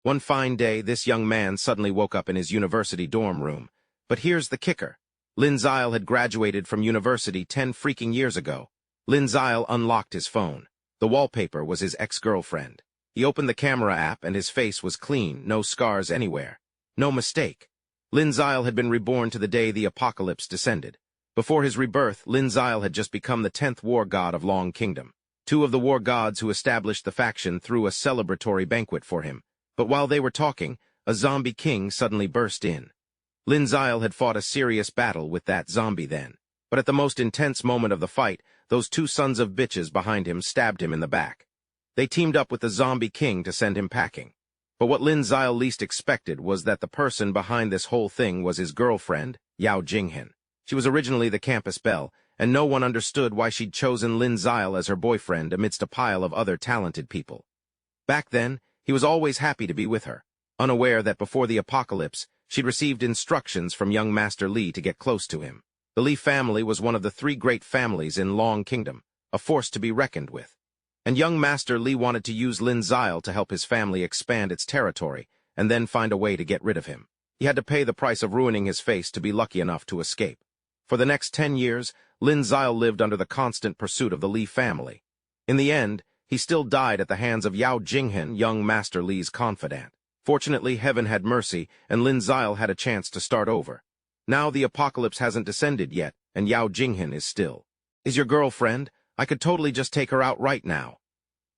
One fine day, this young man suddenly woke up in his university dorm room. But here's the kicker. Lin Zile had graduated from university 10 freaking years ago. Lin Zile unlocked his phone. The wallpaper was his ex-girlfriend. He opened the camera app and his face was clean, no scars anywhere. No mistake. Lin Zile had been reborn to the day the apocalypse descended. Before his rebirth, Lin Zile had just become the 10th war god of Long Kingdom. Two of the war gods who established the faction threw a celebratory banquet for him. But while they were talking, a zombie king suddenly burst in. Lin Zile had fought a serious battle with that zombie then. But at the most intense moment of the fight, those two sons of bitches behind him stabbed him in the back. They teamed up with the zombie king to send him packing. But what Lin Zile least expected was that the person behind this whole thing was his girlfriend, Yao Jinghen. She was originally the campus belle, and no one understood why she'd chosen Lin Zile as her boyfriend amidst a pile of other talented people. Back then, he was always happy to be with her, unaware that before the apocalypse, she'd received instructions from young Master Li to get close to him. The Li family was one of the 3 great families in Long Kingdom, a force to be reckoned with. And young Master Li wanted to use Lin Zile to help his family expand its territory, and then find a way to get rid of him. He had to pay the price of ruining his face to be lucky enough to escape. For the next 10 years, Lin Zile lived under the constant pursuit of the Li family. In the end, he still died at the hands of Yao Jinghen, young Master Li's confidant. Fortunately, heaven had mercy, and Lin Zile had a chance to start over. Now the apocalypse hasn't descended yet, and Yao Jinghen is still. Is your girlfriend? I could totally just take her out right now.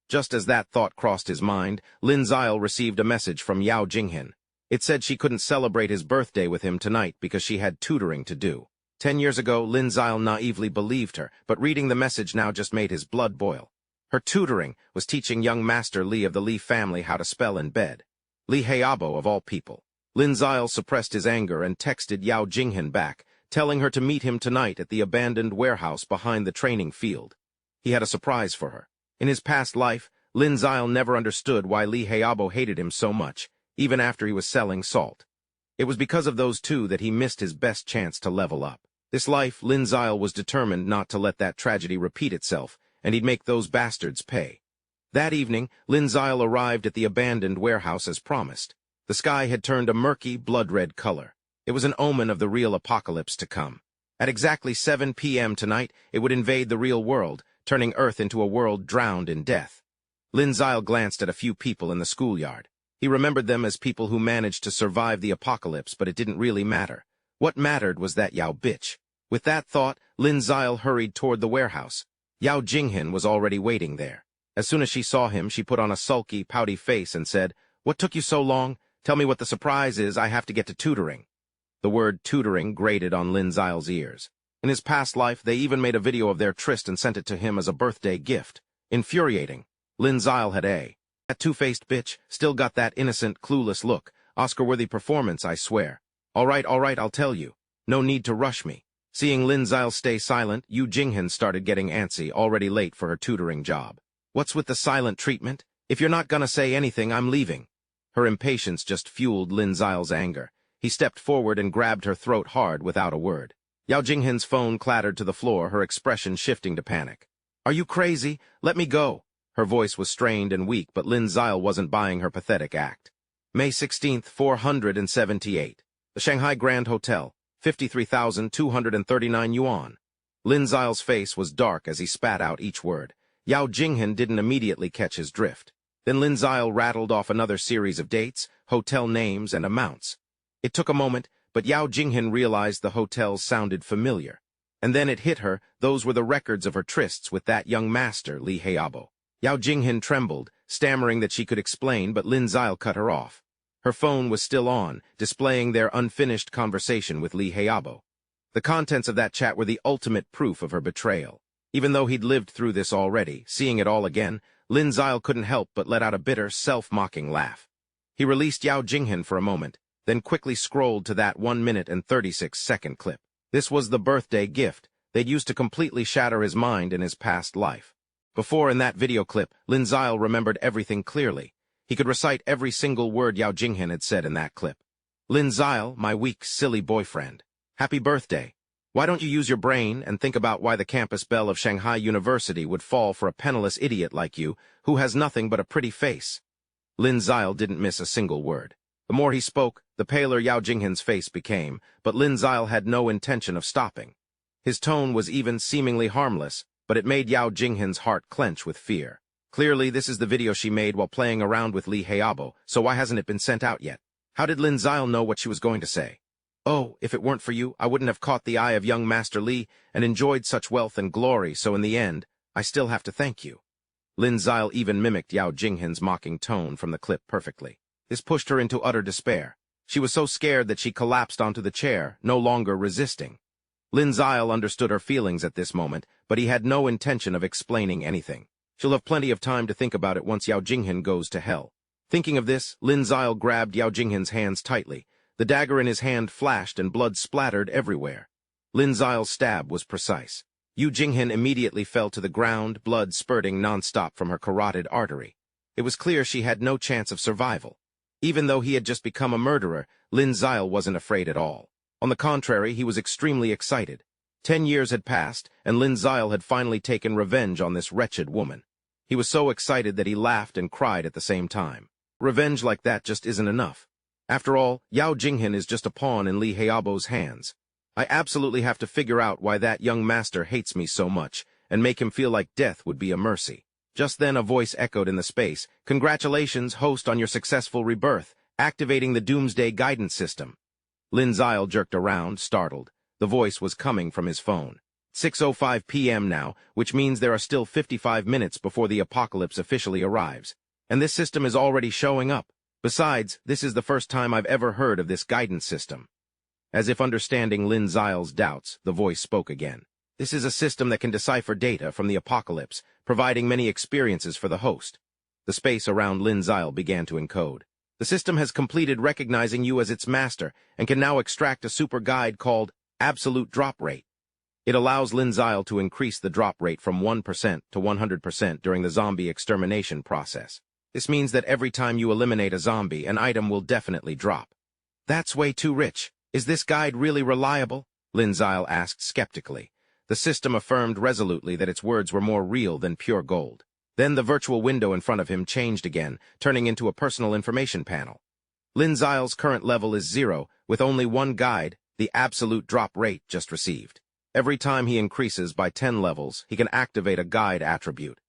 Just as that thought crossed his mind, Lin Zile received a message from Yao Jinghen. It said she couldn't celebrate his birthday with him tonight because she had tutoring to do. 10 years ago, Lin Zile naively believed her, but reading the message now just made his blood boil. Her tutoring was teaching young Master Li of the Li family how to spell in bed. Li Heiabo of all people. Lin Zile suppressed his anger and texted Yao Jinghen back, telling her to meet him tonight at the abandoned warehouse behind the training field. He had a surprise for her. In his past life, Lin Zile never understood why Li Heiabo hated him so much, even after he was selling salt. It was because of those two that he missed his best chance to level up. This life, Lin Zile was determined not to let that tragedy repeat itself, and he'd make those bastards pay. That evening, Lin Zile arrived at the abandoned warehouse as promised. The sky had turned a murky, blood-red color. It was an omen of the real apocalypse to come. At exactly 7 p.m. tonight, it would invade the real world, turning Earth into a world drowned in death. Lin Zile glanced at a few people in the schoolyard. He remembered them as people who managed to survive the apocalypse, but it didn't really matter. What mattered was that Yao bitch. With that thought, Lin Zile hurried toward the warehouse. Yao Jinghen was already waiting there. As soon as she saw him, she put on a sulky, pouty face and said, "What took you so long? Tell me what the surprise is. I have to get to tutoring." The word tutoring grated on Lin Zile's ears. In his past life, they even made a video of their tryst and sent it to him as a birthday gift. Infuriating. Lin Zile had that two-faced bitch still got that innocent, clueless look. Oscar-worthy performance, I swear. All right, I'll tell you. No need to rush me. Seeing Lin Zile stay silent, Yao Jinghen started getting antsy, already late for her tutoring job. What's with the silent treatment? If you're not gonna say anything, I'm leaving. Her impatience just fueled Lin Zile's anger. He stepped forward and grabbed her throat hard without a word. Yao Jinghen's phone clattered to the floor, her expression shifting to panic. Are you crazy? Let me go. Her voice was strained and weak, but Lin Zile wasn't buying her pathetic act. May 16th, 478. The Shanghai Grand Hotel, 53,239 yuan. Lin Zile's face was dark as he spat out each word. Yao Jinghen didn't immediately catch his drift. Then Lin Zile rattled off another series of dates, hotel names, and amounts. It took a moment, but Yao Jinghen realized the hotels sounded familiar. And then it hit her, those were the records of her trysts with that young master, Li Heiabo. Yao Jinghen trembled, stammering that she could explain, but Lin Zile cut her off. Her phone was still on, displaying their unfinished conversation with Li Heiabo. The contents of that chat were the ultimate proof of her betrayal. Even though he'd lived through this already, seeing it all again, Lin Zile couldn't help but let out a bitter, self-mocking laugh. He released Yao Jinghen for a moment, then quickly scrolled to that 1 minute and 36-second clip. This was the birthday gift they'd used to completely shatter his mind in his past life. Before, in that video clip, Lin Zile remembered everything clearly. He could recite every single word Yao Jinghen had said in that clip. Lin Zile, my weak, silly boyfriend. Happy birthday. Why don't you use your brain and think about why the campus belle of Shanghai University would fall for a penniless idiot like you, who has nothing but a pretty face? Lin Zile didn't miss a single word. The more he spoke, the paler Yao Jinghen's face became, but Lin Zile had no intention of stopping. His tone was even seemingly harmless, but it made Yao Jinghen's heart clench with fear. Clearly, this is the video she made while playing around with Li Heiabo, so why hasn't it been sent out yet? How did Lin Zile know what she was going to say? Oh, if it weren't for you, I wouldn't have caught the eye of young Master Li and enjoyed such wealth and glory, so in the end, I still have to thank you. Lin Zile even mimicked Yao Jinghen's mocking tone from the clip perfectly. This pushed her into utter despair. She was so scared that she collapsed onto the chair, no longer resisting. Lin Zile understood her feelings at this moment, but he had no intention of explaining anything. She'll have plenty of time to think about it once Yao Jinghen goes to hell. Thinking of this, Lin Zile grabbed Yao Jinghen's hands tightly. The dagger in his hand flashed and blood splattered everywhere. Lin Zile's stab was precise. Yao Jinghen immediately fell to the ground, blood spurting nonstop from her carotid artery. It was clear she had no chance of survival. Even though he had just become a murderer, Lin Zile wasn't afraid at all. On the contrary, he was extremely excited. 10 years had passed, and Lin Zile had finally taken revenge on this wretched woman. He was so excited that he laughed and cried at the same time. Revenge like that just isn't enough. After all, Yao Jinghen is just a pawn in Li Heiabo's hands. I absolutely have to figure out why that young master hates me so much, and make him feel like death would be a mercy. Just then a voice echoed in the space. Congratulations, host, on your successful rebirth, activating the Doomsday Guidance System. Lin Zile jerked around, startled. The voice was coming from his phone. 6:05 p.m. now, which means there are still 55 minutes before the apocalypse officially arrives. And this system is already showing up. Besides, this is the first time I've ever heard of this guidance system. As if understanding Lin Zile's doubts, the voice spoke again. This is a system that can decipher data from the apocalypse, providing many experiences for the host. The space around Lin Zile began to encode. The system has completed recognizing you as its master and can now extract a super guide called Absolute Drop Rate. It allows Lin Zile to increase the drop rate from 1% to 100% during the zombie extermination process. This means that every time you eliminate a zombie, an item will definitely drop. That's way too rich. Is this guide really reliable? Lin Zile asked skeptically. The system affirmed resolutely that its words were more real than pure gold. Then the virtual window in front of him changed again, turning into a personal information panel. Lin Zile's current level is 0, with only one guide, the absolute drop rate, just received. Every time he increases by 10 levels, he can activate a guide attribute.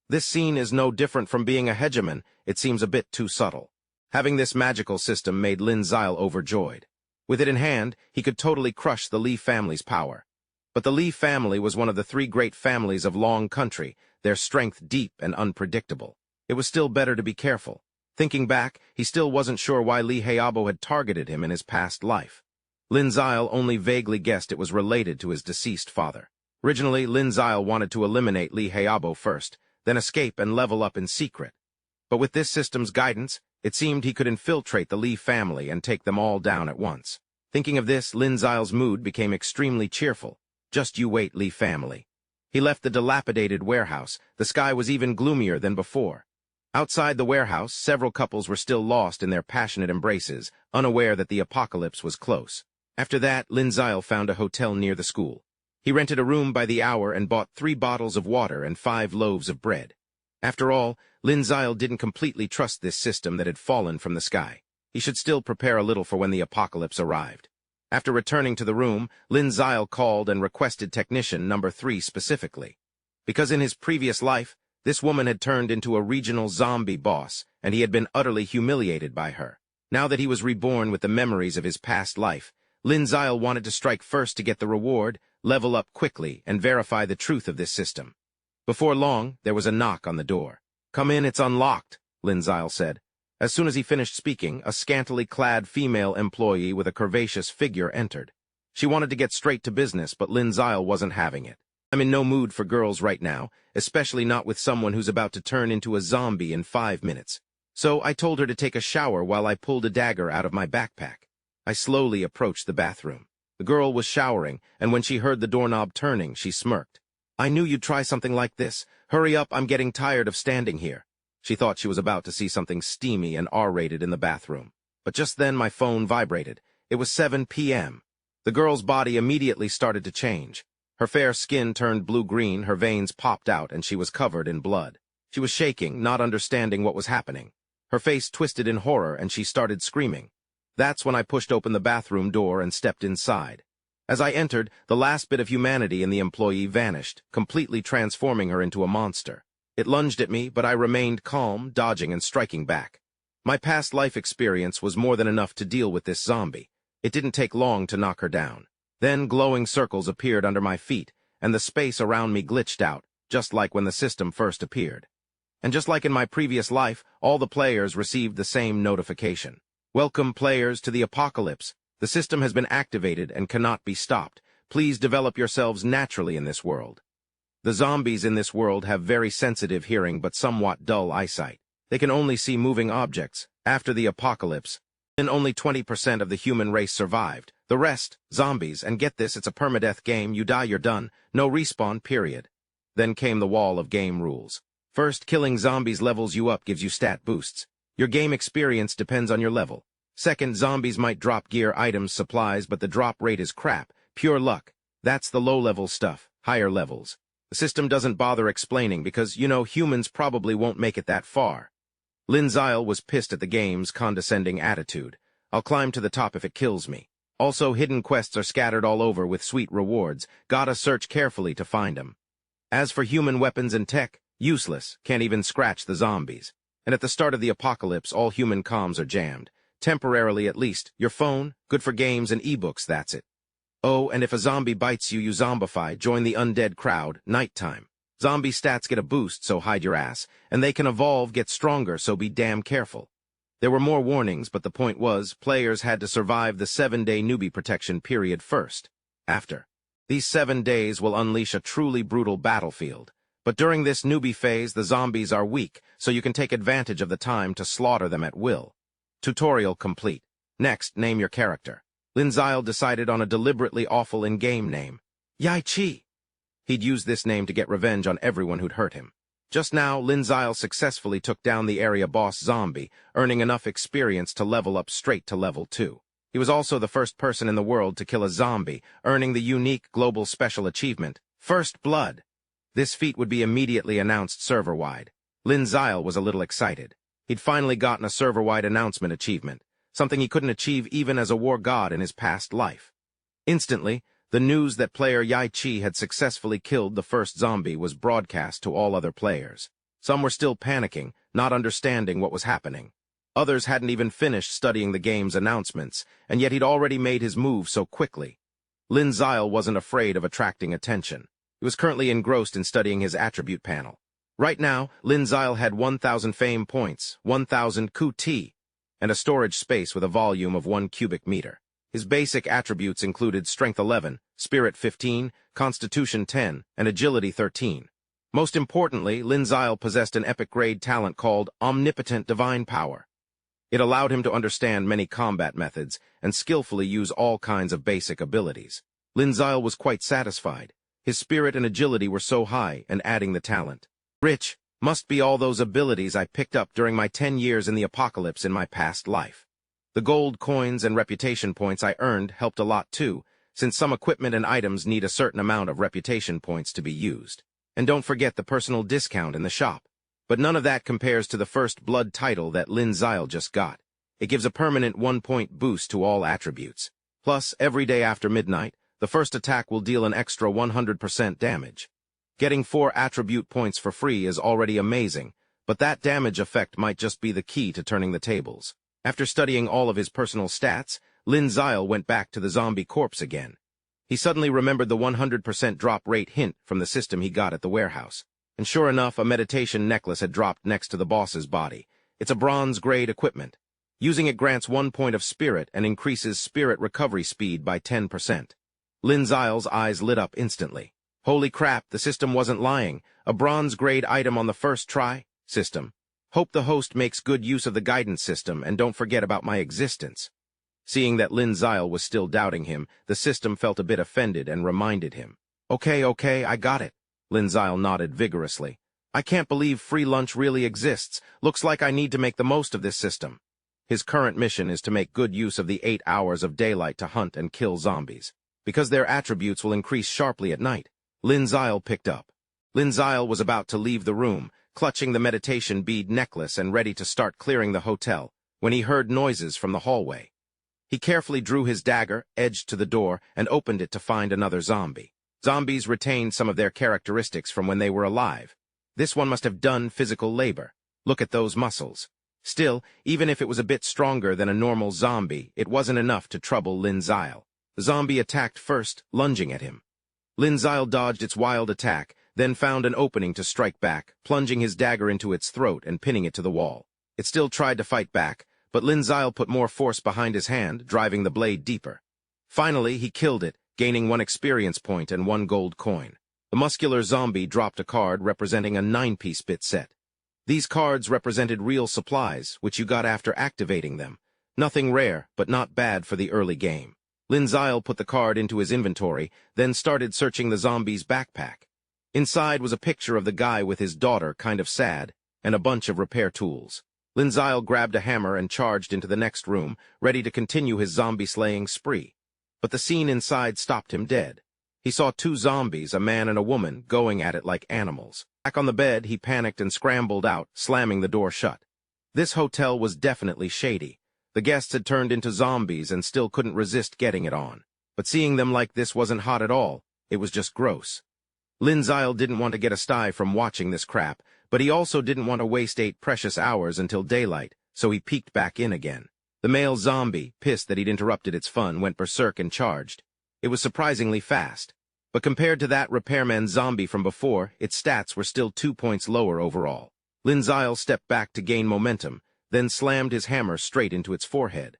This scene is no different from being a hegemon. It seems a bit too subtle. Having this magical system made Lin Zile overjoyed. With it in hand, he could totally crush the Li family's power. But the Li family was one of the 3 great families of Long Country, their strength deep and unpredictable. It was still better to be careful. Thinking back, he still wasn't sure why Li Heiabo had targeted him in his past life. Lin Zile only vaguely guessed it was related to his deceased father. Originally, Lin Zile wanted to eliminate Li Heiabo first, then escape and level up in secret. But with this system's guidance, it seemed he could infiltrate the Li family and take them all down at once. Thinking of this, Lin Zile's mood became extremely cheerful. Just you wait, Li family. He left the dilapidated warehouse. The sky was even gloomier than before. Outside the warehouse, several couples were still lost in their passionate embraces, unaware that the apocalypse was close. After that, Lin Zile found a hotel near the school. He rented a room by the hour and bought 3 bottles of water and 5 loaves of bread. After all, Lin Zile didn't completely trust this system that had fallen from the sky. He should still prepare a little for when the apocalypse arrived. After returning to the room, Lin Zile called and requested technician number 3 specifically. Because in his previous life, this woman had turned into a regional zombie boss, and he had been utterly humiliated by her. Now that he was reborn with the memories of his past life, Lin Zile wanted to strike first to get the reward, level up quickly, and verify the truth of this system. Before long, there was a knock on the door. "Come in, it's unlocked," Lin Zile said. As soon as he finished speaking, a scantily clad female employee with a curvaceous figure entered. She wanted to get straight to business, but Lin Zile wasn't having it. "I'm in no mood for girls right now, especially not with someone who's about to turn into a zombie in 5 minutes. So I told her to take a shower while I pulled a dagger out of my backpack." I slowly approached the bathroom. The girl was showering, and when she heard the doorknob turning, she smirked. "I knew you'd try something like this. Hurry up, I'm getting tired of standing here." She thought she was about to see something steamy and R-rated in the bathroom. But just then my phone vibrated. It was 7 p.m. The girl's body immediately started to change. Her fair skin turned blue-green, her veins popped out, and she was covered in blood. She was shaking, not understanding what was happening. Her face twisted in horror and she started screaming. That's when I pushed open the bathroom door and stepped inside. As I entered, the last bit of humanity in the employee vanished, completely transforming her into a monster. It lunged at me, but I remained calm, dodging and striking back. My past life experience was more than enough to deal with this zombie. It didn't take long to knock her down. Then glowing circles appeared under my feet, and the space around me glitched out, just like when the system first appeared. And just like in my previous life, all the players received the same notification. Welcome, players, to the apocalypse. The system has been activated and cannot be stopped. Please develop yourselves naturally in this world. The zombies in this world have very sensitive hearing but somewhat dull eyesight. They can only see moving objects. After the apocalypse, then only 20% of the human race survived. The rest, zombies, and get this, it's a permadeath game. You die, you're done. No respawn, period. Then came the wall of game rules. First, killing zombies levels you up, gives you stat boosts. Your game experience depends on your level. Second, zombies might drop gear, items, supplies, but the drop rate is crap. Pure luck. That's the low-level stuff. Higher levels. The system doesn't bother explaining because, humans probably won't make it that far. Linzile was pissed at the game's condescending attitude. I'll climb to the top if it kills me. Also, hidden quests are scattered all over with sweet rewards. Gotta search carefully to find them. As for human weapons and tech, useless. Can't even scratch the zombies. And at the start of the apocalypse, all human comms are jammed. Temporarily at least. Your phone, good for games and ebooks, that's it. Oh, and if a zombie bites you, you zombify, join the undead crowd, nighttime. Zombie stats get a boost, so hide your ass, and they can evolve, get stronger, so be damn careful. There were more warnings, but the point was, players had to survive the 7-day newbie protection period first. After. These 7 days will unleash a truly brutal battlefield. But during this newbie phase, the zombies are weak, so you can take advantage of the time to slaughter them at will. Tutorial complete. Next, name your character. Linzile decided on a deliberately awful in-game name. Yahello. He'd used this name to get revenge on everyone who'd hurt him. Just now, Linzile successfully took down the area boss zombie, earning enough experience to level up straight to level 2. He was also the first person in the world to kill a zombie, earning the unique global special achievement, First Blood. This feat would be immediately announced server-wide. Linzile was a little excited. He'd finally gotten a server-wide announcement achievement, something he couldn't achieve even as a war god in his past life. Instantly, the news that player Yahello had successfully killed the first zombie was broadcast to all other players. Some were still panicking, not understanding what was happening. Others hadn't even finished studying the game's announcements, and yet he'd already made his move so quickly. Linzile wasn't afraid of attracting attention. He was currently engrossed in studying his attribute panel. Right now, Linzile had 1,000 fame points, 1,000 QT, and a storage space with a volume of 1 cubic meter. His basic attributes included Strength 11, Spirit 15, Constitution 10, and Agility 13. Most importantly, Linzile possessed an epic-grade talent called Omnipotent Divine Power. It allowed him to understand many combat methods and skillfully use all kinds of basic abilities. Linzile was quite satisfied. His spirit and agility were so high, and adding the talent. Rich must be all those abilities I picked up during my 10 years in the apocalypse in my past life. The gold coins and reputation points I earned helped a lot too, since some equipment and items need a certain amount of reputation points to be used. And don't forget the personal discount in the shop. But none of that compares to the First Blood title that Linzile just got. It gives a permanent 1-point boost to all attributes. Plus, every day after midnight, the first attack will deal an extra 100% damage. Getting 4 attribute points for free is already amazing, but that damage effect might just be the key to turning the tables. After studying all of his personal stats, Linzile went back to the zombie corpse again. He suddenly remembered the 100% drop rate hint from the system he got at the warehouse. And sure enough, a meditation necklace had dropped next to the boss's body. It's a bronze-grade equipment. Using it grants 1 point of spirit and increases spirit recovery speed by 10%. Linzile's eyes lit up instantly. Holy crap, the system wasn't lying. A bronze-grade item on the first try? System. Hope the host makes good use of the guidance system and don't forget about my existence. Seeing that Linzile was still doubting him, the system felt a bit offended and reminded him. Okay, I got it. Linzile nodded vigorously. I can't believe free lunch really exists. Looks like I need to make the most of this system. His current mission is to make good use of the 8 hours of daylight to hunt and kill zombies. Because their attributes will increase sharply at night. Linzile picked up. Linzile was about to leave the room, clutching the meditation bead necklace and ready to start clearing the hotel, when he heard noises from the hallway. He carefully drew his dagger, edged to the door, and opened it to find another zombie. Zombies retained some of their characteristics from when they were alive. This one must have done physical labor. Look at those muscles. Still, even if it was a bit stronger than a normal zombie, it wasn't enough to trouble Lin Zile. The zombie attacked first, lunging at him. Lin Zile dodged its wild attack, then found an opening to strike back, plunging his dagger into its throat and pinning it to the wall. It still tried to fight back, but Lin Zile put more force behind his hand, driving the blade deeper. Finally, he killed it, gaining 1 experience point and 1 gold coin. The muscular zombie dropped a card representing a 9-piece bit set. These cards represented real supplies, which you got after activating them. Nothing rare, but not bad for the early game. Lin Zile put the card into his inventory, then started searching the zombie's backpack. Inside was a picture of the guy with his daughter, kind of sad, and a bunch of repair tools. Lin Zile grabbed a hammer and charged into the next room, ready to continue his zombie-slaying spree. But the scene inside stopped him dead. He saw 2 zombies, a man and a woman, going at it like animals. Back on the bed, he panicked and scrambled out, slamming the door shut. This hotel was definitely shady. The guests had turned into zombies and still couldn't resist getting it on. But seeing them like this wasn't hot at all. It was just gross. Lin Zile didn't want to get a sty from watching this crap, but he also didn't want to waste 8 precious hours until daylight, so he peeked back in again. The male zombie, pissed that he'd interrupted its fun, went berserk and charged. It was surprisingly fast. But compared to that repairman zombie from before, its stats were still 2 points lower overall. Lin Zile stepped back to gain momentum, then slammed his hammer straight into its forehead.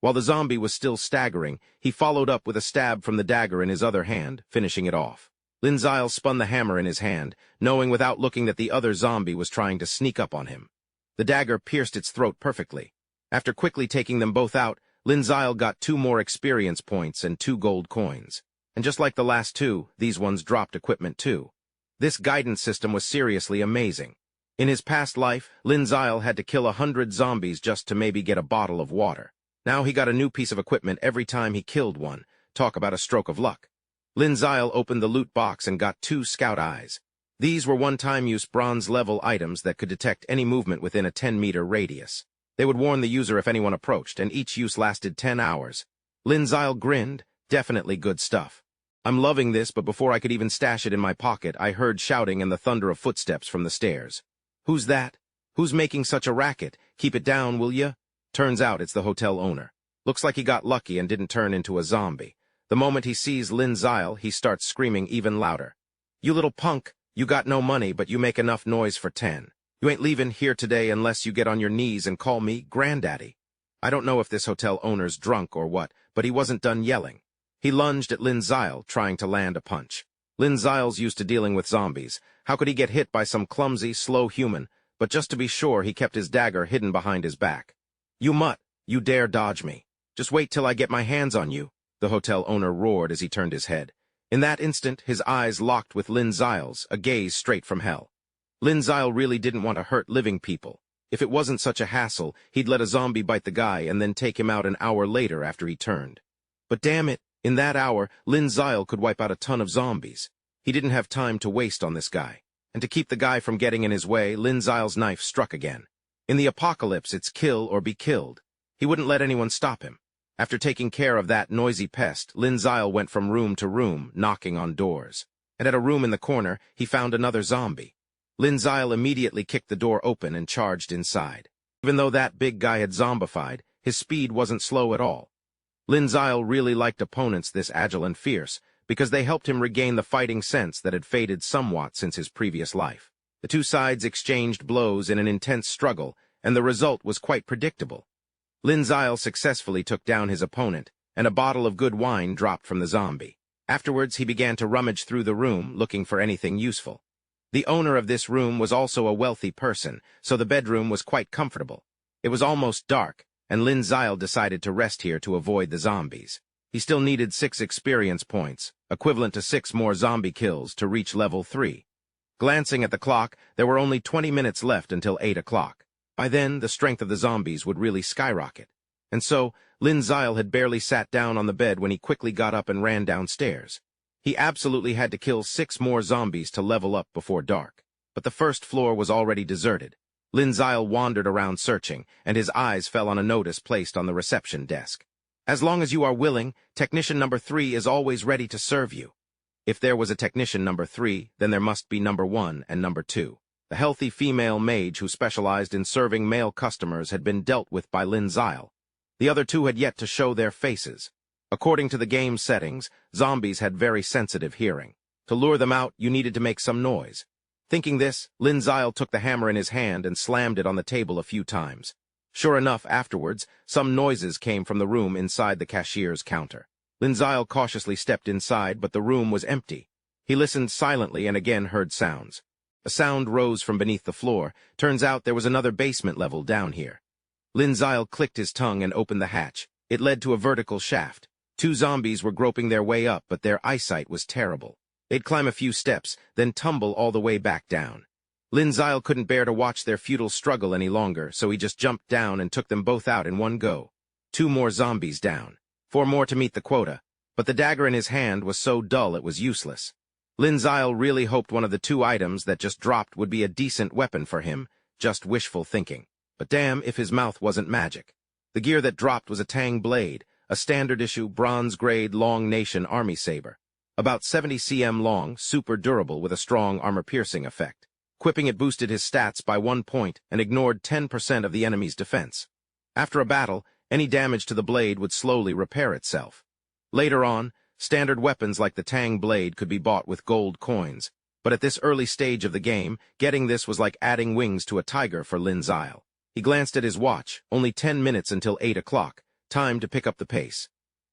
While the zombie was still staggering, he followed up with a stab from the dagger in his other hand, finishing it off. Lin Zile spun the hammer in his hand, knowing without looking that the other zombie was trying to sneak up on him. The dagger pierced its throat perfectly. After quickly taking them both out, Lin Zile got 2 more experience points and 2 gold coins. And just like the last 2, these ones dropped equipment too. This guidance system was seriously amazing. In his past life, Lin Zile had to kill 100 zombies just to maybe get a bottle of water. Now he got a new piece of equipment every time he killed one. Talk about a stroke of luck. Lin Zile opened the loot box and got 2 scout eyes. These were one-time use bronze-level items that could detect any movement within a 10-meter radius. They would warn the user if anyone approached, and each use lasted 10 hours. Lin Zile grinned. Definitely good stuff. I'm loving this, but before I could even stash it in my pocket, I heard shouting and the thunder of footsteps from the stairs. Who's that? Who's making such a racket? Keep it down, will ya? Turns out it's the hotel owner. Looks like he got lucky and didn't turn into a zombie. The moment he sees Lin Zile, he starts screaming even louder. You little punk, you got no money, but you make enough noise for 10. You ain't leaving here today unless you get on your knees and call me Granddaddy. I don't know if this hotel owner's drunk or what, but he wasn't done yelling. He lunged at Lin Zile, trying to land a punch. Lin Zile's used to dealing with zombies. How could he get hit by some clumsy, slow human? But just to be sure, he kept his dagger hidden behind his back. You mutt, you dare dodge me. Just wait till I get my hands on you, the hotel owner roared as he turned his head. In that instant, his eyes locked with Lin Zile's, a gaze straight from hell. Lin Zile really didn't want to hurt living people. If it wasn't such a hassle, he'd let a zombie bite the guy and then take him out an hour later after he turned. But damn it, in that hour, Lin Zile could wipe out a ton of zombies. He didn't have time to waste on this guy. And to keep the guy from getting in his way, Lin Zile's knife struck again. In the apocalypse, it's kill or be killed. He wouldn't let anyone stop him. After taking care of that noisy pest, Lin Zile went from room to room, knocking on doors. And at a room in the corner, he found another zombie. Lin Zile immediately kicked the door open and charged inside. Even though that big guy had zombified, his speed wasn't slow at all. Lin Zile really liked opponents this agile and fierce, because they helped him regain the fighting sense that had faded somewhat since his previous life. The 2 sides exchanged blows in an intense struggle, and the result was quite predictable. Lin Zile successfully took down his opponent, and a bottle of good wine dropped from the zombie. Afterwards, he began to rummage through the room, looking for anything useful. The owner of this room was also a wealthy person, so the bedroom was quite comfortable. It was almost dark, and Lin Zile decided to rest here to avoid the zombies. He still needed 6 experience points, equivalent to 6 more zombie kills, to reach level 3. Glancing at the clock, there were only 20 minutes left until 8 o'clock. By then, the strength of the zombies would really skyrocket. And so, Lin Zile had barely sat down on the bed when he quickly got up and ran downstairs. He absolutely had to kill 6 more zombies to level up before dark. but the first floor was already deserted. Lin Zile wandered around searching, and his eyes fell on a notice placed on the reception desk. As long as you are willing, technician number 3 is always ready to serve you. If there was a technician number 3, then there must be number 1 and number 2. The healthy female mage who specialized in serving male customers had been dealt with by Lin Zile. The other two had yet to show their faces. According to the game settings, zombies had very sensitive hearing. To lure them out, you needed to make some noise. Thinking this, Lin Zile took the hammer in his hand and slammed it on the table a few times. Sure enough, afterwards, some noises came from the room inside the cashier's counter. Lin Zile cautiously stepped inside, but the room was empty. He listened silently and again heard sounds. A sound rose from beneath the floor. Turns out there was another basement level down here. Lin Zile clicked his tongue and opened the hatch. It led to a vertical shaft. 2 zombies were groping their way up, but their eyesight was terrible. They'd climb a few steps, then tumble all the way back down. Lin Zile couldn't bear to watch their futile struggle any longer, so he just jumped down and took them both out in one go. 2 more zombies down. 4 more to meet the quota, but the dagger in his hand was so dull it was useless. Lin Zile really hoped one of the 2 items that just dropped would be a decent weapon for him, just wishful thinking. But damn if his mouth wasn't magic. The gear that dropped was a tang blade, a standard-issue, bronze-grade, long nation army saber. About 70 cm long, super durable with a strong armor-piercing effect. Equipping it boosted his stats by 1 point and ignored 10% of the enemy's defense. After a battle, any damage to the blade would slowly repair itself. Later on, standard weapons like the tang blade could be bought with gold coins, but at this early stage of the game, getting this was like adding wings to a tiger for Lin Zile. He glanced at his watch, only 10 minutes until 8 o'clock, time to pick up the pace.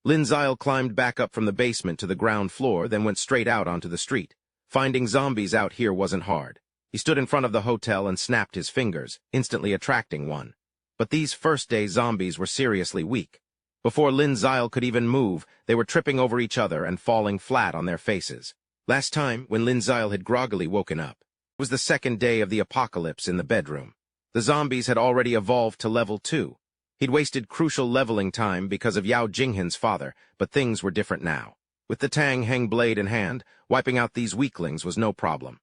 Lin Zile climbed back up from the basement to the ground floor, then went straight out onto the street. Finding zombies out here wasn't hard. He stood in front of the hotel and snapped his fingers, instantly attracting one. But these first-day zombies were seriously weak. Before Lin Zile could even move, they were tripping over each other and falling flat on their faces. Last time, when Lin Zile had groggily woken up, it was the second day of the apocalypse in the bedroom. The zombies had already evolved to level 2. He'd wasted crucial leveling time because of Yao Jinghan's father, but things were different now. With the Tang Heng blade in hand, wiping out these weaklings was no problem.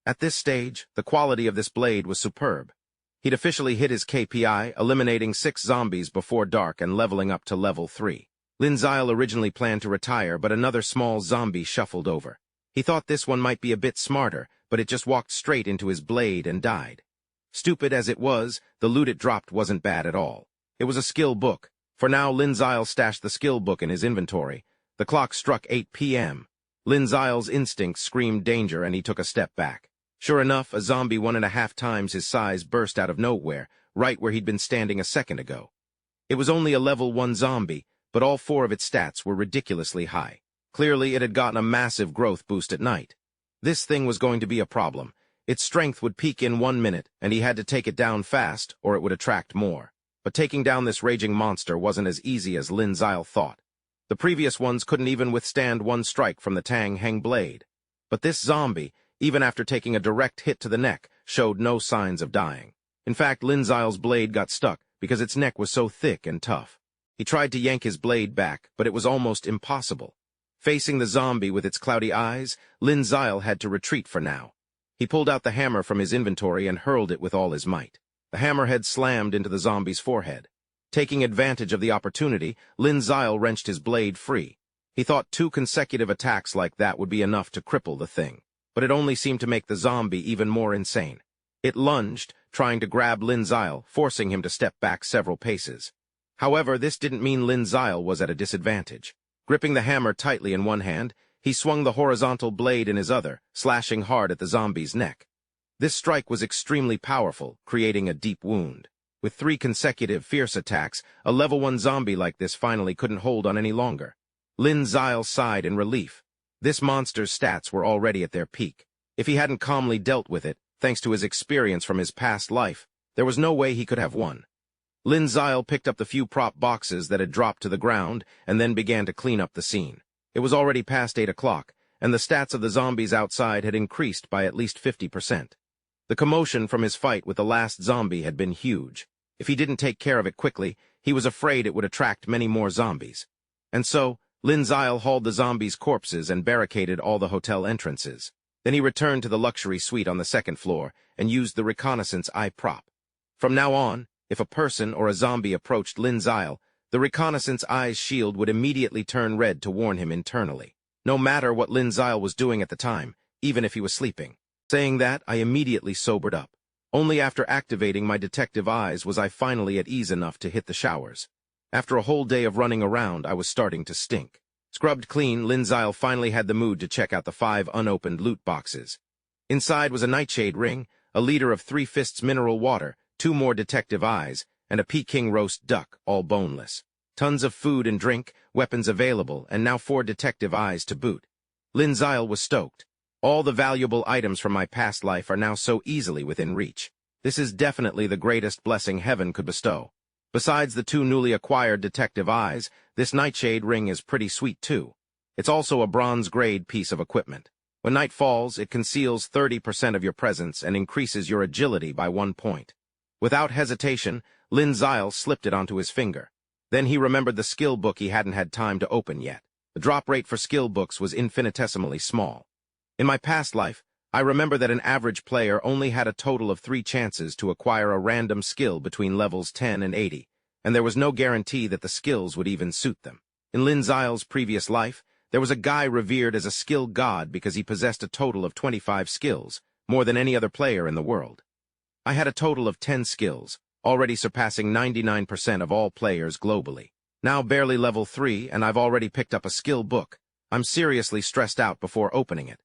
At this stage, the quality of this blade was superb. He'd officially hit his KPI, eliminating 6 zombies before dark and leveling up to level 3. Lin Zile originally planned to retire, but another small zombie shuffled over. He thought this one might be a bit smarter, but it just walked straight into his blade and died. Stupid as it was, the loot it dropped wasn't bad at all. It was a skill book. For now, Lin Zile stashed the skill book in his inventory. The clock struck 8 p.m. Lin Zile's instincts screamed danger, and he took a step back. Sure enough, a zombie 1.5 times his size burst out of nowhere, right where he'd been standing a second ago. It was only a level 1 zombie, but all 4 of its stats were ridiculously high. Clearly, it had gotten a massive growth boost at night. This thing was going to be a problem. Its strength would peak in 1 minute, and he had to take it down fast, or it would attract more. But taking down this raging monster wasn't as easy as Lin Zile thought. The previous ones couldn't even withstand 1 strike from the Tang Heng blade. But this zombie, even after taking a direct hit to the neck, showed no signs of dying. In fact, Lin Zile's blade got stuck because its neck was so thick and tough. He tried to yank his blade back, but it was almost impossible. Facing the zombie with its cloudy eyes, Lin Zile had to retreat for now. He pulled out the hammer from his inventory and hurled it with all his might. The hammerhead slammed into the zombie's forehead. Taking advantage of the opportunity, Lin Zile wrenched his blade free. He thought 2 consecutive attacks like that would be enough to cripple the thing. But it only seemed to make the zombie even more insane. It lunged, trying to grab Lin Zile, forcing him to step back several paces. However, this didn't mean Lin Zile was at a disadvantage. Gripping the hammer tightly in one hand, he swung the horizontal blade in his other, slashing hard at the zombie's neck. This strike was extremely powerful, creating a deep wound. With 3 consecutive fierce attacks, a level 1 zombie like this finally couldn't hold on any longer. Lin Zile sighed in relief. This monster's stats were already at their peak. If he hadn't calmly dealt with it, thanks to his experience from his past life, there was no way he could have won. Lin Zile picked up the few prop boxes that had dropped to the ground and then began to clean up the scene. It was already past 8 o'clock, and the stats of the zombies outside had increased by at least 50%. The commotion from his fight with the last zombie had been huge. If he didn't take care of it quickly, he was afraid it would attract many more zombies. And so, Lin Zile hauled the zombies' corpses and barricaded all the hotel entrances. Then he returned to the luxury suite on the second floor and used the reconnaissance eye prop. From now on, if a person or a zombie approached Linzile, the reconnaissance eye's shield would immediately turn red to warn him internally, no matter what Linzile was doing at the time, even if he was sleeping. Saying that, I immediately sobered up. Only after activating my detective eyes was I finally at ease enough to hit the showers. After a whole day of running around, I was starting to stink. Scrubbed clean, Linzile finally had the mood to check out the 5 unopened loot boxes. Inside was a nightshade ring, a liter of 3 Fists mineral water, 2 more detective eyes, and a Peking roast duck, all boneless. Tons of food and drink, weapons available, and now 4 detective eyes to boot. Linzile was stoked. All the valuable items from my past life are now so easily within reach. This is definitely the greatest blessing heaven could bestow. Besides the 2 newly acquired detective eyes, this nightshade ring is pretty sweet too. It's also a bronze-grade piece of equipment. When night falls, it conceals 30% of your presence and increases your agility by 1 point. Without hesitation, Linzile slipped it onto his finger. Then he remembered the skill book he hadn't had time to open yet. The drop rate for skill books was infinitesimally small. In my past life, I remember that an average player only had a total of 3 chances to acquire a random skill between levels 10 and 80, and there was no guarantee that the skills would even suit them. In Linzile's previous life, there was a guy revered as a skill god because he possessed a total of 25 skills, more than any other player in the world. I had a total of 10 skills, already surpassing 99% of all players globally. Now barely level 3, and I've already picked up a skill book. I'm seriously stressed out before opening it.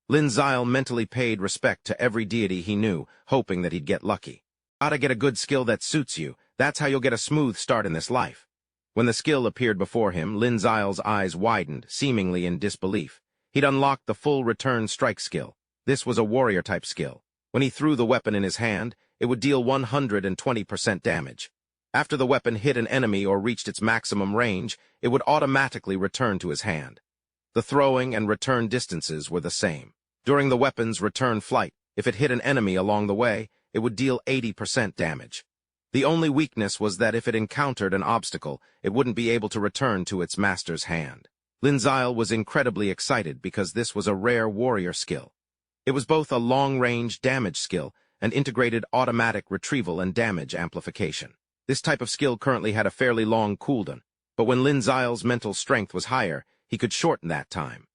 Linzile mentally paid respect to every deity he knew, hoping that he'd get lucky. Gotta get a good skill that suits you. That's how you'll get a smooth start in this life. When the skill appeared before him, Linzile's eyes widened, seemingly in disbelief. He'd unlocked the full return strike skill. This was a warrior-type skill. When he threw the weapon in his hand, it would deal 120% damage. After the weapon hit an enemy or reached its maximum range, it would automatically return to his hand. The throwing and return distances were the same. During the weapon's return flight, if it hit an enemy along the way, it would deal 80% damage. The only weakness was that if it encountered an obstacle, it wouldn't be able to return to its master's hand. Linzile was incredibly excited because this was a rare warrior skill. It was both a long-range damage skill and integrated automatic retrieval and damage amplification. This type of skill currently had a fairly long cooldown, but when Linzile's mental strength was higher, he could shorten that time.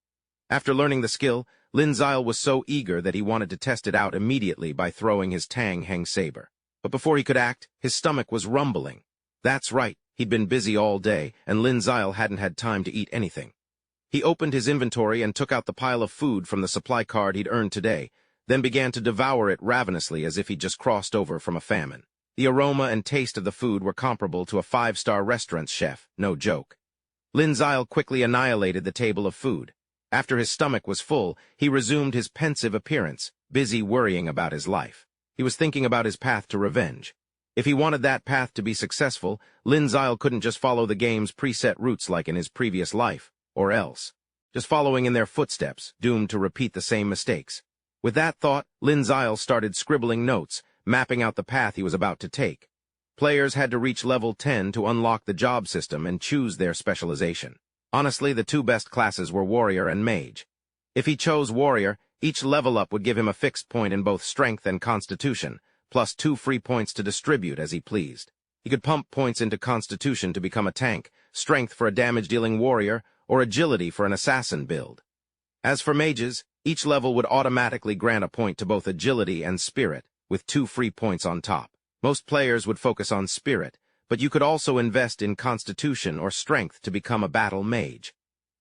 After learning the skill, Linzile was so eager that he wanted to test it out immediately by throwing his Tang Heng saber. But before he could act, his stomach was rumbling. That's right, he'd been busy all day, and Linzile hadn't had time to eat anything. He opened his inventory and took out the pile of food from the supply card he'd earned today, then began to devour it ravenously as if he'd just crossed over from a famine. The aroma and taste of the food were comparable to a 5-star restaurant's chef, no joke. Linzile quickly annihilated the table of food. After his stomach was full, he resumed his pensive appearance, busy worrying about his life. He was thinking about his path to revenge. If he wanted that path to be successful, Linzile couldn't just follow the game's preset routes like in his previous life, or else. Just following in their footsteps, doomed to repeat the same mistakes. With that thought, Linzile started scribbling notes, mapping out the path he was about to take. Players had to reach level 10 to unlock the job system and choose their specialization. Honestly, the 2 best classes were Warrior and Mage. If he chose Warrior, each level up would give him a fixed point in both Strength and Constitution, plus 2 free points to distribute as he pleased. He could pump points into Constitution to become a tank, Strength for a damage-dealing Warrior, or Agility for an Assassin build. As for Mages, each level would automatically grant a point to both Agility and Spirit, with 2 free points on top. Most players would focus on Spirit, but you could also invest in Constitution or Strength to become a battle mage.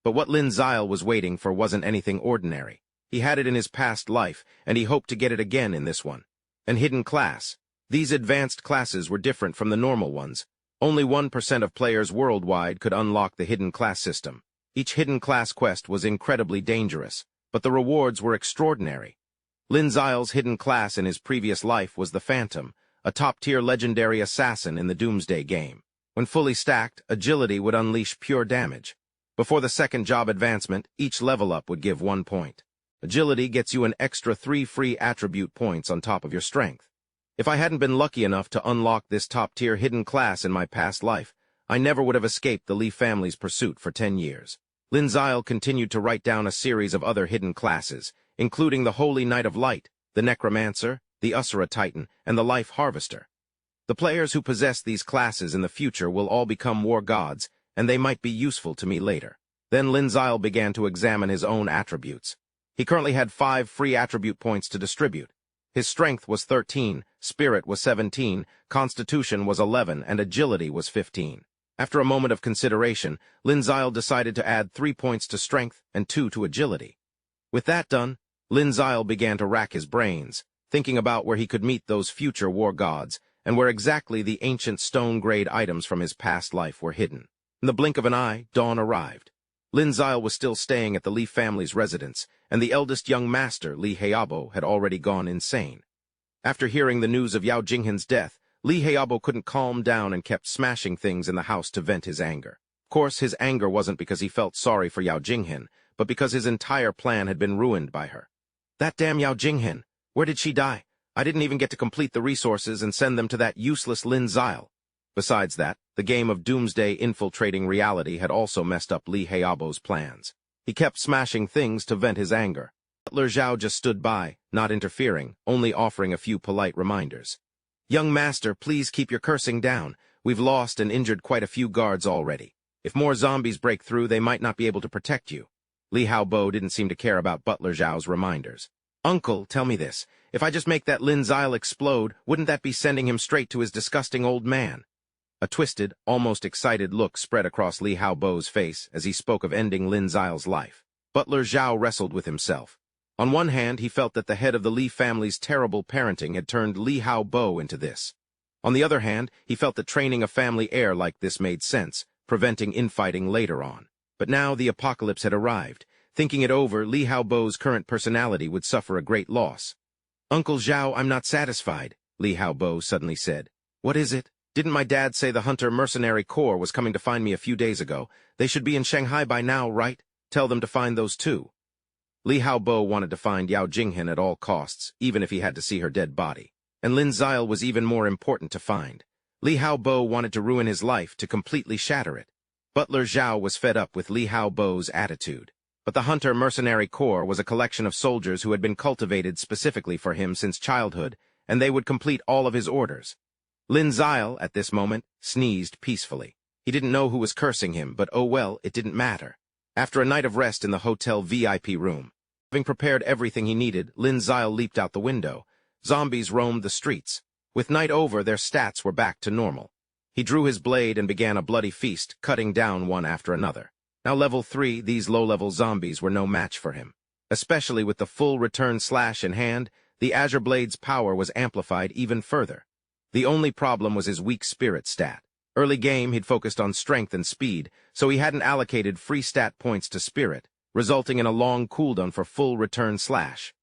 But what Linzile was waiting for wasn't anything ordinary. He had it in his past life, and he hoped to get it again in this one. An hidden class. These advanced classes were different from the normal ones. Only 1% of players worldwide could unlock the hidden class system. Each hidden class quest was incredibly dangerous, but the rewards were extraordinary. Linzile's hidden class in his previous life was the Phantom, a top-tier legendary assassin in the Doomsday game. When fully stacked, Agility would unleash pure damage. Before the second job advancement, each level up would give 1 point. Agility gets you an extra 3 free attribute points on top of your Strength. If I hadn't been lucky enough to unlock this top-tier hidden class in my past life, I never would have escaped the Lee family's pursuit for 10 years. Linzile continued to write down a series of other hidden classes, including the Holy Knight of Light, the Necromancer, the Usura Titan, and the Life Harvester. The players who possess these classes in the future will all become war gods, and they might be useful to me later. Then Linzile began to examine his own attributes. He currently had 5 free attribute points to distribute. His strength was 13, spirit was 17, constitution was 11, and agility was 15. After a moment of consideration, Linzile decided to add 3 points to strength and 2 to agility. With that done, Linzile began to rack his brains, thinking about where he could meet those future war gods, and where exactly the ancient stone-grade items from his past life were hidden. In the blink of an eye, dawn arrived. Linzile was still staying at the Li family's residence, and the eldest young master, Li Heiabo, had already gone insane. After hearing the news of Yao Jinghen's death, Li Heiabo couldn't calm down and kept smashing things in the house to vent his anger. Of course, his anger wasn't because he felt sorry for Yao Jinghen, but because his entire plan had been ruined by her. That damn Yao Jinghen! Where did she die? I didn't even get to complete the resources and send them to that useless Linzile. Besides that, the game of Doomsday infiltrating reality had also messed up Li Heiabo's plans. He kept smashing things to vent his anger. Butler Zhao just stood by, not interfering, only offering a few polite reminders. "Young master, please keep your cursing down. We've lost and injured quite a few guards already. If more zombies break through, they might not be able to protect you." Li Haobo didn't seem to care about Butler Zhao's reminders. "Uncle, tell me this. If I just make that Linzile explode, wouldn't that be sending him straight to his disgusting old man?" A twisted, almost excited look spread across Li Haobo's face as he spoke of ending Linzile's life. Butler Zhao wrestled with himself. On one hand, he felt that the head of the Li family's terrible parenting had turned Li Haobo into this. On the other hand, he felt that training a family heir like this made sense, preventing infighting later on. But now the apocalypse had arrived. Thinking it over, Li Haobo's current personality would suffer a great loss. "Uncle Zhao, I'm not satisfied," Li Haobo suddenly said. "What is it? Didn't my dad say the Hunter Mercenary Corps was coming to find me a few days ago? They should be in Shanghai by now, right? Tell them to find those too." Li Haobo wanted to find Yao Jinghen at all costs, even if he had to see her dead body. And Linzile was even more important to find. Li Haobo wanted to ruin his life, to completely shatter it. Butler Zhao was fed up with Li Haobo's attitude. But the Hunter Mercenary Corps was a collection of soldiers who had been cultivated specifically for him since childhood, and they would complete all of his orders. Linzile, at this moment, sneezed peacefully. He didn't know who was cursing him, but oh well, it didn't matter. After a night of rest in the hotel VIP room, having prepared everything he needed, Linzile leaped out the window. Zombies roamed the streets. With night over, their stats were back to normal. He drew his blade and began a bloody feast, cutting down one after another. Now level 3, these low-level zombies were no match for him. Especially with the full return slash in hand, the Azure Blade's power was amplified even further. The only problem was his weak spirit stat. Early game, he'd focused on strength and speed, so he hadn't allocated free stat points to spirit, resulting in a long cooldown for full return slash.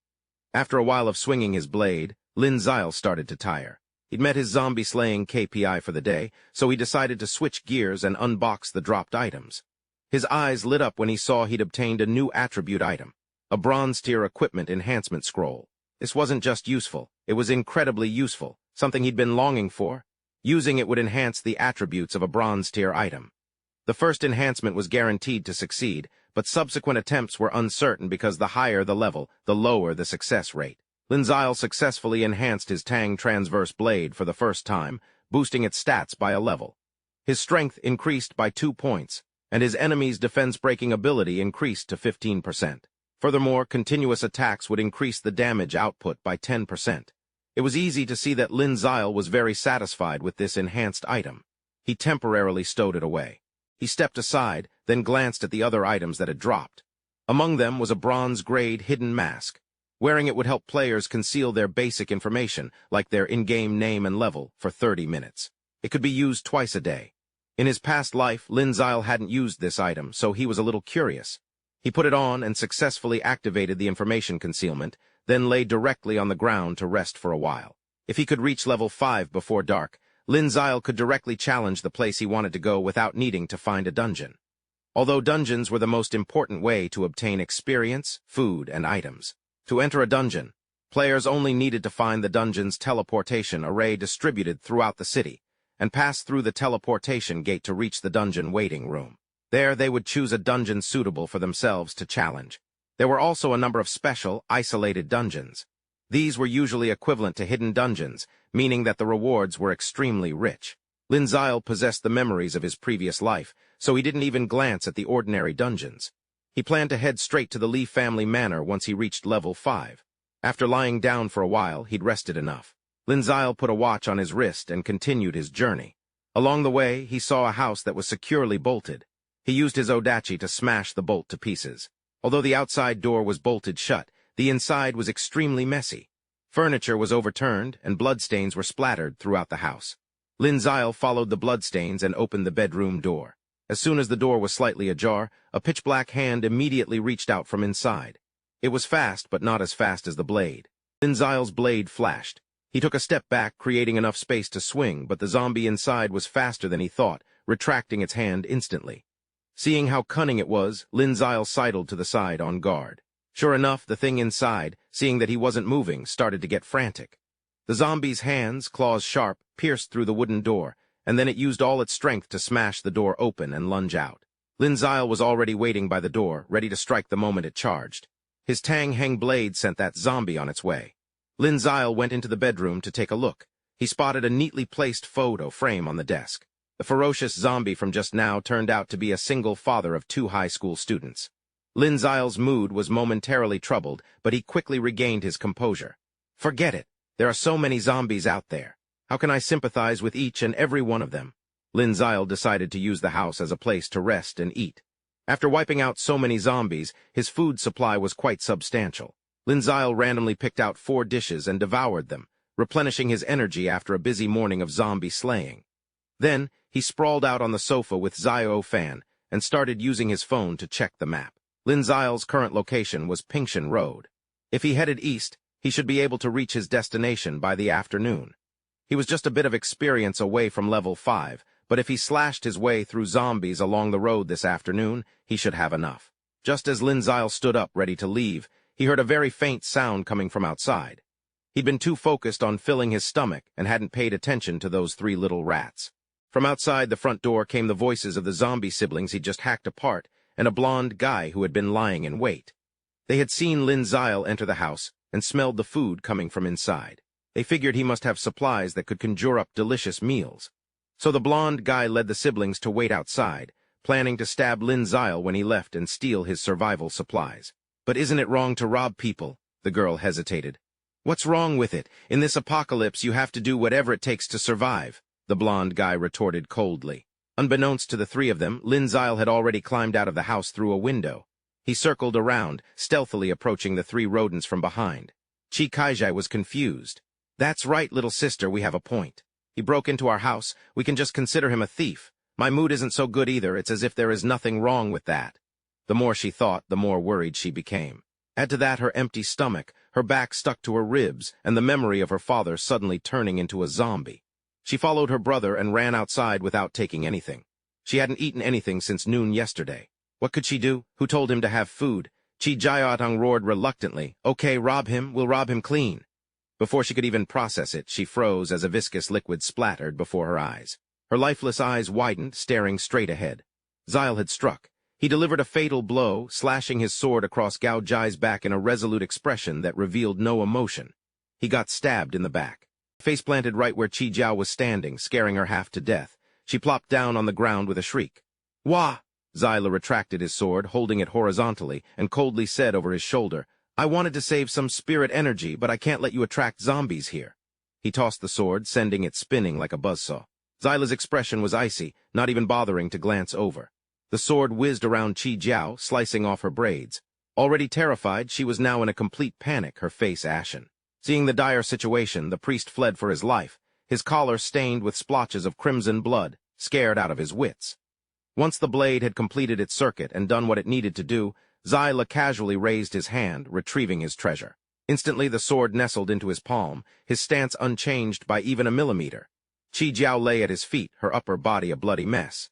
After a while of swinging his blade, Linzile started to tire. He'd met his zombie-slaying KPI for the day, so he decided to switch gears and unbox the dropped items. His eyes lit up when he saw he'd obtained a new attribute item, a bronze-tier equipment enhancement scroll. This wasn't just useful, it was incredibly useful, something he'd been longing for. Using it would enhance the attributes of a bronze-tier item. The first enhancement was guaranteed to succeed, but subsequent attempts were uncertain because the higher the level, the lower the success rate. Linzile successfully enhanced his Tang Transverse Blade for the first time, boosting its stats by a level. His strength increased by 2 points, and his enemy's defense-breaking ability increased to 15%. Furthermore, continuous attacks would increase the damage output by 10%. It was easy to see that Linzile was very satisfied with this enhanced item. He temporarily stowed it away. He stepped aside, then glanced at the other items that had dropped. Among them was a bronze-grade hidden mask. Wearing it would help players conceal their basic information, like their in-game name and level, for 30 minutes. It could be used twice a day. In his past life, Linzile hadn't used this item, so he was a little curious. He put it on and successfully activated the information concealment, then lay directly on the ground to rest for a while. If he could reach level 5 before dark, Linzile could directly challenge the place he wanted to go without needing to find a dungeon. Although dungeons were the most important way to obtain experience, food, and items. To enter a dungeon, players only needed to find the dungeon's teleportation array distributed throughout the city, and pass through the teleportation gate to reach the dungeon waiting room. There they would choose a dungeon suitable for themselves to challenge. There were also a number of special, isolated dungeons. These were usually equivalent to hidden dungeons, meaning that the rewards were extremely rich. Linzile possessed the memories of his previous life, so he didn't even glance at the ordinary dungeons. He planned to head straight to the Lee family manor once he reached level 5. After lying down for a while, he'd rested enough. Linzile put a watch on his wrist and continued his journey. Along the way, he saw a house that was securely bolted. He used his odachi to smash the bolt to pieces. Although the outside door was bolted shut, the inside was extremely messy. Furniture was overturned, and bloodstains were splattered throughout the house. Linzile followed the bloodstains and opened the bedroom door. As soon as the door was slightly ajar, a pitch-black hand immediately reached out from inside. It was fast, but not as fast as the blade. Linzile's blade flashed. He took a step back, creating enough space to swing, but the zombie inside was faster than he thought, retracting its hand instantly. Seeing how cunning it was, Linzile sidled to the side on guard. Sure enough, the thing inside, seeing that he wasn't moving, started to get frantic. The zombie's hands, claws sharp, pierced through the wooden door, and then it used all its strength to smash the door open and lunge out. Linzile was already waiting by the door, ready to strike the moment it charged. His Tang-Heng blade sent that zombie on its way. Linzile went into the bedroom to take a look. He spotted a neatly placed photo frame on the desk. The ferocious zombie from just now turned out to be a single father of 2 high school students. Linzile's mood was momentarily troubled, but he quickly regained his composure. Forget it. There are so many zombies out there. How can I sympathize with each and every one of them? Linzile decided to use the house as a place to rest and eat. After wiping out so many zombies, his food supply was quite substantial. Linzile randomly picked out 4 dishes and devoured them, replenishing his energy after a busy morning of zombie slaying. Then, he sprawled out on the sofa with Zio Fan and started using his phone to check the map. Linzile's current location was Pingshan Road. If he headed east, he should be able to reach his destination by the afternoon. He was just a bit of experience away from level 5, but if he slashed his way through zombies along the road this afternoon, he should have enough. Just as Linzile stood up ready to leave, he heard a very faint sound coming from outside. He'd been too focused on filling his stomach and hadn't paid attention to those 3 little rats. From outside the front door came the voices of the zombie siblings he'd just hacked apart and a blonde guy who had been lying in wait. They had seen Linzile enter the house and smelled the food coming from inside. They figured he must have supplies that could conjure up delicious meals. So the blonde guy led the siblings to wait outside, planning to stab Linzile when he left and steal his survival supplies. But isn't it wrong to rob people? The girl hesitated. What's wrong with it? In this apocalypse, you have to do whatever it takes to survive, the blonde guy retorted coldly. Unbeknownst to the 3 of them, Linzile had already climbed out of the house through a window. He circled around, stealthily approaching the 3 rodents from behind. Chi Kaijai was confused. That's right, little sister, we have a point. He broke into our house. We can just consider him a thief. My mood isn't so good either. It's as if there is nothing wrong with that. The more she thought, the more worried she became. Add to that her empty stomach, her back stuck to her ribs, and the memory of her father suddenly turning into a zombie. She followed her brother and ran outside without taking anything. She hadn't eaten anything since noon yesterday. What could she do? Who told him to have food? Chi Jayatang roared reluctantly. Okay, rob him. We'll rob him clean. Before she could even process it, she froze as a viscous liquid splattered before her eyes. Her lifeless eyes widened, staring straight ahead. Zile had struck. He delivered a fatal blow, slashing his sword across Gao Jai's back in a resolute expression that revealed no emotion. He got stabbed in the back. Face planted right where Chi Jiao was standing, scaring her half to death. She plopped down on the ground with a shriek. Wah! Zile retracted his sword, holding it horizontally, and coldly said over his shoulder, I wanted to save some spirit energy, but I can't let you attract zombies here. He tossed the sword, sending it spinning like a buzzsaw. Zyla's expression was icy, not even bothering to glance over. The sword whizzed around Chi Jiao, slicing off her braids. Already terrified, she was now in a complete panic, her face ashen. Seeing the dire situation, the priest fled for his life, his collar stained with splotches of crimson blood, scared out of his wits. Once the blade had completed its circuit and done what it needed to do, Zyla casually raised his hand, retrieving his treasure. Instantly the sword nestled into his palm, his stance unchanged by even a millimeter. Chi Jiao lay at his feet, her upper body a bloody mess.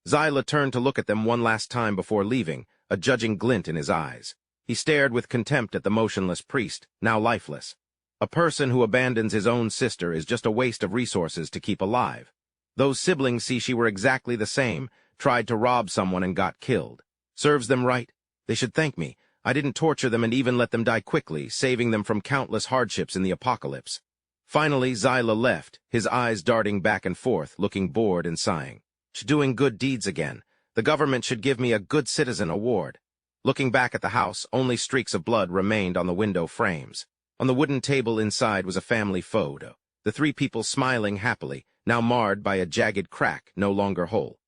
Zyla turned to look at them one last time before leaving, a judging glint in his eyes. He stared with contempt at the motionless priest, now lifeless. A person who abandons his own sister is just a waste of resources to keep alive. Those siblings see she were exactly the same, tried to rob someone and got killed. Serves them right. They should thank me. I didn't torture them and even let them die quickly, saving them from countless hardships in the apocalypse. Finally, Zyla left, his eyes darting back and forth, looking bored and sighing. Doing good deeds again. The government should give me a Good Citizen award. Looking back at the house, only streaks of blood remained on the window frames. On the wooden table inside was a family photo. The three people smiling happily, now marred by a jagged crack, no longer whole.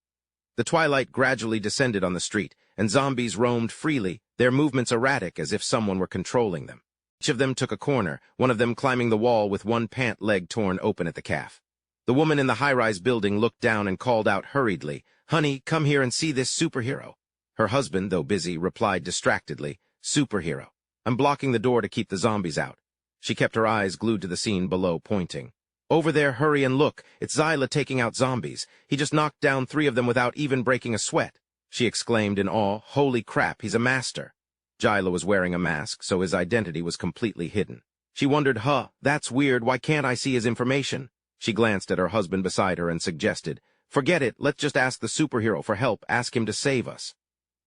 The twilight gradually descended on the street, and zombies roamed freely, their movements erratic as if someone were controlling them. Each of them took a corner, one of them climbing the wall with one pant leg torn open at the calf. The woman in the high-rise building looked down and called out hurriedly, "Honey, come here and see this superhero." Her husband, though busy, replied distractedly, "Superhero. I'm blocking the door to keep the zombies out." She kept her eyes glued to the scene below, pointing. "Over there, hurry and look. It's Zyla taking out zombies. He just knocked down 3 of them without even breaking a sweat." She exclaimed in awe, "Holy crap, he's a master." Zyla was wearing a mask, so his identity was completely hidden. She wondered, that's weird, why can't I see his information? She glanced at her husband beside her and suggested, "Forget it, let's just ask the superhero for help, ask him to save us."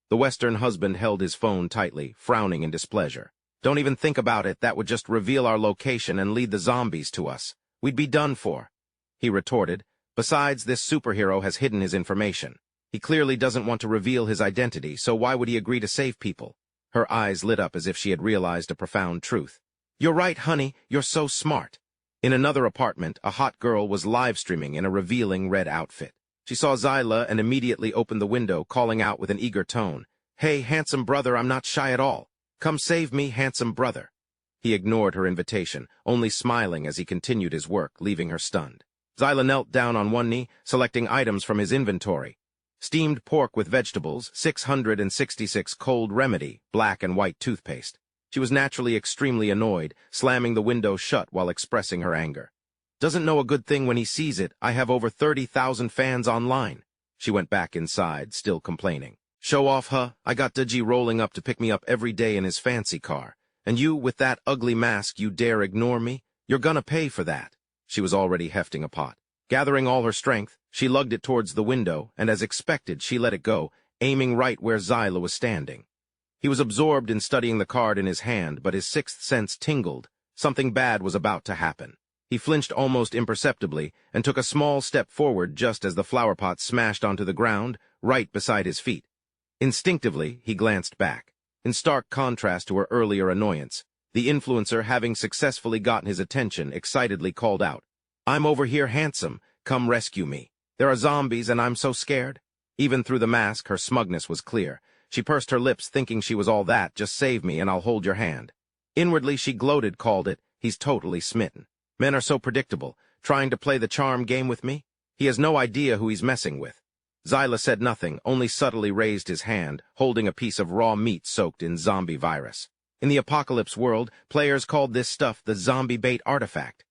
The Western husband held his phone tightly, frowning in displeasure. "Don't even think about it, that would just reveal our location and lead the zombies to us. We'd be done for." He retorted, "Besides, this superhero has hidden his information. He clearly doesn't want to reveal his identity, so why would he agree to save people?" Her eyes lit up as if she had realized a profound truth. "You're right, honey, you're so smart." In another apartment, a hot girl was live-streaming in a revealing red outfit. She saw Zyla and immediately opened the window, calling out with an eager tone, "Hey, handsome brother, I'm not shy at all. Come save me, handsome brother." He ignored her invitation, only smiling as he continued his work, leaving her stunned. Zyla knelt down on one knee, selecting items from his inventory. Steamed pork with vegetables, 666 cold remedy, black and white toothpaste. She was naturally extremely annoyed, slamming the window shut while expressing her anger. "Doesn't know a good thing when he sees it. I have over 30,000 fans online." She went back inside, still complaining. "Show off, I got Digi rolling up to pick me up every day in his fancy car. And you, with that ugly mask, you dare ignore me? You're gonna pay for that." She was already hefting a pot. Gathering all her strength, she lugged it towards the window, and as expected, she let it go, aiming right where Zyla was standing. He was absorbed in studying the card in his hand, but his sixth sense tingled. Something bad was about to happen. He flinched almost imperceptibly and took a small step forward just as the flower pot smashed onto the ground, right beside his feet. Instinctively, he glanced back. In stark contrast to her earlier annoyance, the influencer, having successfully gotten his attention, excitedly called out, "I'm over here, handsome. Come rescue me. There are zombies and I'm so scared." Even through the mask, her smugness was clear. She pursed her lips, thinking she was all that. "Just save me and I'll hold your hand." Inwardly, she gloated, called it, "He's totally smitten. Men are so predictable, trying to play the charm game with me. He has no idea who he's messing with." Zyla said nothing, only subtly raised his hand, holding a piece of raw meat soaked in zombie virus. In the apocalypse world, players called this stuff the zombie bait artifact.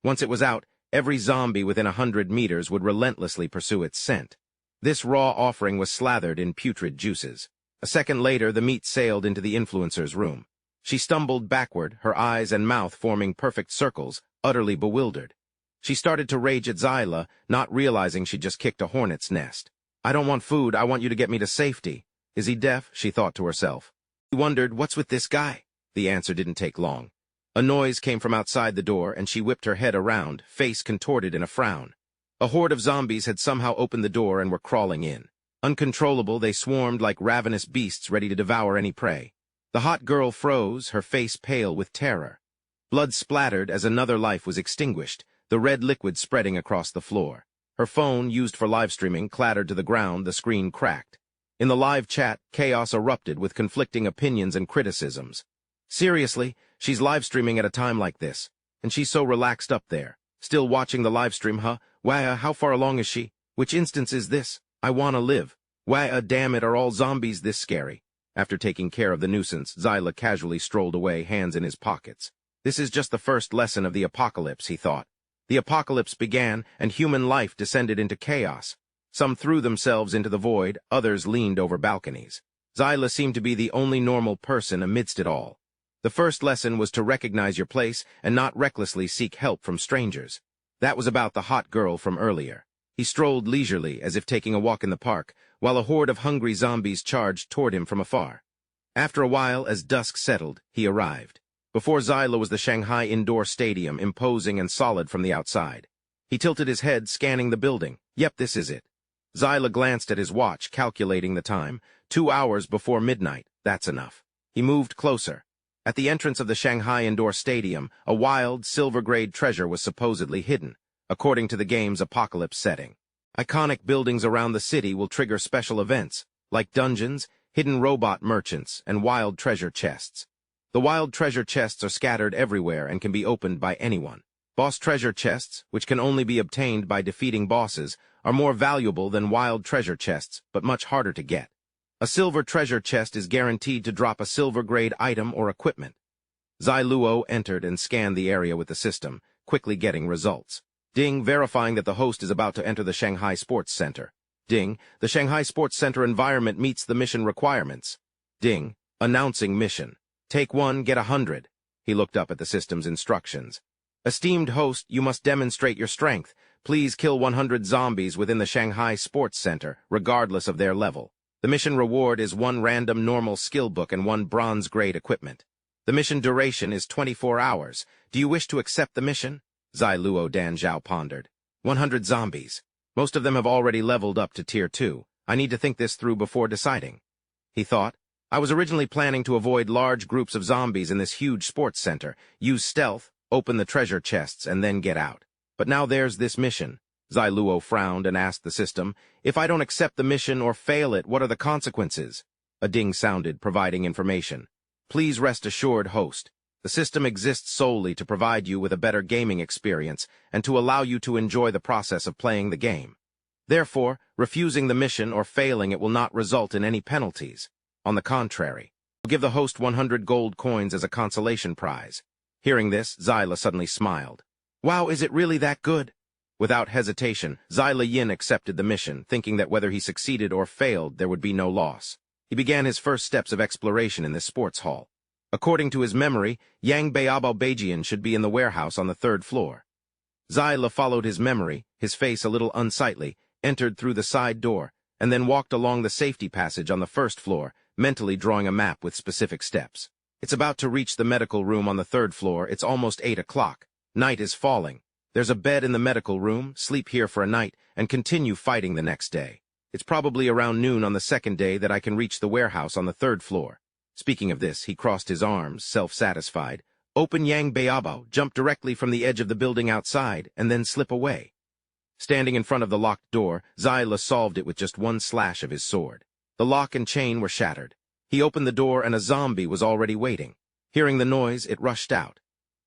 Once it was out, every zombie within 100 meters would relentlessly pursue its scent. This raw offering was slathered in putrid juices. A second later, the meat sailed into the influencer's room. She stumbled backward, her eyes and mouth forming perfect circles, utterly bewildered. She started to rage at Zyla, not realizing she just kicked a hornet's nest. "I don't want food, I want you to get me to safety." Is he deaf? She thought to herself. She wondered, what's with this guy? The answer didn't take long. A noise came from outside the door, and she whipped her head around, face contorted in a frown. A horde of zombies had somehow opened the door and were crawling in. Uncontrollable, they swarmed like ravenous beasts ready to devour any prey. The hot girl froze, her face pale with terror. Blood splattered as another life was extinguished, the red liquid spreading across the floor. Her phone, used for live streaming, clattered to the ground, the screen cracked. In the live chat, chaos erupted with conflicting opinions and criticisms. "Seriously, she's live streaming at a time like this, and she's so relaxed up there. Still watching the live stream, Wah, how far along is she? Which instance is this? I wanna live. Wah, damn it, are all zombies this scary?" After taking care of the nuisance, Zyla casually strolled away, hands in his pockets. This is just the first lesson of the apocalypse, he thought. The apocalypse began, and human life descended into chaos. Some threw themselves into the void, others leaned over balconies. Zyla seemed to be the only normal person amidst it all. The first lesson was to recognize your place and not recklessly seek help from strangers. That was about the hot girl from earlier. He strolled leisurely, as if taking a walk in the park, while a horde of hungry zombies charged toward him from afar. After a while, as dusk settled, he arrived. Before Zyla was the Shanghai Indoor Stadium, imposing and solid from the outside. He tilted his head, scanning the building. Yep, this is it. Zyla glanced at his watch, calculating the time. 2 hours before midnight. That's enough. He moved closer. At the entrance of the Shanghai Indoor Stadium, a wild, silver-grade treasure was supposedly hidden, according to the game's apocalypse setting. Iconic buildings around the city will trigger special events, like dungeons, hidden robot merchants, and wild treasure chests. The wild treasure chests are scattered everywhere and can be opened by anyone. Boss treasure chests, which can only be obtained by defeating bosses, are more valuable than wild treasure chests, but much harder to get. A silver treasure chest is guaranteed to drop a silver-grade item or equipment. Zai Luo entered and scanned the area with the system, quickly getting results. Ding, verifying that the host is about to enter the Shanghai Sports Center. Ding, the Shanghai Sports Center environment meets the mission requirements. Ding, announcing mission. Take 1, get 100. He looked up at the system's instructions. Esteemed host, you must demonstrate your strength. Please kill 100 zombies within the Shanghai Sports Center, regardless of their level. The mission reward is 1 random normal skill book and 1 bronze-grade equipment. The mission duration is 24 hours. Do you wish to accept the mission? Zai Luo Dan Zhao pondered. 100 zombies. Most of them have already leveled up to Tier 2. I need to think this through before deciding. He thought, I was originally planning to avoid large groups of zombies in this huge sports center, use stealth, open the treasure chests, and then get out. But now there's this mission. Zai Luo frowned and asked the system, if I don't accept the mission or fail it, what are the consequences? A ding sounded, providing information. Please rest assured, host. The system exists solely to provide you with a better gaming experience and to allow you to enjoy the process of playing the game. Therefore, refusing the mission or failing it will not result in any penalties. On the contrary, we'll give the host 100 gold coins as a consolation prize. Hearing this, Zyla suddenly smiled. Wow, is it really that good? Without hesitation, Zyla Yin accepted the mission, thinking that whether he succeeded or failed, there would be no loss. He began his first steps of exploration in this sports hall. According to his memory, Yang Beabao Beijian should be in the warehouse on the 3rd floor. Zyla followed his memory, his face a little unsightly, entered through the side door, and then walked along the safety passage on the 1st floor, mentally drawing a map with specific steps. It's about to reach the medical room on the 3rd floor. It's almost 8 o'clock. Night is falling. There's a bed in the medical room, sleep here for a night, and continue fighting the next day. It's probably around noon on the 2nd day that I can reach the warehouse on the 3rd floor. Speaking of this, he crossed his arms, self-satisfied. Open Yang Beabao, jump directly from the edge of the building outside, and then slip away. Standing in front of the locked door, Zyla solved it with just 1 slash of his sword. The lock and chain were shattered. He opened the door and a zombie was already waiting. Hearing the noise, it rushed out.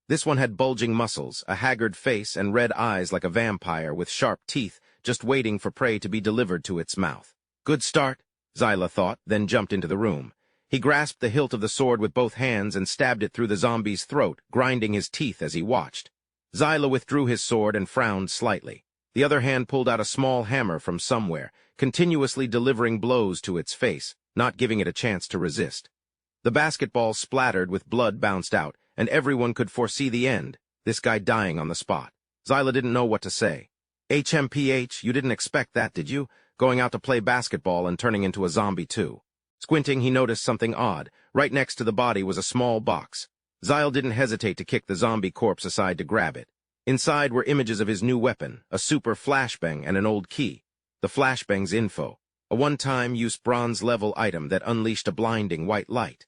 This one had bulging muscles, a haggard face, and red eyes like a vampire with sharp teeth, just waiting for prey to be delivered to its mouth. Good start, Zyla thought, then jumped into the room. He grasped the hilt of the sword with both hands and stabbed it through the zombie's throat, grinding his teeth as he watched. Zyla withdrew his sword and frowned slightly. The other hand pulled out a small hammer from somewhere, continuously delivering blows to its face, not giving it a chance to resist. The basketball splattered with blood bounced out, and everyone could foresee the end, this guy dying on the spot. Zyla didn't know what to say. HMPH, you didn't expect that, did you? Going out to play basketball and turning into a zombie too. Squinting, he noticed something odd. Right next to the body was a small box. Zyla didn't hesitate to kick the zombie corpse aside to grab it. Inside were images of his new weapon, a super flashbang and an old key. The flashbang's info, a one-time use bronze-level item that unleashed a blinding white light.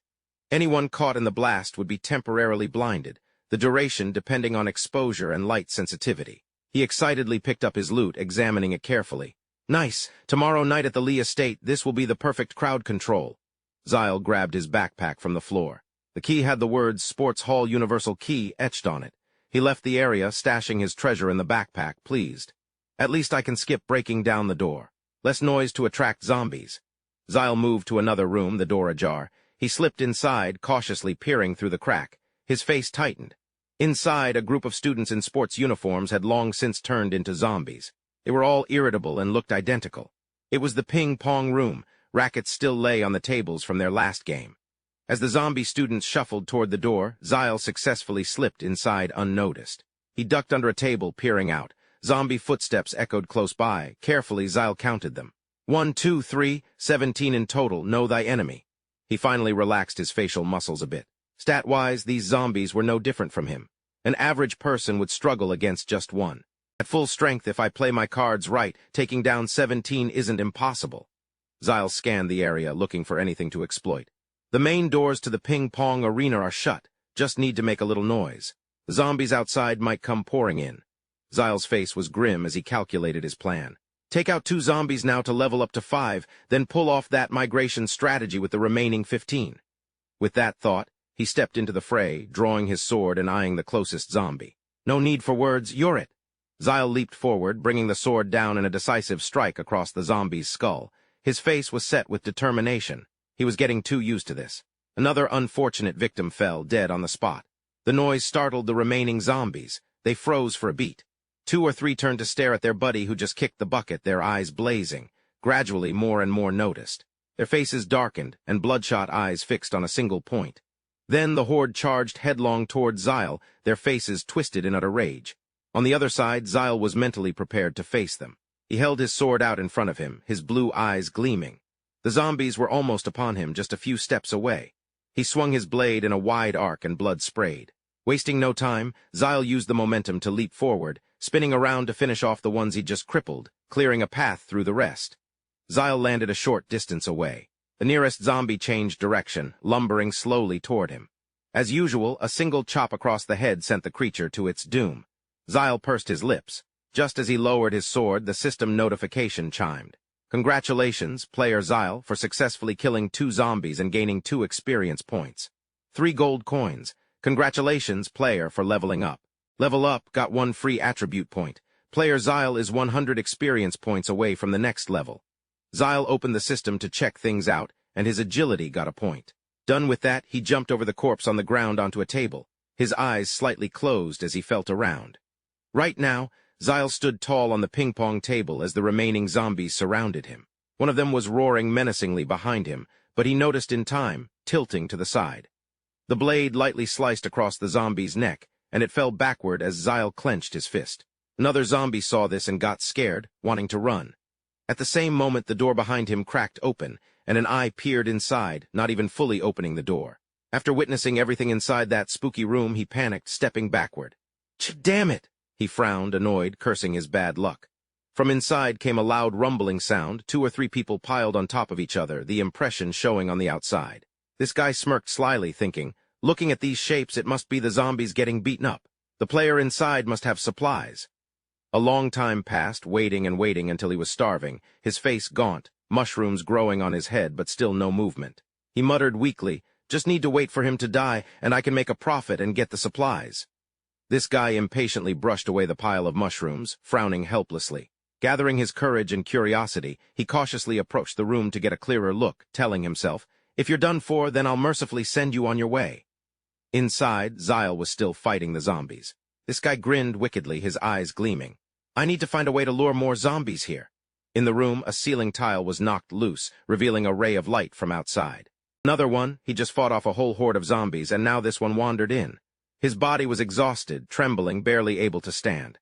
Anyone caught in the blast would be temporarily blinded, the duration depending on exposure and light sensitivity. He excitedly picked up his loot, examining it carefully. Nice. Tomorrow night at the Lee Estate, this will be the perfect crowd control. Zyla grabbed his backpack from the floor. The key had the words Sports Hall Universal Key etched on it. He left the area, stashing his treasure in the backpack, pleased. At least I can skip breaking down the door. Less noise to attract zombies. Zyla moved to another room, the door ajar. He slipped inside, cautiously peering through the crack. His face tightened. Inside, a group of students in sports uniforms had long since turned into zombies. They were all irritable and looked identical. It was the ping-pong room. Rackets still lay on the tables from their last game. As the zombie students shuffled toward the door, Zyla successfully slipped inside unnoticed. He ducked under a table, peering out. Zombie footsteps echoed close by. Carefully, Zyla counted them. 1, 2, 3, 17 in total. Know thy enemy. He finally relaxed his facial muscles a bit. Stat-wise, these zombies were no different from him. An average person would struggle against just one. At full strength, if I play my cards right, taking down 17 isn't impossible. Zyle scanned the area, looking for anything to exploit. The main doors to the ping-pong arena are shut, just need to make a little noise. The zombies outside might come pouring in. Zyle's face was grim as he calculated his plan. Take out 2 zombies now to level up to 5, then pull off that migration strategy with the remaining 15. With that thought, he stepped into the fray, drawing his sword and eyeing the closest zombie. No need for words, you're it. Zyle leaped forward, bringing the sword down in a decisive strike across the zombie's skull. His face was set with determination. He was getting too used to this. Another unfortunate victim fell, dead on the spot. The noise startled the remaining zombies. They froze for a beat. 2 or 3 turned to stare at their buddy who just kicked the bucket, their eyes blazing. Gradually, more and more noticed. Their faces darkened, and bloodshot eyes fixed on a single point. Then the horde charged headlong toward Zyle, their faces twisted in utter rage. On the other side, Zyle was mentally prepared to face them. He held his sword out in front of him, his blue eyes gleaming. The zombies were almost upon him, just a few steps away. He swung his blade in a wide arc and blood sprayed. Wasting no time, Zyle used the momentum to leap forward, spinning around to finish off the ones he'd just crippled, clearing a path through the rest. Zyle landed a short distance away. The nearest zombie changed direction, lumbering slowly toward him. As usual, a single chop across the head sent the creature to its doom. Zyle pursed his lips. Just as he lowered his sword, the system notification chimed. Congratulations, player Zyle, for successfully killing 2 zombies and gaining 2 experience points. 3 gold coins. Congratulations, player, for leveling up. Level up, got 1 free attribute point. Player Zyle is 100 experience points away from the next level. Zyle opened the system to check things out, and his agility got a point. Done with that, he jumped over the corpse on the ground onto a table, his eyes slightly closed as he felt around. Right now, Zyle stood tall on the ping-pong table as the remaining zombies surrounded him. One of them was roaring menacingly behind him, but he noticed in time, tilting to the side. The blade lightly sliced across the zombie's neck, and it fell backward as Zyle clenched his fist. Another zombie saw this and got scared, wanting to run. At the same moment, the door behind him cracked open, and an eye peered inside, not even fully opening the door. After witnessing everything inside that spooky room, he panicked, stepping backward. Damn it! He frowned, annoyed, cursing his bad luck. From inside came a loud rumbling sound, 2 or 3 people piled on top of each other, the impression showing on the outside. This guy smirked slyly, thinking, looking at these shapes, it must be the zombies getting beaten up. The player inside must have supplies. A long time passed, waiting and waiting until he was starving, his face gaunt, mushrooms growing on his head, but still no movement. He muttered weakly, just need to wait for him to die, and I can make a profit and get the supplies. This guy impatiently brushed away the pile of mushrooms, frowning helplessly. Gathering his courage and curiosity, he cautiously approached the room to get a clearer look, telling himself, if you're done for, then I'll mercifully send you on your way. Inside, Zyle was still fighting the zombies. This guy grinned wickedly, his eyes gleaming. I need to find a way to lure more zombies here. In the room, a ceiling tile was knocked loose, revealing a ray of light from outside. Another one, he just fought off a whole horde of zombies, and now this one wandered in. His body was exhausted, trembling, barely able to stand.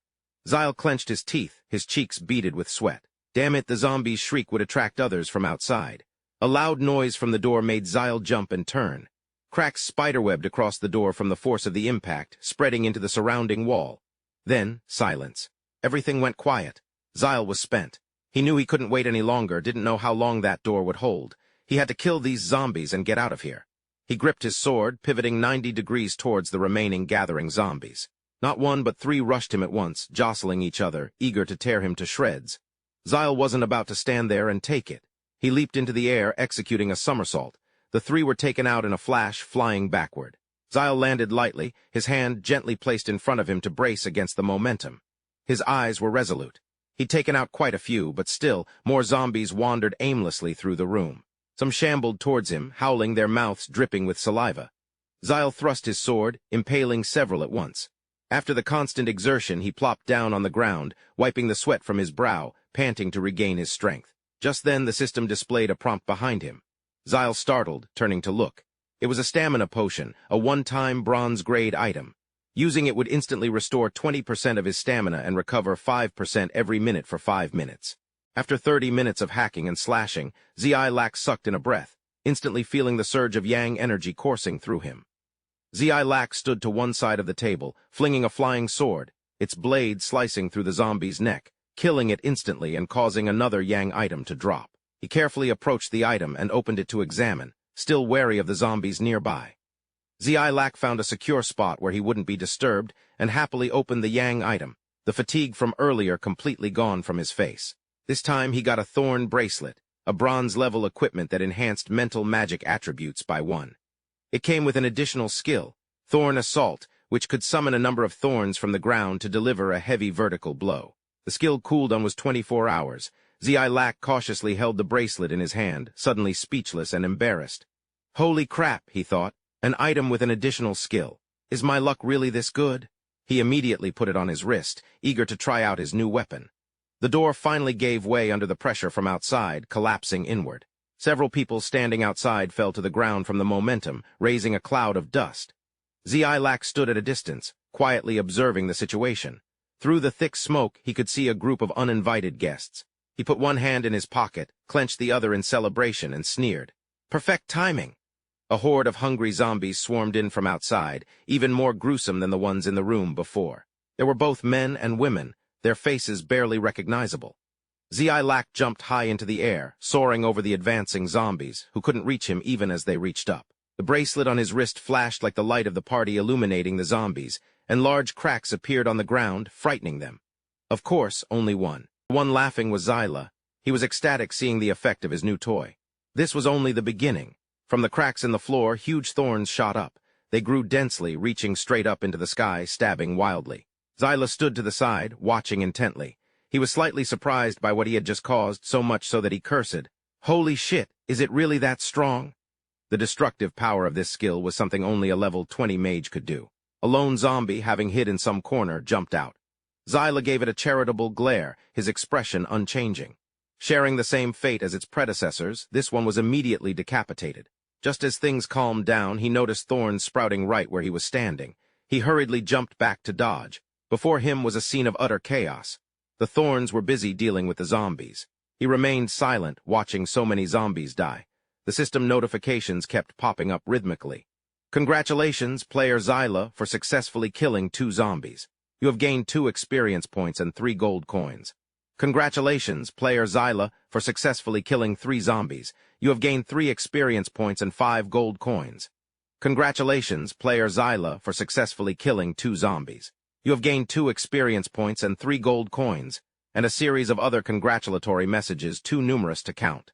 Zyle clenched his teeth, his cheeks beaded with sweat. Damn it, the zombie's shriek would attract others from outside. A loud noise from the door made Zyle jump and turn. Cracks spiderwebbed across the door from the force of the impact, spreading into the surrounding wall. Then, silence. Everything went quiet. Zyle was spent. He knew he couldn't wait any longer, didn't know how long that door would hold. He had to kill these zombies and get out of here. He gripped his sword, pivoting 90 degrees towards the remaining gathering zombies. Not 1 but 3 rushed him at once, jostling each other, eager to tear him to shreds. Zyle wasn't about to stand there and take it. He leaped into the air, executing a somersault. The 3 were taken out in a flash, flying backward. Zyle landed lightly, his hand gently placed in front of him to brace against the momentum. His eyes were resolute. He'd taken out quite a few, but still, more zombies wandered aimlessly through the room. Some shambled towards him, howling, their mouths dripping with saliva. Zyle thrust his sword, impaling several at once. After the constant exertion, he plopped down on the ground, wiping the sweat from his brow, panting to regain his strength. Just then, the system displayed a prompt behind him. Zyle startled, turning to look. It was a stamina potion, a one-time bronze-grade item. Using it would instantly restore 20% of his stamina and recover 5% every minute for 5 minutes. After 30 minutes of hacking and slashing, Zilac sucked in a breath. instantly feeling the surge of yang energy coursing through him. Yahello stood to one side of the table, flinging a flying sword, its blade slicing through the zombie's neck, killing it instantly and causing another yang item to drop. He carefully approached the item and opened it to examine, still wary of the zombies nearby. Yahello found a secure spot where he wouldn't be disturbed and happily opened the yang item, the fatigue from earlier completely gone from his face. This time he got a thorn bracelet, a bronze-level equipment that enhanced mental magic attributes by 1. It came with an additional skill, Thorn Assault, which could summon a number of thorns from the ground to deliver a heavy vertical blow. The skill cooldown was 24 hours. Yahello cautiously held the bracelet in his hand, suddenly speechless and embarrassed. Holy crap, he thought, an item with an additional skill. Is my luck really this good? He immediately put it on his wrist, eager to try out his new weapon. The door finally gave way under the pressure from outside, collapsing inward. Several people standing outside fell to the ground from the momentum, raising a cloud of dust. Yahello stood at a distance, quietly observing the situation. Through the thick smoke, he could see a group of uninvited guests. He put one hand in his pocket, clenched the other in celebration, and sneered. Perfect timing! A horde of hungry zombies swarmed in from outside, even more gruesome than the ones in the room before. There were both men and women, their faces barely recognizable. Yahello jumped high into the air, soaring over the advancing zombies, who couldn't reach him even as they reached up. The bracelet on his wrist flashed like the light of the party illuminating the zombies, and large cracks appeared on the ground, frightening them. Of course, only one. The one laughing was Yahello. He was ecstatic seeing the effect of his new toy. This was only the beginning. From the cracks in the floor, huge thorns shot up. They grew densely, reaching straight up into the sky, stabbing wildly. Yahello stood to the side, watching intently. He was slightly surprised by what he had just caused, so much so that he cursed. Holy shit, is it really that strong? The destructive power of this skill was something only a level 20 mage could do. A lone zombie, having hid in some corner, jumped out. Yahello gave it a charitable glare, his expression unchanging. Sharing the same fate as its predecessors, this one was immediately decapitated. Just as things calmed down, he noticed thorns sprouting right where he was standing. He hurriedly jumped back to dodge. Before him was a scene of utter chaos. The thorns were busy dealing with the zombies. He remained silent, watching so many zombies die. The system notifications kept popping up rhythmically. Congratulations, player Yahello, for successfully killing 2 zombies. You have gained 2 experience points and 3 gold coins. Congratulations, player Yahello, for successfully killing 3 zombies. You have gained 3 experience points and 5 gold coins. Congratulations, player Yahello, for successfully killing 2 zombies. You have gained 2 experience points and 3 gold coins, and a series of other congratulatory messages too numerous to count.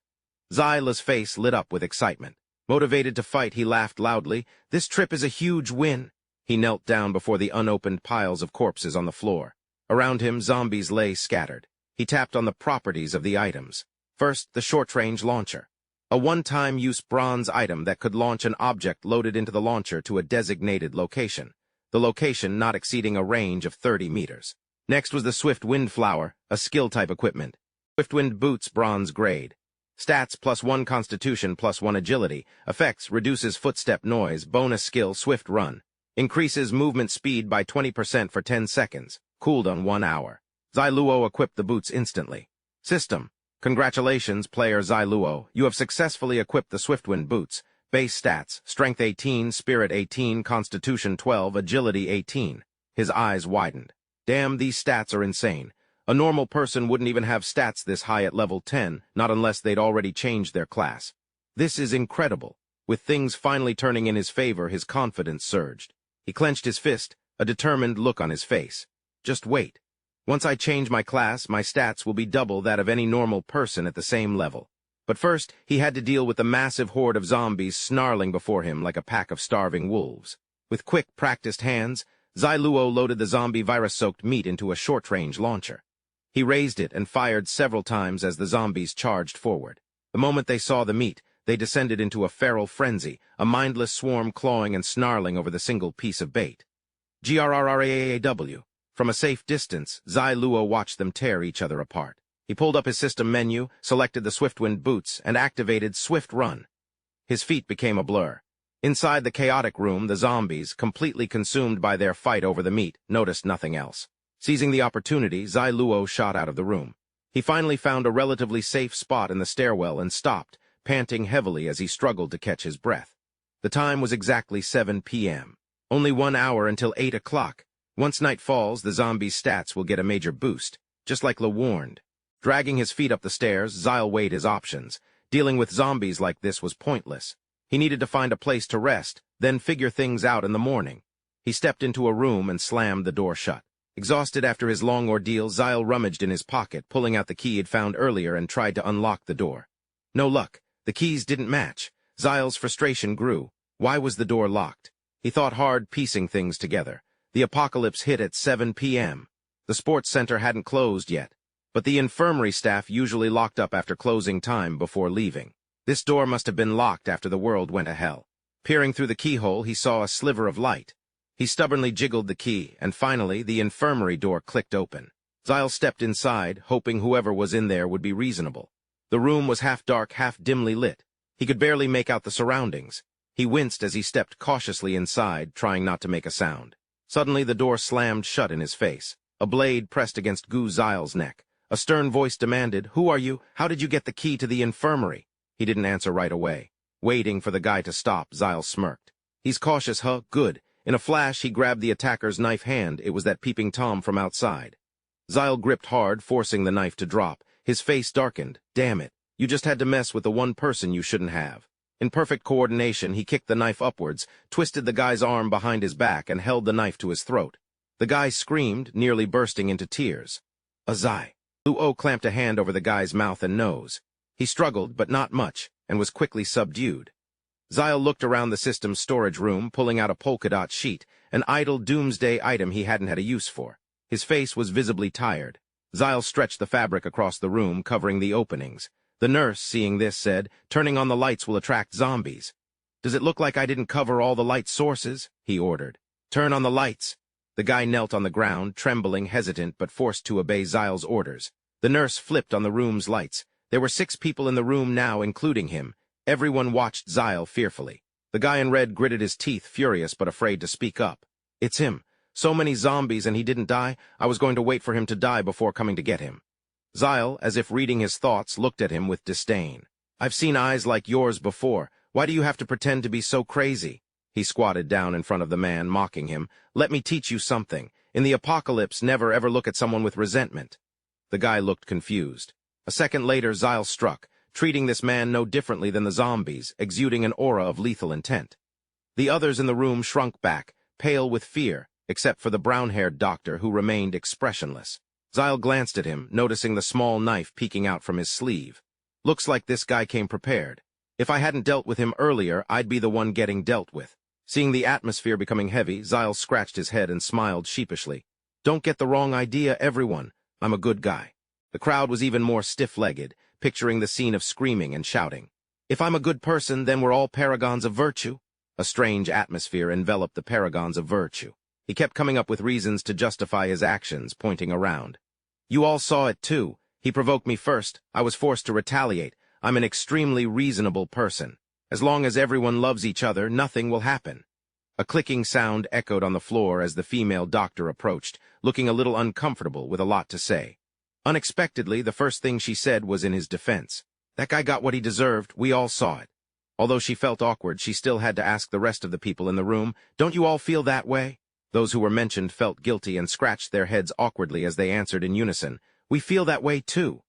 Yahello's face lit up with excitement. Motivated to fight, he laughed loudly. This trip is a huge win. He knelt down before the unopened piles of corpses on the floor. Around him, zombies lay scattered. He tapped on the properties of the items. First, the short-range launcher. A one-time use bronze item that could launch an object loaded into the launcher to a designated location, the location not exceeding a range of 30 meters. Next was the Swift Wind Flower, a skill-type equipment. Swift Wind Boots, bronze grade. Stats +1 Constitution +1 Agility. Effects reduces footstep noise. Bonus skill Swift Run. Increases movement speed by 20% for 10 seconds. Cooldown 1 hour. Yahello equipped the boots instantly. System. Congratulations, player Yahello. You have successfully equipped the Swiftwind boots. Base stats, Strength 18, Spirit 18, Constitution 12, Agility 18. His eyes widened. Damn, these stats are insane. A normal person wouldn't even have stats this high at level 10, not unless they'd already changed their class. This is incredible. With things finally turning in his favor, his confidence surged. He clenched his fist, a determined look on his face. Just wait. Once I change my class, my stats will be double that of any normal person at the same level. But first, he had to deal with the massive horde of zombies snarling before him like a pack of starving wolves. With quick, practiced hands, Yahello loaded the zombie virus-soaked meat into a short-range launcher. He raised it and fired several times as the zombies charged forward. The moment they saw the meat, they descended into a feral frenzy, a mindless swarm clawing and snarling over the single piece of bait. GRRRAAW. From a safe distance, Yahello watched them tear each other apart. He pulled up his system menu, selected the Swiftwind boots, and activated Swift Run. His feet became a blur. Inside the chaotic room, the zombies, completely consumed by their fight over the meat, noticed nothing else. Seizing the opportunity, Yahello shot out of the room. He finally found a relatively safe spot in the stairwell and stopped, panting heavily as he struggled to catch his breath. The time was exactly 7 p.m. Only 1 hour until 8 o'clock. Once night falls, the zombie's stats will get a major boost, just like La warned. Dragging his feet up the stairs, Zyle weighed his options. Dealing with zombies like this was pointless. He needed to find a place to rest, then figure things out in the morning. He stepped into a room and slammed the door shut. Exhausted after his long ordeal, Zyle rummaged in his pocket, pulling out the key he'd found earlier and tried to unlock the door. No luck. The keys didn't match. Zyle's frustration grew. Why was the door locked? He thought hard, piecing things together. The apocalypse hit at 7 p.m. The sports center hadn't closed yet, but the infirmary staff usually locked up after closing time before leaving. This door must have been locked after the world went to hell. Peering through the keyhole, he saw a sliver of light. He stubbornly jiggled the key, and finally the infirmary door clicked open. Zyle stepped inside, hoping whoever was in there would be reasonable. The room was half dark, half dimly lit. He could barely make out the surroundings. He winced as he stepped cautiously inside, trying not to make a sound. Suddenly the door slammed shut in his face. A blade pressed against Zyle's neck. A stern voice demanded, "Who are you? How did you get the key to the infirmary?" He didn't answer right away. Waiting for the guy to stop, Zyle smirked. "He's cautious, huh? Good." In a flash, he grabbed the attacker's knife hand. It was that peeping Tom from outside. Zyle gripped hard, forcing the knife to drop. His face darkened. "Damn it. You just had to mess with the one person you shouldn't have." In perfect coordination, he kicked the knife upwards, twisted the guy's arm behind his back, and held the knife to his throat. The guy screamed, nearly bursting into tears. "Azai." Luo clamped a hand over the guy's mouth and nose. He struggled, but not much, and was quickly subdued. Zyle looked around the system's storage room, pulling out a polka-dot sheet, an idle doomsday item he hadn't had a use for. His face was visibly tired. Zyle stretched the fabric across the room, covering the openings. The nurse, seeing this, said, "Turning on the lights will attract zombies." "Does it look like I didn't cover all the light sources?" he ordered. "Turn on the lights." The guy knelt on the ground, trembling, hesitant, but forced to obey Zyle's orders. The nurse flipped on the room's lights. There were 6 people in the room now, including him. Everyone watched Zyle fearfully. The guy in red gritted his teeth, furious but afraid to speak up. "It's him. So many zombies and he didn't die? I was going to wait for him to die before coming to get him." Zyle, as if reading his thoughts, looked at him with disdain. "I've seen eyes like yours before. Why do you have to pretend to be so crazy?" He squatted down in front of the man, mocking him. "Let me teach you something. In the apocalypse, never ever look at someone with resentment." The guy looked confused. A second later, Zyle struck, treating this man no differently than the zombies, exuding an aura of lethal intent. The others in the room shrunk back, pale with fear, except for the brown-haired doctor, who remained expressionless. Zyle glanced at him, noticing the small knife peeking out from his sleeve. "Looks like this guy came prepared. If I hadn't dealt with him earlier, I'd be the one getting dealt with." Seeing the atmosphere becoming heavy, Zyle scratched his head and smiled sheepishly. "Don't get the wrong idea, everyone. I'm a good guy." The crowd was even more stiff-legged, picturing the scene of screaming and shouting. "If I'm a good person, then we're all paragons of virtue." A strange atmosphere enveloped the paragons of virtue. He kept coming up with reasons to justify his actions, pointing around. "You all saw it too. He provoked me first. I was forced to retaliate. I'm an extremely reasonable person. As long as everyone loves each other, nothing will happen." A clicking sound echoed on the floor as the female doctor approached, looking a little uncomfortable with a lot to say. Unexpectedly, the first thing she said was in his defense. "That guy got what he deserved. We all saw it." Although she felt awkward, she still had to ask the rest of the people in the room, "Don't you all feel that way?" Those who were mentioned felt guilty and scratched their heads awkwardly as they answered in unison, "We feel that way too."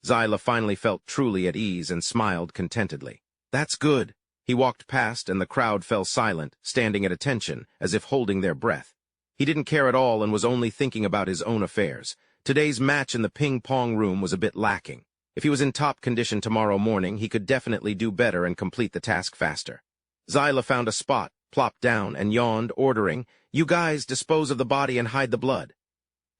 Zyle finally felt truly at ease and smiled contentedly. "That's good." He walked past and the crowd fell silent, standing at attention, as if holding their breath. He didn't care at all and was only thinking about his own affairs. Today's match in the ping-pong room was a bit lacking. If he was in top condition tomorrow morning, he could definitely do better and complete the task faster. Zyle found a spot, plopped down, and yawned, ordering, "You guys dispose of the body and hide the blood."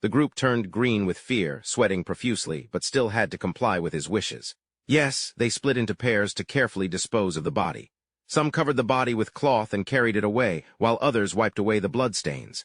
The group turned green with fear, sweating profusely, but still had to comply with his wishes. Yes, they split into pairs to carefully dispose of the body. Some covered the body with cloth and carried it away, while others wiped away the bloodstains.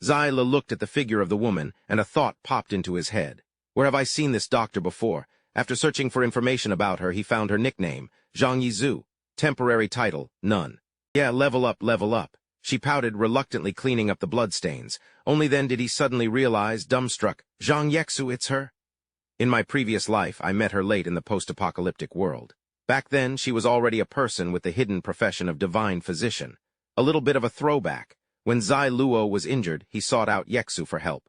Zyle looked at the figure of the woman, and a thought popped into his head. Where have I seen this doctor before? After searching for information about her, he found her nickname, Zhang Yizhu. Temporary title, none. "Yeah, level up, level up." She pouted, reluctantly cleaning up the bloodstains. Only then did he suddenly realize, dumbstruck, "Zhang Yexu, it's her." In my previous life, I met her late in the post-apocalyptic world. Back then, she was already a person with the hidden profession of divine physician. A little bit of a throwback. When Zai Luo was injured, he sought out Yexu for help.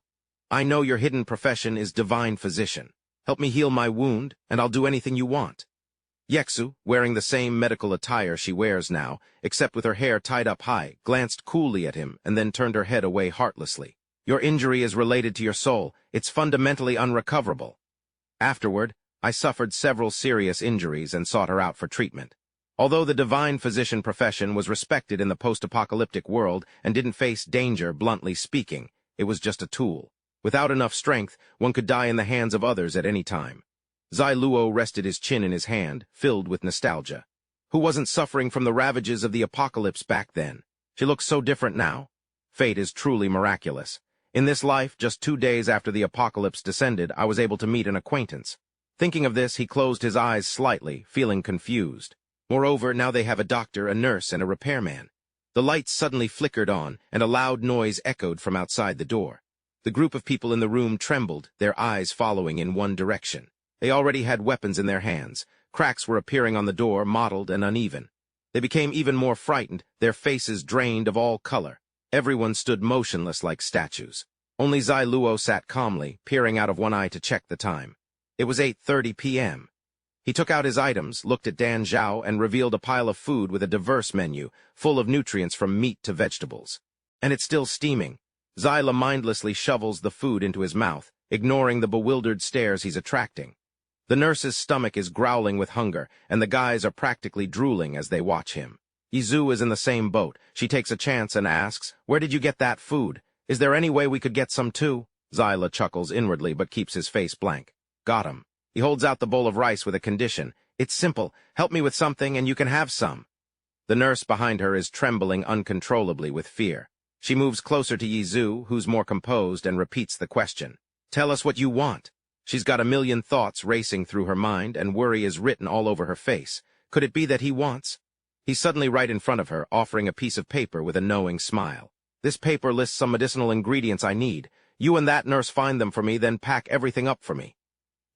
I know your hidden profession is divine physician. Help me heal my wound, and I'll do anything you want. Yexu, wearing the same medical attire she wears now, except with her hair tied up high, glanced coolly at him and then turned her head away heartlessly. Your injury is related to your soul. It's fundamentally unrecoverable. Afterward, I suffered several serious injuries and sought her out for treatment. Although the divine physician profession was respected in the post-apocalyptic world and didn't face danger, bluntly speaking, it was just a tool. Without enough strength, one could die in the hands of others at any time. Zai Luo rested his chin in his hand, filled with nostalgia. Who wasn't suffering from the ravages of the apocalypse back then? She looks so different now. Fate is truly miraculous. In this life, just 2 days after the apocalypse descended, I was able to meet an acquaintance. Thinking of this, he closed his eyes slightly, feeling confused. Moreover, now they have a doctor, a nurse, and a repairman. The lights suddenly flickered on, and a loud noise echoed from outside the door. The group of people in the room trembled, their eyes following in one direction. They already had weapons in their hands. Cracks were appearing on the door, mottled and uneven. They became even more frightened, their faces drained of all color. Everyone stood motionless like statues. Only Zai Luo sat calmly, peering out of one eye to check the time. It was 8:30 p.m. He took out his items, looked at Dan Zhao, and revealed a pile of food with a diverse menu, full of nutrients from meat to vegetables. And it's still steaming. Zyla mindlessly shovels the food into his mouth, ignoring the bewildered stares he's attracting. The nurse's stomach is growling with hunger, and the guys are practically drooling as they watch him. Yizu is in the same boat. She takes a chance and asks, "Where did you get that food? Is there any way we could get some too?" Zyla chuckles inwardly but keeps his face blank. Got him. He holds out the bowl of rice with a condition. It's simple. Help me with something and you can have some. The nurse behind her is trembling uncontrollably with fear. She moves closer to Yizu, who's more composed, and repeats the question. Tell us what you want. She's got a million thoughts racing through her mind, and worry is written all over her face. Could it be that he wants? He's suddenly right in front of her, offering a piece of paper with a knowing smile. This paper lists some medicinal ingredients I need. You and that nurse find them for me, then pack everything up for me.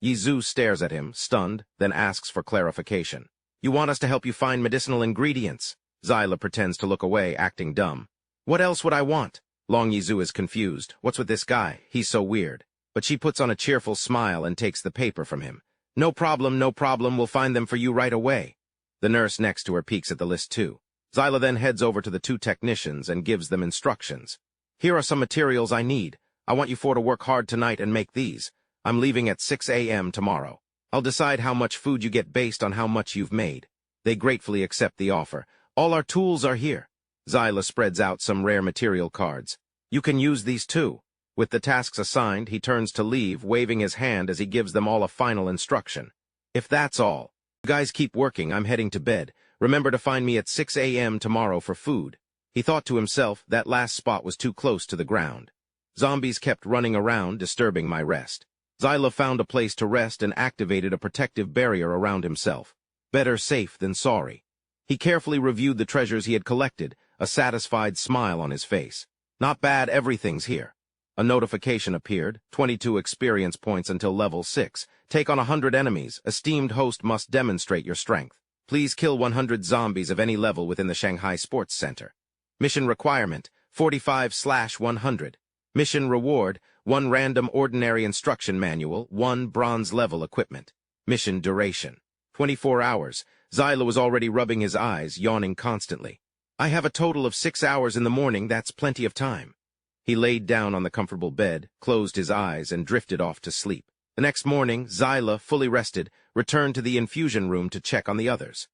Yizu stares at him, stunned, then asks for clarification. You want us to help you find medicinal ingredients? Zyla pretends to look away, acting dumb. What else would I want? Long Yizu is confused. What's with this guy? He's so weird. But she puts on a cheerful smile and takes the paper from him. No problem, we'll find them for you right away. The nurse next to her peeks at the list too. Zyla then heads over to the two technicians and gives them instructions. Here are some materials I need. I want you four to work hard tonight and make these. I'm leaving at 6 a.m. tomorrow. I'll decide how much food you get based on how much you've made. They gratefully accept the offer. All our tools are here. Zyla spreads out some rare material cards. You can use these too. With the tasks assigned, he turns to leave, waving his hand as he gives them all a final instruction. If that's all. You guys keep working, I'm heading to bed. Remember to find me at 6 a.m. tomorrow for food. He thought to himself that last spot was too close to the ground. Zombies kept running around, disturbing my rest. Zyla found a place to rest and activated a protective barrier around himself. Better safe than sorry. He carefully reviewed the treasures he had collected, a satisfied smile on his face. Not bad, everything's here. A notification appeared, 22 experience points until level 6. Take on 100 enemies. Esteemed host must demonstrate your strength. Please kill 100 zombies of any level within the Shanghai Sports Center. Mission requirement, 45/100. Mission reward, 1 random ordinary instruction manual, 1 bronze level equipment. Mission duration, 24 hours. Zyla was already rubbing his eyes, yawning constantly. I have a total of 6 hours in the morning, that's plenty of time. He laid down on the comfortable bed, closed his eyes, and drifted off to sleep. The next morning, Zyla, fully rested, returned to the infusion room to check on the others.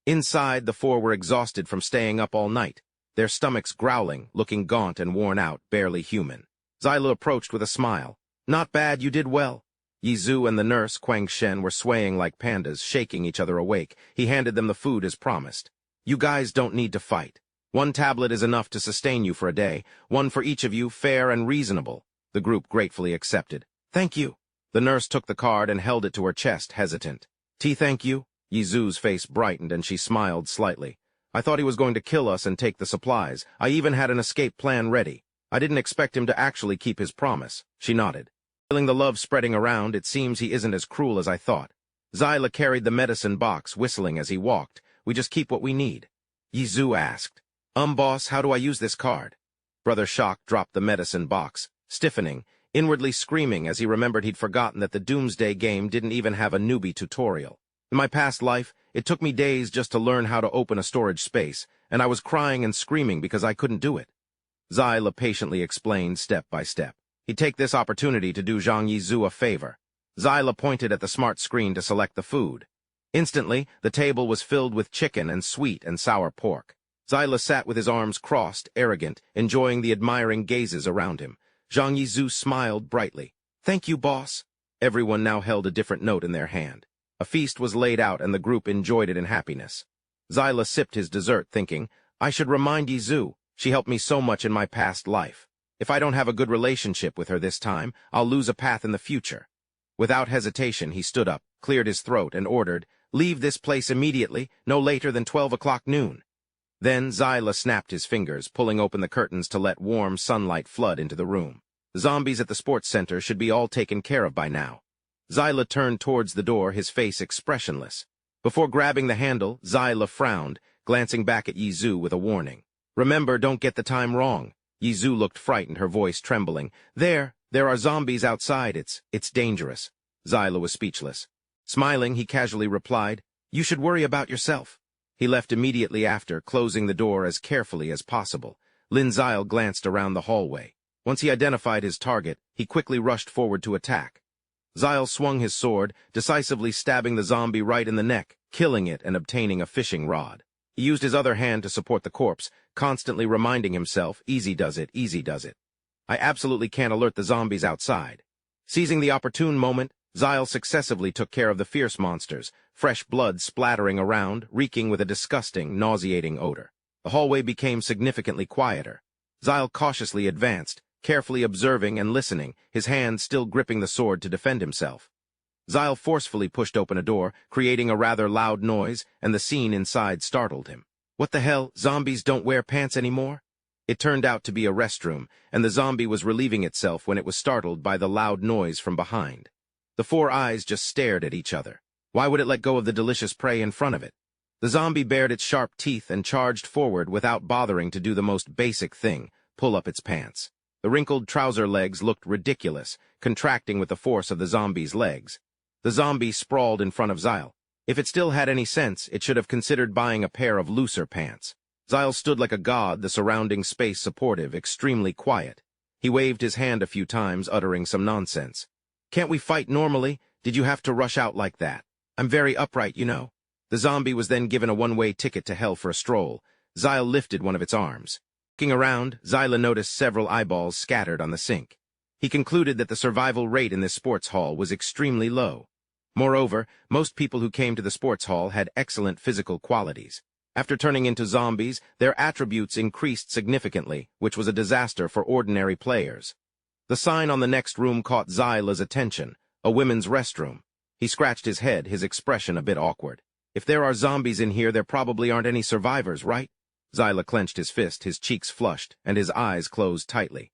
Inside, the four were exhausted from staying up all night, their stomachs growling, looking gaunt and worn out, barely human. Zyla approached with a smile. Not bad, you did well. Yizu and the nurse, Quang Shen, were swaying like pandas, shaking each other awake. He handed them the food as promised. You guys don't need to fight. 1 tablet is enough to sustain you for a day, 1 for each of you, fair and reasonable. The group gratefully accepted. Thank you. The nurse took the card and held it to her chest, hesitant. Thank you? Yizu's face brightened and she smiled slightly. I thought he was going to kill us and take the supplies. I even had an escape plan ready. I didn't expect him to actually keep his promise. She nodded. Feeling the love spreading around, it seems he isn't as cruel as I thought. Zyla carried the medicine box, whistling as he walked. We just keep what we need. Yizu asked. Boss, how do I use this card? Brother Shock dropped the medicine box, stiffening, inwardly screaming as he remembered he'd forgotten that the Doomsday game didn't even have a newbie tutorial. In my past life, it took me days just to learn how to open a storage space, and I was crying and screaming because I couldn't do it. Zyla patiently explained step by step. He'd take this opportunity to do Zhang Yizu a favor. Zyla pointed at the smart screen to select the food. Instantly, the table was filled with chicken and sweet and sour pork. Zyla sat with his arms crossed, arrogant, enjoying the admiring gazes around him. Zhang Yizu smiled brightly. Thank you, boss. Everyone now held a different note in their hand. A feast was laid out and the group enjoyed it in happiness. Zyla sipped his dessert, thinking, I should remind Yizu. She helped me so much in my past life. If I don't have a good relationship with her this time, I'll lose a path in the future. Without hesitation, he stood up, cleared his throat, and ordered, Leave this place immediately, no later than 12 o'clock noon. Then Zyla snapped his fingers, pulling open the curtains to let warm sunlight flood into the room. The zombies at the sports center should be all taken care of by now. Zyla turned towards the door, his face expressionless. Before grabbing the handle, Zyla frowned, glancing back at Yizu with a warning. Remember, don't get the time wrong. Yizu looked frightened, her voice trembling. There are zombies outside. It's dangerous. Zyla was speechless. Smiling, he casually replied, You should worry about yourself. He left immediately after, closing the door as carefully as possible. Lin Zyle glanced around the hallway. Once he identified his target, he quickly rushed forward to attack. Zyle swung his sword, decisively stabbing the zombie right in the neck, killing it and obtaining a fishing rod. He used his other hand to support the corpse, constantly reminding himself, easy does it, easy does it. I absolutely can't alert the zombies outside. Seizing the opportune moment, Zyle successively took care of the fierce monsters, fresh blood splattering around, reeking with a disgusting, nauseating odor. The hallway became significantly quieter. Zyle cautiously advanced, carefully observing and listening, his hand still gripping the sword to defend himself. Zyle forcefully pushed open a door, creating a rather loud noise, and the scene inside startled him. What the hell, zombies don't wear pants anymore? It turned out to be a restroom, and the zombie was relieving itself when it was startled by the loud noise from behind. The four eyes just stared at each other. Why would it let go of the delicious prey in front of it? The zombie bared its sharp teeth and charged forward without bothering to do the most basic thing, pull up its pants. The wrinkled trouser legs looked ridiculous, contracting with the force of the zombie's legs. The zombie sprawled in front of Zyle. If it still had any sense, it should have considered buying a pair of looser pants. Zyle stood like a god, the surrounding space supportive, extremely quiet. He waved his hand a few times, uttering some nonsense. Can't we fight normally? Did you have to rush out like that? I'm very upright, you know. The zombie was then given a one-way ticket to hell for a stroll. Zyle lifted one of its arms. Looking around, Zyla noticed several eyeballs scattered on the sink. He concluded that the survival rate in this sports hall was extremely low. Moreover, most people who came to the sports hall had excellent physical qualities. After turning into zombies, their attributes increased significantly, which was a disaster for ordinary players. The sign on the next room caught Zyla's attention, a women's restroom. He scratched his head, his expression a bit awkward. If there are zombies in here, there probably aren't any survivors, right? Zyla clenched his fist, his cheeks flushed, and his eyes closed tightly.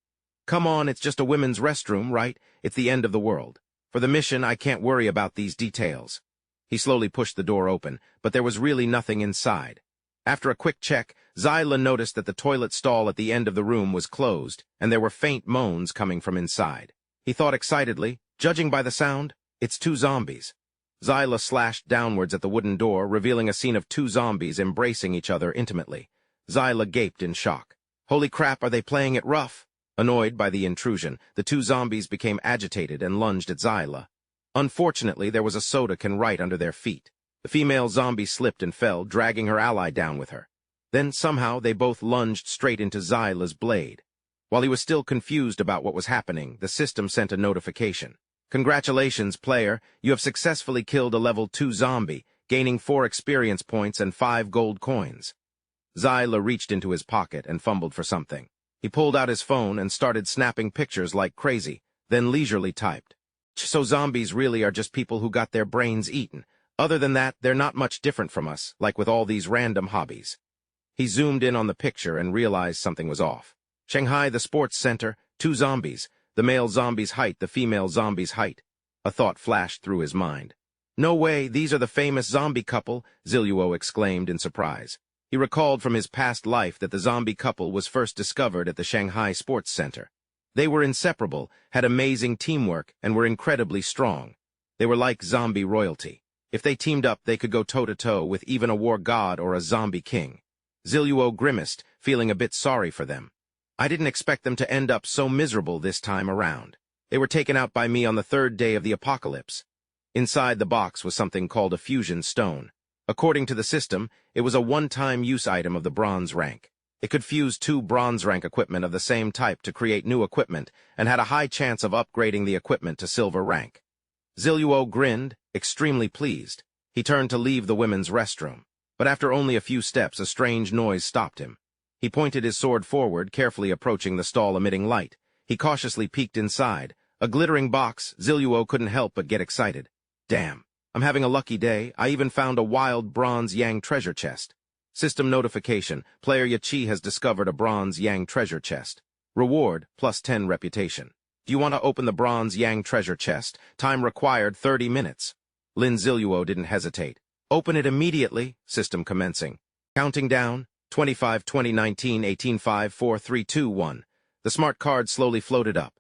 Come on, it's just a women's restroom, right? It's the end of the world. For the mission, I can't worry about these details. He slowly pushed the door open, but there was really nothing inside. After a quick check, Zyla noticed that the toilet stall at the end of the room was closed, and there were faint moans coming from inside. He thought excitedly, judging by the sound, it's two zombies. Zyla slashed downwards at the wooden door, revealing a scene of two zombies embracing each other intimately. Zyla gaped in shock. Holy crap, are they playing it rough? Annoyed by the intrusion, the two zombies became agitated and lunged at Zyla. Unfortunately, there was a soda can right under their feet. The female zombie slipped and fell, dragging her ally down with her. Then somehow they both lunged straight into Zyla's blade. While he was still confused about what was happening, the system sent a notification. Congratulations, player, you have successfully killed a level 2 zombie, gaining 4 experience points and 5 gold coins. Zyla reached into his pocket and fumbled for something. He pulled out his phone and started snapping pictures like crazy, then leisurely typed. So zombies really are just people who got their brains eaten. Other than that, they're not much different from us, like with all these random hobbies. He zoomed in on the picture and realized something was off. Shanghai, the sports center, 2 zombies, the male zombie's height, the female zombie's height. A thought flashed through his mind. No way, these are the famous zombie couple, Zilluo exclaimed in surprise. He recalled from his past life that the zombie couple was first discovered at the Shanghai Sports Center. They were inseparable, had amazing teamwork, and were incredibly strong. They were like zombie royalty. If they teamed up, they could go toe-to-toe with even a war god or a zombie king. Zilluo grimaced, feeling a bit sorry for them. I didn't expect them to end up so miserable this time around. They were taken out by me on the third day of the apocalypse. Inside the box was something called a fusion stone. According to the system, it was a one-time use item of the bronze rank. It could fuse two bronze rank equipment of the same type to create new equipment and had a high chance of upgrading the equipment to silver rank. Zilluo grinned, extremely pleased. He turned to leave the women's restroom, but after only a few steps a strange noise stopped him. He pointed his sword forward, carefully approaching the stall emitting light. He cautiously peeked inside. A glittering box. Zilluo couldn't help but get excited. Damn, I'm having a lucky day. I even found a wild bronze yang treasure chest. System notification. Player Yachi has discovered a bronze yang treasure chest. Reward, +10 reputation. Do you want to open the bronze yang treasure chest? Time required 30 minutes. Lin Zilluo didn't hesitate. Open it immediately. System commencing. Counting down. 25-2019-18-5-4-3-2-1. The smart card slowly floated up.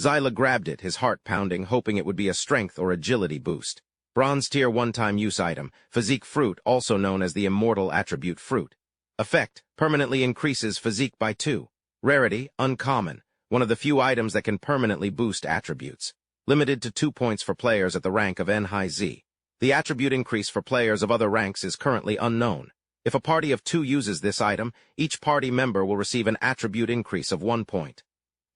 Zyla grabbed it, his heart pounding, hoping it would be a strength or agility boost. Bronze tier one-time use item, physique fruit, also known as the immortal attribute fruit. Effect, permanently increases physique by 2. Rarity, uncommon, one of the few items that can permanently boost attributes. Limited to 2 points for players at the rank of N-Z. The attribute increase for players of other ranks is currently unknown. If a party of 2 uses this item, each party member will receive an attribute increase of 1 point.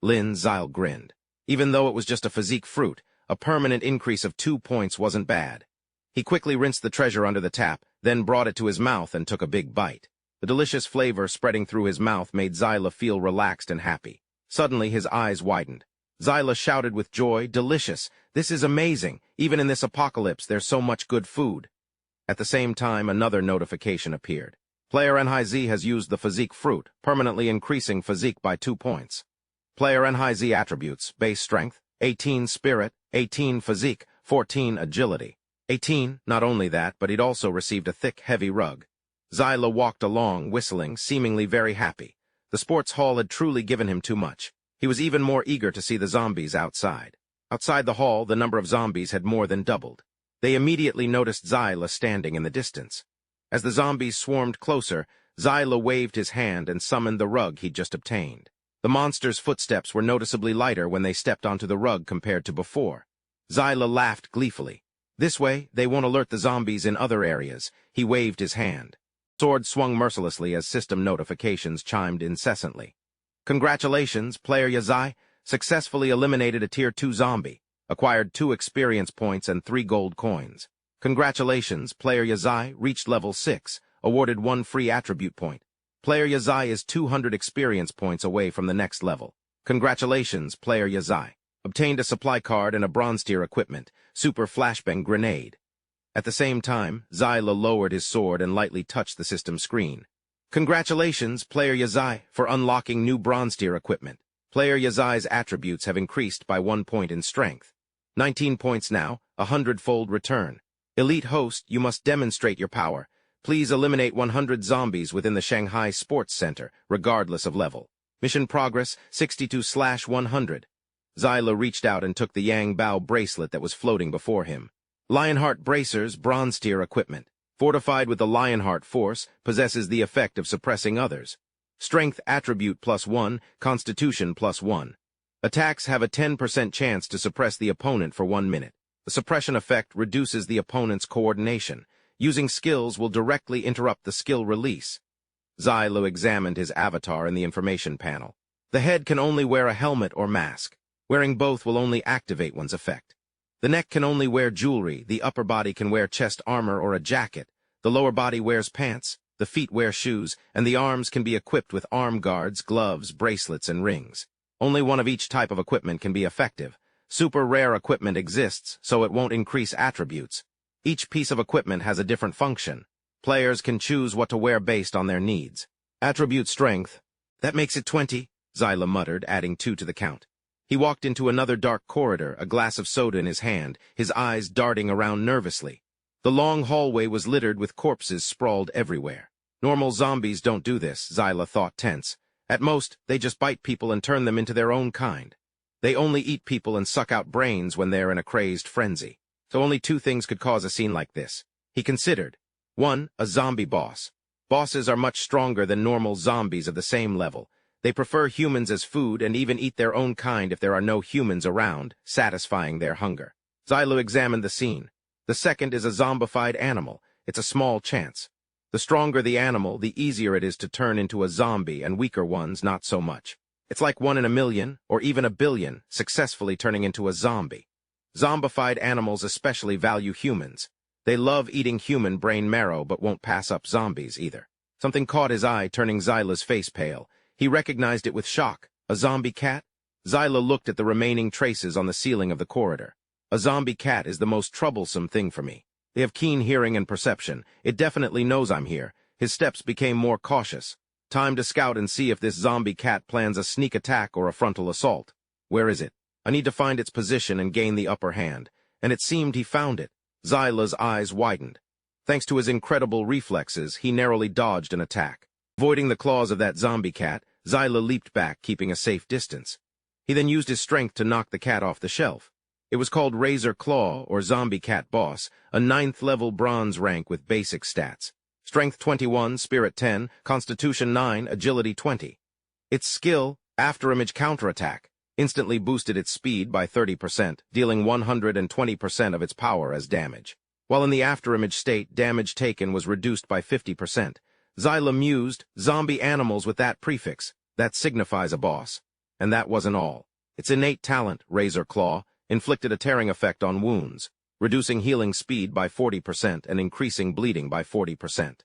Lin Zyle grinned. Even though it was just a physique fruit, a permanent increase of 2 points wasn't bad. He quickly rinsed the treasure under the tap, then brought it to his mouth and took a big bite. The delicious flavor spreading through his mouth made Zyla feel relaxed and happy. Suddenly, his eyes widened. Zyla shouted with joy, "Delicious! This is amazing! Even in this apocalypse, there's so much good food!" At the same time, another notification appeared. Player NZ has used the physique fruit, permanently increasing physique by 2 points. Player NZ attributes, base strength, 18 spirit, 18 physique, 14 agility. 18, not only that, but he'd also received a thick, heavy rug. Zyla walked along, whistling, seemingly very happy. The sports hall had truly given him too much. He was even more eager to see the zombies outside. Outside the hall, the number of zombies had more than doubled. They immediately noticed Zyla standing in the distance. As the zombies swarmed closer, Zyla waved his hand and summoned the rug he'd just obtained. The monster's footsteps were noticeably lighter when they stepped onto the rug compared to before. Zyla laughed gleefully. This way, they won't alert the zombies in other areas. He waved his hand. Sword swung mercilessly as system notifications chimed incessantly. Congratulations, Player Yazai. Successfully eliminated a Tier 2 zombie. Acquired 2 experience points and 3 gold coins. Congratulations, Player Yazai. Reached level 6. Awarded 1 free attribute point. Player Yazai is 200 experience points away from the next level. Congratulations, Player Yazai. Obtained a supply card and a bronze tier equipment, super flashbang grenade. At the same time, Zyla lowered his sword and lightly touched the system screen. Congratulations, Player Yazai, for unlocking new bronze tier equipment. Player Yazai's attributes have increased by 1 point in strength. 19 points now, a 100-fold return. Elite host, you must demonstrate your power. Please eliminate 100 zombies within the Shanghai Sports Center, regardless of level. Mission progress, 62/100. Zyla reached out and took the Yang Bao bracelet that was floating before him. Lionheart bracers, bronze tier equipment. Fortified with the Lionheart force, possesses the effect of suppressing others. Strength attribute +1, Constitution +1. Attacks have a 10% chance to suppress the opponent for 1 minute. The suppression effect reduces the opponent's coordination. Using skills will directly interrupt the skill release. Zyla examined his avatar in the information panel. The head can only wear a helmet or mask. Wearing both will only activate one's effect. The neck can only wear jewelry, the upper body can wear chest armor or a jacket, the lower body wears pants, the feet wear shoes, and the arms can be equipped with arm guards, gloves, bracelets, and rings. Only one of each type of equipment can be effective. Super rare equipment exists, so it won't increase attributes. Each piece of equipment has a different function. Players can choose what to wear based on their needs. Attribute strength. That makes it 20, Zyla muttered, adding 2 to the count. He walked into another dark corridor, a glass of soda in his hand, his eyes darting around nervously. The long hallway was littered with corpses sprawled everywhere. Normal zombies don't do this, Zyla thought tense. At most, they just bite people and turn them into their own kind. They only eat people and suck out brains when they're in a crazed frenzy. So only two things could cause a scene like this. He considered. 1. A zombie boss. Bosses are much stronger than normal zombies of the same level. They prefer humans as food and even eat their own kind if there are no humans around, satisfying their hunger. Zylu examined the scene. The second is a zombified animal. It's a small chance. The stronger the animal, the easier it is to turn into a zombie, and weaker ones not so much. It's like 1 in a million, or even a billion, successfully turning into a zombie. Zombified animals especially value humans. They love eating human brain marrow but won't pass up zombies either. Something caught his eye, turning Zyla's face pale. He recognized it with shock. A zombie cat? Zyla looked at the remaining traces on the ceiling of the corridor. A zombie cat is the most troublesome thing for me. They have keen hearing and perception. It definitely knows I'm here. His steps became more cautious. Time to scout and see if this zombie cat plans a sneak attack or a frontal assault. Where is it? I need to find its position and gain the upper hand. And it seemed he found it. Zyla's eyes widened. Thanks to his incredible reflexes, he narrowly dodged an attack. Avoiding the claws of that zombie cat, Zyla leaped back, keeping a safe distance. He then used his strength to knock the cat off the shelf. It was called Razor Claw, or Zombie Cat Boss, a 9th-level bronze rank with basic stats. Strength 21, Spirit 10, Constitution 9, Agility 20. Its skill, Afterimage Counterattack, instantly boosted its speed by 30%, dealing 120% of its power as damage. While in the afterimage state, damage taken was reduced by 50%. Zyla mused, zombie animals with that prefix, that signifies a boss. And that wasn't all. Its innate talent, Razor Claw, inflicted a tearing effect on wounds, reducing healing speed by 40% and increasing bleeding by 40%.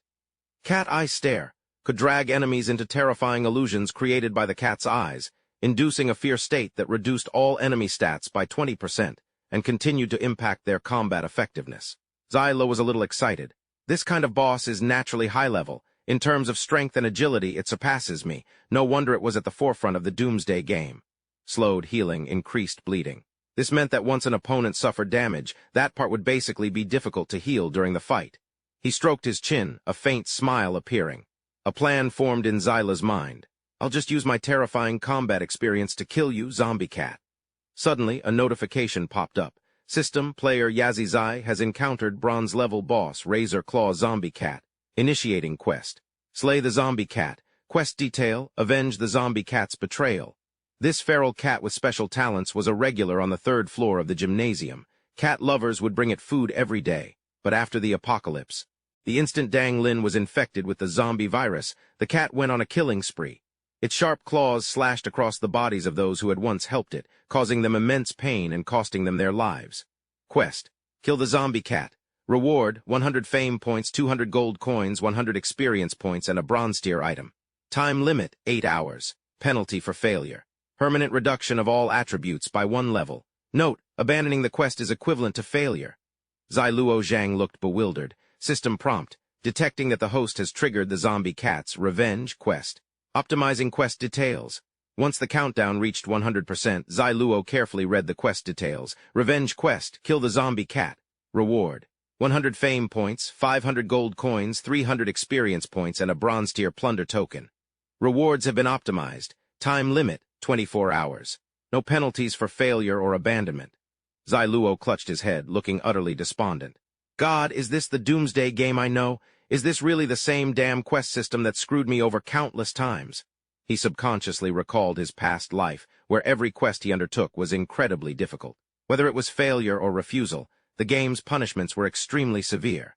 Cat Eye Stare could drag enemies into terrifying illusions created by the cat's eyes, inducing a fear state that reduced all enemy stats by 20% and continued to impact their combat effectiveness. Zyla was a little excited. This kind of boss is naturally high-level. In terms of strength and agility, it surpasses me. No wonder it was at the forefront of the Doomsday game. Slowed healing, increased bleeding. This meant that once an opponent suffered damage, that part would basically be difficult to heal during the fight. He stroked his chin, a faint smile appearing. A plan formed in Zyla's mind. I'll just use my terrifying combat experience to kill you, zombie cat. Suddenly, a notification popped up. System player Yazizai has encountered bronze-level boss Razor Claw Zombie Cat. Initiating quest. Slay the zombie cat. Quest detail, avenge the zombie cat's betrayal. This feral cat with special talents was a regular on the 3rd floor of the gymnasium. Cat lovers would bring it food every day, but after the apocalypse, the instant Dang Lin was infected with the zombie virus, the cat went on a killing spree. Its sharp claws slashed across the bodies of those who had once helped it, causing them immense pain and costing them their lives. Quest. Kill the zombie cat. Reward, 100 fame points, 200 gold coins, 100 experience points, and a bronze tier item. Time limit, 8 hours. Penalty for failure. Permanent reduction of all attributes by 1 level. Note, abandoning the quest is equivalent to failure. Zailuo Zhang looked bewildered. System prompt. Detecting that the host has triggered the zombie cat's revenge quest. Optimizing quest details. Once the countdown reached 100%, Zailuo carefully read the quest details. Revenge quest. Kill the zombie cat. Reward. 100 fame points, 500 gold coins, 300 experience points, and a bronze tier plunder token. Rewards have been optimized. Time limit, 24 hours. No penalties for failure or abandonment. Zailuo clutched his head, looking utterly despondent. God, is this the Doomsday game I know? Is this really the same damn quest system that screwed me over countless times? He subconsciously recalled his past life, where every quest he undertook was incredibly difficult. Whether it was failure or refusal, the game's punishments were extremely severe.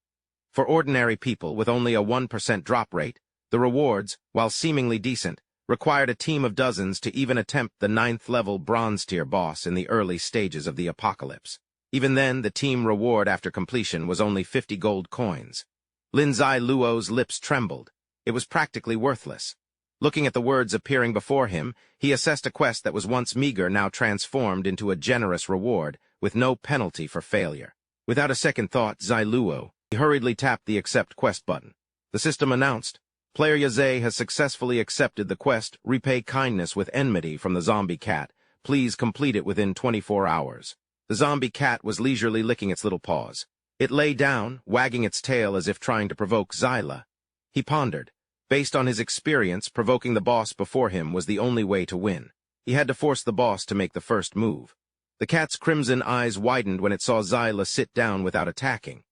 For ordinary people with only a 1% drop rate, the rewards, while seemingly decent, required a team of dozens to even attempt the 9th-level bronze-tier boss in the early stages of the apocalypse. Even then, the team reward after completion was only 50 gold coins. Lin Zailuo's lips trembled. It was practically worthless. Looking at the words appearing before him, he assessed a quest that was once meager now transformed into a generous reward, with no penalty for failure. Without a second thought, Zailuo hurriedly tapped the Accept Quest button. The system announced, Player Yaze has successfully accepted the quest Repay Kindness with Enmity from the zombie cat. Please complete it within 24 hours. The zombie cat was leisurely licking its little paws. It lay down, wagging its tail as if trying to provoke Zyla. He pondered. Based on his experience, provoking the boss before him was the only way to win. He had to force the boss to make the first move. The cat's crimson eyes widened when it saw Zyla sit down without attacking.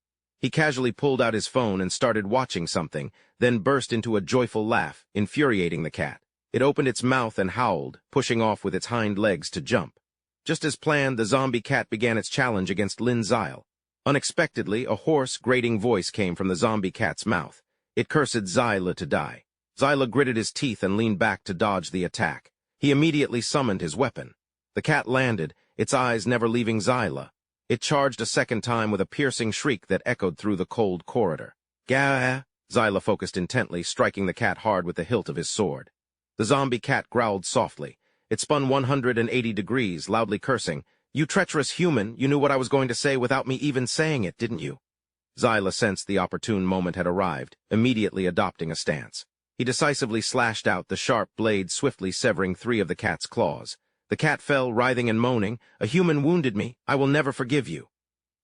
He casually pulled out his phone and started watching something, then burst into a joyful laugh, infuriating the cat. It opened its mouth and howled, pushing off with its hind legs to jump. Just as planned, the zombie cat began its challenge against Zyla. Unexpectedly, a hoarse, grating voice came from the zombie cat's mouth. It cursed Zyla to die. Zyla gritted his teeth and leaned back to dodge the attack. He immediately summoned his weapon. The cat landed, its eyes never leaving Zyla. It charged a second time with a piercing shriek that echoed through the cold corridor. Gah! Zyla focused intently, striking the cat hard with the hilt of his sword. The zombie cat growled softly. It spun 180 degrees, loudly cursing. "You treacherous human, you knew what I was going to say without me even saying it, didn't you?" Zyla sensed the opportune moment had arrived, immediately adopting a stance. He decisively slashed out, the sharp blade swiftly severing 3 of the cat's claws. The cat fell, writhing and moaning. "A human wounded me. I will never forgive you."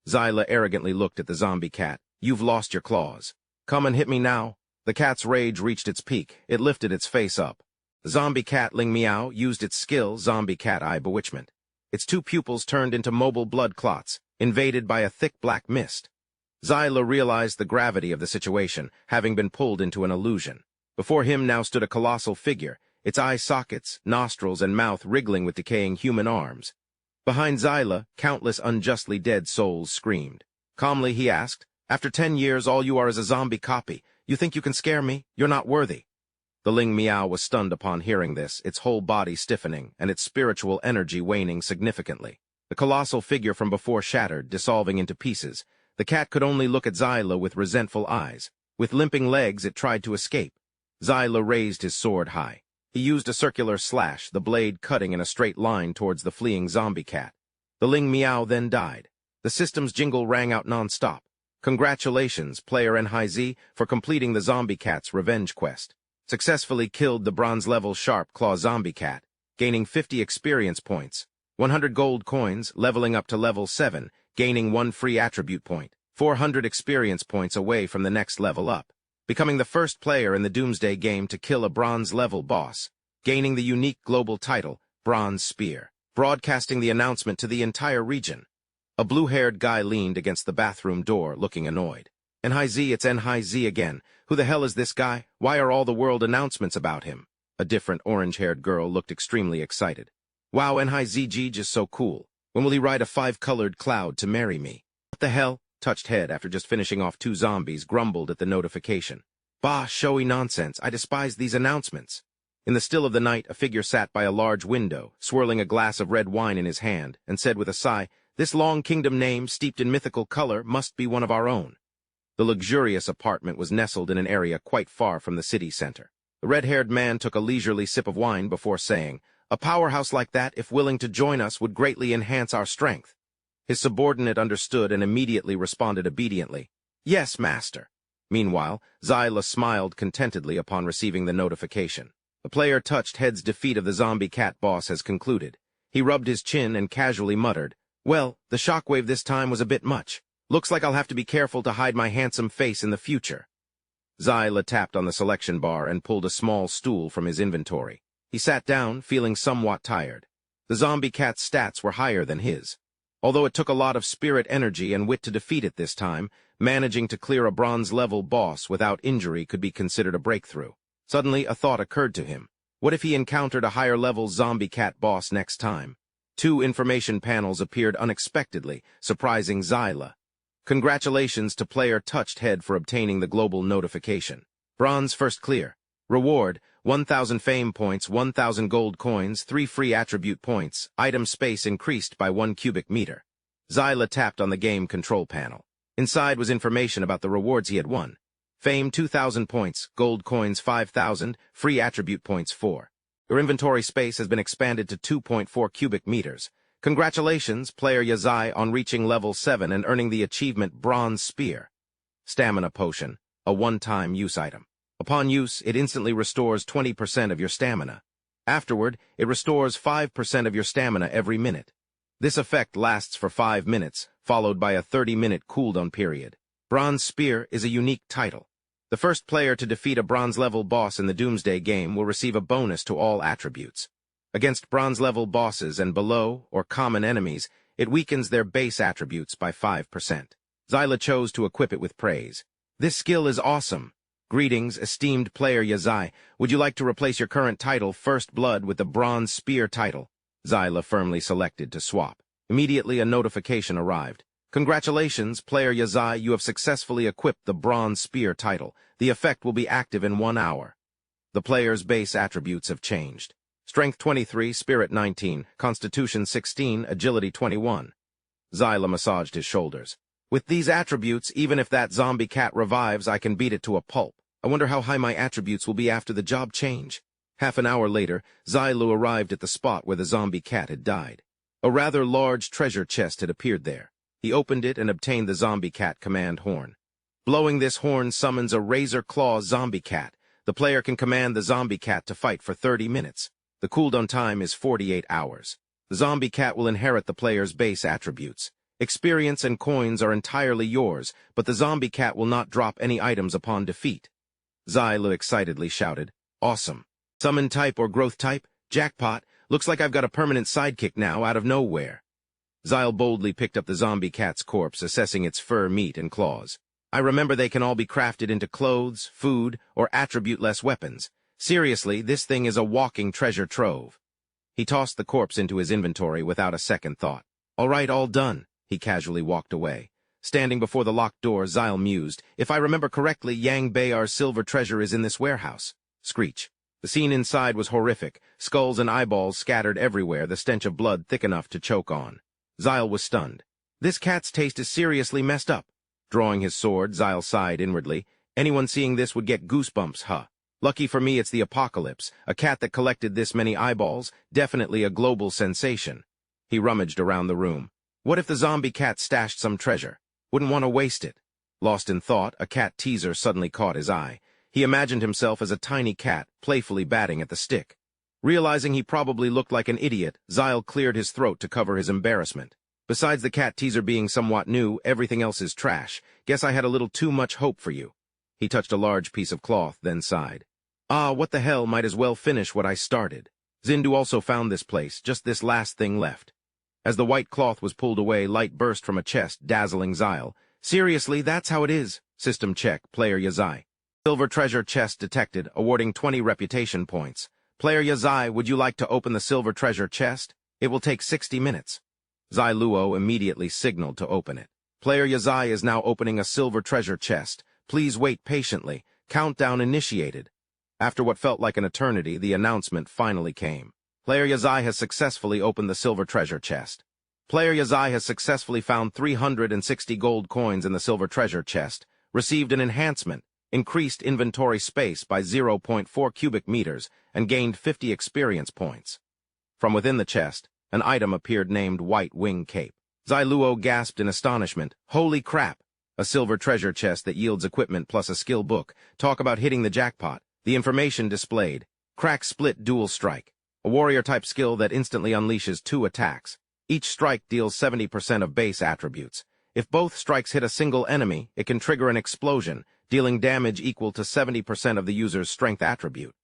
Zyla arrogantly looked at the zombie cat. "You've lost your claws. Come and hit me now." The cat's rage reached its peak. It lifted its face up. The zombie cat Ling Meow used its skill, Zombie Cat Eye Bewitchment. Its 2 pupils turned into mobile blood clots, invaded by a thick black mist. Zyla realized the gravity of the situation, having been pulled into an illusion. Before him now stood a colossal figure, its eye sockets, nostrils, and mouth wriggling with decaying human arms. Behind Zyla, countless unjustly dead souls screamed. Calmly he asked, "After 10 years, all you are is a zombie copy. You think you can scare me? You're not worthy." The Ling Meow was stunned upon hearing this, its whole body stiffening, and its spiritual energy waning significantly. The colossal figure from before shattered, dissolving into pieces. The cat could only look at Zyla with resentful eyes. With limping legs, it tried to escape. Zyla raised his sword high. He used a circular slash, the blade cutting in a straight line towards the fleeing zombie cat. The Ling Meow then died. The system's jingle rang out non-stop. Congratulations, player NZ, for completing the zombie cat's revenge quest. Successfully killed the bronze-level Sharp Claw zombie cat, gaining 50 experience points, 100 gold coins, leveling up to level 7, gaining 1 free attribute point, 400 experience points away from the next level up, becoming the first player in the Doomsday game to kill a bronze-level boss, gaining the unique global title, Bronze Spear, broadcasting the announcement to the entire region. A blue-haired guy leaned against the bathroom door, looking annoyed. NZ, it's NZ again. Who the hell is this guy? Why are all the world announcements about him? A different orange-haired girl looked extremely excited. Wow, NZG just so cool. When will he ride a 5-colored cloud to marry me? What the hell? Touched head after just finishing off 2 zombies grumbled at the notification. Bah, showy nonsense. I despise these announcements. In the still of the night, a figure sat by a large window, swirling a glass of red wine in his hand, and said with a sigh, "This long kingdom name, steeped in mythical color, must be one of our own." The luxurious apartment was nestled in an area quite far from the city center. The red-haired man took a leisurely sip of wine before saying, "A powerhouse like that, if willing to join us, would greatly enhance our strength." His subordinate understood and immediately responded obediently, "Yes, master." Meanwhile, Zyla smiled contentedly upon receiving the notification. The player touched head's defeat of the zombie cat boss has concluded. He rubbed his chin and casually muttered, "Well, the shockwave this time was a bit much. Looks like I'll have to be careful to hide my handsome face in the future." Zyla tapped on the selection bar and pulled a small stool from his inventory. He sat down, feeling somewhat tired. The zombie cat's stats were higher than his. Although it took a lot of spirit energy and wit to defeat it this time, managing to clear a bronze-level boss without injury could be considered a breakthrough. Suddenly, a thought occurred to him. What if he encountered a higher-level zombie cat boss next time? 2 information panels appeared unexpectedly, surprising Zyla. Congratulations to player Touched Head for obtaining the global notification. Bronze first clear. Reward, 1,000 fame points, 1,000 gold coins, 3 free attribute points, item space increased by 1 cubic meter. Zyla tapped on the game control panel. Inside was information about the rewards he had won. Fame 2,000 points, gold coins 5,000, free attribute points 4. Your inventory space has been expanded to 2.4 cubic meters. Congratulations, player Yazai, on reaching level 7 and earning the achievement Bronze Spear. Stamina Potion, a one-time use item. Upon use, it instantly restores 20% of your stamina. Afterward, it restores 5% of your stamina every minute. This effect lasts for 5 minutes, followed by a 30-minute cooldown period. Bronze Spear is a unique title. The first player to defeat a bronze-level boss in the Doomsday game will receive a bonus to all attributes. Against bronze-level bosses and below, or common enemies, it weakens their base attributes by 5%. Zyla chose to equip it with praise. This skill is awesome. Greetings, esteemed player Yazai. Would you like to replace your current title, First Blood, with the Bronze Spear title? Zyla firmly selected to swap. Immediately, a notification arrived. Congratulations, player Yazai, you have successfully equipped the Bronze Spear title. The effect will be active in 1 hour. The player's base attributes have changed. Strength 23, Spirit 19, Constitution 16, Agility 21. Zyla massaged his shoulders. With these attributes, even if that zombie cat revives, I can beat it to a pulp. I wonder how high my attributes will be after the job change. Half an hour later, Zylu arrived at the spot where the zombie cat had died. A rather large treasure chest had appeared there. He opened it and obtained the zombie cat command horn. Blowing this horn summons a razor claw zombie cat. The player can command the zombie cat to fight for 30 minutes. The cooldown time is 48 hours. The zombie cat will inherit the player's base attributes. Experience and coins are entirely yours, but the zombie cat will not drop any items upon defeat. Zylu excitedly shouted, Awesome. Summon type or growth type? Jackpot. Looks like I've got a permanent sidekick now, out of nowhere. Zyle boldly picked up the zombie cat's corpse, assessing its fur, meat, and claws. I remember they can all be crafted into clothes, food, or attribute-less weapons. Seriously, this thing is a walking treasure trove. He tossed the corpse into his inventory without a second thought. All right, all done. He casually walked away. Standing before the locked door, Zyle mused, If I remember correctly, Yang Bayar's silver treasure is in this warehouse. Screech. The scene inside was horrific. Skulls and eyeballs scattered everywhere, the stench of blood thick enough to choke on. Zyle was stunned. This cat's taste is seriously messed up. Drawing his sword, Zyle sighed inwardly. Anyone seeing this would get goosebumps, huh? Lucky for me it's the apocalypse. A cat that collected this many eyeballs, definitely a global sensation. He rummaged around the room. What if the zombie cat stashed some treasure? Wouldn't want to waste it. Lost in thought, a cat teaser suddenly caught his eye. He imagined himself as a tiny cat, playfully batting at the stick. Realizing he probably looked like an idiot, Zyle cleared his throat to cover his embarrassment. Besides the cat teaser being somewhat new, everything else is trash. Guess I had a little too much hope for you. He touched a large piece of cloth, then sighed. Ah, what the hell, might as well finish what I started. Zindu also found this place, just this last thing left. As the white cloth was pulled away, light burst from a chest, dazzling Zyle. Seriously, that's how it is. System check, player Yazai. Silver treasure chest detected, awarding 20 reputation points. Player Yazai, would you like to open the silver treasure chest? It will take 60 minutes. Zai Luo immediately signaled to open it. Player Yazai is now opening a silver treasure chest. Please wait patiently. Countdown initiated. After what felt like an eternity, the announcement finally came. Player Yazai has successfully opened the silver treasure chest. Player Yazai has successfully found 360 gold coins in the silver treasure chest, received an enhancement, increased inventory space by 0.4 cubic meters, and gained 50 experience points. From within the chest, an item appeared named White Wing Cape. Zai Luo gasped in astonishment. Holy crap! A silver treasure chest that yields equipment plus a skill book. Talk about hitting the jackpot. The information displayed. Crack Split Dual Strike. A warrior-type skill that instantly unleashes 2 attacks. Each strike deals 70% of base attributes. If both strikes hit a single enemy, it can trigger an explosion, dealing damage equal to 70% of the user's strength attribute.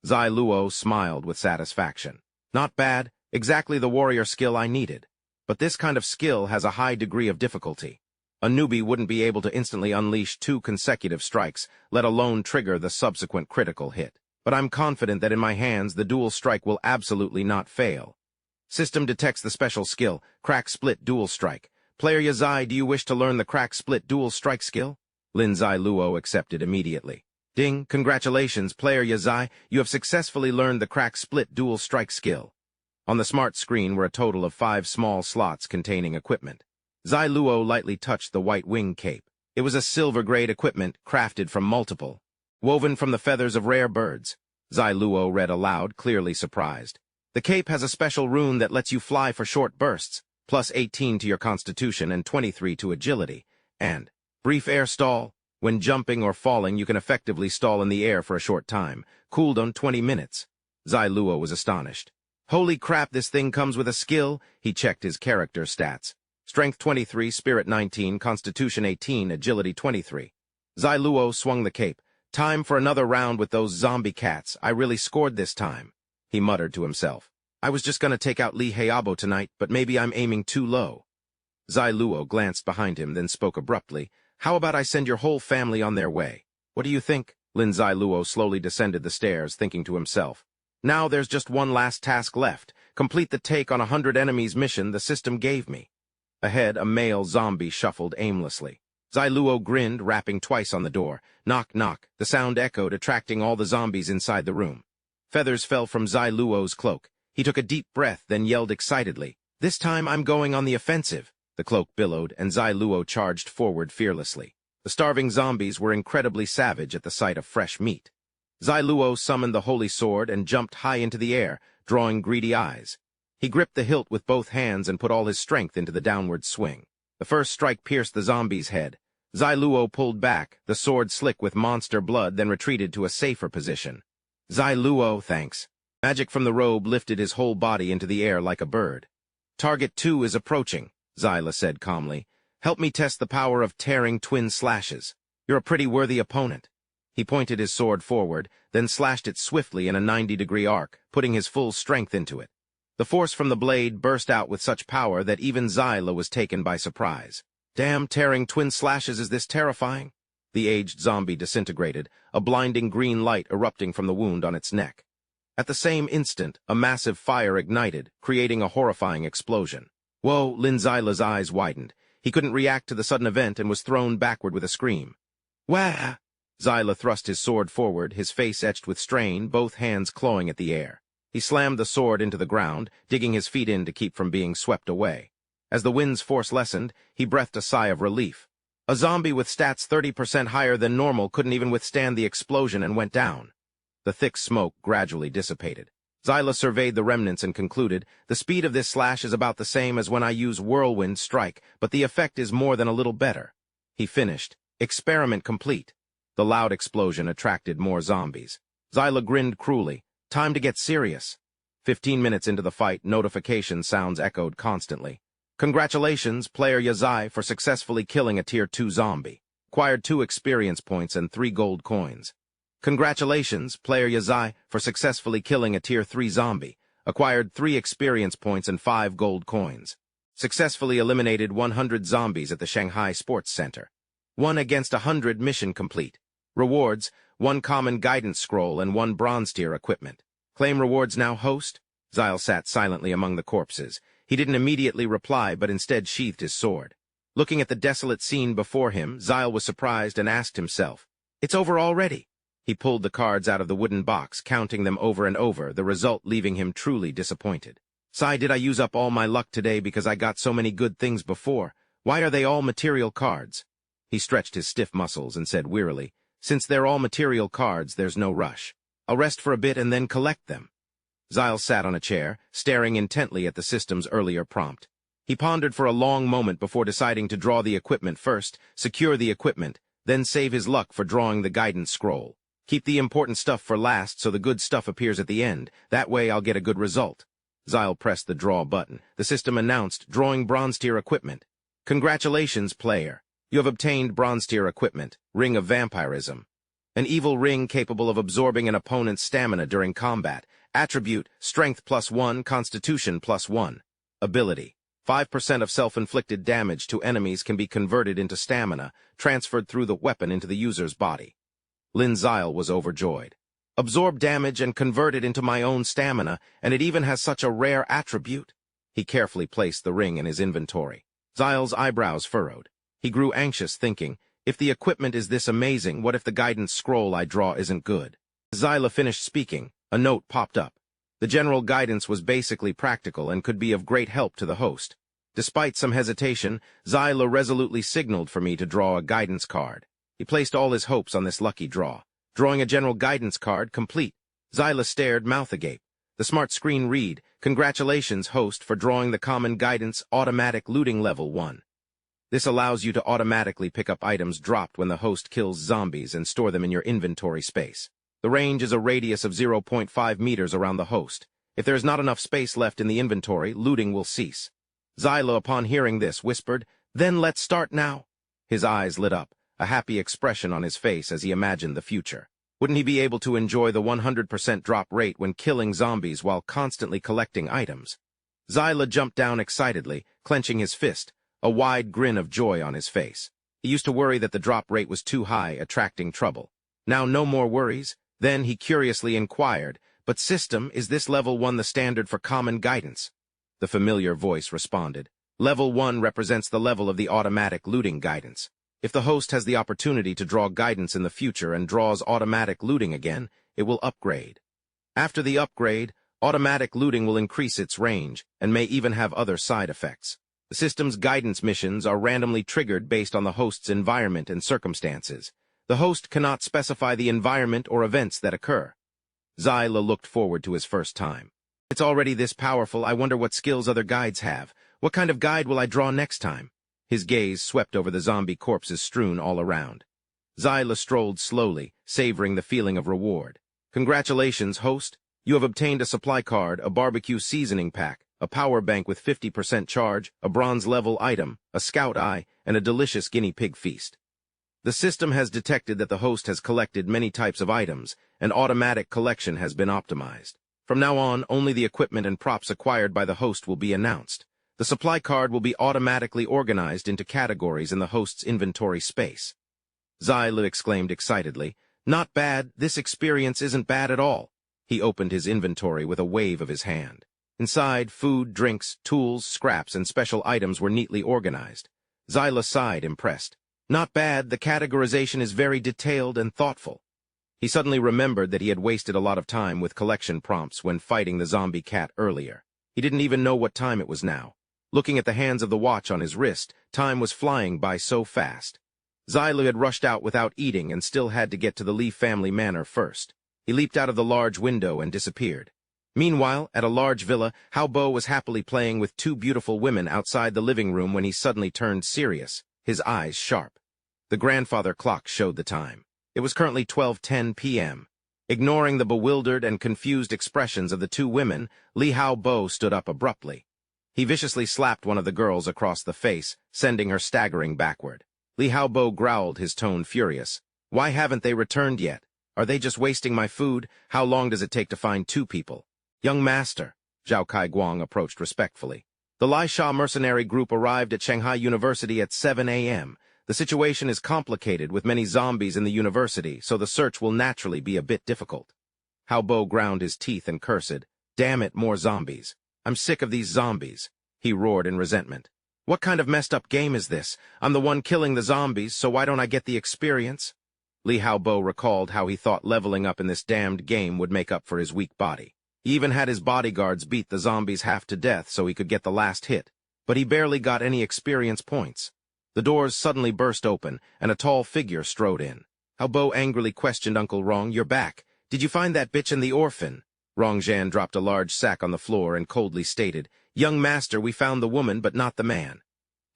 Zai Luo smiled with satisfaction. Not bad, exactly the warrior skill I needed. But this kind of skill has a high degree of difficulty. A newbie wouldn't be able to instantly unleash 2 consecutive strikes, let alone trigger the subsequent critical hit. But I'm confident that in my hands the dual strike will absolutely not fail. System detects the special skill, Crack Split Dual Strike. Player Yazai, do you wish to learn the Crack Split Dual Strike skill? Lin Zai Luo accepted immediately. Ding, congratulations, Player Yazai, you have successfully learned the Crack Split Dual Strike skill. On the smart screen were a total of 5 small slots containing equipment. Zai Luo lightly touched the White Wing Cape. It was a silver-grade equipment crafted from multiple, woven from the feathers of rare birds. Zai Luo read aloud, clearly surprised. The cape has a special rune that lets you fly for short bursts, plus 18 to your constitution and 23 to agility, and brief air stall. When jumping or falling, you can effectively stall in the air for a short time. Cooldown 20 minutes. Zai Luo was astonished. Holy crap, this thing comes with a skill. He checked his character stats. Strength 23, Spirit 19, Constitution 18, Agility 23. Zai Luo swung the cape. Time for another round with those zombie cats. I really scored this time, he muttered to himself. I was just gonna take out Li Heiabo tonight, but maybe I'm aiming too low. Zai Luo glanced behind him, then spoke abruptly. How about I send your whole family on their way? What do you think? Lin Zai Luo slowly descended the stairs, thinking to himself. Now there's just one last task left. Complete the take on 100 enemies mission the system gave me. Ahead, a male zombie shuffled aimlessly. Zai Luo grinned, rapping twice on the door. Knock, knock. The sound echoed, attracting all the zombies inside the room. Feathers fell from Zai Luo's cloak. He took a deep breath, then yelled excitedly. This time I'm going on the offensive. The cloak billowed, and Zai Luo charged forward fearlessly. The starving zombies were incredibly savage at the sight of fresh meat. Zai Luo summoned the holy sword and jumped high into the air, drawing greedy eyes. He gripped the hilt with both hands and put all his strength into the downward swing. The first strike pierced the zombie's head. Zai Luo pulled back, the sword slick with monster blood, then retreated to a safer position. Zai Luo, thanks. Magic from the robe lifted his whole body into the air like a bird. Target 2 is approaching, Zyla said calmly. Help me test the power of tearing twin slashes. You're a pretty worthy opponent. He pointed his sword forward, then slashed it swiftly in a 90-degree arc, putting his full strength into it. The force from the blade burst out with such power that even Zyla was taken by surprise. Damn, tearing twin slashes, is this terrifying? The aged zombie disintegrated, a blinding green light erupting from the wound on its neck. At the same instant, a massive fire ignited, creating a horrifying explosion. Whoa, Lin Zyla's eyes widened. He couldn't react to the sudden event and was thrown backward with a scream. Wah! Zyla thrust his sword forward, his face etched with strain, both hands clawing at the air. He slammed the sword into the ground, digging his feet in to keep from being swept away. As the wind's force lessened, he breathed a sigh of relief. A zombie with stats 30% higher than normal couldn't even withstand the explosion and went down. The thick smoke gradually dissipated. Zyla surveyed the remnants and concluded, the speed of this slash is about the same as when I use Whirlwind Strike, but the effect is more than a little better. He finished. Experiment complete. The loud explosion attracted more zombies. Zyla grinned cruelly. Time to get serious. 15 minutes into the fight, notification sounds echoed constantly. Congratulations, player Yazai, for successfully killing a Tier 2 zombie. Acquired 2 experience points and 3 gold coins. Congratulations, player Yazai, for successfully killing a Tier 3 zombie. Acquired 3 experience points and 5 gold coins. Successfully eliminated 100 zombies at the Shanghai Sports Center. 1 against 100 mission complete. Rewards, 1 common guidance scroll and 1 bronze tier equipment. Claim rewards now, host? Zyle sat silently among the corpses. He didn't immediately reply, but instead sheathed his sword. Looking at the desolate scene before him, Zyle was surprised and asked himself, It's over already. He pulled the cards out of the wooden box, counting them over and over, the result leaving him truly disappointed. Sigh, did I use up all my luck today because I got so many good things before? Why are they all material cards? He stretched his stiff muscles and said wearily, Since they're all material cards, there's no rush. I'll rest for a bit and then collect them. Zyle sat on a chair, staring intently at the system's earlier prompt. He pondered for a long moment before deciding to draw the equipment first, secure the equipment, then save his luck for drawing the guidance scroll. Keep the important stuff for last so the good stuff appears at the end. That way I'll get a good result. Zyle pressed the draw button. The system announced, drawing bronze tier equipment. Congratulations, player. You have obtained bronze tier equipment, Ring of Vampirism. An evil ring capable of absorbing an opponent's stamina during combat. Attribute, Strength +1, Constitution +1. Ability, 5% of self-inflicted damage to enemies can be converted into stamina, transferred through the weapon into the user's body. Lin Zyle was overjoyed. Absorb damage and convert it into my own stamina, and it even has such a rare attribute. He carefully placed the ring in his inventory. Zyle's eyebrows furrowed. He grew anxious, thinking, if the equipment is this amazing, what if the guidance scroll I draw isn't good? As Zyla finished speaking, a note popped up. The general guidance was basically practical and could be of great help to the host. Despite some hesitation, Zyla resolutely signaled for me to draw a guidance card. He placed all his hopes on this lucky draw. Drawing a general guidance card complete. Zyla stared, mouth agape. The smart screen read, Congratulations, host, for drawing the common guidance automatic looting level 1. This allows you to automatically pick up items dropped when the host kills zombies and store them in your inventory space. The range is a radius of 0.5 meters around the host. If there is not enough space left in the inventory, looting will cease. Zyla, upon hearing this, whispered, "Then let's start now." His eyes lit up, a happy expression on his face as he imagined the future. Wouldn't he be able to enjoy the 100% drop rate when killing zombies while constantly collecting items? Zyla jumped down excitedly, clenching his fist, a wide grin of joy on his face. He used to worry that the drop rate was too high, attracting trouble. Now no more worries. Then he curiously inquired, "But system, is this level 1 the standard for common guidance?" The familiar voice responded, "Level 1 represents the level of the automatic looting guidance. If the host has the opportunity to draw guidance in the future and draws automatic looting again, it will upgrade. After the upgrade, automatic looting will increase its range and may even have other side effects. The system's guidance missions are randomly triggered based on the host's environment and circumstances. The host cannot specify the environment or events that occur." Zyla looked forward to his first time. "It's already this powerful. I wonder what skills other guides have. What kind of guide will I draw next time?" His gaze swept over the zombie corpses strewn all around. Zyla strolled slowly, savoring the feeling of reward. "Congratulations, host. You have obtained a supply card, a barbecue seasoning pack, a power bank with 50% charge, a bronze-level item, a scout eye, and a delicious guinea pig feast. The system has detected that the host has collected many types of items, and automatic collection has been optimized. From now on, only the equipment and props acquired by the host will be announced. The supply card will be automatically organized into categories in the host's inventory space." Zyla exclaimed excitedly, "Not bad. This experience isn't bad at all." He opened his inventory with a wave of his hand. Inside, food, drinks, tools, scraps, and special items were neatly organized. Zyla sighed, impressed. "Not bad. The categorization is very detailed and thoughtful." He suddenly remembered that he had wasted a lot of time with collection prompts when fighting the zombie cat earlier. He didn't even know what time it was now. Looking at the hands of the watch on his wrist, time was flying by so fast. Zyla had rushed out without eating and still had to get to the Lee family manor first. He leaped out of the large window and disappeared. Meanwhile, at a large villa, Haobo was happily playing with two beautiful women outside the living room when he suddenly turned serious, his eyes sharp. The grandfather clock showed the time. It was currently 12:10 p.m. Ignoring the bewildered and confused expressions of the two women, Li Haobo stood up abruptly. He viciously slapped one of the girls across the face, sending her staggering backward. Li Haobo growled, his tone furious. "Why haven't they returned yet? Are they just wasting my food? How long does it take to find two people?" "Young master," Zhao Kai-guang approached respectfully. "The Lai Sha mercenary group arrived at Shanghai University at 7 a.m. The situation is complicated with many zombies in the university, so the search will naturally be a bit difficult." Haobo ground his teeth and cursed. "Damn it, more zombies. I'm sick of these zombies," he roared in resentment. "What kind of messed up game is this? I'm the one killing the zombies, so why don't I get the experience?" Li Haobo recalled how he thought leveling up in this damned game would make up for his weak body. He even had his bodyguards beat the zombies half to death so he could get the last hit, but he barely got any experience points. The doors suddenly burst open, and a tall figure strode in. Haobo angrily questioned Uncle Rong, "You're back. Did you find that bitch and the orphan?" Rong Zhan dropped a large sack on the floor and coldly stated, "Young master, we found the woman, but not the man."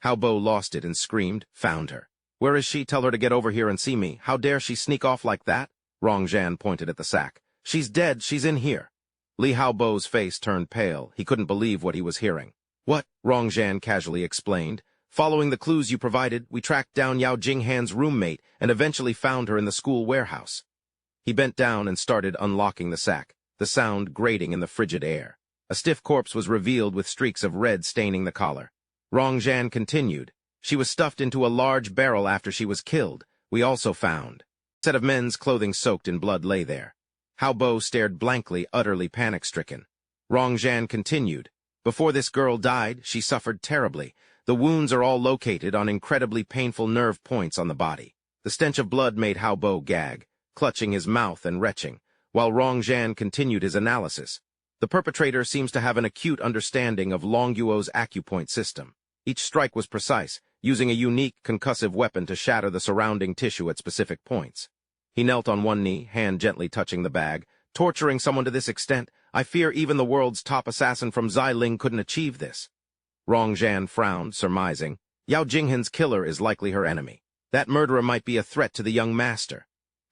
Haobo lost it and screamed, "Found her. Where is she? Tell her to get over here and see me. How dare she sneak off like that?" Rong Zhan pointed at the sack. "She's dead. She's in here." Li Haobo's face turned pale. He couldn't believe what he was hearing. "What?" Rong Zhan casually explained. "Following the clues you provided, we tracked down Yao Jinghan's roommate and eventually found her in the school warehouse." He bent down and started unlocking the sack, the sound grating in the frigid air. A stiff corpse was revealed with streaks of red staining the collar. Rong Zhan continued, "She was stuffed into a large barrel after she was killed. We also found a set of men's clothing soaked in blood lay there." Haobo stared blankly, utterly panic-stricken. Rong Zhan continued, "Before this girl died, she suffered terribly. The wounds are all located on incredibly painful nerve points on the body." The stench of blood made Haobo gag, clutching his mouth and retching, while Rong Zhan continued his analysis. The perpetrator seems to have an acute understanding of Long Yuo's acupoint system. Each strike was precise, using a unique concussive weapon to shatter the surrounding tissue at specific points. He knelt on one knee, hand gently touching the bag. "Torturing someone to this extent, I fear even the world's top assassin from Xiling couldn't achieve this." Rong Zhan frowned, surmising, "Yao Jinghan's killer is likely her enemy. That murderer might be a threat to the young master."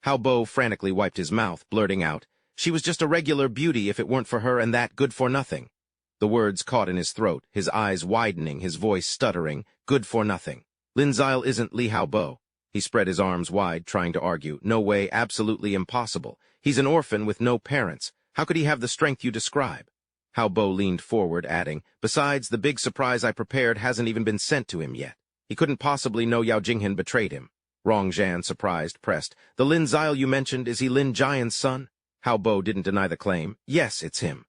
Haobo frantically wiped his mouth, blurting out, She was just a regular beauty if it weren't for her and that good-for-nothing. The words caught in his throat, his eyes widening, his voice stuttering. Good-for-nothing. Lin Zile isn't Li Haobo. He spread his arms wide, trying to argue. No way, absolutely impossible. He's an orphan with no parents. How could he have the strength you describe? Haobo leaned forward, adding, besides, the big surprise I prepared hasn't even been sent to him yet. He couldn't possibly know Yao Jinghan betrayed him. Rong Zhan, surprised, pressed. The Lin Zile you mentioned, is he Lin Jian's son? Haobo didn't deny the claim. Yes, it's him.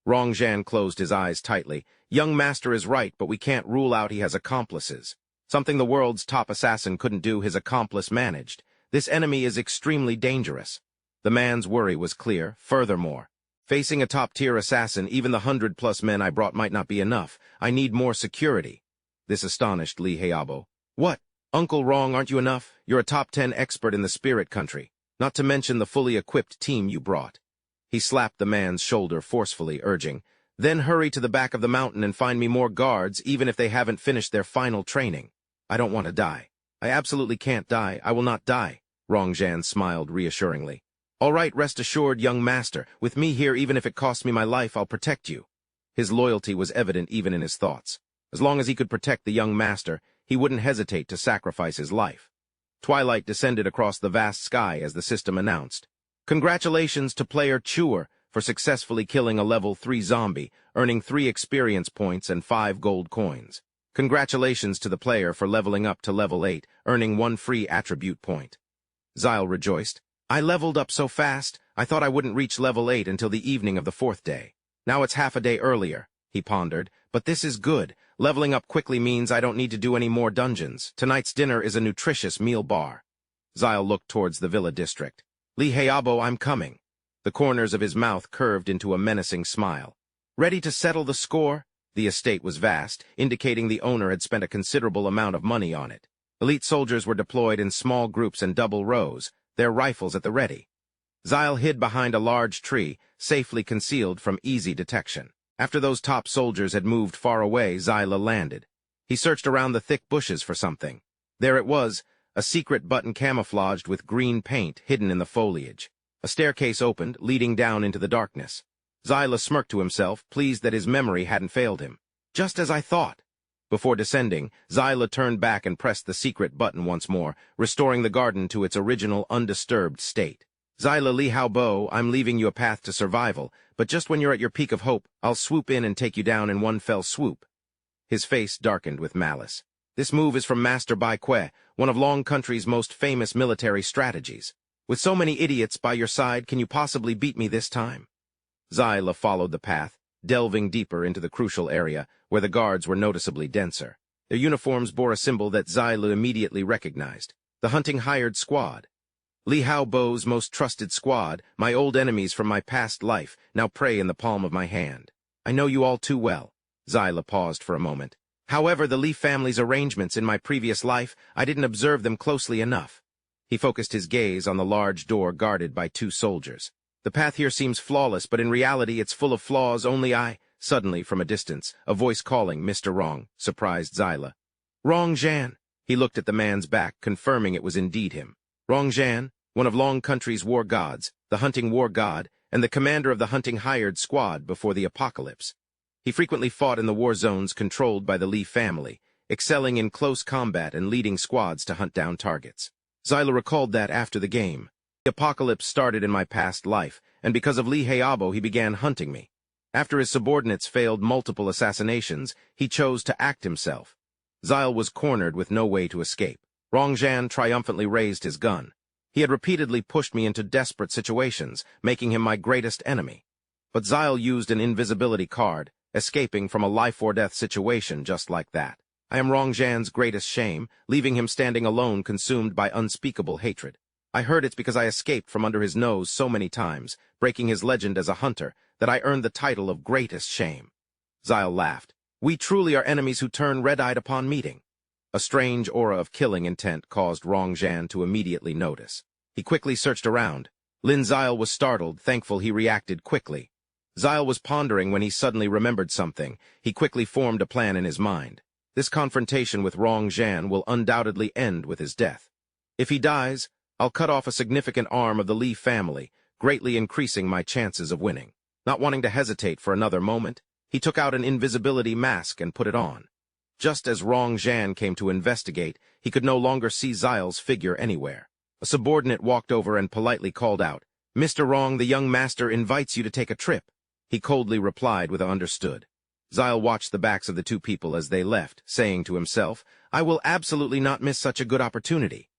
Rong Zhan closed his eyes tightly. Young master is right, but we can't rule out he has accomplices. Something the world's top assassin couldn't do, his accomplice managed. This enemy is extremely dangerous. The man's worry was clear. Furthermore, facing a top-tier assassin, even the 100+ men I brought might not be enough. I need more security. This astonished Li Haobo. What? Uncle Rong, aren't you enough? You're a top 10 expert in the spirit country, not to mention the fully equipped team you brought. He slapped the man's shoulder forcefully, urging, then hurry to the back of the mountain and find me more guards, even if they haven't finished their final training. I don't want to die. I absolutely can't die. I will not die. Rong Zhan smiled reassuringly. All right, rest assured, young master. With me here, even if it costs me my life, I'll protect you. His loyalty was evident even in his thoughts. As long as he could protect the young master, he wouldn't hesitate to sacrifice his life. Twilight descended across the vast sky as the system announced. Congratulations to player Chewer for successfully killing a level 3 zombie, earning 3 experience points and 5 gold coins. Congratulations to the player for leveling up to level 8, earning 1 free attribute point. Zile rejoiced. I leveled up so fast, I thought I wouldn't reach level 8 until the evening of the 4th day. Now it's half a day earlier, he pondered. But this is good. Leveling up quickly means I don't need to do any more dungeons. Tonight's dinner is a nutritious meal bar. Zile looked towards the villa district. Li Haobo, I'm coming. The corners of his mouth curved into a menacing smile. Ready to settle the score? The estate was vast, indicating the owner had spent a considerable amount of money on it. Elite soldiers were deployed in small groups and double rows, their rifles at the ready. Zile hid behind a large tree, safely concealed from easy detection. After those top soldiers had moved far away, Zile landed. He searched around the thick bushes for something. There it was, a secret button camouflaged with green paint hidden in the foliage. A staircase opened, leading down into the darkness. Zile smirked to himself, pleased that his memory hadn't failed him. Just as I thought. Before descending, Zile turned back and pressed the secret button once more, restoring the garden to its original undisturbed state. Zile Li Haobo, I'm leaving you a path to survival, but just when you're at your peak of hope, I'll swoop in and take you down in one fell swoop. His face darkened with malice. This move is from Master Bai Kui, one of Long Country's most famous military strategies. With so many idiots by your side, can you possibly beat me this time? Zile followed the path, delving deeper into the crucial area, where the guards were noticeably denser. Their uniforms bore a symbol that Zile immediately recognized, the hunting hired squad. Li Haobo's most trusted squad, my old enemies from my past life, now prey in the palm of my hand. I know you all too well. Zile paused for a moment. However, the Li family's arrangements in my previous life, I didn't observe them closely enough. He focused his gaze on the large door guarded by 2 soldiers. The path here seems flawless, but in reality it's full of flaws. Only I... Suddenly, from a distance, a voice calling, Mr. Rong, surprised Zile. Rong Zhan. He looked at the man's back, confirming it was indeed him. Rong Zhan, one of Long Country's war gods, the hunting war god, and the commander of the hunting hired squad before the apocalypse. He frequently fought in the war zones controlled by the Li family, excelling in close combat and leading squads to hunt down targets. Zile recalled that after the game. The apocalypse started in my past life, and because of Li Haobo he began hunting me. After his subordinates failed multiple assassinations, he chose to act himself. Zile was cornered with no way to escape. Rong Zhan triumphantly raised his gun. He had repeatedly pushed me into desperate situations, making him my greatest enemy. But Zile used an invisibility card, escaping from a life-or-death situation just like that. I am Rong Zhan's greatest shame, leaving him standing alone, consumed by unspeakable hatred. I heard it's because I escaped from under his nose so many times, breaking his legend as a hunter, that I earned the title of greatest shame. Zile laughed. We truly are enemies who turn red-eyed upon meeting. A strange aura of killing intent caused Rong Zhan to immediately notice. He quickly searched around. Lin Zile was startled, thankful he reacted quickly. Zile was pondering when he suddenly remembered something. He quickly formed a plan in his mind. This confrontation with Rong Zhan will undoubtedly end with his death. If he dies, I'll cut off a significant arm of the Li family, greatly increasing my chances of winning. Not wanting to hesitate for another moment, he took out an invisibility mask and put it on. Just as Rong Zhan came to investigate, he could no longer see Xile's figure anywhere. A subordinate walked over and politely called out, "Mr. Rong, the young master invites you to take a trip." He coldly replied with a "understood." Xile watched the backs of the two people as they left, saying to himself, "I will absolutely not miss such a good opportunity."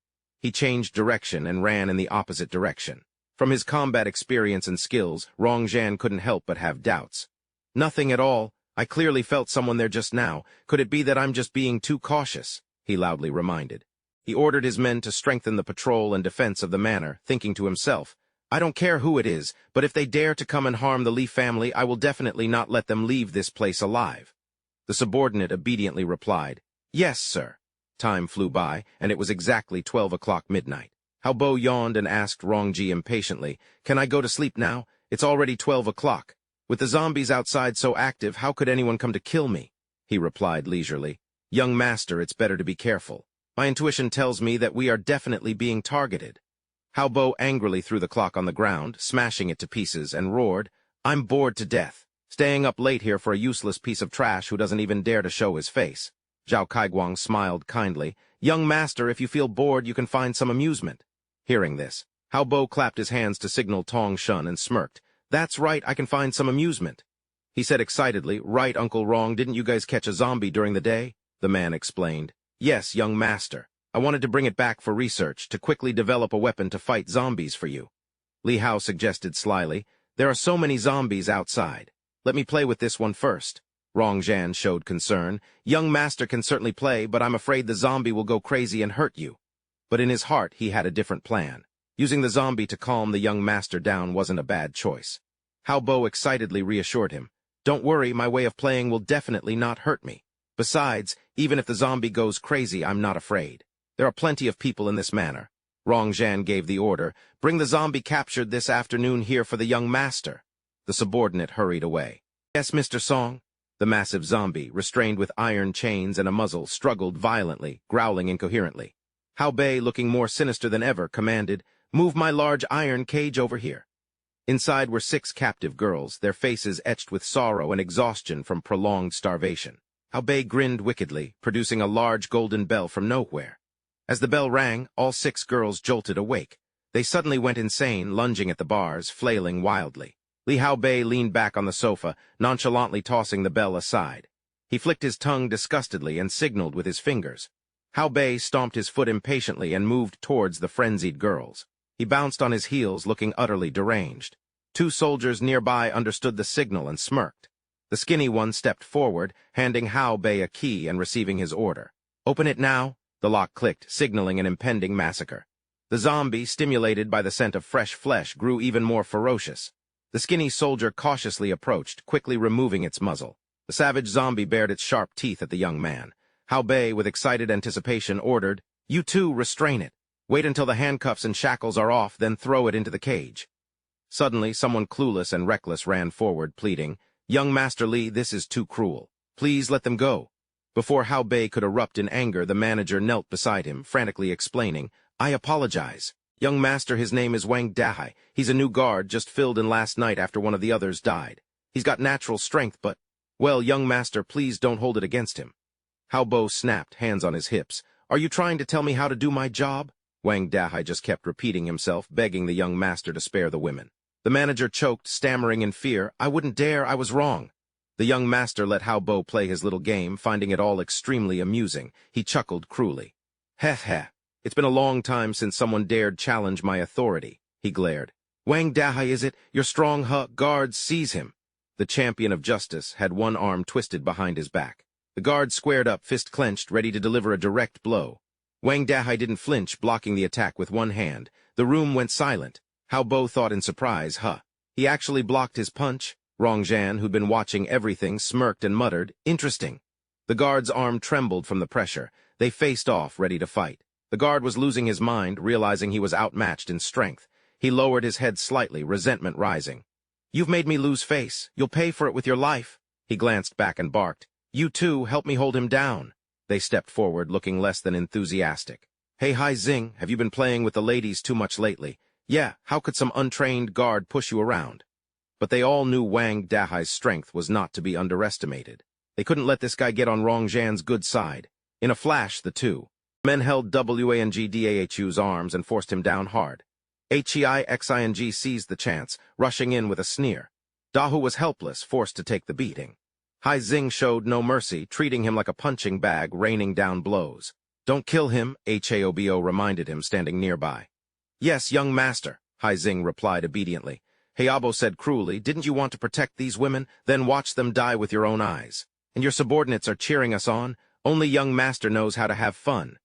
He changed direction and ran in the opposite direction. From his combat experience and skills, Rong Zhan couldn't help but have doubts. "Nothing at all. I clearly felt someone there just now. Could it be that I'm just being too cautious?" he loudly reminded. He ordered his men to strengthen the patrol and defense of the manor, thinking to himself, "I don't care who it is, but if they dare to come and harm the Li family, I will definitely not let them leave this place alive." The subordinate obediently replied, "Yes, sir." Time flew by, and it was exactly 12 o'clock midnight. Hao Bo yawned and asked Rongji impatiently, "Can I go to sleep now? It's already 12 o'clock. With the zombies outside so active, how could anyone come to kill me?" He replied leisurely, "Young master, it's better to be careful. My intuition tells me that we are definitely being targeted." Hao Bo angrily threw the clock on the ground, smashing it to pieces, and roared, "I'm bored to death. Staying up late here for a useless piece of trash who doesn't even dare to show his face." Zhao Kaiguang smiled kindly, "Young master, if you feel bored, you can find some amusement." Hearing this, Hao Bo clapped his hands to signal Tong Shun and smirked. "That's right, I can find some amusement." He said excitedly, "Right, Uncle Rong, didn't you guys catch a zombie during the day?" The man explained. "Yes, young master. I wanted to bring it back for research, to quickly develop a weapon to fight zombies for you." Li Hao suggested slyly, "There are so many zombies outside. Let me play with this one first." Rong Zhan showed concern. "Young master can certainly play, but I'm afraid the zombie will go crazy and hurt you." But in his heart, he had a different plan. Using the zombie to calm the young master down wasn't a bad choice. Hao Bo excitedly reassured him, "Don't worry, my way of playing will definitely not hurt me. Besides, even if the zombie goes crazy, I'm not afraid. There are plenty of people in this manor." Rong Zhan gave the order, "Bring the zombie captured this afternoon here for the young master." The subordinate hurried away. "Yes, Mr. Song." The massive zombie, restrained with iron chains and a muzzle, struggled violently, growling incoherently. Hao Bei, looking more sinister than ever, commanded, "Move my large iron cage over here." Inside were 6 captive girls, their faces etched with sorrow and exhaustion from prolonged starvation. Hao Bei grinned wickedly, producing a large golden bell from nowhere. As the bell rang, all 6 girls jolted awake. They suddenly went insane, lunging at the bars, flailing wildly. Li Hao Bei leaned back on the sofa, nonchalantly tossing the bell aside. He flicked his tongue disgustedly and signaled with his fingers. Hao Bei stomped his foot impatiently and moved towards the frenzied girls. He bounced on his heels, looking utterly deranged. 2 soldiers nearby understood the signal and smirked. The skinny one stepped forward, handing Hao Bei a key and receiving his order. "Open it now." The lock clicked, signaling an impending massacre. The zombie, stimulated by the scent of fresh flesh, grew even more ferocious. The skinny soldier cautiously approached, quickly removing its muzzle. The savage zombie bared its sharp teeth at the young man. Hao Bei, with excited anticipation, ordered, "You two, restrain it. Wait until the handcuffs and shackles are off, then throw it into the cage." Suddenly, someone clueless and reckless ran forward, pleading, "Young Master Li, this is too cruel. Please let them go." Before Hao Bei could erupt in anger, the manager knelt beside him, frantically explaining, "I apologize. Young master, his name is Wang Dahai. He's a new guard, just filled in last night after one of the others died. He's got natural strength, but, well, young master, please don't hold it against him." Hao Bo snapped, hands on his hips. "Are you trying to tell me how to do my job?" Wang Dahai just kept repeating himself, begging the young master to spare the women. The manager choked, stammering in fear, "I wouldn't dare, I was wrong." The young master let Hao Bo play his little game, finding it all extremely amusing. He chuckled cruelly. "Heh heh. It's been a long time since someone dared challenge my authority," he glared. "Wang Dahai, is it? Your strong guards, seize him." The champion of justice had one arm twisted behind his back. The guard squared up, fist clenched, ready to deliver a direct blow. Wang Dahai didn't flinch, blocking the attack with one hand. The room went silent. Hao Bo thought in surprise, he actually blocked his punch? Rong Zhan, who'd been watching everything, smirked and muttered, "Interesting." The guard's arm trembled from the pressure. They faced off, ready to fight. The guard was losing his mind, realizing he was outmatched in strength. He lowered his head slightly, resentment rising. "You've made me lose face. You'll pay for it with your life." He glanced back and barked, "You two, help me hold him down." They stepped forward, looking less than enthusiastic. "Hey, Hai Xing, have you been playing with the ladies too much lately? Yeah, how could some untrained guard push you around? But they all knew Wang Dahai's strength was not to be underestimated. They couldn't let this guy get on Rong Zhan's good side. In a flash, the two men held Wang Dahu's arms and forced him down hard. Hei seized the chance, rushing in with a sneer. Dahu was helpless, forced to take the beating. Hai Xing showed no mercy, treating him like a punching bag, raining down blows. Don't kill him, Haobo reminded him, standing nearby. Yes, young master, Hai Xing replied obediently. Haobo said cruelly, didn't you want to protect these women? Then watch them die with your own eyes. And your subordinates are cheering us on? Only young master knows how to have fun.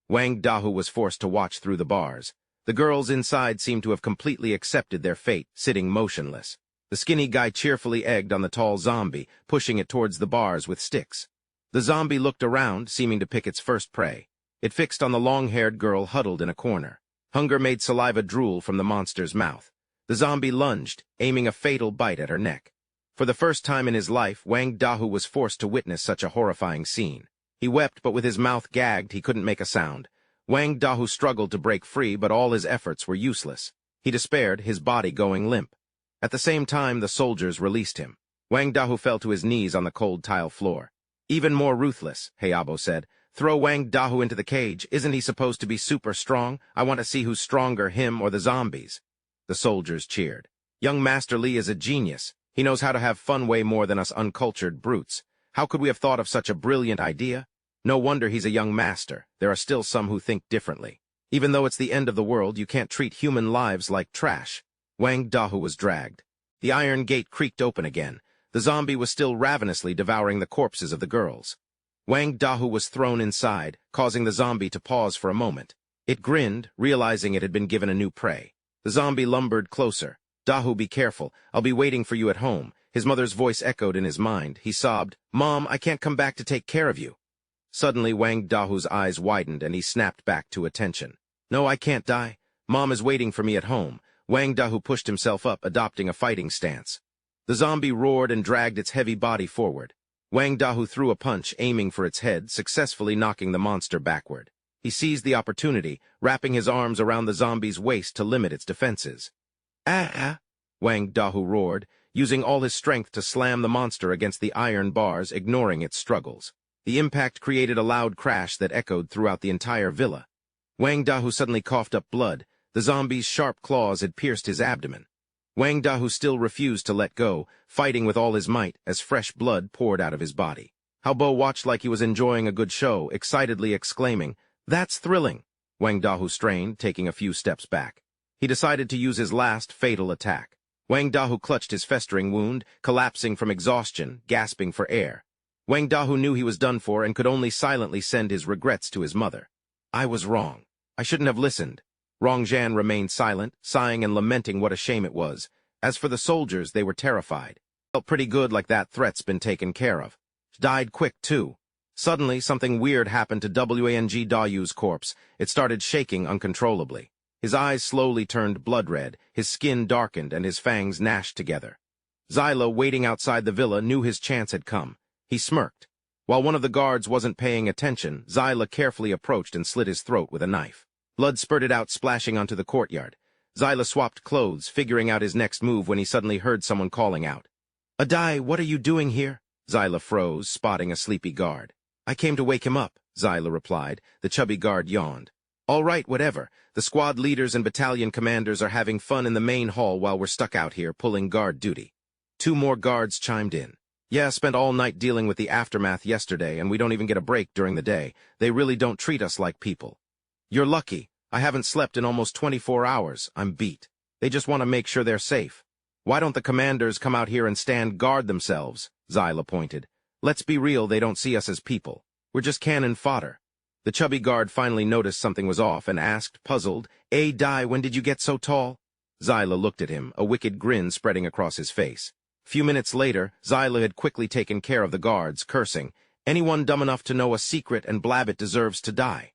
Wang Dahu was forced to watch through the bars. The girls inside seemed to have completely accepted their fate, sitting motionless. The skinny guy cheerfully egged on the tall zombie, pushing it towards the bars with sticks. The zombie looked around, seeming to pick its first prey. It fixed on the long-haired girl huddled in a corner. Hunger made saliva drool from the monster's mouth. The zombie lunged, aiming a fatal bite at her neck. For the first time in his life, Wang Dahu was forced to witness such a horrifying scene. He wept, but with his mouth gagged, he couldn't make a sound. Wang Dahu struggled to break free, but all his efforts were useless. He despaired, his body going limp. At the same time, the soldiers released him. Wang Dahu fell to his knees on the cold tile floor. Even more ruthless, Haobo said. Throw Wang Dahu into the cage. Isn't he supposed to be super strong? I want to see who's stronger, him or the zombies. The soldiers cheered. Young Master Li is a genius. He knows how to have fun way more than us uncultured brutes. How could we have thought of such a brilliant idea? No wonder he's a young master. There are still some who think differently. Even though it's the end of the world, you can't treat human lives like trash. Wang Dahu was dragged. The iron gate creaked open again. The zombie was still ravenously devouring the corpses of the girls. Wang Dahu was thrown inside, causing the zombie to pause for a moment. It grinned, realizing it had been given a new prey. The zombie lumbered closer. Dahu, be careful. I'll be waiting for you at home. His mother's voice echoed in his mind. He sobbed, Mom, I can't come back to take care of you. Suddenly, Wang Dahu's eyes widened and he snapped back to attention. No, I can't die. Mom is waiting for me at home. Wang Dahu pushed himself up, adopting a fighting stance. The zombie roared and dragged its heavy body forward. Wang Dahu threw a punch, aiming for its head, successfully knocking the monster backward. He seized the opportunity, wrapping his arms around the zombie's waist to limit its defenses. Ah! Wang Dahu roared, using all his strength to slam the monster against the iron bars, ignoring its struggles. The impact created a loud crash that echoed throughout the entire villa. Wang Dahu suddenly coughed up blood. The zombie's sharp claws had pierced his abdomen. Wang Dahu still refused to let go, fighting with all his might as fresh blood poured out of his body. Haobo watched like he was enjoying a good show, excitedly exclaiming, That's thrilling! Wang Dahu strained, taking a few steps back. He decided to use his last fatal attack. Wang Dahu clutched his festering wound, collapsing from exhaustion, gasping for air. Wang Dahu knew he was done for and could only silently send his regrets to his mother. I was wrong. I shouldn't have listened. Rong Zhan remained silent, sighing and lamenting what a shame it was. As for the soldiers, they were terrified. Felt pretty good, like that threat's been taken care of. Died quick, too. Suddenly, something weird happened to Wang Dahu's corpse. It started shaking uncontrollably. His eyes slowly turned blood red, his skin darkened, and his fangs gnashed together. Zyla, waiting outside the villa, knew his chance had come. He smirked. While one of the guards wasn't paying attention, Zyla carefully approached and slit his throat with a knife. Blood spurted out, splashing onto the courtyard. Zyla swapped clothes, figuring out his next move when he suddenly heard someone calling out. Adai, what are you doing here? Zyla froze, spotting a sleepy guard. I came to wake him up, Zyla replied. The chubby guard yawned. All right, whatever. The squad leaders and battalion commanders are having fun in the main hall while we're stuck out here pulling guard duty. 2 more guards chimed in. Yeah, spent all night dealing with the aftermath yesterday, and we don't even get a break during the day. They really don't treat us like people. You're lucky. I haven't slept in almost 24 hours. I'm beat. They just want to make sure they're safe. Why don't the commanders come out here and stand guard themselves? Zyla pointed. Let's be real, they don't see us as people. We're just cannon fodder. The chubby guard finally noticed something was off and asked, puzzled, Dai, when did you get so tall? Zyla looked at him, a wicked grin spreading across his face. Few minutes later, Zyla had quickly taken care of the guards, cursing, Anyone dumb enough to know a secret and blab it deserves to die.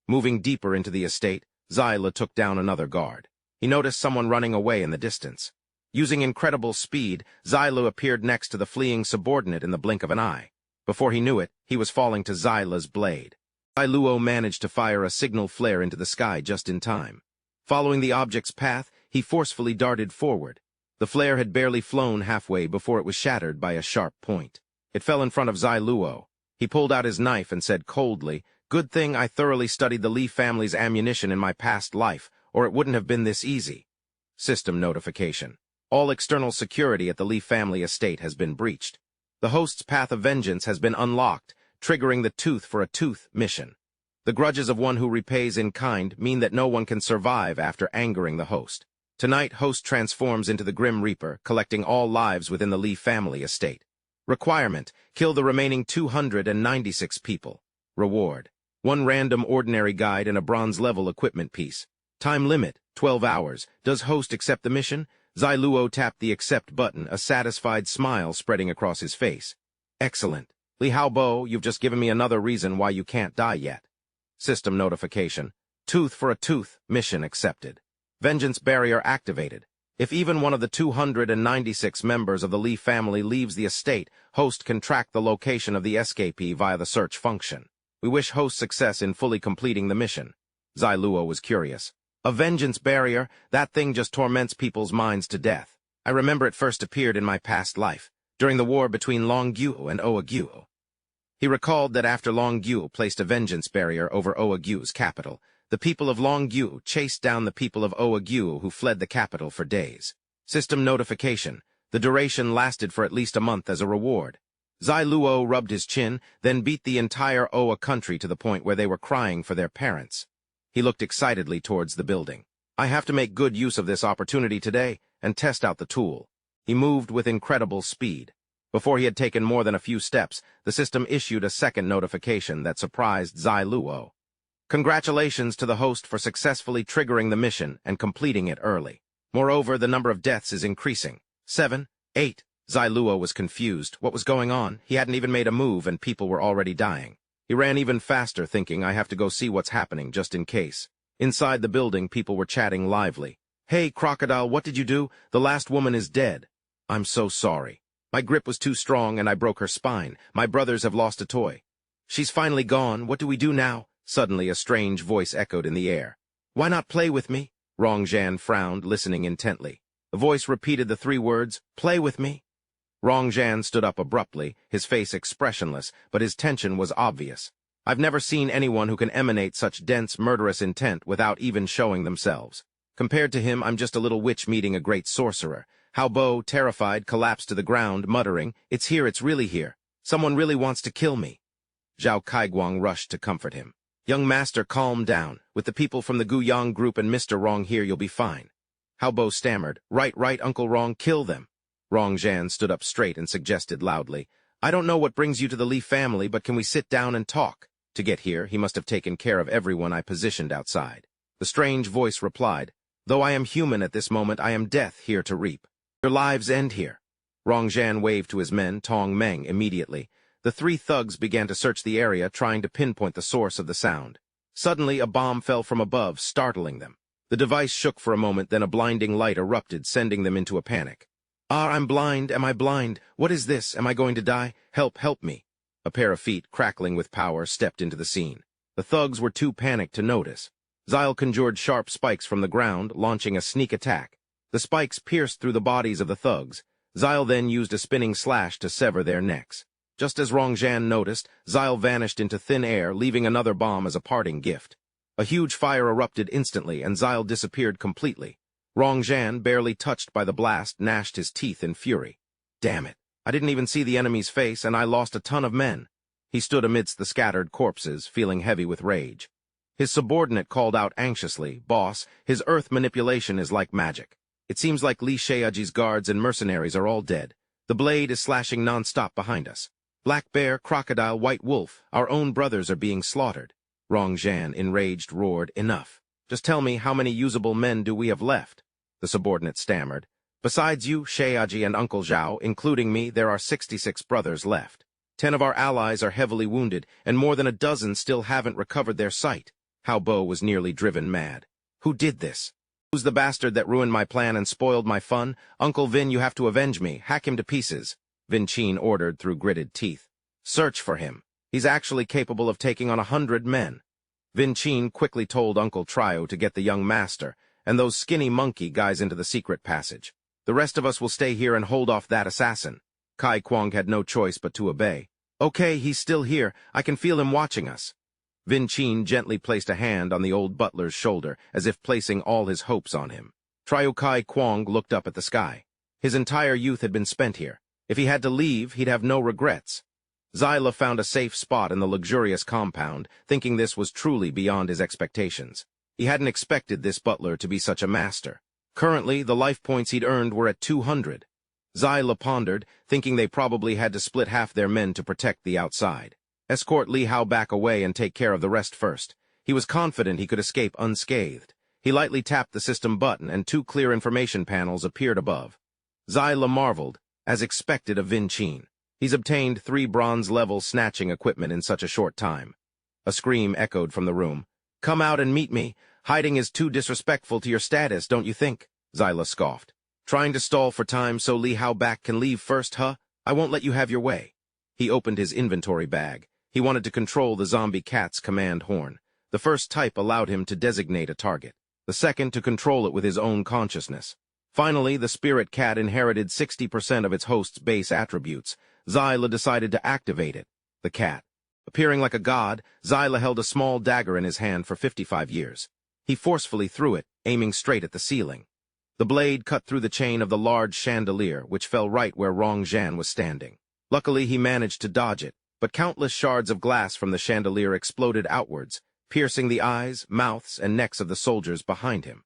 Moving deeper into the estate, Zyla took down another guard. He noticed someone running away in the distance. Using incredible speed, Zyla appeared next to the fleeing subordinate in the blink of an eye. Before he knew it, he was falling to Zyla's blade. Luo managed to fire a signal flare into the sky just in time. Following the object's path, he forcefully darted forward. The flare had barely flown halfway before it was shattered by a sharp point. It fell in front of Zai Luo. He pulled out his knife and said coldly, "Good thing I thoroughly studied the Li family's ammunition in my past life, or it wouldn't have been this easy." System notification. All external security at the Li family estate has been breached. The host's path of vengeance has been unlocked, triggering the Tooth for a Tooth mission. The grudges of one who repays in kind mean that no one can survive after angering the host. Tonight, host transforms into the Grim Reaper, collecting all lives within the Li family estate. Requirement: kill the remaining 296 people. Reward: 1 random ordinary guide and a bronze-level equipment piece. Time limit: 12 hours. Does host accept the mission? Zai Luo tapped the accept button, a satisfied smile spreading across his face. Excellent. Li Haobo, you've just given me another reason why you can't die yet. System notification. Tooth for a Tooth, mission accepted. Vengeance barrier activated. If even one of the 296 members of the Li family leaves the estate, host can track the location of the escapee via the search function. We wish host success in fully completing the mission. Zai Luo was curious. A vengeance barrier? That thing just torments people's minds to death. I remember it first appeared in my past life, during the war between Longyu and Oagyu. He recalled that after Longyu placed a vengeance barrier over Oagyu's capital, the people of Longyu chased down the people of Oagyu who fled the capital for days. System notification. The duration lasted for at least a month as a reward. Zai Luo rubbed his chin, then beat the entire Oa country to the point where they were crying for their parents. He looked excitedly towards the building. I have to make good use of this opportunity today and test out the tool. He moved with incredible speed. Before he had taken more than a few steps, the system issued a second notification that surprised Zai Luo. Congratulations to the host for successfully triggering the mission and completing it early. Moreover, the number of deaths is increasing. 7, 8. Zai Luo was confused. What was going on? He hadn't even made a move and people were already dying. He ran even faster, thinking, I have to go see what's happening, just in case. Inside the building, people were chatting lively. Hey, Crocodile, what did you do? The last woman is dead. I'm so sorry. My grip was too strong and I broke her spine. My brothers have lost a toy. She's finally gone. What do we do now? Suddenly, a strange voice echoed in the air. Why not play with me? Rongzhan frowned, listening intently. The voice repeated the 3 words, play with me. Rongzhan stood up abruptly, his face expressionless, but his tension was obvious. I've never seen anyone who can emanate such dense, murderous intent without even showing themselves. Compared to him, I'm just a little witch meeting a great sorcerer. Haobo, terrified, collapsed to the ground, muttering, It's here, it's really here. Someone really wants to kill me. Zhao Kaiguang rushed to comfort him. Young master, calm down. With the people from the Guyang group and Mr. Rong here, you'll be fine. Haobo stammered. Right, Uncle Rong, kill them. Rongzhan stood up straight and suggested loudly, I don't know what brings you to the Li family, but can we sit down and talk? To get here, he must have taken care of everyone I positioned outside. The strange voice replied, Though I am human at this moment, I am death here to reap. Your lives end here. Rongzhan waved to his men, Tong Meng, immediately. The 3 thugs began to search the area, trying to pinpoint the source of the sound. Suddenly, a bomb fell from above, startling them. The device shook for a moment, then a blinding light erupted, sending them into a panic. I'm blind. Am I blind? What is this? Am I going to die? Help me. A pair of feet, crackling with power, stepped into the scene. The thugs were too panicked to notice. Zile conjured sharp spikes from the ground, launching a sneak attack. The spikes pierced through the bodies of the thugs. Zile then used a spinning slash to sever their necks. Just as Rongzhan noticed, Zile vanished into thin air, leaving another bomb as a parting gift. A huge fire erupted instantly, and Zile disappeared completely. Rongzhan, barely touched by the blast, gnashed his teeth in fury. Damn it! I didn't even see the enemy's face, and I lost a ton of men. He stood amidst the scattered corpses, feeling heavy with rage. His subordinate called out anxiously, Boss, his earth manipulation is like magic. It seems like Li Sheaji's guards and mercenaries are all dead. The blade is slashing non-stop behind us. Black Bear, Crocodile, White Wolf, our own brothers are being slaughtered. Rongzhan, enraged, roared, Enough. Just tell me, how many usable men do we have left? The subordinate stammered. Besides you, Sheaji, and Uncle Zhao, including me, there are 66 brothers left. 10 of our allies are heavily wounded, and more than a dozen still haven't recovered their sight. Haobo was nearly driven mad. Who did this? Who's the bastard that ruined my plan and spoiled my fun? Uncle Vin, you have to avenge me. Hack him to pieces. Vin Qin ordered through gritted teeth. Search for him. He's actually capable of taking on 100 men. Vin Qin quickly told Uncle Trio to get the young master, and those skinny monkey guys into the secret passage. The rest of us will stay here and hold off that assassin. Kai Kwong had no choice but to obey. Okay, he's still here. I can feel him watching us. Vin Chin gently placed a hand on the old butler's shoulder, as if placing all his hopes on him. Triu Kai Kwong looked up at the sky. His entire youth had been spent here. If he had to leave, he'd have no regrets. Zyla found a safe spot in the luxurious compound, thinking this was truly beyond his expectations. He hadn't expected this butler to be such a master. Currently, the life points he'd earned were at 200. Zyla pondered, thinking they probably had to split half their men to protect the outside. Escort Li Hao back away and take care of the rest first. He was confident he could escape unscathed. He lightly tapped the system button and 2 clear information panels appeared above. Zyla marveled, as expected of Vin Chin. He's obtained 3 bronze-level snatching equipment in such a short time. A scream echoed from the room. Come out and meet me. Hiding is too disrespectful to your status, don't you think? Zyla scoffed. Trying to stall for time so Li Hao back can leave first, huh? I won't let you have your way. He opened his inventory bag. He wanted to control the zombie cat's command horn. The first type allowed him to designate a target. The second to control it with his own consciousness. Finally, the spirit cat inherited 60% of its host's base attributes. Zyla decided to activate it. The cat. Appearing like a god, Zyla held a small dagger in his hand for 55 years. He forcefully threw it, aiming straight at the ceiling. The blade cut through the chain of the large chandelier, which fell right where Rong Zhan was standing. Luckily, he managed to dodge it, but countless shards of glass from the chandelier exploded outwards, piercing the eyes, mouths, and necks of the soldiers behind him.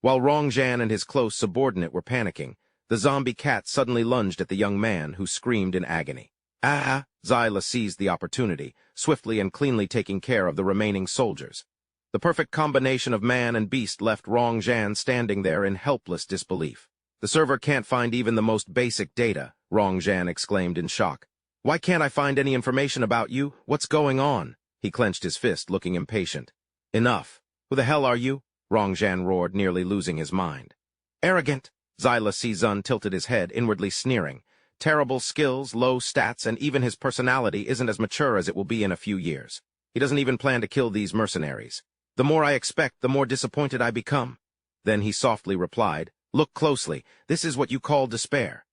While Rong Zhan and his close subordinate were panicking, the zombie cat suddenly lunged at the young man, who screamed in agony. Ah! Zyla seized the opportunity, swiftly and cleanly taking care of the remaining soldiers. The perfect combination of man and beast left Rong Zhan standing there in helpless disbelief. The server can't find even the most basic data, Rong Zhan exclaimed in shock. Why can't I find any information about you? What's going on? He clenched his fist, looking impatient. Enough. Who the hell are you? Rong Zhan roared, nearly losing his mind. Arrogant. Zyla Sizun tilted his head, inwardly sneering. Terrible skills, low stats, and even his personality isn't as mature as it will be in a few years. He doesn't even plan to kill these mercenaries. The more I expect, the more disappointed I become. Then he softly replied, Look closely. This is what you call despair.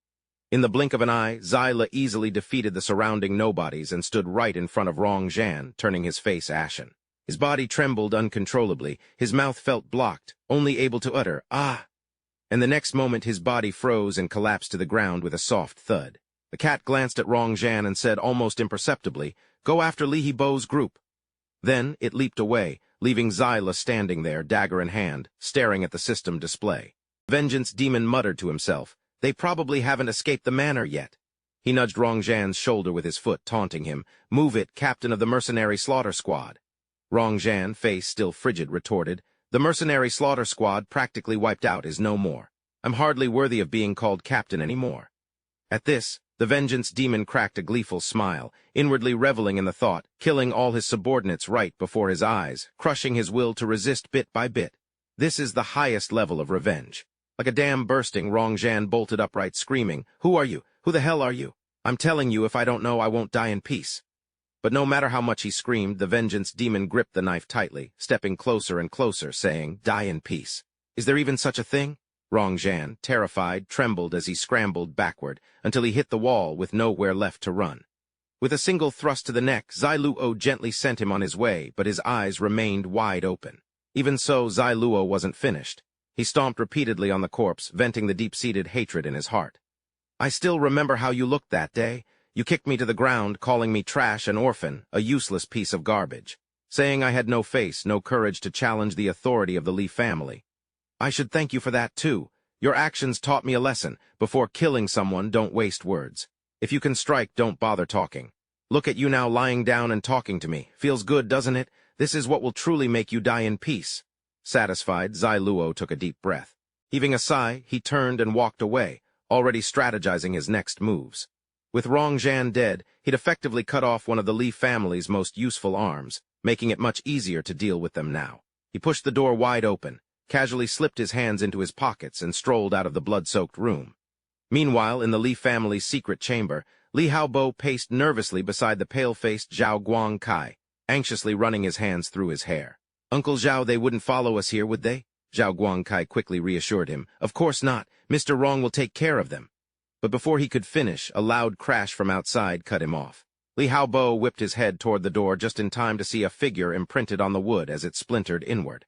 In the blink of an eye, Zyla easily defeated the surrounding nobodies and stood right in front of Rong Zhan, turning his face ashen. His body trembled uncontrollably, his mouth felt blocked, only able to utter, Ah! And the next moment his body froze and collapsed to the ground with a soft thud. The cat glanced at Rong Zhan and said almost imperceptibly, Go after Li Hibo's group. Then it leaped away, leaving Zyla standing there, dagger in hand, staring at the system display. Vengeance Demon muttered to himself, They probably haven't escaped the manor yet. He nudged Rong Zhan's shoulder with his foot, taunting him, Move it, captain of the mercenary slaughter squad. Rong Zhan, face still frigid, retorted, The mercenary slaughter squad practically wiped out is no more. I'm hardly worthy of being called captain anymore. At this, the Vengeance Demon cracked a gleeful smile, inwardly reveling in the thought, killing all his subordinates right before his eyes, crushing his will to resist bit by bit. This is the highest level of revenge. Like a dam bursting, Rong Zhan bolted upright, screaming, Who are you? Who the hell are you? I'm telling you, if I don't know, I won't die in peace. But no matter how much he screamed, the Vengeance Demon gripped the knife tightly, stepping closer and closer, saying, Die in peace. Is there even such a thing? Rong Zhan, terrified, trembled as he scrambled backward, until he hit the wall with nowhere left to run. With a single thrust to the neck, Zai Luo gently sent him on his way, but his eyes remained wide open. Even so, Zai Luo wasn't finished. He stomped repeatedly on the corpse, venting the deep-seated hatred in his heart. I still remember how you looked that day. You kicked me to the ground, calling me trash and orphan, a useless piece of garbage, saying I had no face, no courage to challenge the authority of the Li family. I should thank you for that, too. Your actions taught me a lesson. Before killing someone, don't waste words. If you can strike, don't bother talking. Look at you now lying down and talking to me. Feels good, doesn't it? This is what will truly make you die in peace. Satisfied, Zai Luo took a deep breath. Heaving a sigh, he turned and walked away, already strategizing his next moves. With Rong Zhan dead, he'd effectively cut off one of the Li family's most useful arms, making it much easier to deal with them now. He pushed the door wide open, casually slipped his hands into his pockets and strolled out of the blood-soaked room. Meanwhile, in the Li family's secret chamber, Li Haobo paced nervously beside the pale-faced Zhao Guangkai, anxiously running his hands through his hair. Uncle Zhao, they wouldn't follow us here, would they? Zhao Guangkai quickly reassured him. Of course not. Mr. Rong will take care of them. But before he could finish, a loud crash from outside cut him off. Li Haobo whipped his head toward the door just in time to see a figure imprinted on the wood as it splintered inward.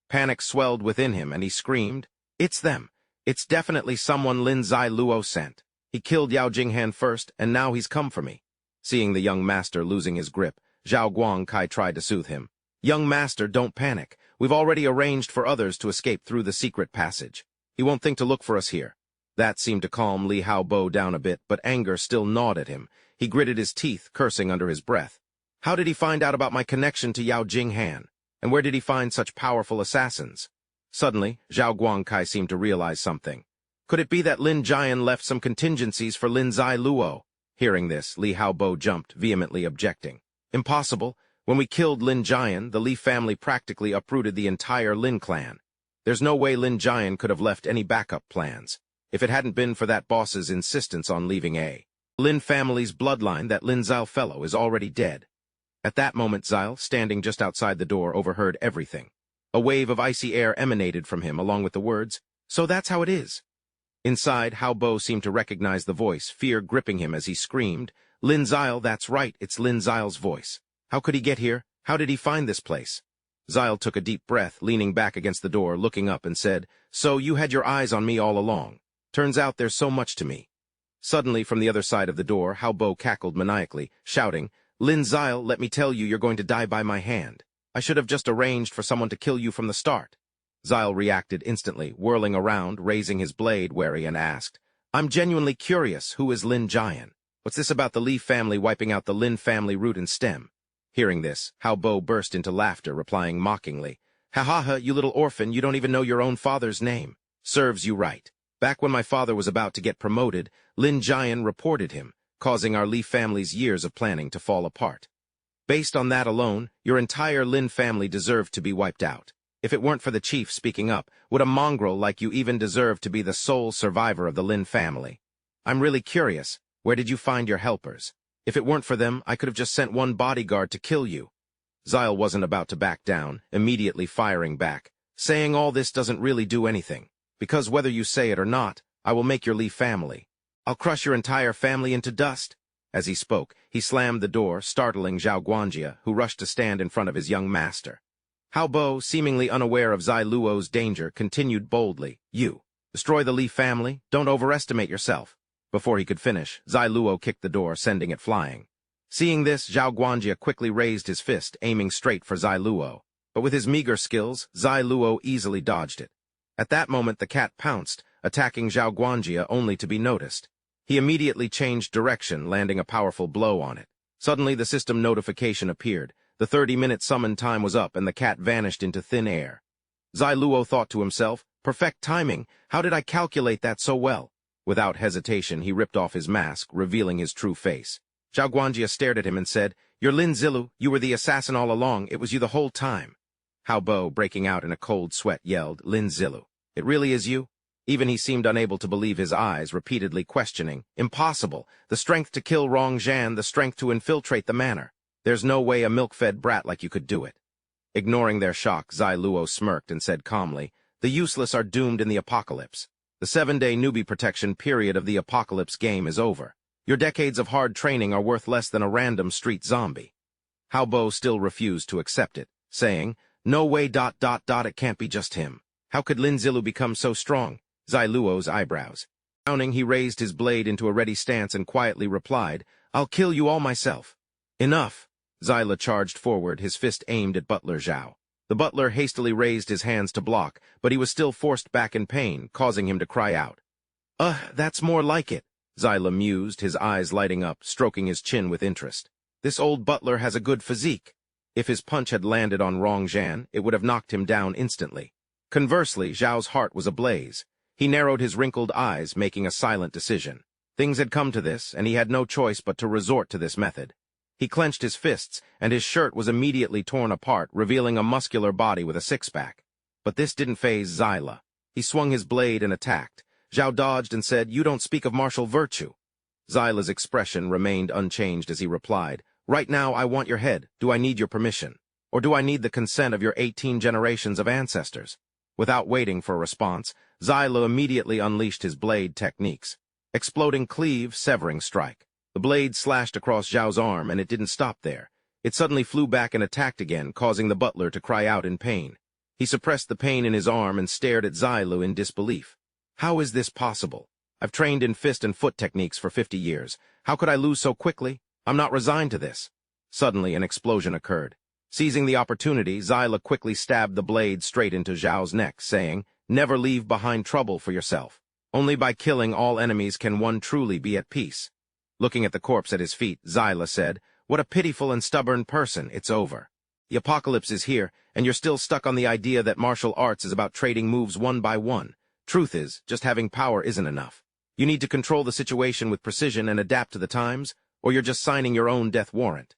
Panic swelled within him, and he screamed, "It's them! It's definitely someone Lin Zai Luo sent. He killed Yao Jinghan first, and now he's come for me." Seeing the young master losing his grip, Zhao Guangkai tried to soothe him. "Young master, don't panic. We've already arranged for others to escape through the secret passage. He won't think to look for us here." That seemed to calm Li Haobo down a bit, but anger still gnawed at him. He gritted his teeth, cursing under his breath. How did he find out about my connection to Yao Jinghan? And where did he find such powerful assassins? Suddenly, Zhao Guangkai seemed to realize something. Could it be that Lin Jian left some contingencies for Lin Zai Luo? Hearing this, Li Haobo jumped, vehemently objecting. Impossible. When we killed Lin Jian, the Li family practically uprooted the entire Lin clan. There's no way Lin Jian could have left any backup plans. If it hadn't been for that boss's insistence on leaving Lin family's bloodline, that Lin Zile fellow is already dead. At that moment, Zile, standing just outside the door, overheard everything. A wave of icy air emanated from him, along with the words, "So that's how it is." Inside, Haobo seemed to recognize the voice, fear gripping him as he screamed, "Lin Zile, that's right, it's Lin Zile's voice. How could he get here? How did he find this place?" Zile took a deep breath, leaning back against the door, looking up, and said, "So you had your eyes on me all along. Turns out there's so much to me." Suddenly, from the other side of the door, Haobo cackled maniacally, shouting, "Lin Zile, let me tell you, you're going to die by my hand. I should have just arranged for someone to kill you from the start." Zile reacted instantly, whirling around, raising his blade, wary, and asked, "I'm genuinely curious, who is Lin Jian? What's this about the Li family wiping out the Lin family root and stem?" Hearing this, Haobo burst into laughter, replying mockingly, "Ha ha ha, you little orphan, you don't even know your own father's name. Serves you right. Back when my father was about to get promoted, Lin Jian reported him, causing our Li family's years of planning to fall apart. Based on that alone, your entire Lin family deserved to be wiped out. If it weren't for the chief speaking up, would a mongrel like you even deserve to be the sole survivor of the Lin family? I'm really curious, where did you find your helpers? If it weren't for them, I could have just sent one bodyguard to kill you." Zile wasn't about to back down, immediately firing back. "Saying all this doesn't really do anything, because whether you say it or not, I will make your Li family. I'll crush your entire family into dust." As he spoke, he slammed the door, startling Zhao Guanjia, who rushed to stand in front of his young master. Haobo, seemingly unaware of Zai Luo's danger, continued boldly, "You. Destroy the Li family? Don't overestimate yourself." Before he could finish, Zai Luo kicked the door, sending it flying. Seeing this, Zhao Guanjia quickly raised his fist, aiming straight for Zai Luo. But with his meager skills, Zai Luo easily dodged it. At that moment, the cat pounced, attacking Zhao Guanjia only to be noticed. He immediately changed direction, landing a powerful blow on it. Suddenly, the system notification appeared. The 30-minute summon time was up, and the cat vanished into thin air. Zai Luo thought to himself, "Perfect timing. How did I calculate that so well?" Without hesitation, he ripped off his mask, revealing his true face. Zhao Guanjia stared at him and said, "You're Lin Zilu. You were the assassin all along. It was you the whole time." Haobo, breaking out in a cold sweat, yelled, "Lin Zilu. It really is you?" Even he seemed unable to believe his eyes, repeatedly questioning, "Impossible. The strength to kill Rong Zhan, the strength to infiltrate the manor. There's no way a milk-fed brat like you could do it." Ignoring their shock, Zai Luo smirked and said calmly, "The useless are doomed in the apocalypse. The 7-day newbie protection period of the apocalypse game is over. Your decades of hard training are worth less than a random street zombie." Haobo still refused to accept it, saying, "No way, it can't be just him. How could Lin Zilu become so strong?" Zai Luo's eyebrows. Frowning, he raised his blade into a ready stance and quietly replied, "I'll kill you all myself." "Enough." Zyla charged forward, his fist aimed at Butler Zhao. The butler hastily raised his hands to block, but he was still forced back in pain, causing him to cry out. That's more like it," Zyla mused, his eyes lighting up, stroking his chin with interest. "This old butler has a good physique. If his punch had landed on Rong Zhan, it would have knocked him down instantly." Conversely, Zhao's heart was ablaze. He narrowed his wrinkled eyes, making a silent decision. Things had come to this, and he had no choice but to resort to this method. He clenched his fists, and his shirt was immediately torn apart, revealing a muscular body with a six-pack. But this didn't faze Zyla. He swung his blade and attacked. Zhao dodged and said, "You don't speak of martial virtue." Zyla's expression remained unchanged as he replied, "Right now I want your head. Do I need your permission? Or do I need the consent of your 18 generations of ancestors?" Without waiting for a response, Yahello immediately unleashed his blade techniques. Exploding cleave, severing strike. The blade slashed across Zhao's arm, and it didn't stop there. It suddenly flew back and attacked again, causing the butler to cry out in pain. He suppressed the pain in his arm and stared at Yahello in disbelief. How is this possible? I've trained in fist and foot techniques for 50 years. How could I lose so quickly? I'm not resigned to this. Suddenly, an explosion occurred. Seizing the opportunity, Yahello quickly stabbed the blade straight into Zhao's neck, saying, "Never leave behind trouble for yourself. Only by killing all enemies can one truly be at peace." Looking at the corpse at his feet, Yahello said, "What a pitiful and stubborn person, it's over. The apocalypse is here, and you're still stuck on the idea that martial arts is about trading moves one by one. Truth is, just having power isn't enough. You need to control the situation with precision and adapt to the times, or you're just signing your own death warrant."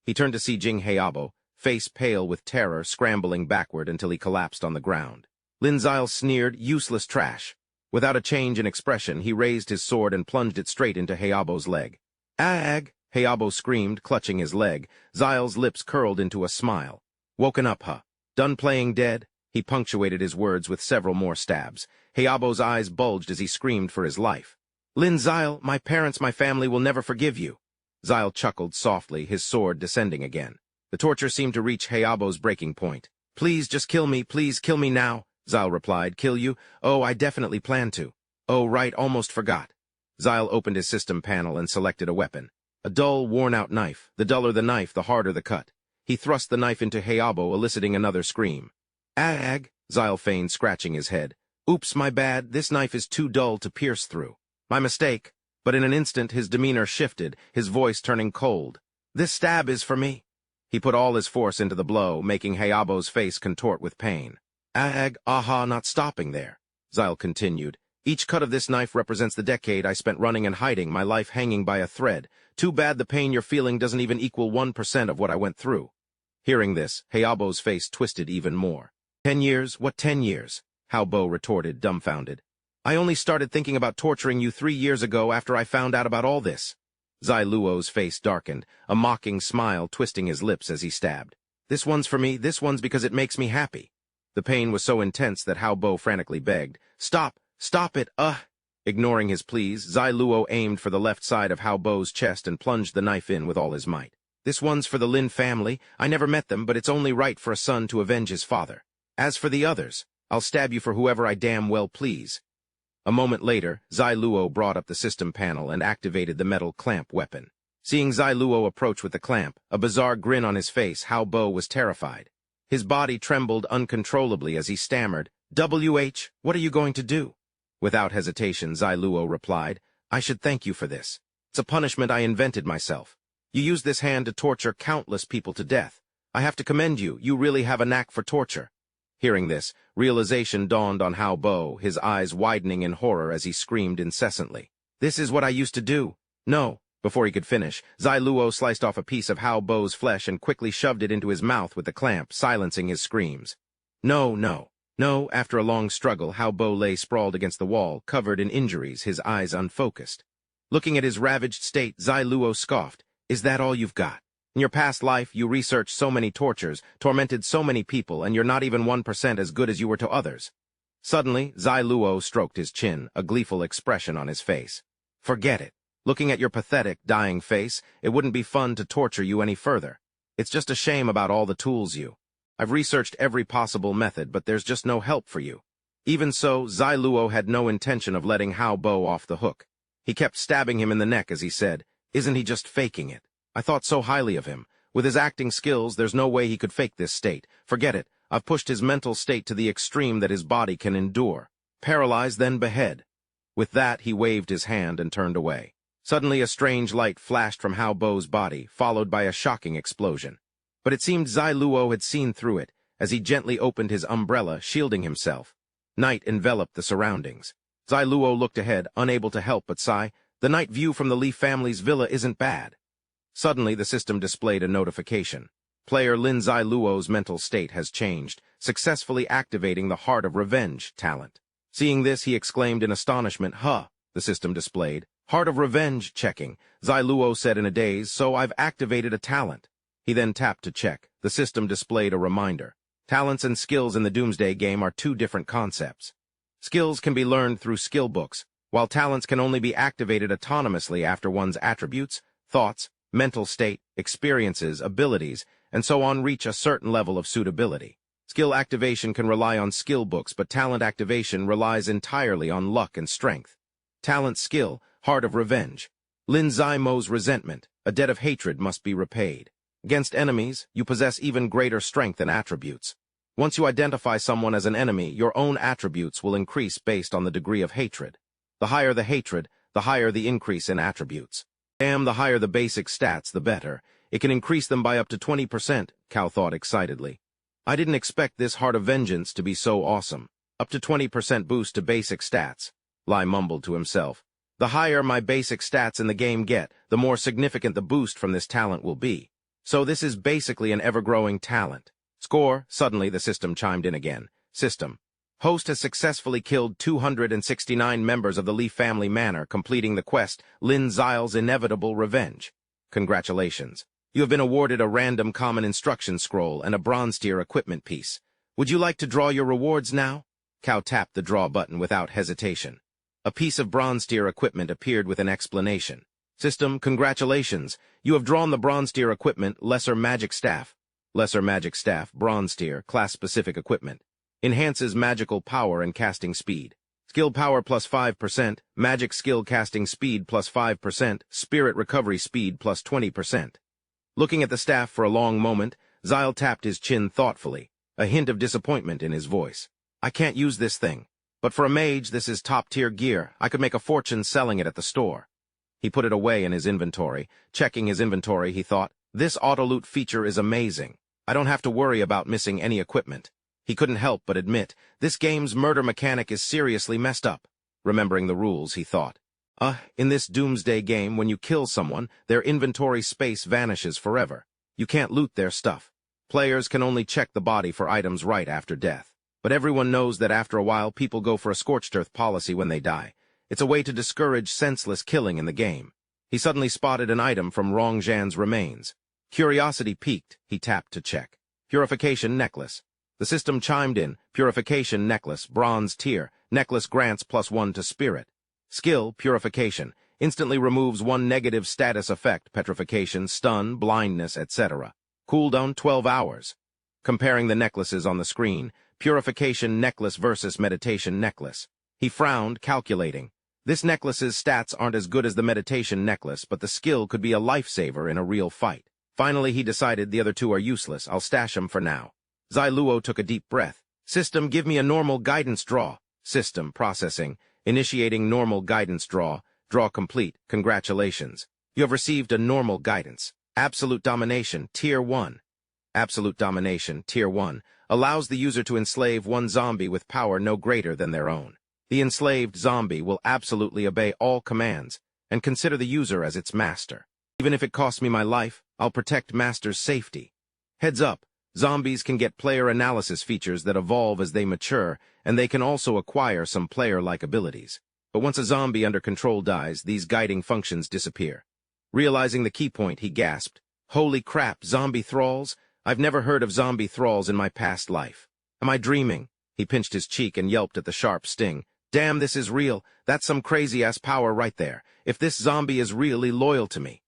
He turned to see Jing Heabo, face pale with terror, scrambling backward until he collapsed on the ground. Lin Zile sneered, "Useless trash." Without a change in expression, he raised his sword and plunged it straight into Heabo's leg. "Ag!" Heabo screamed, clutching his leg. Zile's lips curled into a smile. "Woken up, huh? Done playing dead?" He punctuated his words with several more stabs. Heabo's eyes bulged as he screamed for his life. "Lin Zile, my parents, my family will never forgive you." Zile chuckled softly, his sword descending again. The torture seemed to reach Heabo's breaking point. "Please, just kill me, please, kill me now," Zile replied. "Kill you? Oh, I definitely plan to. Oh, right, almost forgot." Zile opened his system panel and selected a weapon. A dull, worn-out knife. The duller the knife, the harder the cut. He thrust the knife into Heabo, eliciting another scream. "Ag!" Zile feigned, scratching his head. "Oops, my bad, this knife is too dull to pierce through. My mistake." But in an instant his demeanor shifted, his voice turning cold. "This stab is for me." He put all his force into the blow, making Heabo's face contort with pain. "Ag, aha, not stopping there," Zile continued. "Each cut of this knife represents the decade I spent running and hiding, my life hanging by a thread. Too bad the pain you're feeling doesn't even equal 1% of what I went through." Hearing this, Heabo's face twisted even more. 10 years? What 10 years? Heabo retorted, dumbfounded. "I only started thinking about torturing you 3 years ago after I found out about all this." Zailuo's face darkened, a mocking smile twisting his lips as he stabbed. "This one's for me, this one's because it makes me happy." The pain was so intense that Heabo frantically begged, "Stop, stop it, Ignoring his pleas, Zailuo aimed for the left side of Heabo's chest and plunged the knife in with all his might. "This one's for the Lin family. I never met them, but it's only right for a son to avenge his father. As for the others, I'll stab you for whoever I damn well please." A moment later, Zailuo brought up the system panel and activated the metal clamp weapon. Seeing Zailuo approach with the clamp, a bizarre grin on his face, Heabo was terrified. His body trembled uncontrollably as he stammered, "WH, what are you going to do?" Without hesitation, Zailuo replied, "I should thank you for this. It's a punishment I invented myself. You used this hand to torture countless people to death. I have to commend you, you really have a knack for torture." Hearing this, realization dawned on Heabo, his eyes widening in horror as he screamed incessantly. "This is what I used to do." "No." Before he could finish, Zailuo sliced off a piece of Heabo's flesh and quickly shoved it into his mouth with the clamp, silencing his screams. "No, no, no." After a long struggle, Heabo lay sprawled against the wall, covered in injuries, his eyes unfocused. Looking at his ravaged state, Zailuo scoffed, "Is that all you've got? In your past life, you researched so many tortures, tormented so many people, and you're not even 1% as good as you were to others." Suddenly, Zailuo stroked his chin, a gleeful expression on his face. "Forget it. Looking at your pathetic, dying face, it wouldn't be fun to torture you any further. It's just a shame about all the tools you. I've researched every possible method, but there's just no help for you." Even so, Zailuo had no intention of letting Heabo off the hook. He kept stabbing him in the neck as he said, "Isn't he just faking it? I thought so highly of him. With his acting skills, there's no way he could fake this state. Forget it. I've pushed his mental state to the extreme that his body can endure. Paralyze, then behead." With that, he waved his hand and turned away. Suddenly, a strange light flashed from Heabo's body, followed by a shocking explosion. But it seemed Zailuo had seen through it, as he gently opened his umbrella, shielding himself. Night enveloped the surroundings. Zailuo looked ahead, unable to help but sigh. The night view from the Li family's villa isn't bad. Suddenly, the system displayed a notification. Player Lin Zailuo's mental state has changed, successfully activating the Heart of Revenge talent. Seeing this, he exclaimed in astonishment, "Huh," the system displayed. "Heart of Revenge checking," Zailuo said in a daze, "so I've activated a talent." He then tapped to check. The system displayed a reminder. Talents and skills in the Doomsday game are two different concepts. Skills can be learned through skill books, while talents can only be activated autonomously after one's attributes, thoughts, mental state, experiences, abilities, and so on reach a certain level of suitability. Skill activation can rely on skill books, but talent activation relies entirely on luck and strength. Talent skill, Heart of Revenge. Lin Zimo's resentment, a debt of hatred must be repaid. Against enemies, you possess even greater strength and attributes. Once you identify someone as an enemy, your own attributes will increase based on the degree of hatred. The higher the hatred, the higher the increase in attributes. Damn, the higher the basic stats, the better. It can increase them by up to 20%, Cal thought excitedly. I didn't expect this Heart of Vengeance to be so awesome. Up to 20% boost to basic stats, Lai mumbled to himself. The higher my basic stats in the game get, the more significant the boost from this talent will be. So this is basically an ever-growing talent. Score, suddenly the system chimed in again. System. Host has successfully killed 269 members of the Lee family manor, completing the quest, Lin Zile's Inevitable Revenge. Congratulations. You have been awarded a random common instruction scroll and a bronze tier equipment piece. Would you like to draw your rewards now? Cao tapped the draw button without hesitation. A piece of bronze tier equipment appeared with an explanation. System, congratulations. You have drawn the bronze tier equipment, Lesser Magic Staff. Lesser Magic Staff, bronze tier, class-specific equipment. Enhances magical power and casting speed. Skill power plus 5%, magic skill casting speed plus 5%, spirit recovery speed plus 20%. Looking at the staff for a long moment, Zile tapped his chin thoughtfully, a hint of disappointment in his voice. I can't use this thing. But for a mage, this is top-tier gear. I could make a fortune selling it at the store. He put it away in his inventory. Checking his inventory, he thought, this auto-loot feature is amazing. I don't have to worry about missing any equipment. He couldn't help but admit, this game's murder mechanic is seriously messed up. Remembering the rules, he thought. In this Doomsday game, when you kill someone, their inventory space vanishes forever. You can't loot their stuff. Players can only check the body for items right after death. But everyone knows that after a while, people go for a scorched earth policy when they die. It's a way to discourage senseless killing in the game. He suddenly spotted an item from Rong Zhan's remains. Curiosity piqued, he tapped to check. Purification necklace. The system chimed in, Purification Necklace, Bronze Tier, Necklace grants +1 to Spirit. Skill, Purification, instantly removes 1 negative status effect, petrification, stun, blindness, etc. Cooldown 12 hours. Comparing the necklaces on the screen, Purification Necklace versus Meditation Necklace. He frowned, calculating. This necklace's stats aren't as good as the Meditation Necklace, but the skill could be a lifesaver in a real fight. Finally, he decided the other two are useless. I'll stash them for now. Zailuo took a deep breath. System, give me a normal guidance draw. System, processing. Initiating normal guidance draw. Draw complete. Congratulations. You have received a normal guidance. Absolute Domination, Tier 1. Absolute Domination, Tier 1, allows the user to enslave one zombie with power no greater than their own. The enslaved zombie will absolutely obey all commands and consider the user as its master. Even if it costs me my life, I'll protect master's safety. Heads up. Zombies can get player analysis features that evolve as they mature, and they can also acquire some player-like abilities. But once a zombie under control dies, these guiding functions disappear. Realizing the key point, he gasped, Holy crap, zombie thralls? I've never heard of zombie thralls in my past life. Am I dreaming? He pinched his cheek and yelped at the sharp sting. Damn, this is real. That's some crazy-ass power right there. If this zombie is really loyal to me.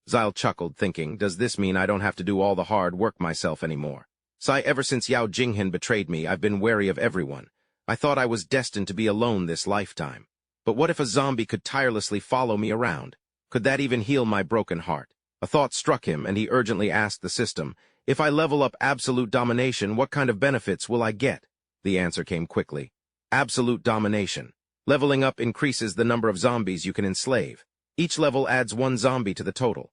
Zile chuckled, thinking, does this mean I don't have to do all the hard work myself anymore? Ever since Yao Jinghen betrayed me, I've been wary of everyone. I thought I was destined to be alone this lifetime. But what if a zombie could tirelessly follow me around? Could that even heal my broken heart? A thought struck him, and he urgently asked the system, if I level up Absolute Domination, what kind of benefits will I get? The answer came quickly. Absolute Domination. Leveling up increases the number of zombies you can enslave. Each level adds 1 zombie to the total.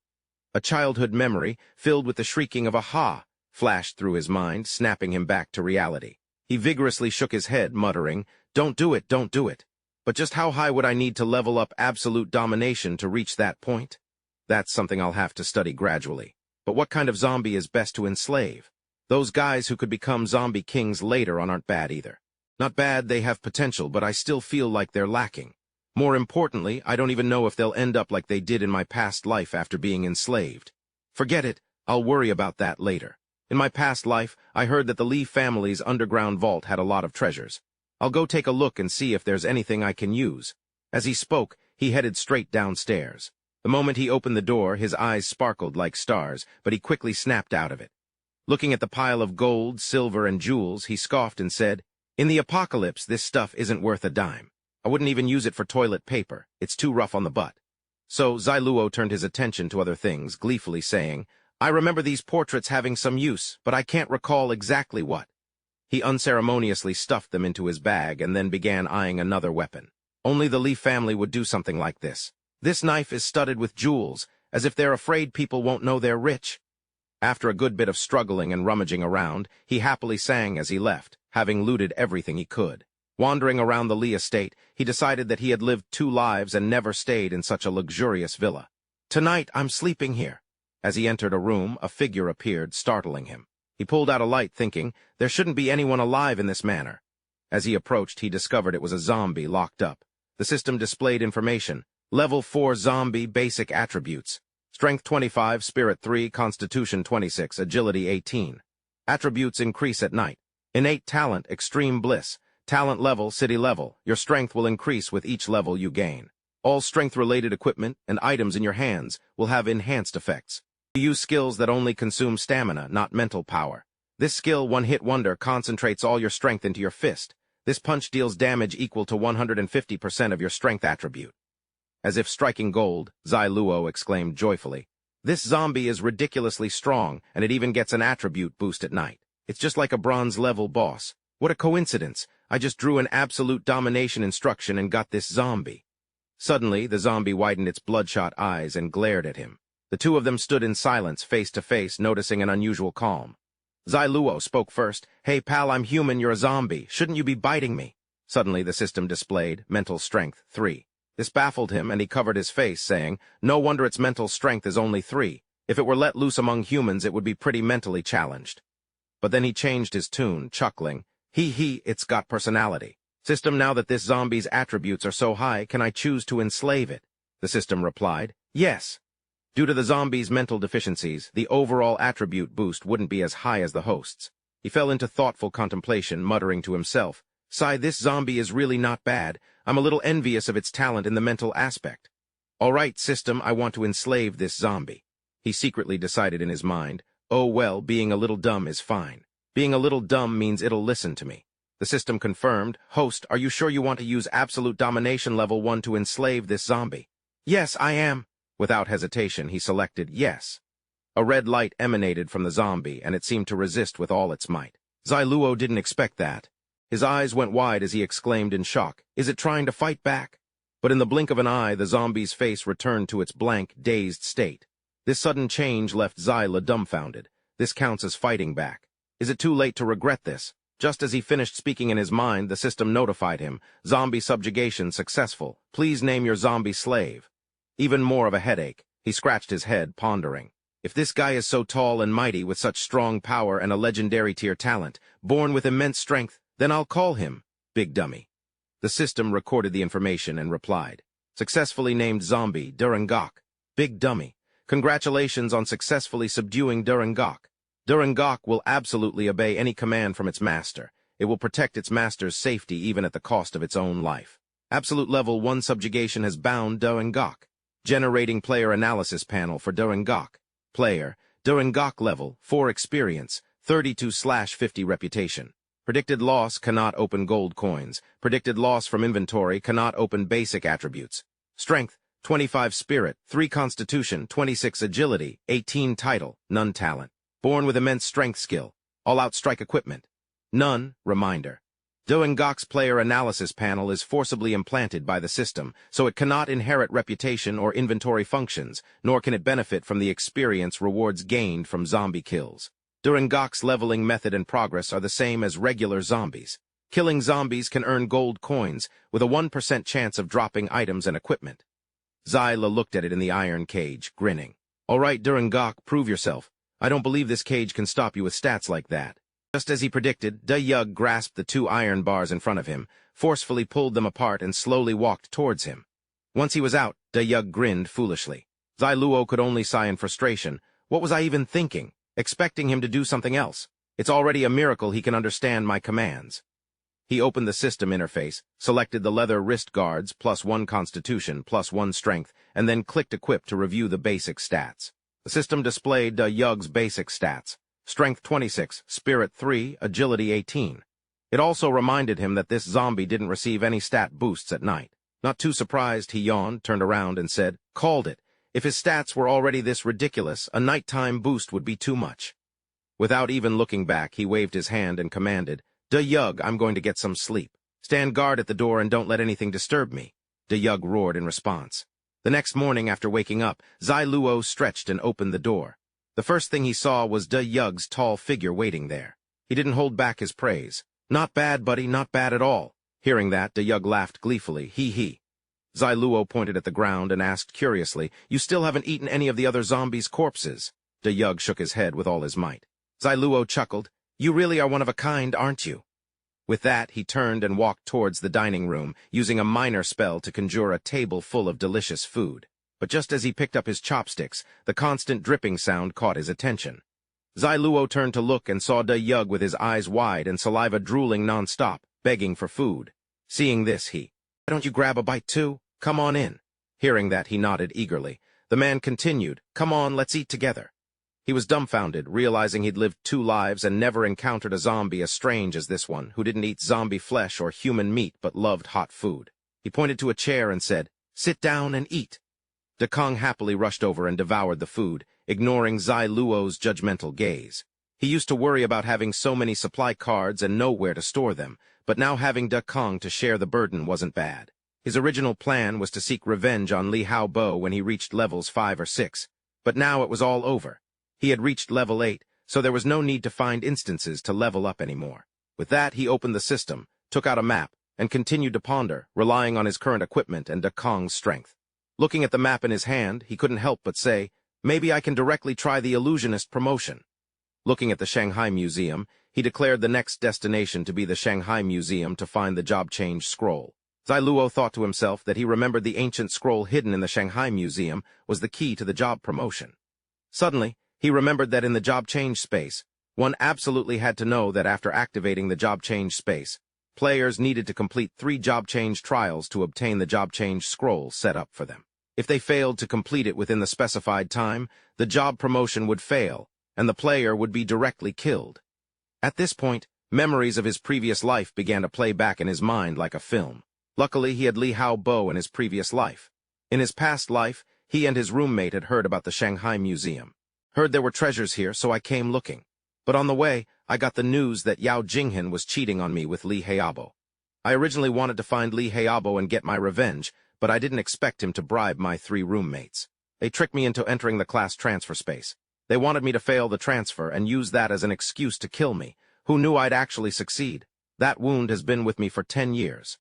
A childhood memory, filled with the shrieking of a ha, flashed through his mind, snapping him back to reality. He vigorously shook his head, muttering, don't do it, don't do it. But just how high would I need to level up Absolute Domination to reach that point? That's something I'll have to study gradually. But what kind of zombie is best to enslave? Those guys who could become zombie kings later on aren't bad either. Not bad, they have potential, but I still feel like they're lacking. More importantly, I don't even know if they'll end up like they did in my past life after being enslaved. Forget it, I'll worry about that later. In my past life, I heard that the Lee family's underground vault had a lot of treasures. I'll go take a look and see if there's anything I can use. As he spoke, he headed straight downstairs. The moment he opened the door, his eyes sparkled like stars, but he quickly snapped out of it. Looking at the pile of gold, silver, and jewels, he scoffed and said, "In the apocalypse, this stuff isn't worth a dime. I wouldn't even use it for toilet paper. It's too rough on the butt." So Yahello turned his attention to other things, gleefully saying, "I remember these portraits having some use, but I can't recall exactly what." He unceremoniously stuffed them into his bag and then began eyeing another weapon. Only the Lee family would do something like this. This knife is studded with jewels, as if they're afraid people won't know they're rich. After a good bit of struggling and rummaging around, he happily sang as he left, having looted everything he could. Wandering around the Lee estate, he decided that he had lived 2 lives and never stayed in such a luxurious villa. "Tonight, I'm sleeping here." As he entered a room, a figure appeared, startling him. He pulled out a light, thinking, there shouldn't be anyone alive in this manner. As he approached, he discovered it was a zombie locked up. The system displayed information. Level 4 zombie basic attributes. Strength 25, Spirit 3, Constitution 26, Agility 18. Attributes increase at night. Innate talent, extreme bliss. Talent level, city level. Your strength will increase with each level you gain. All strength-related equipment and items in your hands will have enhanced effects. You use skills that only consume stamina, not mental power. This skill, one-hit wonder, concentrates all your strength into your fist. This punch deals damage equal to 150% of your strength attribute. As if striking gold, Yahello exclaimed joyfully, "This zombie is ridiculously strong, and it even gets an attribute boost at night. It's just like a bronze-level boss. What a coincidence! I just drew an absolute domination instruction and got this zombie." Suddenly, the zombie widened its bloodshot eyes and glared at him. The two of them stood in silence, face to face, noticing an unusual calm. Yahello spoke first. "Hey pal, I'm human, you're a zombie. Shouldn't you be biting me?" Suddenly, the system displayed mental strength 3. This baffled him, and he covered his face, saying, "No wonder its mental strength is only 3. If it were let loose among humans, it would be pretty mentally challenged." But then he changed his tune, chuckling, It's got personality. System, now that this zombie's attributes are so high, can I choose to enslave it?" The system replied, "Yes." Due to the zombie's mental deficiencies, the overall attribute boost wouldn't be as high as the host's. He fell into thoughtful contemplation, muttering to himself, "Sigh, this zombie is really not bad. I'm a little envious of its talent in the mental aspect. All right, system, I want to enslave this zombie." He secretly decided in his mind, "Oh well, being a little dumb is fine. Being a little dumb means it'll listen to me." The system confirmed, "Host, are you sure you want to use absolute domination level 1 to enslave this zombie?" "Yes, I am." Without hesitation, he selected yes. A red light emanated from the zombie, and it seemed to resist with all its might. Yahello didn't expect that. His eyes went wide as he exclaimed in shock, "Is it trying to fight back?" But in the blink of an eye, the zombie's face returned to its blank, dazed state. This sudden change left Yahello dumbfounded. This counts as fighting back. Is it too late to regret this? Just as he finished speaking in his mind, the system notified him, "Zombie subjugation successful. Please name your zombie slave." Even more of a headache, he scratched his head, pondering. If this guy is so tall and mighty with such strong power and a legendary tier talent, born with immense strength, then I'll call him Big Dummy. The system recorded the information and replied, "Successfully named zombie, Durangok. Big Dummy. Congratulations on successfully subduing Durangok. Durangok will absolutely obey any command from its master. It will protect its master's safety even at the cost of its own life. Absolute level 1 subjugation has bound Durangok. Generating player analysis panel for Durangok. Player, Durangok level, 4 experience, 32/50 reputation. Predicted loss, cannot open gold coins. Predicted loss from inventory, cannot open basic attributes. Strength, 25 spirit, 3 constitution, 26 agility, 18 title, none talent. Born with immense strength skill. All-out strike equipment. None, reminder. Durangok's player analysis panel is forcibly implanted by the system, so it cannot inherit reputation or inventory functions, nor can it benefit from the experience rewards gained from zombie kills. Durangok's leveling method and progress are the same as regular zombies. Killing zombies can earn gold coins, with a 1% chance of dropping items and equipment. Yahello looked at it in the iron cage, grinning. "All right, Durangok, prove yourself. I don't believe this cage can stop you with stats like that." Just as he predicted, Yug grasped the 2 iron bars in front of him, forcefully pulled them apart, and slowly walked towards him. Once he was out, Yug grinned foolishly. Yahello could only sigh in frustration. What was I even thinking? expecting him to do something else. It's already a miracle he can understand my commands. He opened the system interface, selected the leather wrist guards, +1 constitution, +1 strength, and then clicked equip to review the basic stats. The system displayed Yug's basic stats: strength 26, spirit 3, agility 18. It also reminded him that this zombie didn't receive any stat boosts at night. Not too surprised, he yawned, turned around, and said, "Called it. If his stats were already this ridiculous, a nighttime boost would be too much." Without even looking back, he waved his hand and commanded, "Yug, I'm going to get some sleep. Stand guard at the door and don't let anything disturb me." Yug roared in response. The next morning after waking up, Zai Luo stretched and opened the door. The first thing he saw was Yug's tall figure waiting there. He didn't hold back his praise. "Not bad, buddy, not bad at all." Hearing that, Yug laughed gleefully. He. Zai Luo pointed at the ground and asked curiously, "You still haven't eaten any of the other zombies' corpses?" Yug shook his head with all his might. Zai Luo chuckled. "You really are one of a kind, aren't you?" With that, he turned and walked towards the dining room, using a minor spell to conjure a table full of delicious food. But just as he picked up his chopsticks, the constant dripping sound caught his attention. Zai Luo turned to look and saw Yug with his eyes wide and saliva drooling non-stop, begging for food. Seeing this, "Why don't you grab a bite too? Come on in." Hearing that, he nodded eagerly. The man continued, "Come on, let's eat together." He was dumbfounded, realizing he'd lived 2 lives and never encountered a zombie as strange as this one, who didn't eat zombie flesh or human meat but loved hot food. He pointed to a chair and said, "Sit down and eat." Dekong happily rushed over and devoured the food, ignoring Zai Luo's judgmental gaze. He used to worry about having so many supply cards and nowhere to store them, but now having Dekong to share the burden wasn't bad. His original plan was to seek revenge on Li Hao Bo when he reached levels 5 or 6, but now it was all over. He had reached level 8, so there was no need to find instances to level up anymore. With that, he opened the system, took out a map, and continued to ponder, relying on his current equipment and Dekong's strength. Looking at the map in his hand, he couldn't help but say, "Maybe I can directly try the illusionist promotion." Looking at the Shanghai Museum, he declared the next destination to be the Shanghai Museum to find the job change scroll. Zai Luo thought to himself that he remembered the ancient scroll hidden in the Shanghai Museum was the key to the job promotion. Suddenly, he remembered that in the job change space, one absolutely had to know that after activating the job change space, players needed to complete 3 job change trials to obtain the job change scroll set up for them. If they failed to complete it within the specified time, the job promotion would fail, and the player would be directly killed. At this point, memories of his previous life began to play back in his mind like a film. Luckily, he had Li Hao Bo in his previous life. In his past life, he and his roommate had heard about the Shanghai Museum. "Heard there were treasures here, so I came looking. But on the way, I got the news that Yao Jinghan was cheating on me with Li Hao. I originally wanted to find Li Hao and get my revenge, but I didn't expect him to bribe my 3 roommates. They tricked me into entering the class transfer space. They wanted me to fail the transfer and use that as an excuse to kill me. Who knew I'd actually succeed? That wound has been with me for 10 years.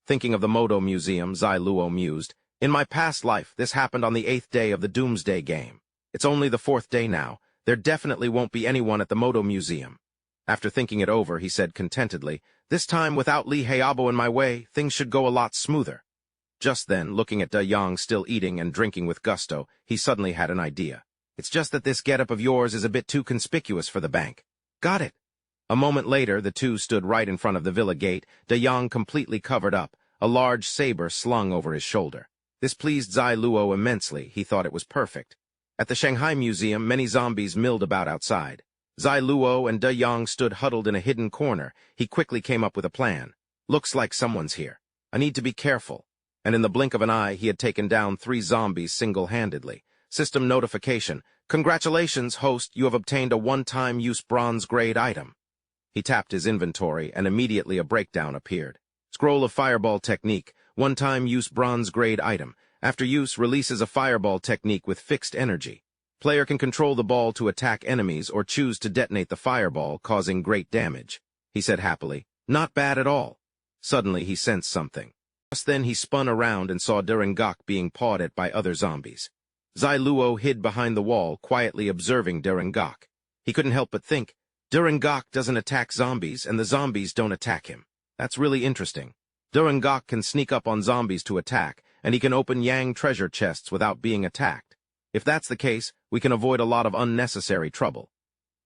Thinking of the Modo Museum, Zai Luo mused, "In my past life, this happened on the 8th day of the Doomsday game. It's only the 4th day now. There definitely won't be anyone at the Modo Museum." After thinking it over, he said contentedly, "This time, without Li Hao in my way, things should go a lot smoother." Just then, looking at Yang still eating and drinking with gusto, he suddenly had an idea. "It's just that this getup of yours is a bit too conspicuous for the bank." "Got it." A moment later, the two stood right in front of the villa gate, Yang completely covered up, a large saber slung over his shoulder. This pleased Zai Luo immensely. He thought it was perfect. At the Shanghai Museum, many zombies milled about outside. Zai Luo and Yang stood huddled in a hidden corner. He quickly came up with a plan. "Looks like someone's here. I need to be careful." And in the blink of an eye, he had taken down 3 zombies single-handedly. System notification. "Congratulations, host, you have obtained a one-time use bronze-grade item." He tapped his inventory, and immediately a breakdown appeared. Scroll of Fireball Technique. One-time use bronze-grade item. After use, releases a fireball technique with fixed energy. Player can control the ball to attack enemies or choose to detonate the fireball, causing great damage. He said happily, "Not bad at all." Suddenly, he sensed something. Just then, he spun around and saw Durengak being pawed at by other zombies. Zai Luo hid behind the wall, quietly observing Durengak. He couldn't help but think, Durengak doesn't attack zombies, and the zombies don't attack him. That's really interesting. Durengak can sneak up on zombies to attack, and he can open Yang treasure chests without being attacked. If that's the case, we can avoid a lot of unnecessary trouble.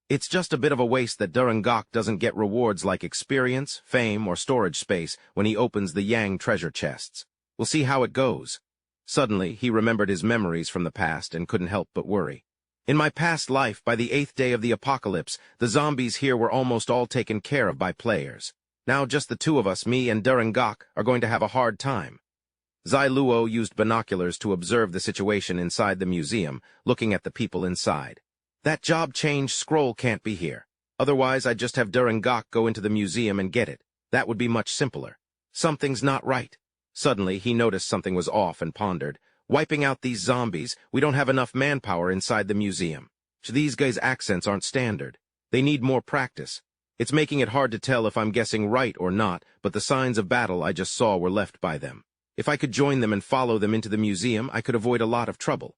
It's just a bit of a waste that Durangok doesn't get rewards like experience, fame, or storage space when he opens the Yang treasure chests. We'll see how it goes. Suddenly, he remembered his memories from the past and couldn't help but worry. In my past life, by the 8th day of the apocalypse, the zombies here were almost all taken care of by players. Now just the two of us, me and Durangok, are going to have a hard time. Zai Luo used binoculars to observe the situation inside the museum, looking at the people inside. That job change scroll can't be here. Otherwise, I'd just have Durangok go into the museum and get it. That would be much simpler. Something's not right. Suddenly, he noticed something was off and pondered. Wiping out these zombies, we don't have enough manpower inside the museum. These guys' accents aren't standard. They need more practice. It's making it hard to tell if I'm guessing right or not, but the signs of battle I just saw were left by them. If I could join them and follow them into the museum, I could avoid a lot of trouble.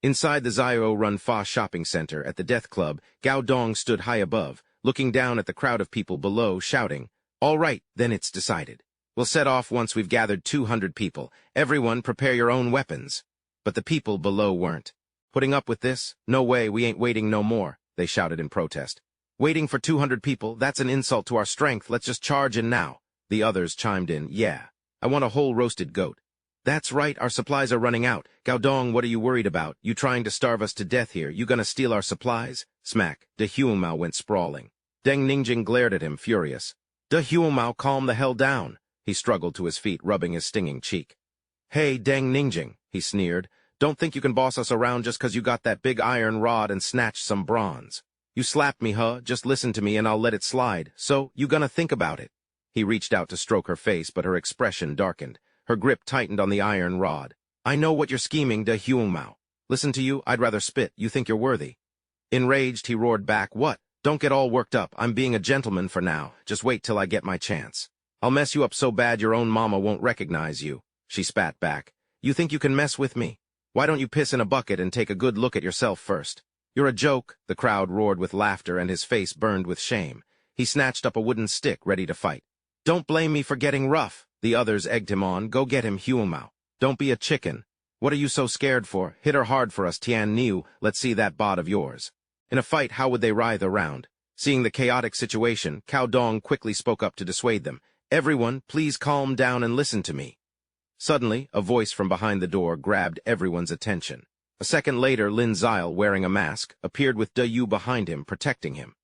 Inside the Zio-run Fa shopping center at the Death Club, Gao Dong stood high above, looking down at the crowd of people below, shouting, "All right, then it's decided. We'll set off once we've gathered 200 people. Everyone prepare your own weapons." But the people below weren't. "Putting up with this? No way, we ain't waiting no more," they shouted in protest. "Waiting for 200 people? That's an insult to our strength. Let's just charge in now." The others chimed in, "Yeah, I want a whole roasted goat." "That's right, our supplies are running out. Gaodong, what are you worried about? You trying to starve us to death here? You gonna steal our supplies?" Smack. De Huomao went sprawling. Deng Ningjing glared at him, furious. "De Huomao, calm the hell down." He struggled to his feet, rubbing his stinging cheek. "Hey, Deng Ningjing," he sneered. "Don't think you can boss us around just 'cause you got that big iron rod and snatched some bronze. You slapped me, huh? Just listen to me and I'll let it slide. So, you gonna think about it." He reached out to stroke her face, but her expression darkened. Her grip tightened on the iron rod. "I know what you're scheming, De Huomao. Listen to you, I'd rather spit. You think you're worthy." Enraged, he roared back, "What? Don't get all worked up. I'm being a gentleman for now. Just wait till I get my chance. I'll mess you up so bad your own mama won't recognize you." She spat back. "You think you can mess with me? Why don't you piss in a bucket and take a good look at yourself first?" "You're a joke," the crowd roared with laughter and his face burned with shame. He snatched up a wooden stick, ready to fight. "Don't blame me for getting rough," the others egged him on. "Go get him, Huomao. Don't be a chicken. What are you so scared for? Hit her hard for us, Tian Niu. Let's see that bod of yours." In a fight, how would they writhe around? Seeing the chaotic situation, Cao Dong quickly spoke up to dissuade them. "Everyone, please calm down and listen to me." Suddenly, a voice from behind the door grabbed everyone's attention. A second later, Lin Zile, wearing a mask, appeared with De Yu behind him, protecting him.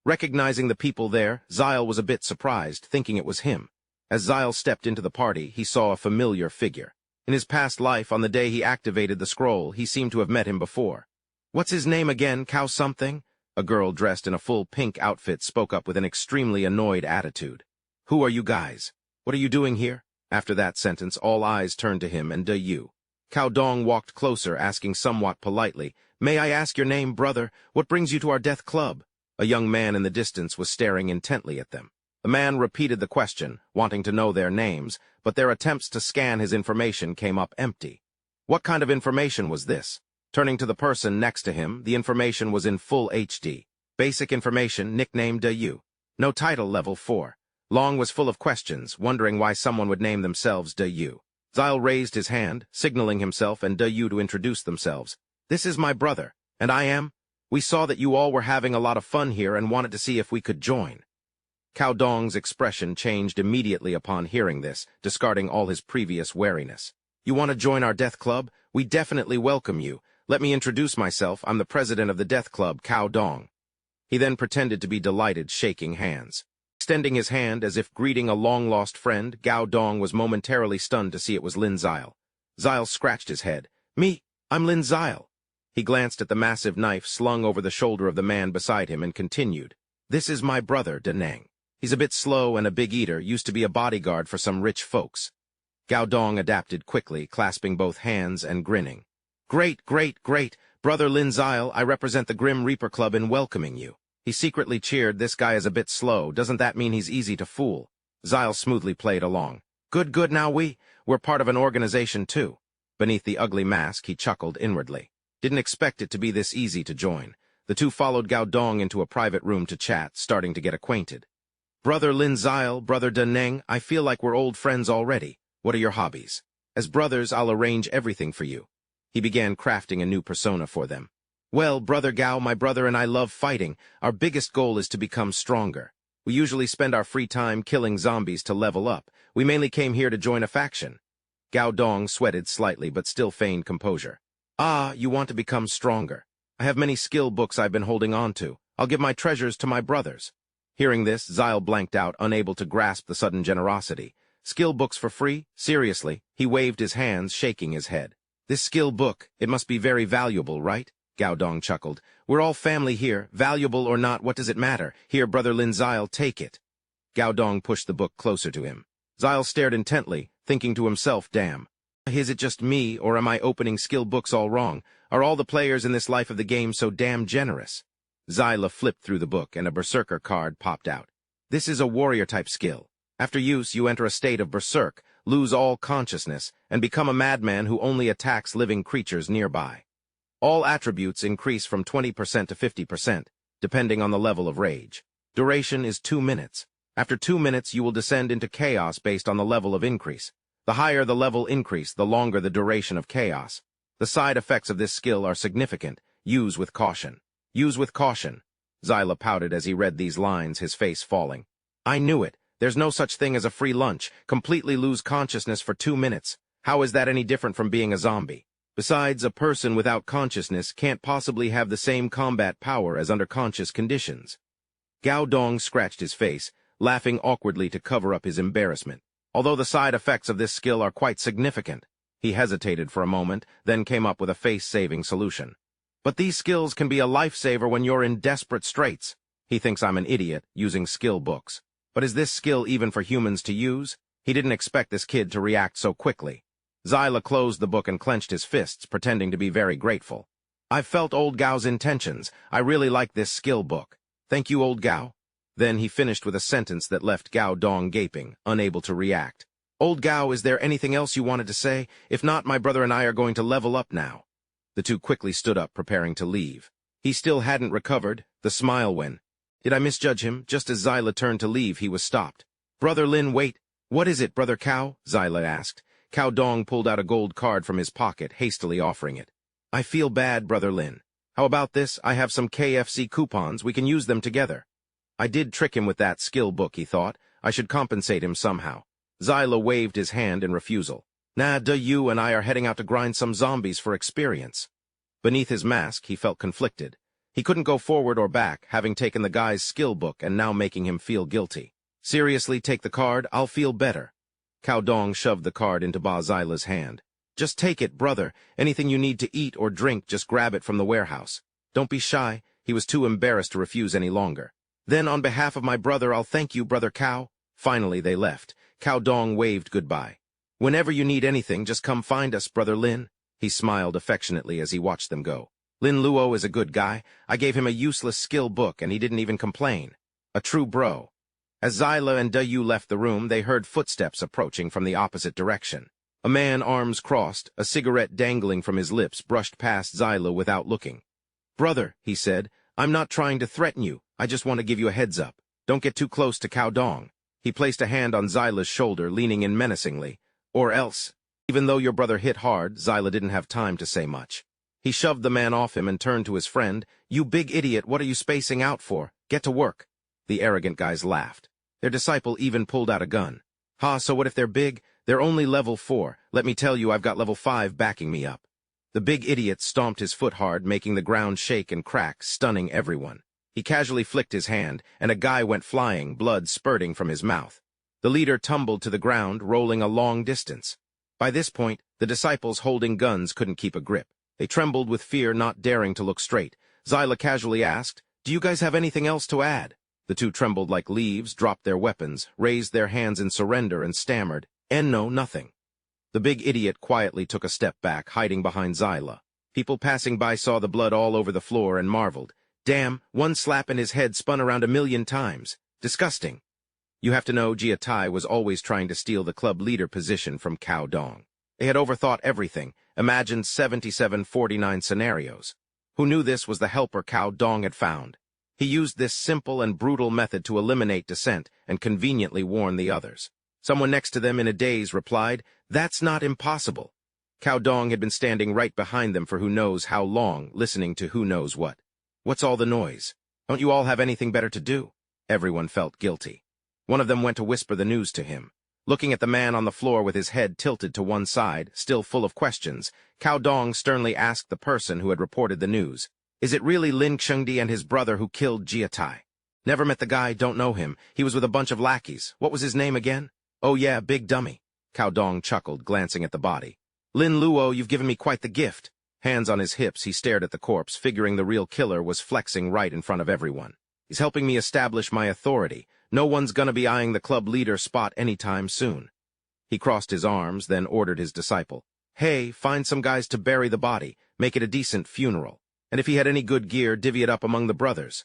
Recognizing the people there, Zile was a bit surprised, thinking it was him. As Zile stepped into the party, he saw a familiar figure. In his past life, on the day he activated the scroll, he seemed to have met him before. "What's his name again, Cow something?" A girl dressed in a full pink outfit spoke up with an extremely annoyed attitude. "Who are you guys? What are you doing here?" After that sentence, all eyes turned to him and De Yu. Cao Dong walked closer, asking somewhat politely, "May I ask your name, brother? What brings you to our death club?" A young man in the distance was staring intently at them. The man repeated the question, wanting to know their names, but their attempts to scan his information came up empty. What kind of information was this? Turning to the person next to him, the information was in full HD. Basic information, nickname De Yu. No title, level 4. Long was full of questions, wondering why someone would name themselves De Yu. Zile raised his hand, signaling himself and De Yu to introduce themselves. "This is my brother, and I am. We saw that you all were having a lot of fun here and wanted to see if we could join." Cao Dong's expression changed immediately upon hearing this, discarding all his previous wariness. "You want to join our death club? We definitely welcome you. Let me introduce myself. I'm the president of the death club, Cao Dong." He then pretended to be delighted, shaking hands. Extending his hand as if greeting a long-lost friend, Gao Dong was momentarily stunned to see it was Lin Zile. Zile scratched his head. "Me? I'm Lin Zile." He glanced at the massive knife slung over the shoulder of the man beside him and continued. "This is my brother, Da Nang. He's a bit slow and a big eater, used to be a bodyguard for some rich folks." Gao Dong adapted quickly, clasping both hands and grinning. "Great, great, great! Brother Lin Zile, I represent the Grim Reaper Club in welcoming you." He secretly cheered, "This guy is a bit slow. Doesn't that mean he's easy to fool?" Zile smoothly played along. "Good, good, now we're part of an organization too." Beneath the ugly mask, he chuckled inwardly. Didn't expect it to be this easy to join. The two followed Gao Dong into a private room to chat, starting to get acquainted. "Brother Lin Zile, Brother Da Neng, I feel like we're old friends already. What are your hobbies? As brothers, I'll arrange everything for you." He began crafting a new persona for them. Well, Brother Gao, my brother and I love fighting. Our biggest goal is to become stronger. We usually spend our free time killing zombies to level up. We mainly came here to join a faction. Gao Dong sweated slightly but still feigned composure. Ah, you want to become stronger. I have many skill books I've been holding on to. I'll give my treasures to my brothers. Hearing this, Zyle blanked out, unable to grasp the sudden generosity. Skill books for free? Seriously? He waved his hands, shaking his head. This skill book, it must be very valuable, right? Gao Dong chuckled. We're all family here. Valuable or not, what does it matter? Here, Brother Lin Zyle, take it. Gao Dong pushed the book closer to him. Zyle stared intently, thinking to himself, damn. Is it just me, or am I opening skill books all wrong? Are all the players in this life of the game so damn generous? Zyla flipped through the book, and a berserker card popped out. This is a warrior-type skill. After use, you enter a state of berserk, lose all consciousness, and become a madman who only attacks living creatures nearby. All attributes increase from 20% to 50%, depending on the level of rage. Duration is 2 minutes. After 2 minutes, you will descend into chaos based on the level of increase. The higher the level increase, the longer the duration of chaos. The side effects of this skill are significant. Use with caution. Use with caution. Zyla pouted as he read these lines, his face falling. I knew it. There's no such thing as a free lunch. Completely lose consciousness for 2 minutes. How is that any different from being a zombie? Besides, a person without consciousness can't possibly have the same combat power as under conscious conditions. Gao Dong scratched his face, laughing awkwardly to cover up his embarrassment. Although the side effects of this skill are quite significant, he hesitated for a moment, then came up with a face-saving solution. But these skills can be a lifesaver when you're in desperate straits. He thinks I'm an idiot, using skill books. But is this skill even for humans to use? He didn't expect this kid to react so quickly. Zyla closed the book and clenched his fists, pretending to be very grateful. I've felt old Gao's intentions. I really like this skill book. Thank you, old Gao. Then he finished with a sentence that left Gao Dong gaping, unable to react. Old Gao, is there anything else you wanted to say? If not, my brother and I are going to level up now. The two quickly stood up, preparing to leave. He still hadn't recovered. The smile went. Did I misjudge him? Just as Zyla turned to leave, he was stopped. Brother Lin, wait. What is it, Brother Cao? Zyla asked. Cao Dong pulled out a gold card from his pocket, hastily offering it. I feel bad, Brother Lin. How about this? I have some KFC coupons. We can use them together. I did trick him with that skill book, he thought. I should compensate him somehow. Zyla waved his hand in refusal. Nah, you and I are heading out to grind some zombies for experience. Beneath his mask, he felt conflicted. He couldn't go forward or back, having taken the guy's skill book and now making him feel guilty. Seriously, take the card. I'll feel better. Cao Dong shoved the card into Ba Zyla's hand. Just take it, brother. Anything you need to eat or drink, just grab it from the warehouse. Don't be shy. He was too embarrassed to refuse any longer. Then, on behalf of my brother, I'll thank you, Brother Cao. Finally, they left. Cao Dong waved goodbye. Whenever you need anything, just come find us, Brother Lin. He smiled affectionately as he watched them go. Lin Luo is a good guy. I gave him a useless skill book, and he didn't even complain. A true bro. As Zyla and Dayu left the room, they heard footsteps approaching from the opposite direction. A man, arms crossed, a cigarette dangling from his lips, brushed past Zyla without looking. Brother, he said, I'm not trying to threaten you. I just want to give you a heads up. Don't get too close to Cao Dong. He placed a hand on Zyla's shoulder, leaning in menacingly. Or else. Even though your brother hit hard, Zyla didn't have time to say much. He shoved the man off him and turned to his friend. You big idiot, what are you spacing out for? Get to work. The arrogant guys laughed. Their disciple even pulled out a gun. Ha, so what if they're big? They're only level 4. Let me tell you, I've got level 5 backing me up. The big idiot stomped his foot hard, making the ground shake and crack, stunning everyone. He casually flicked his hand, and a guy went flying, blood spurting from his mouth. The leader tumbled to the ground, rolling a long distance. By this point, the disciples holding guns couldn't keep a grip. They trembled with fear, not daring to look straight. Zyla casually asked, Do you guys have anything else to add? The two trembled like leaves, dropped their weapons, raised their hands in surrender, and stammered, No, nothing. The big idiot quietly took a step back, hiding behind Zyla. People passing by saw the blood all over the floor and marveled. Damn, one slap and his head spun around 1,000,000 times. Disgusting. You have to know Jia Tai was always trying to steal the club leader position from Cao Dong. They had overthought everything, imagined 77-49 scenarios. Who knew this was the helper Cao Dong had found? He used this simple and brutal method to eliminate dissent and conveniently warn the others. Someone next to them in a daze replied, That's not impossible. Cao Dong had been standing right behind them for who knows how long, listening to who knows what. What's all the noise? Don't you all have anything better to do? Everyone felt guilty. One of them went to whisper the news to him. Looking at the man on the floor with his head tilted to one side, still full of questions, Cao Dong sternly asked the person who had reported the news, "Is it really Lin Chengdi and his brother who killed Jia Tai?" "Never met the guy, don't know him. He was with a bunch of lackeys. What was his name again?" "Oh yeah, Big Dummy." Cao Dong chuckled, glancing at the body. "Lin Luo, you've given me quite the gift." Hands on his hips, he stared at the corpse, figuring the real killer was flexing right in front of everyone. "He's helping me establish my authority. No one's gonna be eyeing the club leader spot anytime soon." He crossed his arms, then ordered his disciple, "Hey, find some guys to bury the body, make it a decent funeral. And if he had any good gear, divvy it up among the brothers."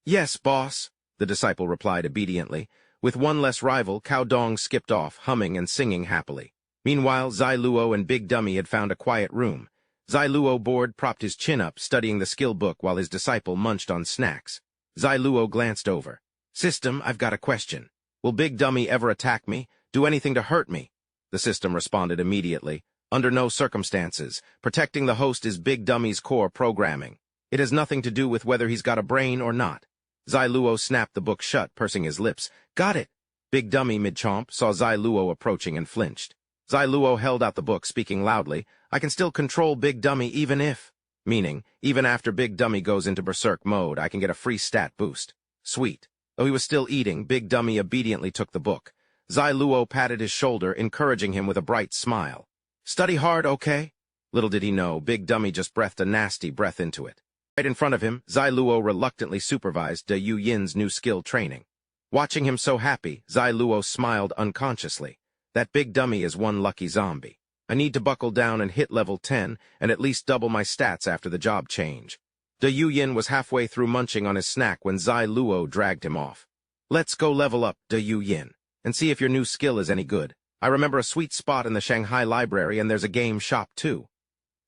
"Yes, boss," the disciple replied obediently. With one less rival, Cao Dong skipped off, humming and singing happily. Meanwhile, Zai Luo and Big Dummy had found a quiet room. Zai Luo, bored, propped his chin up, studying the skill book while his disciple munched on snacks. Zai Luo glanced over. "System, I've got a question. Will Big Dummy ever attack me? Do anything to hurt me?" The system responded immediately. "Under no circumstances. Protecting the host is Big Dummy's core programming. It has nothing to do with whether he's got a brain or not." Zai Luo snapped the book shut, pursing his lips. "Got it!" Big Dummy, mid-chomp, saw Zai Luo approaching and flinched. Zai Luo held out the book, speaking loudly. "I can still control Big Dummy even if..." Meaning, even after Big Dummy goes into berserk mode, I can get a free stat boost. Sweet. Though he was still eating, Big Dummy obediently took the book. Zai Luo patted his shoulder, encouraging him with a bright smile. "Study hard, okay?" Little did he know, Big Dummy just breathed a nasty breath into it. Right in front of him, Zai Luo reluctantly supervised De Yu Yin's new skill training. Watching him so happy, Zai Luo smiled unconsciously. That Big Dummy is one lucky zombie. I need to buckle down and hit level 10 and at least double my stats after the job change. De Yu Yin was halfway through munching on his snack when Zai Luo dragged him off. "Let's go level up, De Yu Yin, and see if your new skill is any good. I remember a sweet spot in the Shanghai library and there's a game shop too."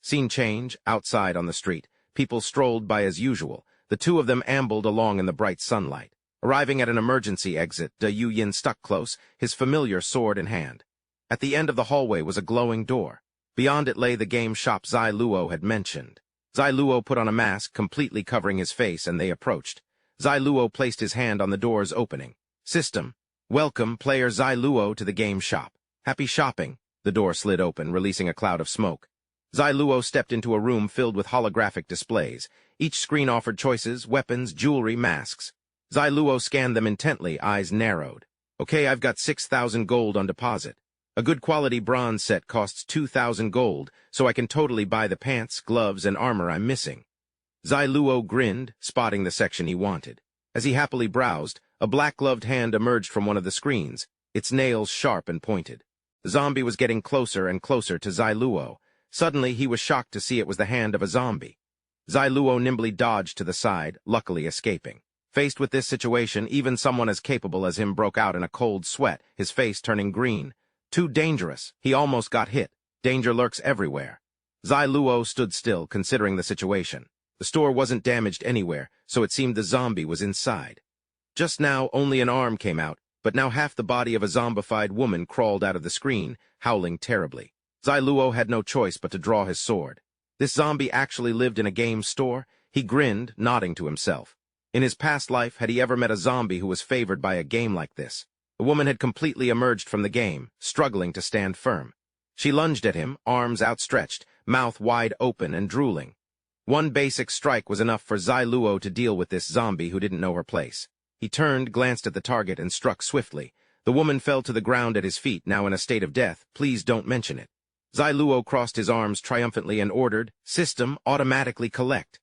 Scene change, outside on the street. People strolled by as usual. The two of them ambled along in the bright sunlight. Arriving at an emergency exit, De Yu Yin stuck close, his familiar sword in hand. At the end of the hallway was a glowing door. Beyond it lay the game shop Zai Luo had mentioned. Zai Luo put on a mask, completely covering his face, and they approached. Zai Luo placed his hand on the door's opening. "System, welcome, player Zai Luo, to the game shop. Happy shopping." The door slid open, releasing a cloud of smoke. Zai Luo stepped into a room filled with holographic displays. Each screen offered choices, weapons, jewelry, masks. Zai Luo scanned them intently, eyes narrowed. "Okay, I've got 6,000 gold on deposit. A good quality bronze set costs 2,000 gold, so I can totally buy the pants, gloves, and armor I'm missing." Zai Luo grinned, spotting the section he wanted. As he happily browsed, a black-gloved hand emerged from one of the screens, its nails sharp and pointed. The zombie was getting closer and closer to Zai Luo. Suddenly, he was shocked to see it was the hand of a zombie. Zai Luo nimbly dodged to the side, luckily escaping. Faced with this situation, even someone as capable as him broke out in a cold sweat, his face turning green. Too dangerous. He almost got hit. Danger lurks everywhere. Zai Luo stood still, considering the situation. The store wasn't damaged anywhere, so it seemed the zombie was inside. Just now, only an arm came out, but now half the body of a zombified woman crawled out of the screen, howling terribly. Zai Luo had no choice but to draw his sword. This zombie actually lived in a game store? He grinned, nodding to himself. In his past life, had he ever met a zombie who was favored by a game like this? The woman had completely emerged from the game, struggling to stand firm. She lunged at him, arms outstretched, mouth wide open and drooling. One basic strike was enough for Zai Luo to deal with this zombie who didn't know her place. He turned, glanced at the target, and struck swiftly. The woman fell to the ground at his feet, now in a state of death. "Please don't mention it." Zai Luo crossed his arms triumphantly and ordered, "System, automatically collect."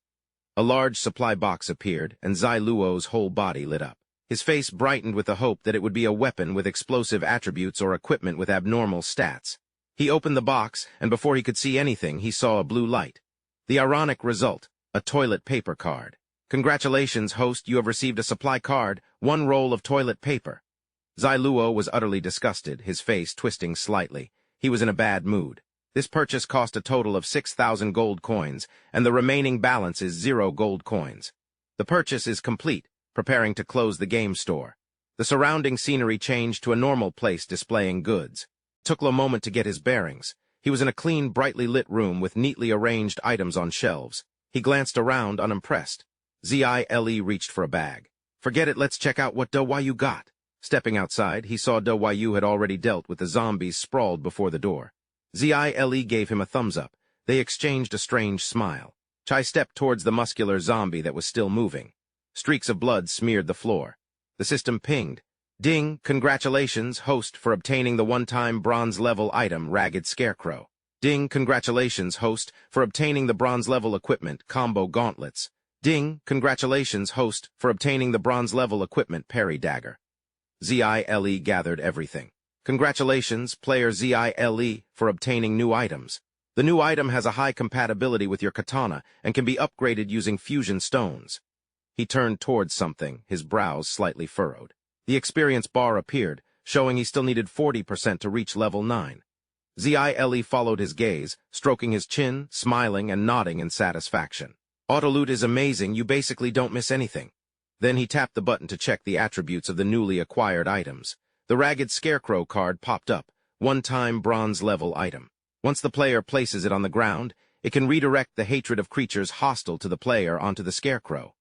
A large supply box appeared, and Zai Luo's whole body lit up. His face brightened with the hope that it would be a weapon with explosive attributes or equipment with abnormal stats. He opened the box, and before he could see anything, he saw a blue light. The ironic result, a toilet paper card. "Congratulations, host, you have received a supply card, 1 roll of toilet paper." Zai Luo was utterly disgusted, his face twisting slightly. He was in a bad mood. This purchase cost a total of 6,000 gold coins, and the remaining balance is 0 gold coins. The purchase is complete, preparing to close the game store. The surrounding scenery changed to a normal place displaying goods. It took a moment to get his bearings. He was in a clean, brightly lit room with neatly arranged items on shelves. He glanced around, unimpressed. Zile reached for a bag. Forget it, let's check out what you got. Stepping outside, he saw Yu had already dealt with the zombies sprawled before the door. Zile gave him a thumbs up. They exchanged a strange smile. Chai stepped towards the muscular zombie that was still moving. Streaks of blood smeared the floor. The system pinged. Ding, congratulations, host, for obtaining the one-time bronze-level item, Ragged Scarecrow. Ding, congratulations, host, for obtaining the bronze-level equipment, Combo Gauntlets. Ding, congratulations, host, for obtaining the bronze-level equipment, Parry Dagger. Zile gathered everything. Congratulations, player Zile, for obtaining new items. The new item has a high compatibility with your katana and can be upgraded using fusion stones. He turned towards something, his brows slightly furrowed. The experience bar appeared, showing he still needed 40% to reach level 9. Zile followed his gaze, stroking his chin, smiling and nodding in satisfaction. Autoloot is amazing, you basically don't miss anything. Then he tapped the button to check the attributes of the newly acquired items. The Ragged Scarecrow card popped up, one-time bronze-level item. Once the player places it on the ground, it can redirect the hatred of creatures hostile to the player onto the Scarecrow.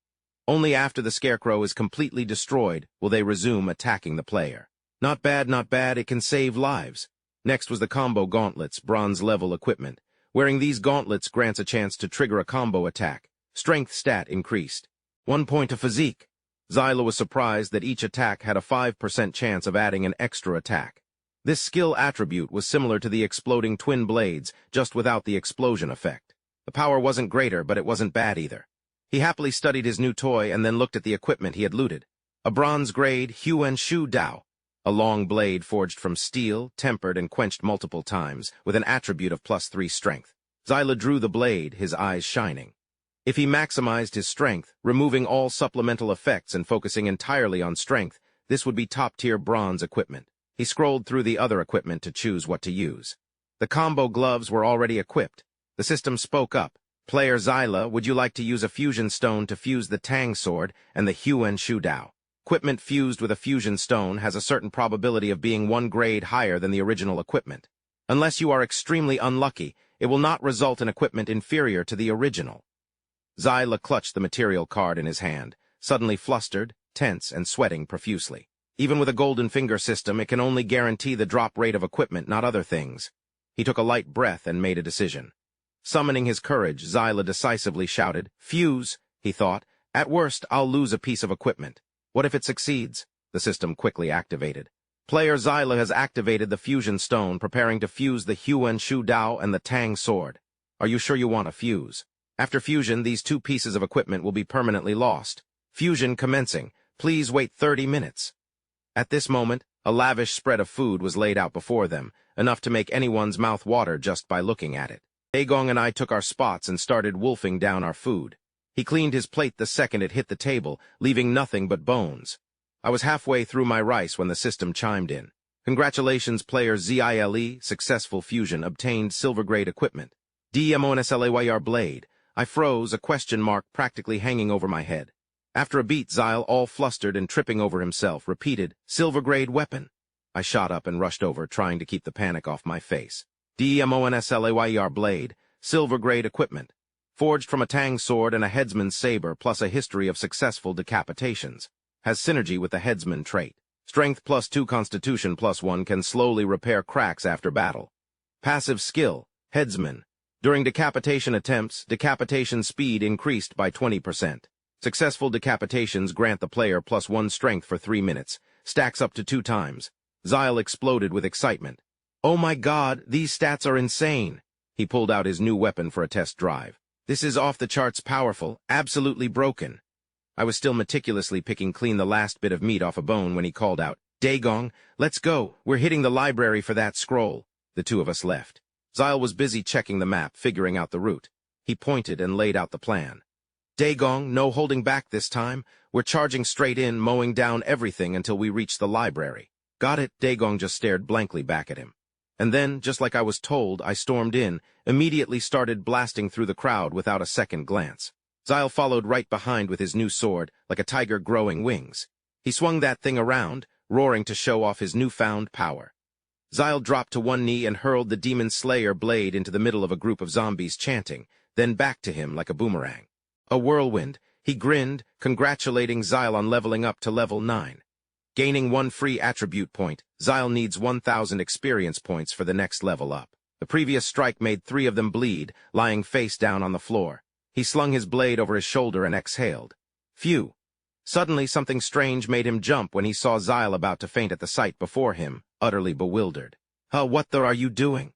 Only after the Scarecrow is completely destroyed will they resume attacking the player. Not bad, it can save lives. Next was the Combo Gauntlets, bronze-level equipment. Wearing these gauntlets grants a chance to trigger a combo attack. Strength stat increased. 1 point of physique. Zile was surprised that each attack had a 5% chance of adding an extra attack. This skill attribute was similar to the exploding twin blades, just without the explosion effect. The power wasn't greater, but it wasn't bad either. He happily studied his new toy and then looked at the equipment he had looted. A bronze-grade Huan Shu Dao, a long blade forged from steel, tempered and quenched multiple times, with an attribute of +3 strength. Zile drew the blade, his eyes shining. If he maximized his strength, removing all supplemental effects and focusing entirely on strength, this would be top-tier bronze equipment. He scrolled through the other equipment to choose what to use. The combo gloves were already equipped. The system spoke up. Player Zile, would you like to use a fusion stone to fuse the Tang sword and the Huan Shu Dao? Equipment fused with a fusion stone has a certain probability of being 1 grade higher than the original equipment. Unless you are extremely unlucky, it will not result in equipment inferior to the original. Zile clutched the material card in his hand, suddenly flustered, tense, and sweating profusely. Even with a golden finger system, it can only guarantee the drop rate of equipment, not other things. He took a light breath and made a decision. Summoning his courage, Zile decisively shouted, "Fuse," he thought. "At worst, I'll lose a piece of equipment. What if it succeeds?" The system quickly activated. Player Zile has activated the fusion stone, preparing to fuse the Huan Shu Dao and the Tang sword. Are you sure you want a fuse? After fusion, these 2 pieces of equipment will be permanently lost. Fusion commencing. Please wait 30 minutes. At this moment, a lavish spread of food was laid out before them, enough to make anyone's mouth water just by looking at it. Daegong and I took our spots and started wolfing down our food. He cleaned his plate the second it hit the table, leaving nothing but bones. I was halfway through my rice when the system chimed in. Congratulations, player Zile, successful fusion, obtained silver-grade equipment. DMONSLAYR blade. I froze, a question mark practically hanging over my head. After a beat, Zile, all flustered and tripping over himself, repeated, "Silver-grade weapon." I shot up and rushed over, trying to keep the panic off my face. DMONSLAYR blade, silver-grade equipment. Forged from a Tang sword and a headsman's saber plus a history of successful decapitations. Has synergy with the headsman trait. Strength +2, constitution +1, can slowly repair cracks after battle. Passive skill, headsman. During decapitation attempts, decapitation speed increased by 20%. Successful decapitations grant the player +1 strength for 3 minutes. Stacks up to 2 times. Zile exploded with excitement. "Oh my god, these stats are insane!" He pulled out his new weapon for a test drive. "This is off the charts powerful, absolutely broken." I was still meticulously picking clean the last bit of meat off a bone when he called out, "Daegong, let's go, we're hitting the library for that scroll." The 2 of us left. Zile was busy checking the map, figuring out the route. He pointed and laid out the plan. "Daegong, no holding back this time. We're charging straight in, mowing down everything until we reach the library." "Got it." Daegong just stared blankly back at him. And then, just like I was told, I stormed in, immediately started blasting through the crowd without a second glance. Zile followed right behind with his new sword, like a tiger growing wings. He swung that thing around, roaring to show off his newfound power. Zyle dropped to one knee and hurled the Demon Slayer blade into the middle of a group of zombies chanting, then back to him like a boomerang. A whirlwind, he grinned, congratulating Zyle on leveling up to level 9. Gaining 1 free attribute point, Zyle needs 1,000 experience points for the next level up. The previous strike made 3 of them bleed, lying face down on the floor. He slung his blade over his shoulder and exhaled. Phew. Suddenly something strange made him jump when he saw Zyle about to faint at the sight before him, utterly bewildered. What the are you doing?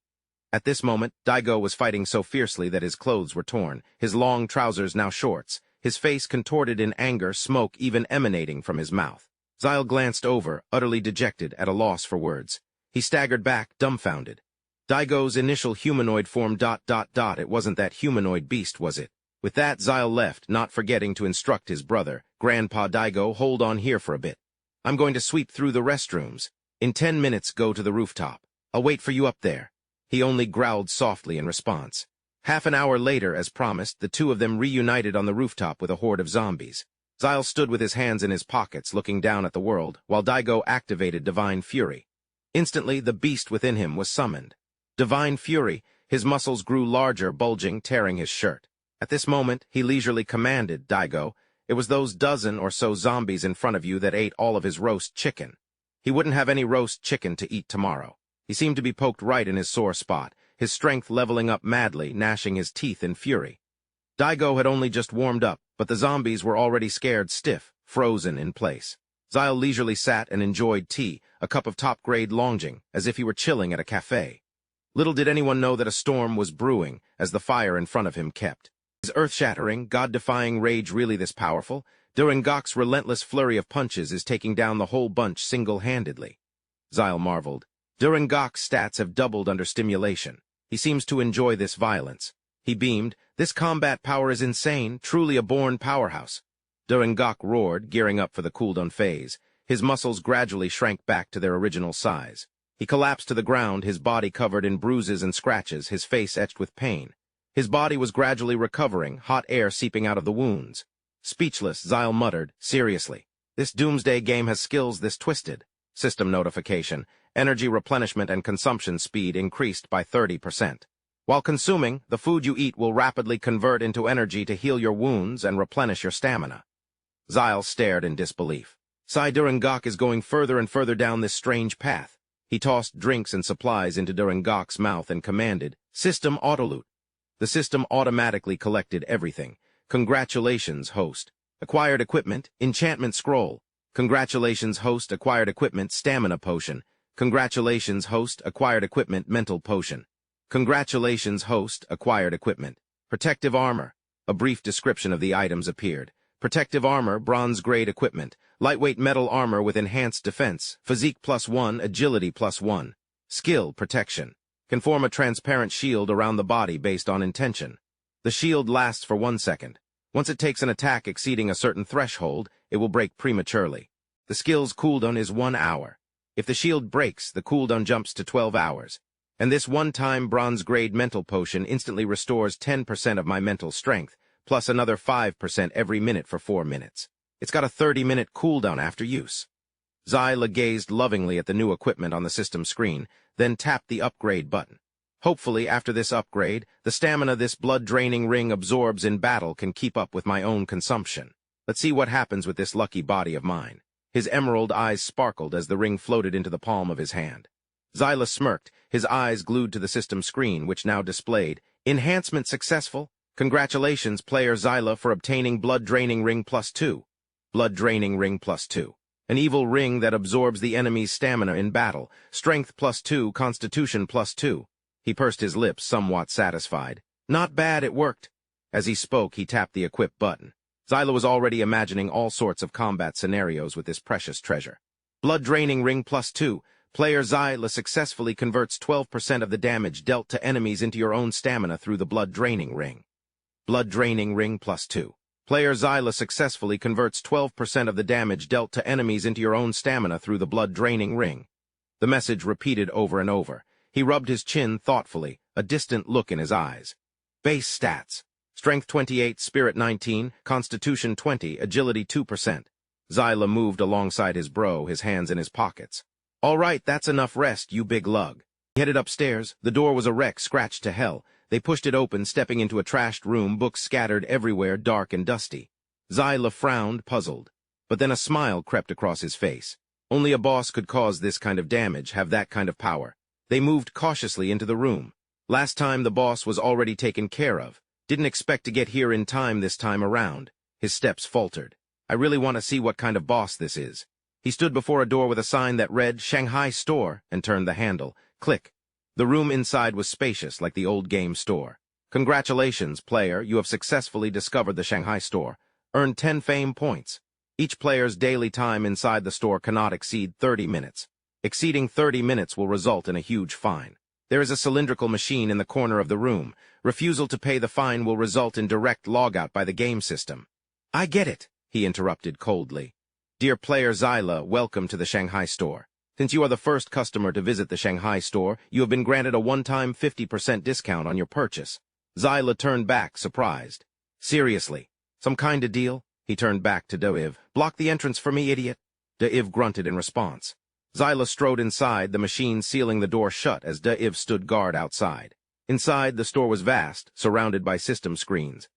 At this moment, Daigo was fighting so fiercely that his clothes were torn, his long trousers now shorts, his face contorted in anger, smoke even emanating from his mouth. Zyle glanced over, utterly dejected, at a loss for words. He staggered back, dumbfounded. Daigo's initial humanoid form ... It wasn't that humanoid beast, was it? With that, Zyle left, not forgetting to instruct his brother, Grandpa Daigo, hold on here for a bit. I'm going to sweep through the restrooms. In 10 minutes, go to the rooftop. I'll wait for you up there. He only growled softly in response. Half an hour later, as promised, the two of them reunited on the rooftop with a horde of zombies. Zyle stood with his hands in his pockets, looking down at the world, while Daigo activated Divine Fury. Instantly, the beast within him was summoned. Divine Fury, his muscles grew larger, bulging, tearing his shirt. At this moment, he leisurely commanded Daigo. It was those dozen or so zombies in front of you that ate all of his roast chicken. He wouldn't have any roast chicken to eat tomorrow. He seemed to be poked right in his sore spot, his strength leveling up madly, gnashing his teeth in fury. Daigo had only just warmed up, but the zombies were already scared stiff, frozen in place. Zyle leisurely sat and enjoyed tea, a cup of top-grade Longjing, as if he were chilling at a cafe. Little did anyone know that a storm was brewing, as the fire in front of him kept. Is earth-shattering, god-defying rage really this powerful? Durangok's relentless flurry of punches is taking down the whole bunch single-handedly. Zyle marveled. Durangok's stats have doubled under stimulation. He seems to enjoy this violence. He beamed. This combat power is insane, truly a born powerhouse. Durangok roared, gearing up for the cooldown phase. His muscles gradually shrank back to their original size. He collapsed to the ground, his body covered in bruises and scratches, his face etched with pain. His body was gradually recovering, hot air seeping out of the wounds. Speechless, Zyle muttered, seriously. This doomsday game has skills this twisted. System notification. Energy replenishment and consumption speed increased by 30%. While consuming, the food you eat will rapidly convert into energy to heal your wounds and replenish your stamina. Zyle stared in disbelief. Durangok is going further and further down this strange path. He tossed drinks and supplies into Durangok's mouth and commanded, System Autoloot. The system automatically collected everything. Congratulations, host. Acquired equipment, enchantment scroll. Congratulations, host, acquired equipment, stamina potion. Congratulations, host, acquired equipment, mental potion. Congratulations, host, acquired equipment. Protective armor. A brief description of the items appeared. Protective armor, bronze-grade equipment. Lightweight metal armor with enhanced defense. Physique +1, agility +1. Skill, protection. Can form a transparent shield around the body based on intention. The shield lasts for 1 second. Once it takes an attack exceeding a certain threshold, it will break prematurely. The skill's cooldown is 1 hour. If the shield breaks, the cooldown jumps to 12 hours. And this one-time bronze-grade mental potion instantly restores 10% of my mental strength, plus another 5% every minute for 4 minutes. It's got a 30-minute cooldown after use. Zyle gazed lovingly at the new equipment on the system screen, then tapped the upgrade button. Hopefully, after this upgrade, the stamina this blood-draining ring absorbs in battle can keep up with my own consumption. Let's see what happens with this lucky body of mine. His emerald eyes sparkled as the ring floated into the palm of his hand. Zyle smirked, his eyes glued to the system screen, which now displayed, Enhancement successful. Congratulations, player Zyle, for obtaining Blood-Draining Ring +2. Blood-Draining Ring +2. An evil ring that absorbs the enemy's stamina in battle. Strength +2, Constitution +2. He pursed his lips, somewhat satisfied. Not bad, it worked. As he spoke, he tapped the equip button. Zyle was already imagining all sorts of combat scenarios with this precious treasure. Blood-Draining Ring +2. Player Zyle successfully converts 12% of the damage dealt to enemies into your own stamina through the Blood-Draining Ring. Blood-Draining Ring +2. Player Zyle successfully converts 12% of the damage dealt to enemies into your own stamina through the Blood-Draining Ring. The message repeated over and over. He rubbed his chin thoughtfully, a distant look in his eyes. Base stats. Strength 28, Spirit 19, Constitution 20, Agility 2%. Zyle moved alongside his bro, his hands in his pockets. All right, that's enough rest, you big lug. He headed upstairs. The door was a wreck, scratched to hell. They pushed it open, stepping into a trashed room, books scattered everywhere, dark and dusty. Zyla frowned, puzzled. But then a smile crept across his face. Only a boss could cause this kind of damage, have that kind of power. They moved cautiously into the room. Last time the boss was already taken care of. Didn't expect to get here in time this time around. His steps faltered. I really want to see what kind of boss this is. He stood before a door with a sign that read Shanghai Store and turned the handle. Click. The room inside was spacious like the old game store. Congratulations, player, you have successfully discovered the Shanghai Store. Earn 10 fame points. Each player's daily time inside the store cannot exceed 30 minutes. Exceeding 30 minutes will result in a huge fine. There is a cylindrical machine in the corner of the room. Refusal to pay the fine will result in direct logout by the game system. I get it, he interrupted coldly. Dear player Zyla, welcome to the Shanghai Store. Since you are the first customer to visit the Shanghai Store, you have been granted a one-time 50% discount on your purchase. Zyla turned back, surprised. Seriously? Some kind of deal? He turned back to Daiv. Block the entrance for me, idiot. Daiv grunted in response. Zyla strode inside, the machine sealing the door shut as Daiv stood guard outside. Inside, the store was vast, surrounded by system screens.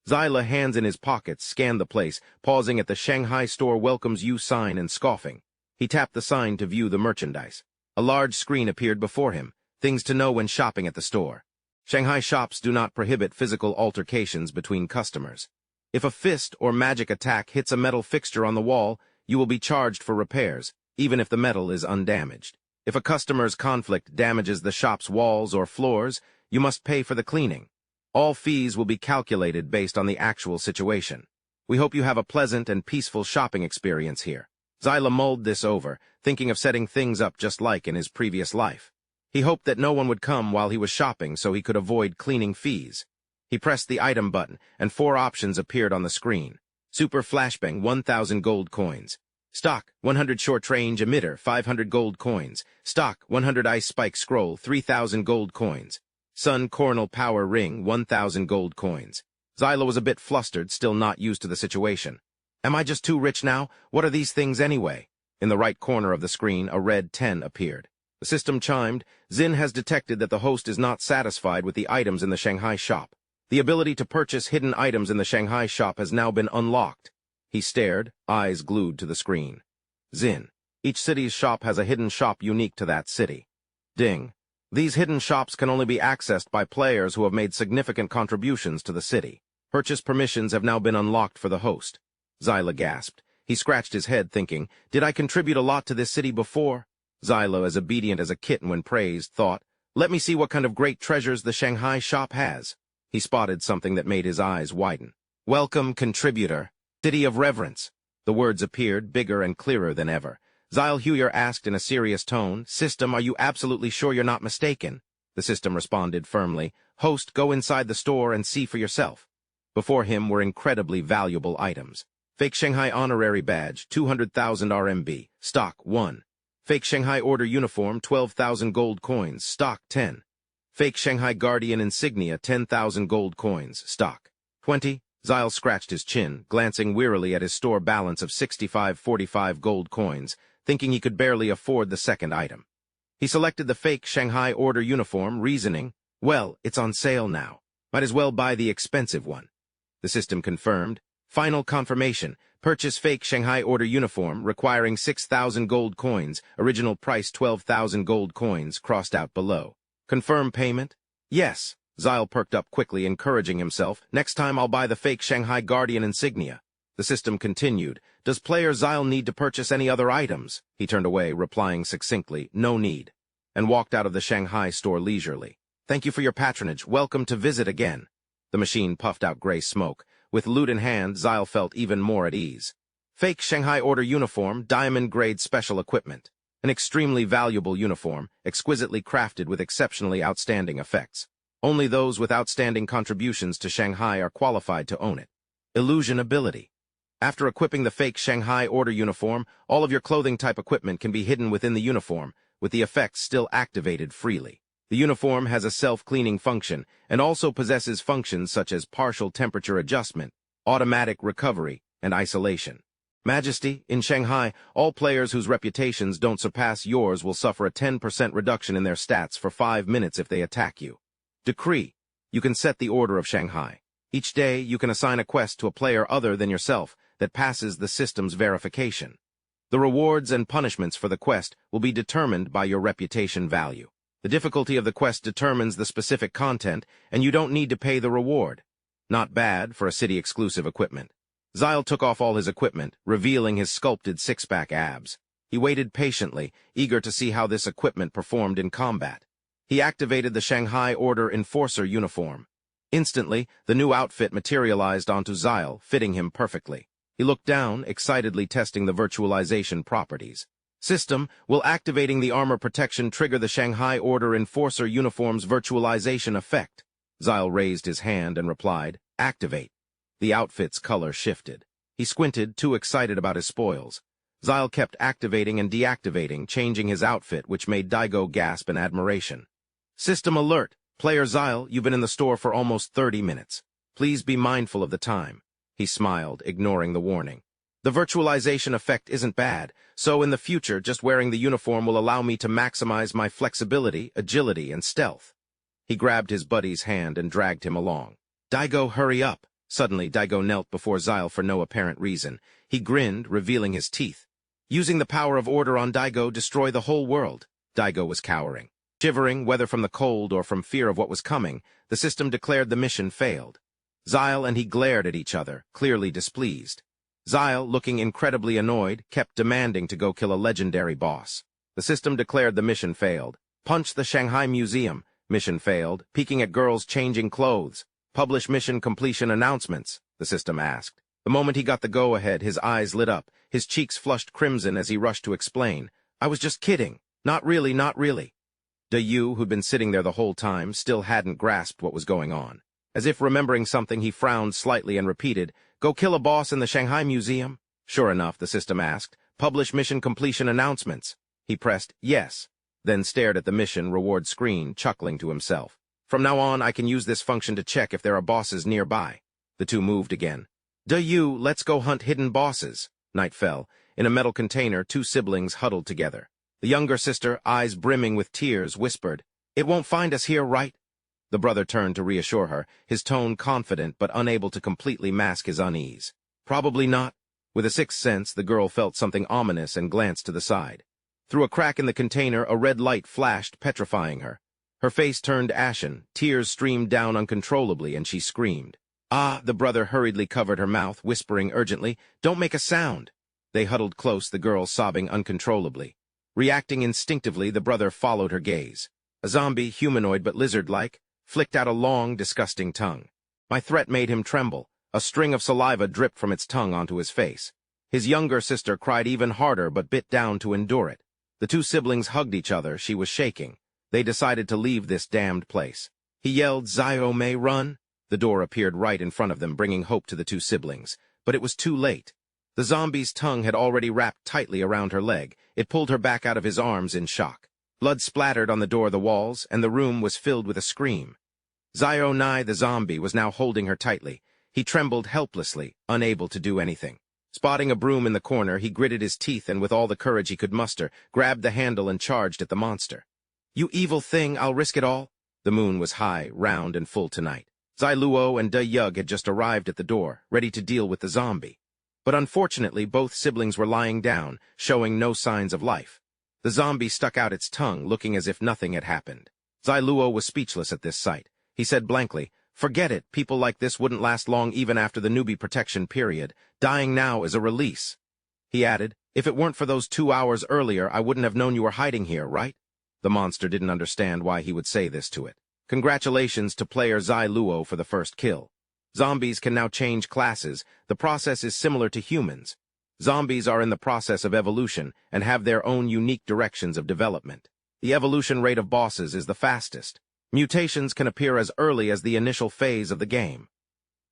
Zyla, hands in his pockets, scanned the place, pausing at the Shanghai Store welcomes you sign and scoffing. He tapped the sign to view the merchandise. A large screen appeared before him, things to know when shopping at the store. Shanghai shops do not prohibit physical altercations between customers. If a fist or magic attack hits a metal fixture on the wall, you will be charged for repairs, even if the metal is undamaged. If a customer's conflict damages the shop's walls or floors, you must pay for the cleaning. All fees will be calculated based on the actual situation. We hope you have a pleasant and peaceful shopping experience here. Zyla mulled this over, thinking of setting things up just like in his previous life. He hoped that no one would come while he was shopping so he could avoid cleaning fees. He pressed the item button, and 4 options appeared on the screen. Super Flashbang, 1,000 gold coins. Stock, 100 Short Range Emitter, 500 gold coins. Stock, 100 Ice Spike Scroll, 3,000 gold coins. Sun Cornel Power Ring, 1,000 gold coins. Zyla was a bit flustered, still not used to the situation. Am I just too rich now? What are these things anyway? In the right corner of the screen, a red 10 appeared. The system chimed. Zin has detected that the host is not satisfied with the items in the Shanghai shop. The ability to purchase hidden items in the Shanghai shop has now been unlocked. He stared, eyes glued to the screen. Zin. Each city's shop has a hidden shop unique to that city. Ding. These hidden shops can only be accessed by players who have made significant contributions to the city. Purchase permissions have now been unlocked for the host. Zyla gasped. He scratched his head, thinking, did I contribute a lot to this city before? Zyla, as obedient as a kitten when praised, thought, let me see what kind of great treasures the Shanghai shop has. He spotted something that made his eyes widen. Welcome, contributor. City of Reverence. The words appeared, bigger and clearer than ever. Zylhuyer asked in a serious tone, System, are you absolutely sure you're not mistaken? The system responded firmly, Host, go inside the store and see for yourself. Before him were incredibly valuable items. Fake Shanghai Honorary Badge, 200,000 RMB. Stock, 1. Fake Shanghai Order Uniform, 12,000 gold coins. Stock, 10. Fake Shanghai Guardian Insignia, 10,000 gold coins. Stock, 20. Zyle scratched his chin, glancing wearily at his store balance of 65.45 gold coins, thinking he could barely afford the second item. He selected the fake Shanghai Order Uniform, reasoning, well, it's on sale now. Might as well buy the expensive one. The system confirmed. Final confirmation. Purchase fake Shanghai Order Uniform, requiring 6,000 gold coins, original price 12,000 gold coins, crossed out below. Confirm payment? Yes. Zyle perked up quickly, encouraging himself. Next time I'll buy the fake Shanghai Guardian Insignia. The system continued. Does player Zyle need to purchase any other items? He turned away, replying succinctly, no need, and walked out of the Shanghai store leisurely. Thank you for your patronage. Welcome to visit again. The machine puffed out gray smoke. With loot in hand, Zyle felt even more at ease. Fake Shanghai Order Uniform, diamond-grade special equipment. An extremely valuable uniform, exquisitely crafted with exceptionally outstanding effects. Only those with outstanding contributions to Shanghai are qualified to own it. Illusion ability. After equipping the fake Shanghai Order Uniform, all of your clothing-type equipment can be hidden within the uniform, with the effects still activated freely. The uniform has a self-cleaning function and also possesses functions such as partial temperature adjustment, automatic recovery, and isolation. Majesty, in Shanghai, all players whose reputations don't surpass yours will suffer a 10% reduction in their stats for 5 minutes if they attack you. Decree. You can set the order of Shanghai. Each day, you can assign a quest to a player other than yourself that passes the system's verification. The rewards and punishments for the quest will be determined by your reputation value. The difficulty of the quest determines the specific content, and you don't need to pay the reward. Not bad for a city-exclusive equipment. Zyle took off all his equipment, revealing his sculpted six-pack abs. He waited patiently, eager to see how this equipment performed in combat. He activated the Shanghai Order Enforcer uniform. Instantly, the new outfit materialized onto Zyle, fitting him perfectly. He looked down, excitedly testing the virtualization properties. System, will activating the armor protection trigger the Shanghai Order Enforcer uniform's virtualization effect? Zyle raised his hand and replied, activate. The outfit's color shifted. He squinted, too excited about his spoils. Zyle kept activating and deactivating, changing his outfit, which made Daigo gasp in admiration. System alert. Player Zyle, you've been in the store for almost 30 minutes. Please be mindful of the time. He smiled, ignoring the warning. The virtualization effect isn't bad, so in the future, just wearing the uniform will allow me to maximize my flexibility, agility, and stealth. He grabbed his buddy's hand and dragged him along. Daigo, hurry up. Suddenly, Daigo knelt before Zyle for no apparent reason. He grinned, revealing his teeth. Using the power of order on Daigo, destroy the whole world. Daigo was cowering. Shivering, whether from the cold or from fear of what was coming, the system declared the mission failed. Zyle and he glared at each other, clearly displeased. Zyle, looking incredibly annoyed, kept demanding to go kill a legendary boss. The system declared the mission failed. Punch the Shanghai Museum. Mission failed. Peeking at girls changing clothes. Publish mission completion announcements, the system asked. The moment he got the go-ahead, his eyes lit up, his cheeks flushed crimson as he rushed to explain. I was just kidding. Not really, not really. Yu, who'd been sitting there the whole time, still hadn't grasped what was going on. As if remembering something, he frowned slightly and repeated, Go kill a boss in the Shanghai Museum? Sure enough, the system asked. Publish mission completion announcements. He pressed yes, then stared at the mission reward screen, chuckling to himself. From now on, I can use this function to check if there are bosses nearby. The two moved again. Yu, let's go hunt hidden bosses. Night fell. In a metal container, two siblings huddled together. The younger sister, eyes brimming with tears, whispered, It won't find us here, right? The brother turned to reassure her, his tone confident but unable to completely mask his unease. Probably not. With a sixth sense, the girl felt something ominous and glanced to the side. Through a crack in the container, a red light flashed, petrifying her. Her face turned ashen, tears streamed down uncontrollably, and she screamed. Ah, the brother hurriedly covered her mouth, whispering urgently, Don't make a sound. They huddled close, the girl sobbing uncontrollably. Reacting instinctively, the brother followed her gaze. A zombie, humanoid but lizard-like, flicked out a long, disgusting tongue. My threat made him tremble. A string of saliva dripped from its tongue onto his face. His younger sister cried even harder but bit down to endure it. The two siblings hugged each other. She was shaking. They decided to leave this damned place. He yelled, Zyo may run. The door appeared right in front of them, bringing hope to the two siblings. But it was too late. The zombie's tongue had already wrapped tightly around her leg. It pulled her back out of his arms in shock. Blood splattered on the door, the walls, and the room was filled with a scream. Zyo Nai, the zombie, was now holding her tightly. He trembled helplessly, unable to do anything. Spotting a broom in the corner, he gritted his teeth and with all the courage he could muster, grabbed the handle and charged at the monster. You evil thing, I'll risk it all. The moon was high, round, and full tonight. Zai Luo and Yug had just arrived at the door, ready to deal with the zombie. But unfortunately, both siblings were lying down, showing no signs of life. The zombie stuck out its tongue, looking as if nothing had happened. Zai Luo was speechless at this sight. He said blankly, Forget it, people like this wouldn't last long even after the newbie protection period. Dying now is a release. He added, If it weren't for those 2 hours earlier, I wouldn't have known you were hiding here, right? The monster didn't understand why he would say this to it. Congratulations to player Zai Luo for the first kill. Zombies can now change classes. The process is similar to humans. Zombies are in the process of evolution and have their own unique directions of development. The evolution rate of bosses is the fastest. Mutations can appear as early as the initial phase of the game.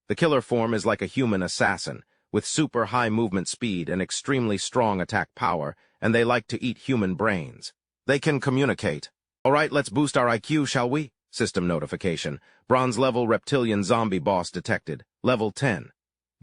The killer form is like a human assassin, with super high movement speed and extremely strong attack power, and they like to eat human brains. They can communicate. Alright, let's boost our IQ, shall we? System notification. Bronze level reptilian zombie boss detected. Level 10.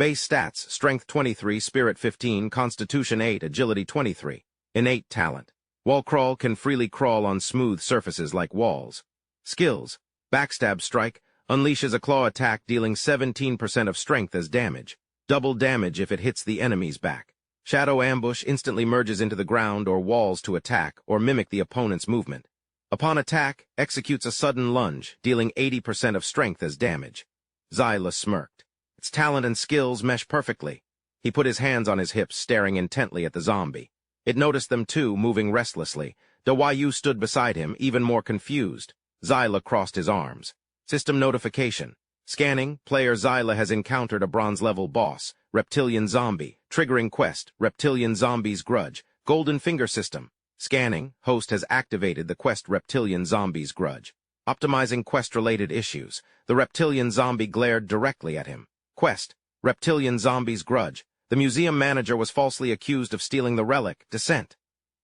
Base stats, Strength 23, Spirit 15, Constitution 8, Agility 23. Innate talent. Wall crawl, can freely crawl on smooth surfaces like walls. Skills. Backstab strike, unleashes a claw attack dealing 17% of strength as damage. Double damage if it hits the enemy's back. Shadow ambush, instantly merges into the ground or walls to attack or mimic the opponent's movement. Upon attack, executes a sudden lunge, dealing 80% of strength as damage. Zyla smirked. Its talent and skills mesh perfectly. He put his hands on his hips, staring intently at the zombie. It noticed them too, moving restlessly. Dawayu stood beside him, even more confused. Zyla crossed his arms. System notification. Scanning, player Zyla has encountered a bronze-level boss, Reptilian Zombie. Triggering quest, Reptilian Zombie's Grudge. Golden Finger System. Scanning, host has activated the quest Reptilian Zombie's Grudge. Optimizing quest-related issues. The Reptilian Zombie glared directly at him. Quest, Reptilian Zombie's Grudge. The museum manager was falsely accused of stealing the relic, Descent.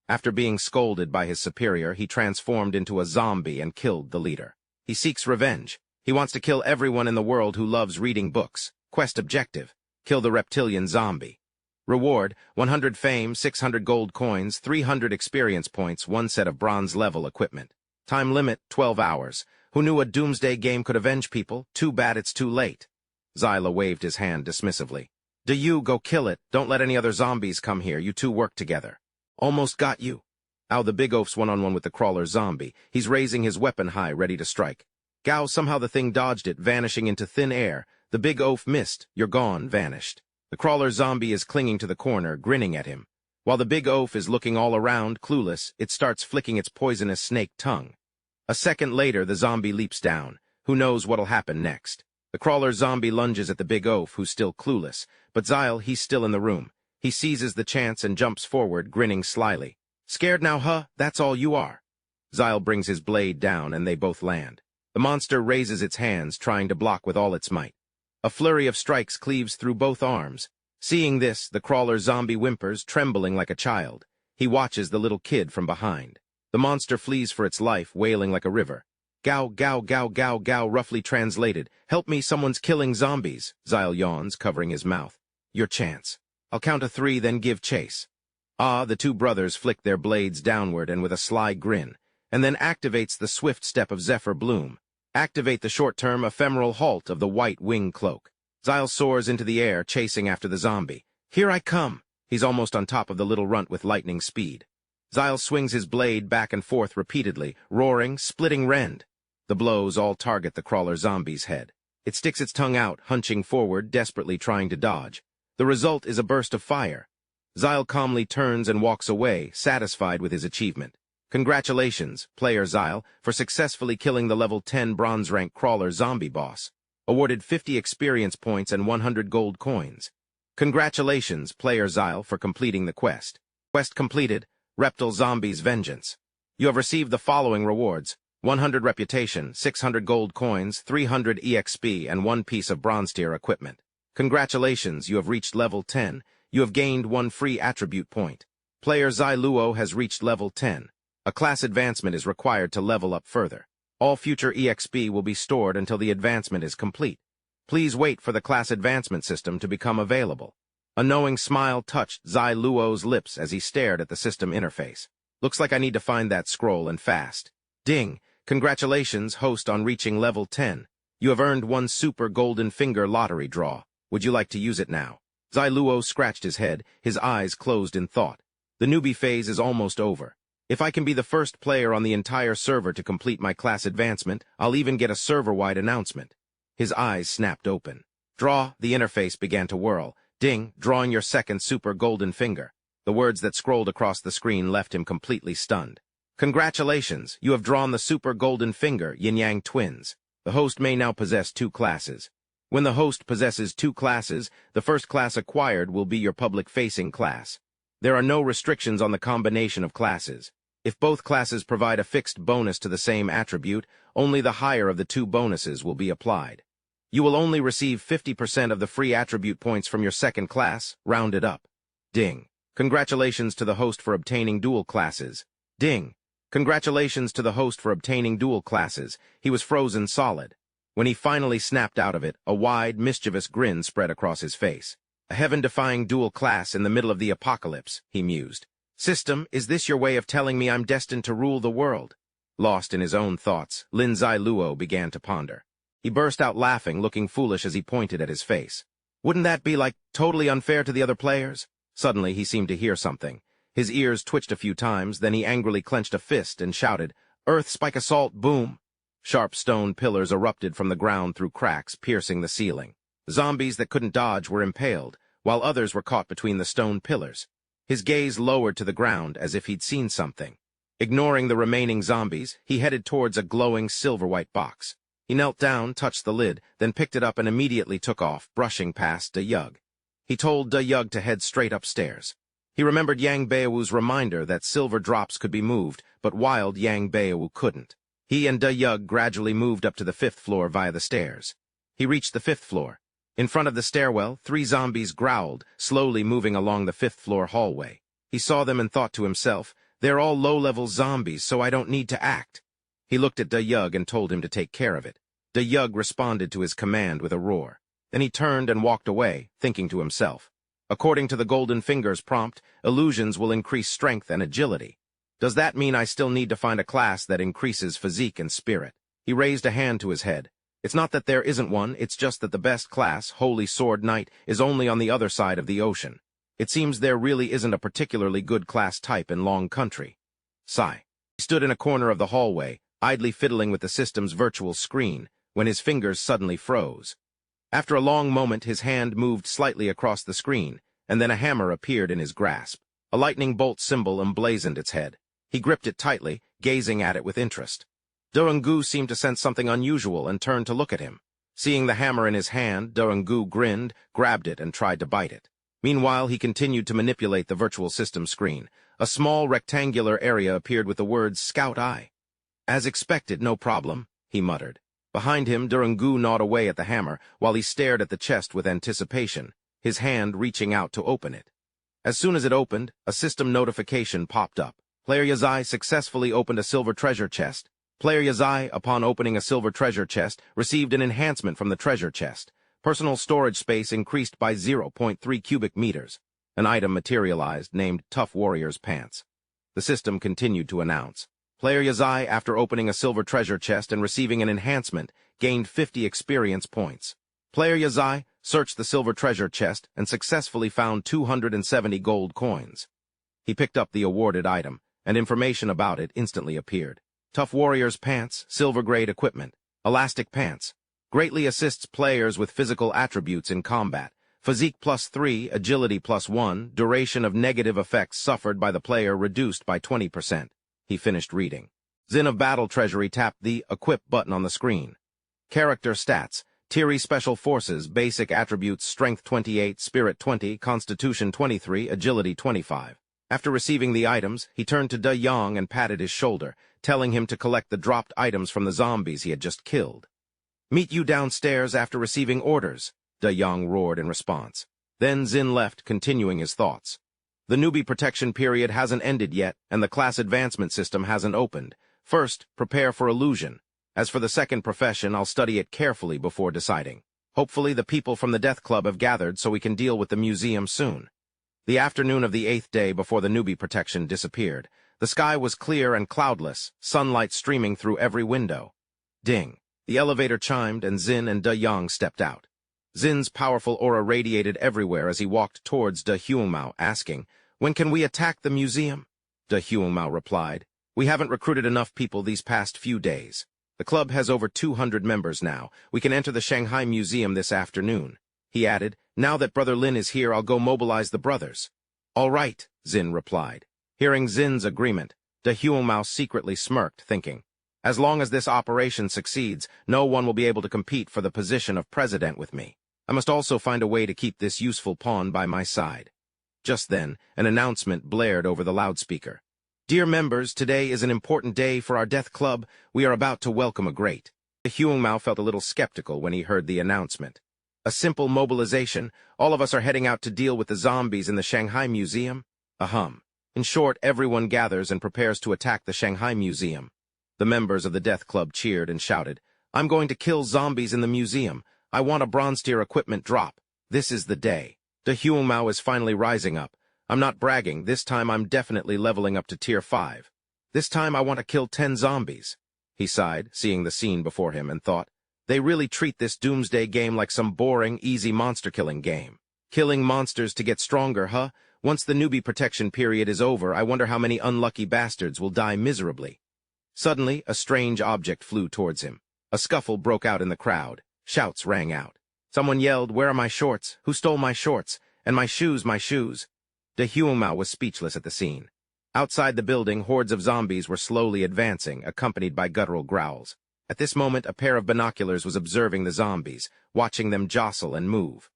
After being scolded by his superior, he transformed into a zombie and killed the leader. He seeks revenge. He wants to kill everyone in the world who loves reading books. Quest objective, kill the Reptilian Zombie. Reward, 100 fame, 600 gold coins, 300 experience points, 1 set of bronze-level equipment. Time limit, 12 hours. Who knew a doomsday game could avenge people? Too bad it's too late. Zyla waved his hand dismissively. Do you go kill it? Don't let any other zombies come here. You two work together. Almost got you. Ow, the big oaf's one-on-one with the crawler zombie. He's raising his weapon high, ready to strike. Gao, somehow the thing dodged it, vanishing into thin air. The big oaf missed. You're gone, vanished. The crawler zombie is clinging to the corner, grinning at him. While the big oaf is looking all around, clueless, it starts flicking its poisonous snake tongue. A second later, the zombie leaps down. Who knows what'll happen next? The crawler zombie lunges at the big oaf, who's still clueless. But Zyle, he's still in the room. He seizes the chance and jumps forward, grinning slyly. Scared now, huh? That's all you are. Zyle brings his blade down, and they both land. The monster raises its hands, trying to block with all its might. A flurry of strikes cleaves through both arms. Seeing this, the crawler zombie whimpers, trembling like a child. He watches the little kid from behind. The monster flees for its life, wailing like a river. Gao, gao, gao, gao, gao, roughly translated. Help me, someone's killing zombies. Zyle yawns, covering his mouth. Your chance. I'll count to 3, then give chase. Ah, the two brothers flick their blades downward and with a sly grin, and then activates the swift step of Zephyr Bloom. Activate the short-term ephemeral halt of the white wing cloak. Zyle soars into the air, chasing after the zombie. Here I come. He's almost on top of the little runt with lightning speed. Zyle swings his blade back and forth repeatedly, roaring, splitting rend. The blows all target the crawler zombie's head. It sticks its tongue out, hunching forward, desperately trying to dodge. The result is a burst of fire. Zyle calmly turns and walks away, satisfied with his achievement. Congratulations, player Zyle, for successfully killing the level 10 bronze rank crawler zombie boss. Awarded 50 experience points and 100 gold coins. Congratulations, player Zyle, for completing the quest. Quest completed, Reptile Zombie's Vengeance. You have received the following rewards: 100 reputation, 600 gold coins, 300 EXP, and 1 piece of bronze tier equipment. Congratulations, you have reached level 10. You have gained 1 free attribute point. Player Zyluo has reached level 10. A class advancement is required to level up further. All future EXP will be stored until the advancement is complete. Please wait for the class advancement system to become available. A knowing smile touched Zyluo's lips as he stared at the system interface. Looks like I need to find that scroll and fast. Ding! Congratulations, host, on reaching level 10. You have earned 1 super golden finger lottery draw. Would you like to use it now? Zyluo scratched his head, his eyes closed in thought. The newbie phase is almost over. If I can be the first player on the entire server to complete my class advancement, I'll even get a server-wide announcement. His eyes snapped open. Draw, the interface began to whirl. Ding, drawing your second super golden finger. The words that scrolled across the screen left him completely stunned. Congratulations, you have drawn the super golden finger, Yin-Yang twins. The host may now possess 2 classes. When the host possesses 2 classes, the first class acquired will be your public-facing class. There are no restrictions on the combination of classes. If both classes provide a fixed bonus to the same attribute, only the higher of the 2 bonuses will be applied. You will only receive 50% of the free attribute points from your second class, rounded up. Ding. Congratulations to the host for obtaining dual classes. Ding. Congratulations to the host for obtaining dual classes. He was frozen solid. When he finally snapped out of it, a wide, mischievous grin spread across his face. A heaven-defying dual class in the middle of the apocalypse, he mused. System, is this your way of telling me I'm destined to rule the world? Lost in his own thoughts, Lin Zai Luo began to ponder. He burst out laughing, looking foolish as he pointed at his face. Wouldn't that be, totally unfair to the other players? Suddenly, he seemed to hear something. His ears twitched a few times, then he angrily clenched a fist and shouted, "Earth spike assault, boom!" Sharp stone pillars erupted from the ground through cracks, piercing the ceiling. Zombies that couldn't dodge were impaled, while others were caught between the stone pillars. His gaze lowered to the ground as if he'd seen something. Ignoring the remaining zombies, he headed towards a glowing silver-white box. He knelt down, touched the lid, then picked it up and immediately took off, brushing past Da Yug. He told Da Yug to head straight upstairs. He remembered Yang Beowu's reminder that silver drops could be moved, but wild Yang Beowu couldn't. He and Da Yug gradually moved up to the 5th floor via the stairs. He reached the 5th floor. In front of the stairwell, 3 zombies growled, slowly moving along the 5th floor hallway. He saw them and thought to himself, "They're all low-level zombies, so I don't need to act." He looked at Da Yug and told him to take care of it. Da Yug responded to his command with a roar. Then he turned and walked away, thinking to himself, "According to the Golden Fingers prompt, illusions will increase strength and agility. Does that mean I still need to find a class that increases physique and spirit?" He raised a hand to his head. "It's not that there isn't one, it's just that the best class, Holy Sword Knight, is only on the other side of the ocean. It seems there really isn't a particularly good class type in Long Country." Sigh. He stood in a corner of the hallway, idly fiddling with the system's virtual screen, when his fingers suddenly froze. After a long moment, his hand moved slightly across the screen, and then a hammer appeared in his grasp. A lightning bolt symbol emblazoned its head. He gripped it tightly, gazing at it with interest. Durungu seemed to sense something unusual and turned to look at him. Seeing the hammer in his hand, Durungu grinned, grabbed it, and tried to bite it. Meanwhile, he continued to manipulate the virtual system screen. A small rectangular area appeared with the words Scout Eye. "As expected, no problem," he muttered. Behind him, Durungu gnawed away at the hammer, while he stared at the chest with anticipation, his hand reaching out to open it. As soon as it opened, a system notification popped up. Player Yazai successfully opened a silver treasure chest. Player Yazai, upon opening a silver treasure chest, received an enhancement from the treasure chest. Personal storage space increased by 0.3 cubic meters. An item materialized named Tough Warrior's Pants. The system continued to announce. Player Yazai, after opening a silver treasure chest and receiving an enhancement, gained 50 experience points. Player Yazai searched the silver treasure chest and successfully found 270 gold coins. He picked up the awarded item, and information about it instantly appeared. Tough Warrior's Pants, silver-grade equipment. Elastic Pants. Greatly assists players with physical attributes in combat. Physique +3, agility +1, duration of negative effects suffered by the player reduced by 20%. He finished reading. Zin of Battle Treasury tapped the Equip button on the screen. Character stats. Tiri Special Forces, basic attributes Strength 28, Spirit 20, Constitution 23, Agility 25. After receiving the items, he turned to Da Yang and patted his shoulder, telling him to collect the dropped items from the zombies he had just killed. "Meet you downstairs after receiving orders," Da Yang roared in response. Then Zin left, continuing his thoughts. The newbie protection period hasn't ended yet, and the class advancement system hasn't opened. First, prepare for illusion. As for the second profession, I'll study it carefully before deciding. Hopefully the people from the Death Club have gathered so we can deal with the museum soon. The afternoon of the 8th day before the newbie protection disappeared. The sky was clear and cloudless, sunlight streaming through every window. Ding. The elevator chimed, and Zin and Da Yang stepped out. Zin's powerful aura radiated everywhere as he walked towards Da Huomao, asking, "When can we attack the museum?" Da Huomao replied, "We haven't recruited enough people these past few days. The club has over 200 members now. We can enter the Shanghai Museum this afternoon." He added, "Now that Brother Lin is here, I'll go mobilize the brothers." "All right," Zin replied. Hearing Zin's agreement, Da Huomao secretly smirked, thinking, "As long as this operation succeeds, no one will be able to compete for the position of president with me. I must also find a way to keep this useful pawn by my side." Just then, an announcement blared over the loudspeaker. "Dear members, today is an important day for our Death Club. We are about to welcome a great." Huangmao felt a little skeptical when he heard the announcement. "A simple mobilization. All of us are heading out to deal with the zombies in the Shanghai Museum?" Ahem. In short, everyone gathers and prepares to attack the Shanghai Museum. The members of the Death Club cheered and shouted, I'm going to kill zombies in the museum. I want a bronze tier equipment drop. This is the day. De Huangmao is finally rising up. I'm not bragging. This time I'm definitely leveling up to tier 5. This time I want to kill 10 zombies. He sighed, seeing the scene before him, and thought, they really treat this doomsday game like some boring, easy monster-killing game. Killing monsters to get stronger, huh? Once the newbie protection period is over, I wonder how many unlucky bastards will die miserably. Suddenly, a strange object flew towards him. A scuffle broke out in the crowd. Shouts rang out. Someone yelled, "Where are my shorts? Who stole my shorts? And my shoes, my shoes?" De Huangmao was speechless at the scene. Outside the building, hordes of zombies were slowly advancing, accompanied by guttural growls. At this moment, a pair of binoculars was observing the zombies, watching them jostle and move.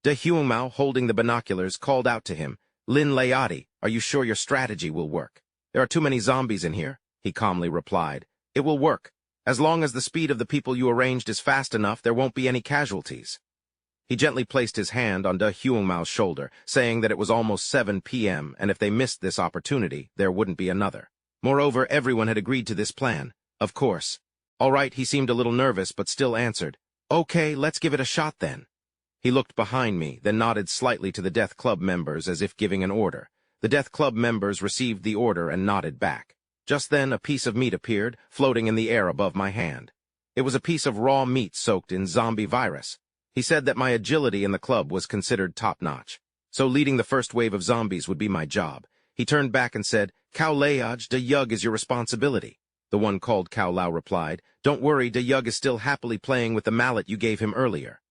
De Huangmao, holding the binoculars, called out to him, "Lin Layati, are you sure your strategy will work?" "There are too many zombies in here," he calmly replied. "It will work. As long as the speed of the people you arranged is fast enough, there won't be any casualties." He gently placed his hand on De Huangmao's shoulder, saying that it was almost 7 p.m., and if they missed this opportunity, there wouldn't be another. Moreover, everyone had agreed to this plan. Of course. All right, he seemed a little nervous, but still answered, "Okay, let's give it a shot then." He looked behind me, then nodded slightly to the Death Club members as if giving an order. The Death Club members received the order and nodded back. Just then, a piece of meat appeared, floating in the air above my hand. It was a piece of raw meat soaked in zombie virus. He said that my agility in the club was considered top-notch, so leading the first wave of zombies would be my job. He turned back and said, "Cao Layaj, De Yug is your responsibility." The one called Cao Lao replied, "Don't worry, De Yug is still happily playing with the mallet you gave him earlier."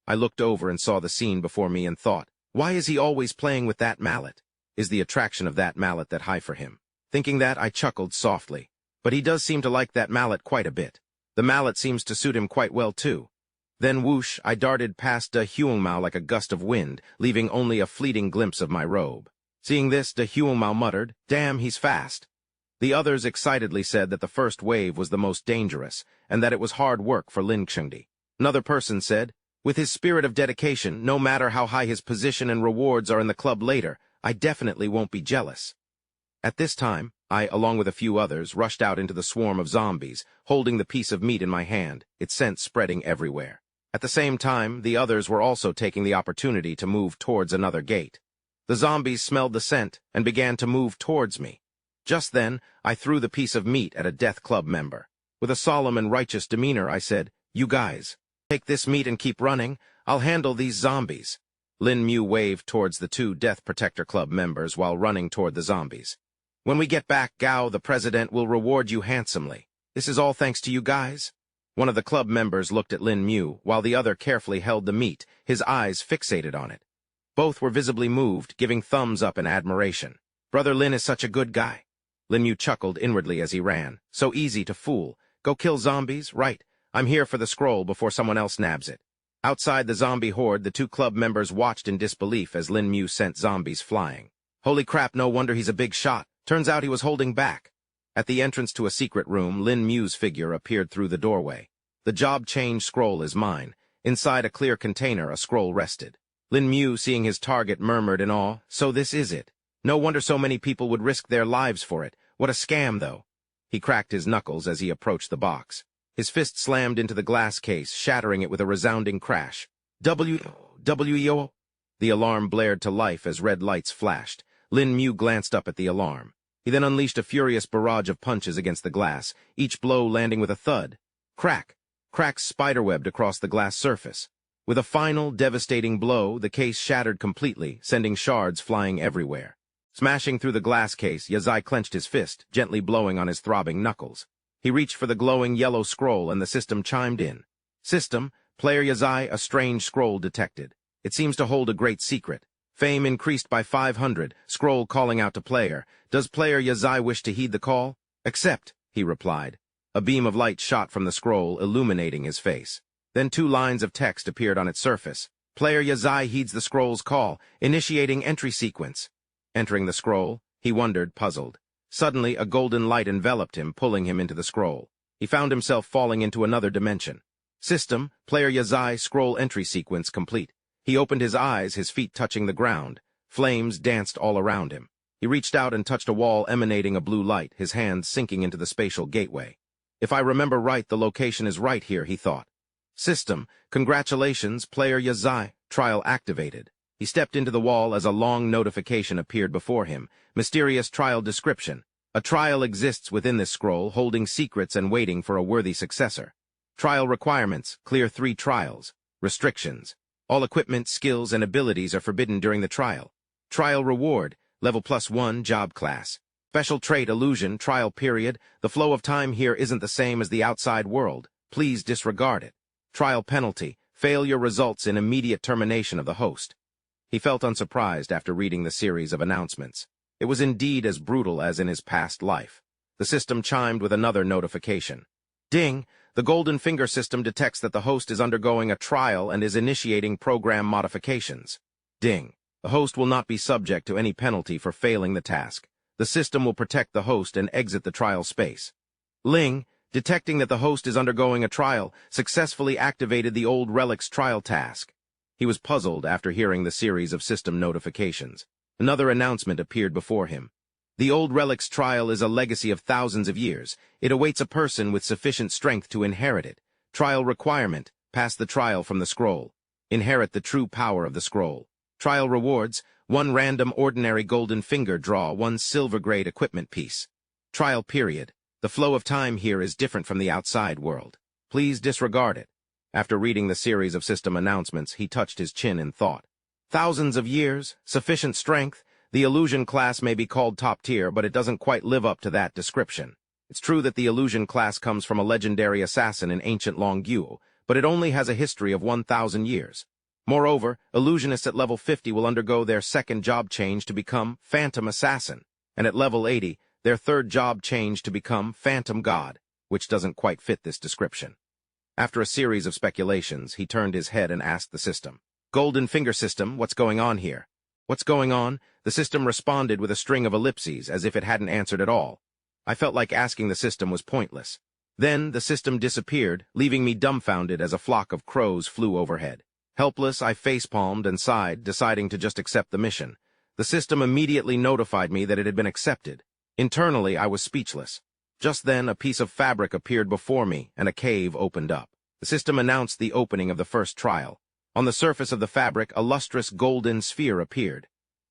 I looked over and saw the scene before me and thought, why is he always playing with that mallet? Is the attraction of that mallet that high for him? Thinking that, I chuckled softly. But he does seem to like that mallet quite a bit. The mallet seems to suit him quite well, too. Then whoosh, I darted past De Huangmao like a gust of wind, leaving only a fleeting glimpse of my robe. Seeing this, De Huangmao muttered, "Damn, he's fast." The others excitedly said that the first wave was the most dangerous, and that it was hard work for Lin Chengdi. Another person said, "With his spirit of dedication, no matter how high his position and rewards are in the club later, I definitely won't be jealous." At this time, I, along with a few others, rushed out into the swarm of zombies, holding the piece of meat in my hand, its scent spreading everywhere. At the same time, the others were also taking the opportunity to move towards another gate. The zombies smelled the scent and began to move towards me. Just then, I threw the piece of meat at a Death Club member. With a solemn and righteous demeanor, I said, "You guys, take this meat and keep running. I'll handle these zombies." Lin Mu waved towards the 2 Death Protector Club members while running toward the zombies. "When we get back, Gao, the president, will reward you handsomely. This is all thanks to you guys." One of the club members looked at Lin Mu, while the other carefully held the meat, his eyes fixated on it. Both were visibly moved, giving thumbs up in admiration. "Brother Lin is such a good guy." Lin Mu chuckled inwardly as he ran. "So easy to fool. Go kill zombies? Right. I'm here for the scroll before someone else nabs it." Outside the zombie horde, the 2 club members watched in disbelief as Lin Mu sent zombies flying. Holy crap, no wonder he's a big shot. Turns out he was holding back. At the entrance to a secret room, Lin Mu's figure appeared through the doorway. "The job change scroll is mine." Inside a clear container, a scroll rested. Lin Mu, seeing his target, murmured in awe, "So this is it. No wonder so many people would risk their lives for it. What a scam, though." He cracked his knuckles as he approached the box. His fist slammed into the glass case, shattering it with a resounding crash. "WEO!" The alarm blared to life as red lights flashed. Lin Mu glanced up at the alarm. He then unleashed a furious barrage of punches against the glass, each blow landing with a thud. Crack! Cracks spiderwebbed across the glass surface. With a final, devastating blow, the case shattered completely, sending shards flying everywhere. Smashing through the glass case, Yazai clenched his fist, gently blowing on his throbbing knuckles. He reached for the glowing yellow scroll, and the system chimed in. "System, player Yazai, a strange scroll detected. It seems to hold a great secret. Fame increased by 500, scroll calling out to player. Does player Yazai wish to heed the call?" "Accept," he replied. A beam of light shot from the scroll, illuminating his face. Then 2 lines of text appeared on its surface. "Player Yazai heeds the scroll's call, initiating entry sequence." Entering the scroll, he wondered, puzzled. Suddenly, a golden light enveloped him, pulling him into the scroll. He found himself falling into another dimension. "System, player Yazai, scroll entry sequence complete." He opened his eyes, his feet touching the ground. Flames danced all around him. He reached out and touched a wall emanating a blue light, his hands sinking into the spatial gateway. If I remember right, the location is right here, he thought. System, congratulations, player Yazai, trial activated. He stepped into the wall as a long notification appeared before him. Mysterious trial description. A trial exists within this scroll, holding secrets and waiting for a worthy successor. Trial requirements, clear 3 trials. Restrictions. All equipment, skills, and abilities are forbidden during the trial. Trial reward, level +1, job class. Special trait, illusion, trial period. The flow of time here isn't the same as the outside world. Please disregard it. Trial penalty, failure results in immediate termination of the host. He felt unsurprised after reading the series of announcements. It was indeed as brutal as in his past life. The system chimed with another notification. Ding! The Golden Finger system detects that the host is undergoing a trial and is initiating program modifications. Ding! The host will not be subject to any penalty for failing the task. The system will protect the host and exit the trial space. Ling, detecting that the host is undergoing a trial, successfully activated the Old Relics trial task. He was puzzled after hearing the series of system notifications. Another announcement appeared before him. The Old Relics trial is a legacy of thousands of years. It awaits a person with sufficient strength to inherit it. Trial requirement, pass the trial from the scroll. Inherit the true power of the scroll. Trial rewards, 1 random ordinary golden finger draw, 1 silver-grade equipment piece. Trial period. The flow of time here is different from the outside world. Please disregard it. After reading the series of system announcements, he touched his chin in thought. Thousands of years, sufficient strength. The illusion class may be called top tier, but it doesn't quite live up to that description. It's true that the illusion class comes from a legendary assassin in ancient Longguo, but it only has a history of 1,000 years. Moreover, illusionists at level 50 will undergo their second job change to become Phantom Assassin, and at level 80, their third job change to become Phantom God, which doesn't quite fit this description. After a series of speculations, he turned his head and asked the system, Golden Finger System, what's going on here? What's going on? The system responded with a string of ellipses, as if it hadn't answered at all. I felt like asking the system was pointless. Then the system disappeared, leaving me dumbfounded as a flock of crows flew overhead. Helpless, I facepalmed and sighed, deciding to just accept the mission. The system immediately notified me that it had been accepted. Internally, I was speechless. Just then, a piece of fabric appeared before me, and a cave opened up. The system announced the opening of the first trial. On the surface of the fabric, a lustrous golden sphere appeared.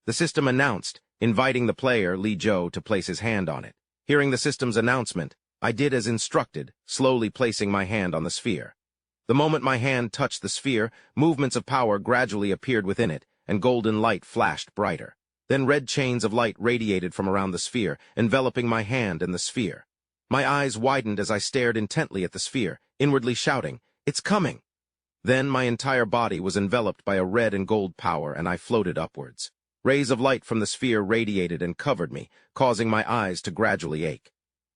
The system announced, inviting the player, Li Zhou, to place his hand on it. Hearing the system's announcement, I did as instructed, slowly placing my hand on the sphere. The moment my hand touched the sphere, movements of power gradually appeared within it, and golden light flashed brighter. Then red chains of light radiated from around the sphere, enveloping my hand and the sphere. My eyes widened as I stared intently at the sphere, inwardly shouting, "It's coming!" Then my entire body was enveloped by a red and gold power, and I floated upwards. Rays of light from the sphere radiated and covered me, causing my eyes to gradually ache.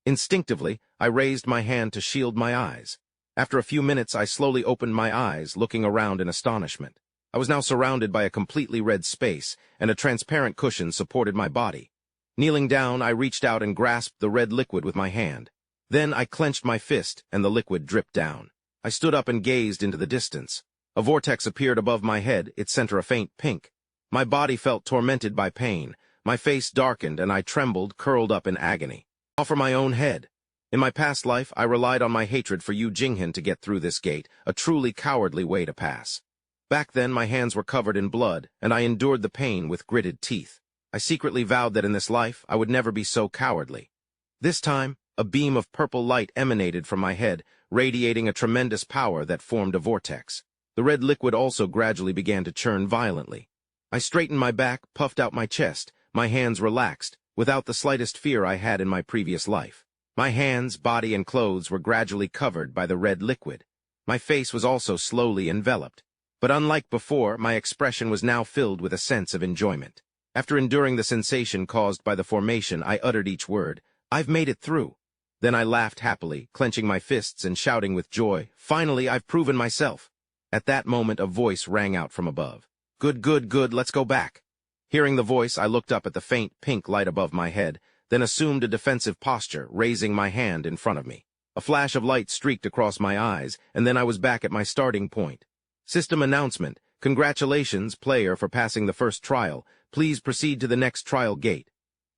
Instinctively, I raised my hand to shield my eyes. After a few minutes, I slowly opened my eyes, looking around in astonishment. I was now surrounded by a completely red space, and a transparent cushion supported my body. Kneeling down, I reached out and grasped the red liquid with my hand. Then I clenched my fist, and the liquid dripped down. I stood up and gazed into the distance. A vortex appeared above my head, its center a faint pink. My body felt tormented by pain. My face darkened, and I trembled, curled up in agony. All for my own head. In my past life, I relied on my hatred for Yu Jinghan to get through this gate, a truly cowardly way to pass. Back then, my hands were covered in blood, and I endured the pain with gritted teeth. I secretly vowed that in this life, I would never be so cowardly. This time, a beam of purple light emanated from my head, radiating a tremendous power that formed a vortex. The red liquid also gradually began to churn violently. I straightened my back, puffed out my chest, my hands relaxed, without the slightest fear I had in my previous life. My hands, body, and clothes were gradually covered by the red liquid. My face was also slowly enveloped. But unlike before, my expression was now filled with a sense of enjoyment. After enduring the sensation caused by the formation, I uttered each word, "I've made it through." Then I laughed happily, clenching my fists and shouting with joy, "Finally, I've proven myself." At that moment, a voice rang out from above. "Good, good, good, let's go back." Hearing the voice, I looked up at the faint pink light above my head, then assumed a defensive posture, raising my hand in front of me. A flash of light streaked across my eyes, and then I was back at my starting point. System announcement. Congratulations, player, for passing the first trial. Please proceed to the next trial gate.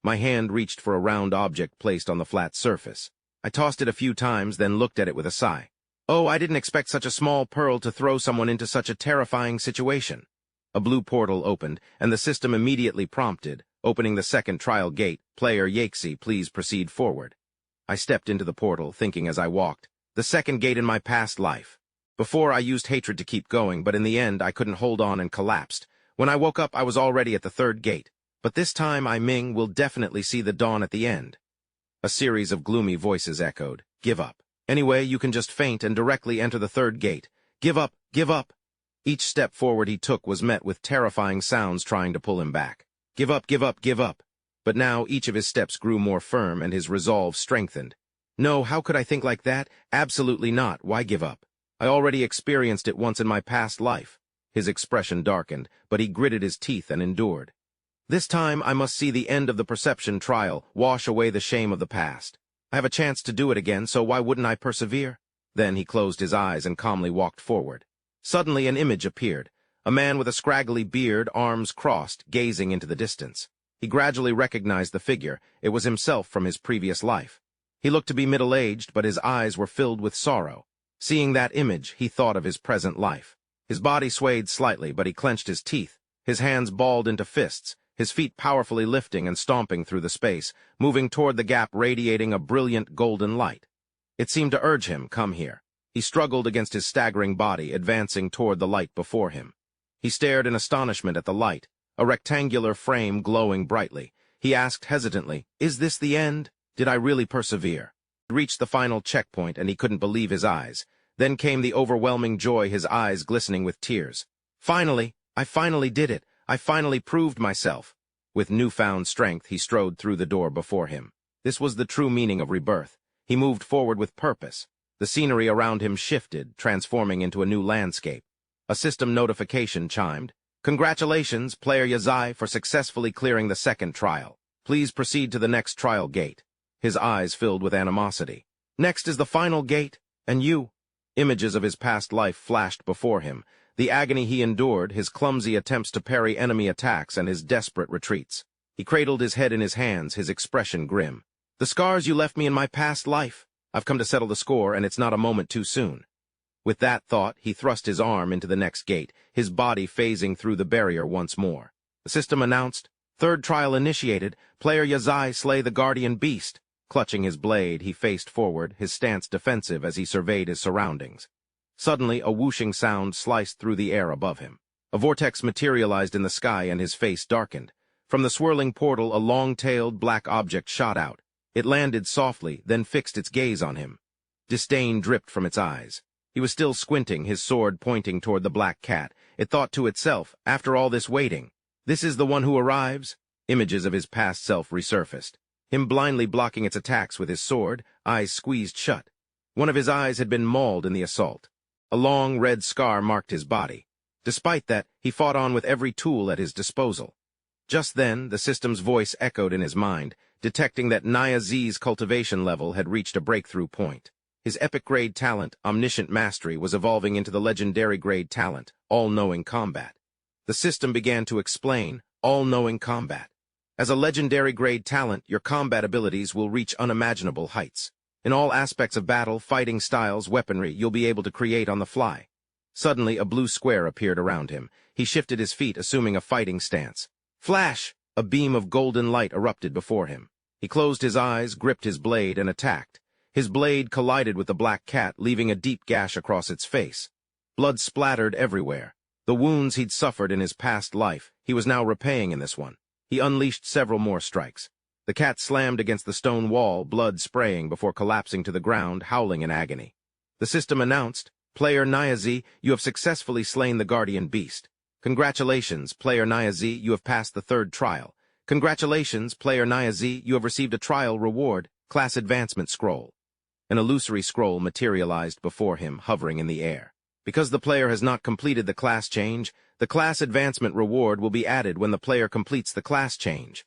My hand reached for a round object placed on the flat surface. I tossed it a few times, then looked at it with a sigh. Oh, I didn't expect such a small pearl to throw someone into such a terrifying situation. A blue portal opened, and the system immediately prompted, opening the second trial gate, player Ecchi, please proceed forward. I stepped into the portal, thinking as I walked, the second gate in my past life. Before, I used hatred to keep going, but in the end, I couldn't hold on and collapsed. When I woke up, I was already at the third gate. But this time, Ming will definitely see the dawn at the end. A series of gloomy voices echoed, give up. Anyway, you can just faint and directly enter the third gate. Give up, give up. Each step forward he took was met with terrifying sounds trying to pull him back. Give up, give up, give up. But now each of his steps grew more firm and his resolve strengthened. No, how could I think like that? Absolutely not. Why give up? I already experienced it once in my past life. His expression darkened, but he gritted his teeth and endured. This time I must see the end of the perception trial, wash away the shame of the past. I have a chance to do it again, so why wouldn't I persevere? Then he closed his eyes and calmly walked forward. Suddenly an image appeared, a man with a scraggly beard, arms crossed, gazing into the distance. He gradually recognized the figure. It was himself from his previous life. He looked to be middle-aged, but his eyes were filled with sorrow. Seeing that image, he thought of his present life. His body swayed slightly, but he clenched his teeth, his hands balled into fists, his feet powerfully lifting and stomping through the space, moving toward the gap radiating a brilliant golden light. It seemed to urge him, come here. He struggled against his staggering body, advancing toward the light before him. He stared in astonishment at the light, a rectangular frame glowing brightly. He asked hesitantly, is this the end? Did I really persevere? He reached the final checkpoint and he couldn't believe his eyes. Then came the overwhelming joy, his eyes glistening with tears. Finally! I finally did it! I finally proved myself. With newfound strength, he strode through the door before him. This was the true meaning of rebirth. He moved forward with purpose. The scenery around him shifted, transforming into a new landscape. A system notification chimed. Congratulations, player Yazai, for successfully clearing the second trial. Please proceed to the next trial gate. His eyes filled with animosity. Next is the final gate, and you. Images of his past life flashed before him. The agony he endured, his clumsy attempts to parry enemy attacks, and his desperate retreats. He cradled his head in his hands, his expression grim. The scars you left me in my past life. I've come to settle the score, and it's not a moment too soon. With that thought, he thrust his arm into the next gate, his body phasing through the barrier once more. The system announced, third trial initiated, player Yazai slay the guardian beast. Clutching his blade, he faced forward, his stance defensive as he surveyed his surroundings. Suddenly, a whooshing sound sliced through the air above him. A vortex materialized in the sky and his face darkened. From the swirling portal, a long-tailed black object shot out. It landed softly, then fixed its gaze on him. Disdain dripped from its eyes. He was still squinting, his sword pointing toward the black cat. It thought to itself, after all this waiting, this is the one who arrives? Images of his past self resurfaced. Him blindly blocking its attacks with his sword, eyes squeezed shut. One of his eyes had been mauled in the assault. A long red scar marked his body. Despite that, he fought on with every tool at his disposal. Just then, the system's voice echoed in his mind, detecting that Naya Z's cultivation level had reached a breakthrough point. His epic-grade talent, Omniscient Mastery, was evolving into the legendary-grade talent, All-Knowing Combat. The system began to explain, All-Knowing Combat. As a legendary-grade talent, your combat abilities will reach unimaginable heights. In all aspects of battle, fighting styles, weaponry, you'll be able to create on the fly. Suddenly, a blue square appeared around him. He shifted his feet, assuming a fighting stance. Flash! A beam of golden light erupted before him. He closed his eyes, gripped his blade, and attacked. His blade collided with the black cat, leaving a deep gash across its face. Blood splattered everywhere. The wounds he'd suffered in his past life, he was now repaying in this one. He unleashed several more strikes. The cat slammed against the stone wall, blood spraying before collapsing to the ground, howling in agony. The system announced, Player Nyazi, you have successfully slain the guardian beast. Congratulations, Player Nyazi, you have passed the third trial. Congratulations, Player Nyazi, you have received a trial reward, Class Advancement Scroll. An illusory scroll materialized before him, hovering in the air. Because the player has not completed the class change, the class advancement reward will be added when the player completes the class change.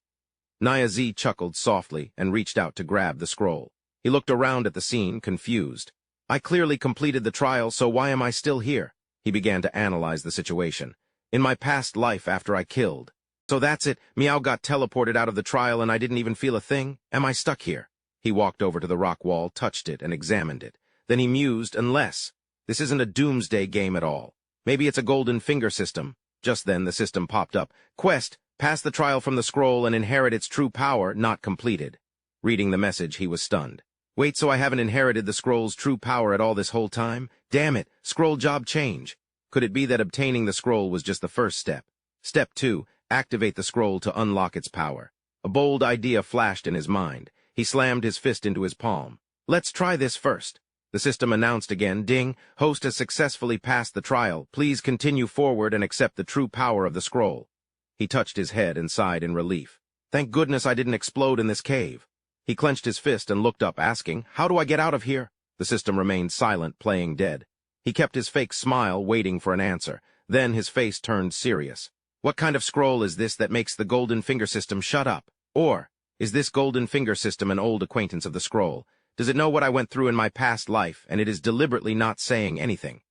Nyazi chuckled softly and reached out to grab the scroll. He looked around at the scene, confused. I clearly completed the trial, so why am I still here? He began to analyze the situation. In my past life after I killed. So that's it, Meow got teleported out of the trial and I didn't even feel a thing? Am I stuck here? He walked over to the rock wall, touched it, and examined it. Then he mused, unless this isn't a doomsday game at all. Maybe it's a golden finger system. Just then the system popped up. Quest, pass the trial from the scroll and inherit its true power, not completed. Reading the message, he was stunned. Wait, so I haven't inherited the scroll's true power at all this whole time? Damn it, scroll job change. Could it be that obtaining the scroll was just the first step? Step 2, activate the scroll to unlock its power. A bold idea flashed in his mind. He slammed his fist into his palm. Let's try this first. The system announced again, ding, host has successfully passed the trial. Please continue forward and accept the true power of the scroll. He touched his head and sighed in relief. Thank goodness I didn't explode in this cave. He clenched his fist and looked up, asking, how do I get out of here? The system remained silent, playing dead. He kept his fake smile, waiting for an answer. Then his face turned serious. What kind of scroll is this that makes the golden finger system shut up? Or, is this golden finger system an old acquaintance of the scroll? Does it know what I went through in my past life, and it is deliberately not saying anything?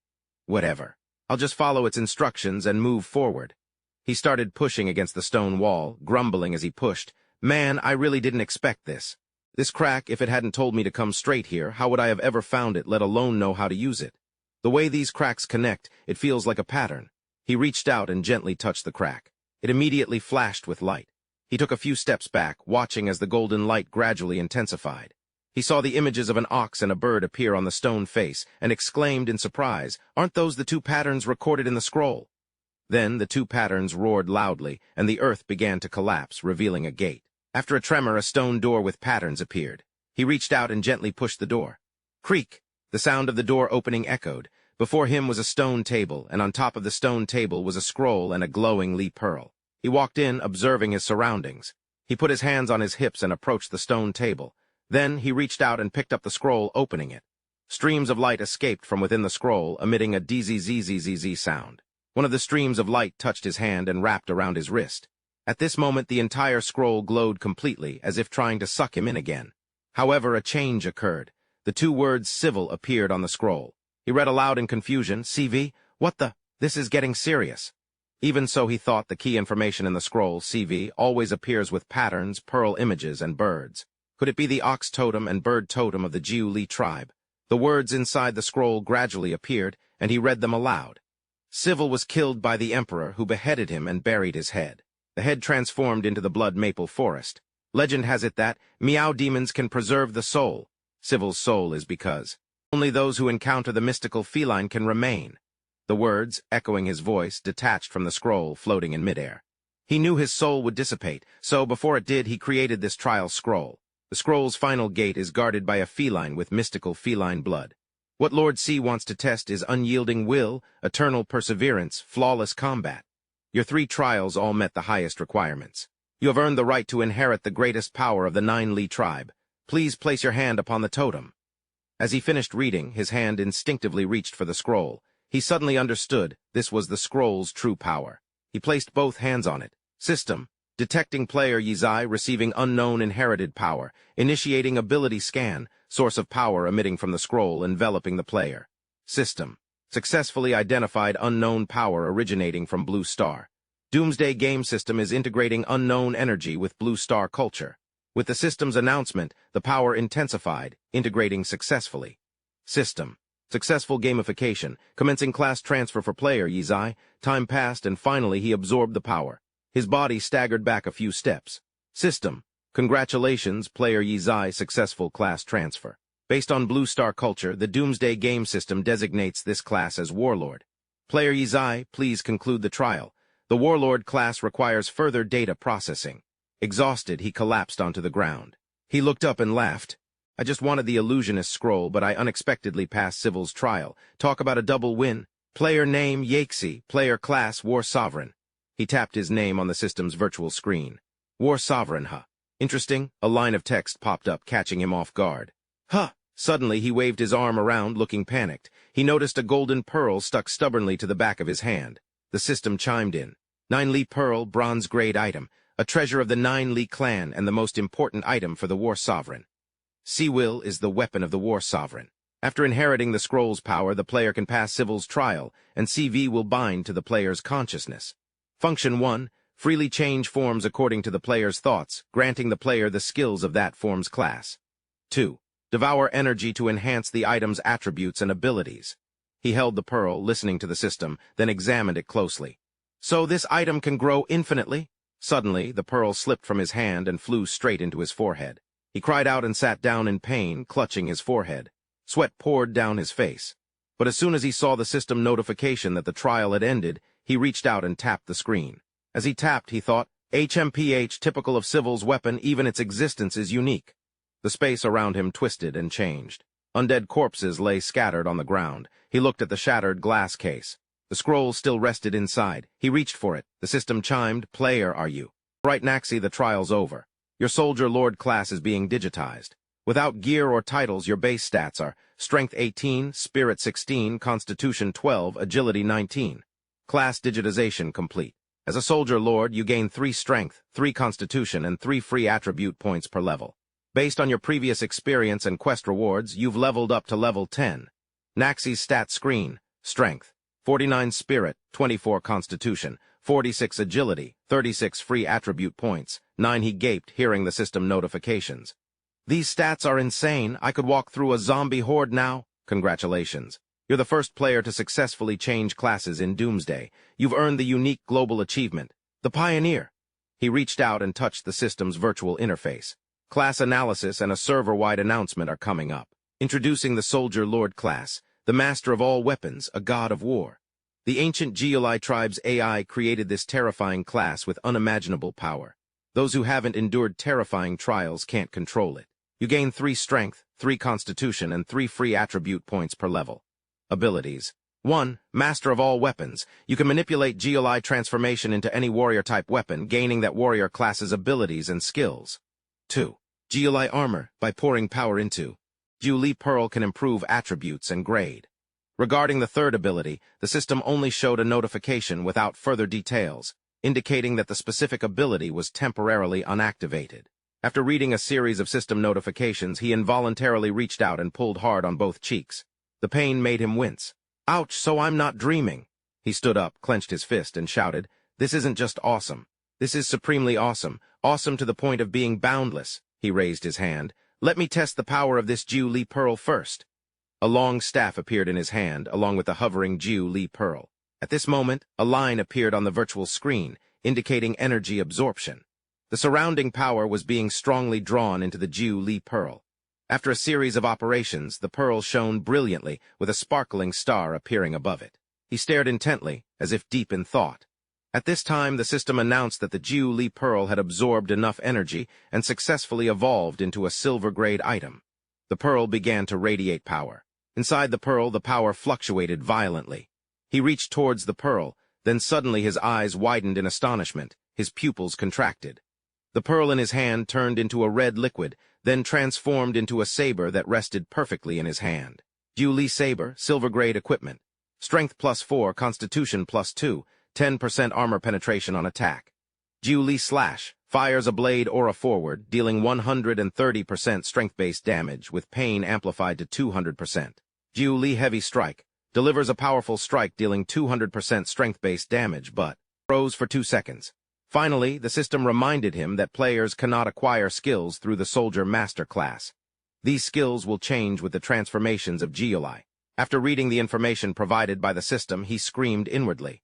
Whatever. I'll just follow its instructions and move forward. He started pushing against the stone wall, grumbling as he pushed. Man, I really didn't expect this. This crack, if it hadn't told me to come straight here, how would I have ever found it, let alone know how to use it? The way these cracks connect, it feels like a pattern. He reached out and gently touched the crack. It immediately flashed with light. He took a few steps back, watching as the golden light gradually intensified. He saw the images of an ox and a bird appear on the stone face, and exclaimed in surprise, aren't those the two patterns recorded in the scroll? Then the two patterns roared loudly, and the earth began to collapse, revealing a gate. After a tremor, a stone door with patterns appeared. He reached out and gently pushed the door. Creak! The sound of the door opening echoed. Before him was a stone table, and on top of the stone table was a scroll and a glowing Lee pearl. He walked in, observing his surroundings. He put his hands on his hips and approached the stone table. Then he reached out and picked up the scroll, opening it. Streams of light escaped from within the scroll, emitting a dzzzzzz sound. One of the streams of light touched his hand and wrapped around his wrist. At this moment, the entire scroll glowed completely, as if trying to suck him in again. However, a change occurred. The two words civil appeared on the scroll. He read aloud in confusion, CV? What the? This is getting serious. Even so, he thought the key information in the scroll, CV, always appears with patterns, pearl images, and birds. Could it be the ox totem and bird totem of the Jiu Li tribe? The words inside the scroll gradually appeared, and he read them aloud. Civil was killed by the emperor, who beheaded him and buried his head. The head transformed into the blood maple forest. Legend has it that meow demons can preserve the soul. Civil's soul is because only those who encounter the mystical feline can remain. The words, echoing his voice, detached from the scroll, floating in midair. He knew his soul would dissipate, so before it did, he created this trial scroll. The scroll's final gate is guarded by a feline with mystical feline blood. What Lord C wants to test is unyielding will, eternal perseverance, flawless combat. Your 3 trials all met the highest requirements. You have earned the right to inherit the greatest power of the 9 Li tribe. Please place your hand upon the totem. As he finished reading, his hand instinctively reached for the scroll. He suddenly understood this was the scroll's true power. He placed both hands on it. System. Detecting player Yizai receiving unknown inherited power. Initiating ability scan. Source of power emitting from the scroll, enveloping the player. System. Successfully identified unknown power originating from Blue Star. Doomsday Game System is integrating unknown energy with Blue Star culture. With the system's announcement, the power intensified, integrating successfully. System. Successful gamification, commencing class transfer for player Yizai. Time passed and finally he absorbed the power. His body staggered back a few steps. System. Congratulations, player Yizai, successful class transfer. Based on Blue Star culture, the Doomsday Game System designates this class as Warlord. Player Yizai, please conclude the trial. The Warlord class requires further data processing. Exhausted, he collapsed onto the ground. He looked up and laughed. I just wanted the illusionist scroll, but I unexpectedly passed Civil's trial. Talk about a double win. Player name, Yaxi. Player class, War Sovereign. He tapped his name on the system's virtual screen. War Sovereign, huh? Interesting. A line of text popped up, catching him off guard. Huh! Suddenly, he waved his arm around, looking panicked. He noticed a golden pearl stuck stubbornly to the back of his hand. The system chimed in. 9 Li Pearl, bronze-grade item. A treasure of the 9 Li clan and the most important item for the War Sovereign. Will is the weapon of the War Sovereign. After inheriting the scroll's power, the player can pass Civil's trial, and CV will bind to the player's consciousness. Function 1. Freely change forms according to the player's thoughts, granting the player the skills of that form's class. 2. Devour energy to enhance the item's attributes and abilities. He held the pearl, listening to the system, then examined it closely. So this item can grow infinitely? Suddenly, the pearl slipped from his hand and flew straight into his forehead. He cried out and sat down in pain, clutching his forehead. Sweat poured down his face. But as soon as he saw the system notification that the trial had ended, he reached out and tapped the screen. As he tapped, he thought, HMPH, typical of Civil's weapon, even its existence is unique. The space around him twisted and changed. Undead corpses lay scattered on the ground. He looked at the shattered glass case. The scroll still rested inside. He reached for it. The system chimed, "Player, are you?" "Right, Naxi, the trial's over. Your Soldier Lord class is being digitized. Without gear or titles, your base stats are Strength 18, Spirit 16, Constitution 12, Agility 19. Class digitization complete. As a Soldier Lord, you gain 3 Strength, 3 Constitution, and 3 free attribute points per level. Based on your previous experience and quest rewards, you've leveled up to level 10. Naxi's stat screen: Strength, 49 Spirit, 24 Constitution, 46 Agility, 36 free attribute points, 9. He gaped, hearing the system notifications. These stats are insane. I could walk through a zombie horde now. Congratulations. You're the first player to successfully change classes in Doomsday. You've earned the unique global achievement, the Pioneer. He reached out and touched the system's virtual interface. Class analysis and a server-wide announcement are coming up. Introducing the Soldier Lord class, the master of all weapons, a god of war. The ancient Geoli tribe's AI created this terrifying class with unimaginable power. Those who haven't endured terrifying trials can't control it. You gain 3 Strength, 3 Constitution, and 3 free attribute points per level. Abilities. 1. Master of all weapons. You can manipulate Geoli transformation into any warrior-type weapon, gaining that warrior class's abilities and skills. 2. Geoli armor. By pouring power into Geoli Pearl can improve attributes and grade. Regarding the third ability, the system only showed a notification without further details, indicating that the specific ability was temporarily unactivated. After reading a series of system notifications, he involuntarily reached out and pulled hard on both cheeks. The pain made him wince. Ouch, so I'm not dreaming. He stood up, clenched his fist, and shouted, "This isn't just awesome. This is supremely awesome. Awesome to the point of being boundless." He raised his hand. "Let me test the power of this Geoli Pearl first." A long staff appeared in his hand, along with the hovering Geoli Pearl. At this moment, a line appeared on the virtual screen, indicating energy absorption. The surrounding power was being strongly drawn into the Geoli Pearl. After a series of operations, the pearl shone brilliantly, with a sparkling star appearing above it. He stared intently, as if deep in thought. At this time, the system announced that the Geoli Pearl had absorbed enough energy and successfully evolved into a silver-grade item. The pearl began to radiate power. Inside the pearl, the power fluctuated violently. He reached towards the pearl, then suddenly his eyes widened in astonishment, his pupils contracted. The pearl in his hand turned into a red liquid, then transformed into a saber that rested perfectly in his hand. Geoli Saber, silver-grade equipment. Strength +4, Constitution +2, 10% armor penetration on attack. Geoli Slash, fires a blade aura forward, dealing 130% strength-based damage, with pain amplified to 200%. Geoli Heavy Strike, delivers a powerful strike dealing 200% strength-based damage, but froze for 2 seconds. Finally, the system reminded him that players cannot acquire skills through the Soldier Master class. These skills will change with the transformations of Geoli. After reading the information provided by the system, he screamed inwardly.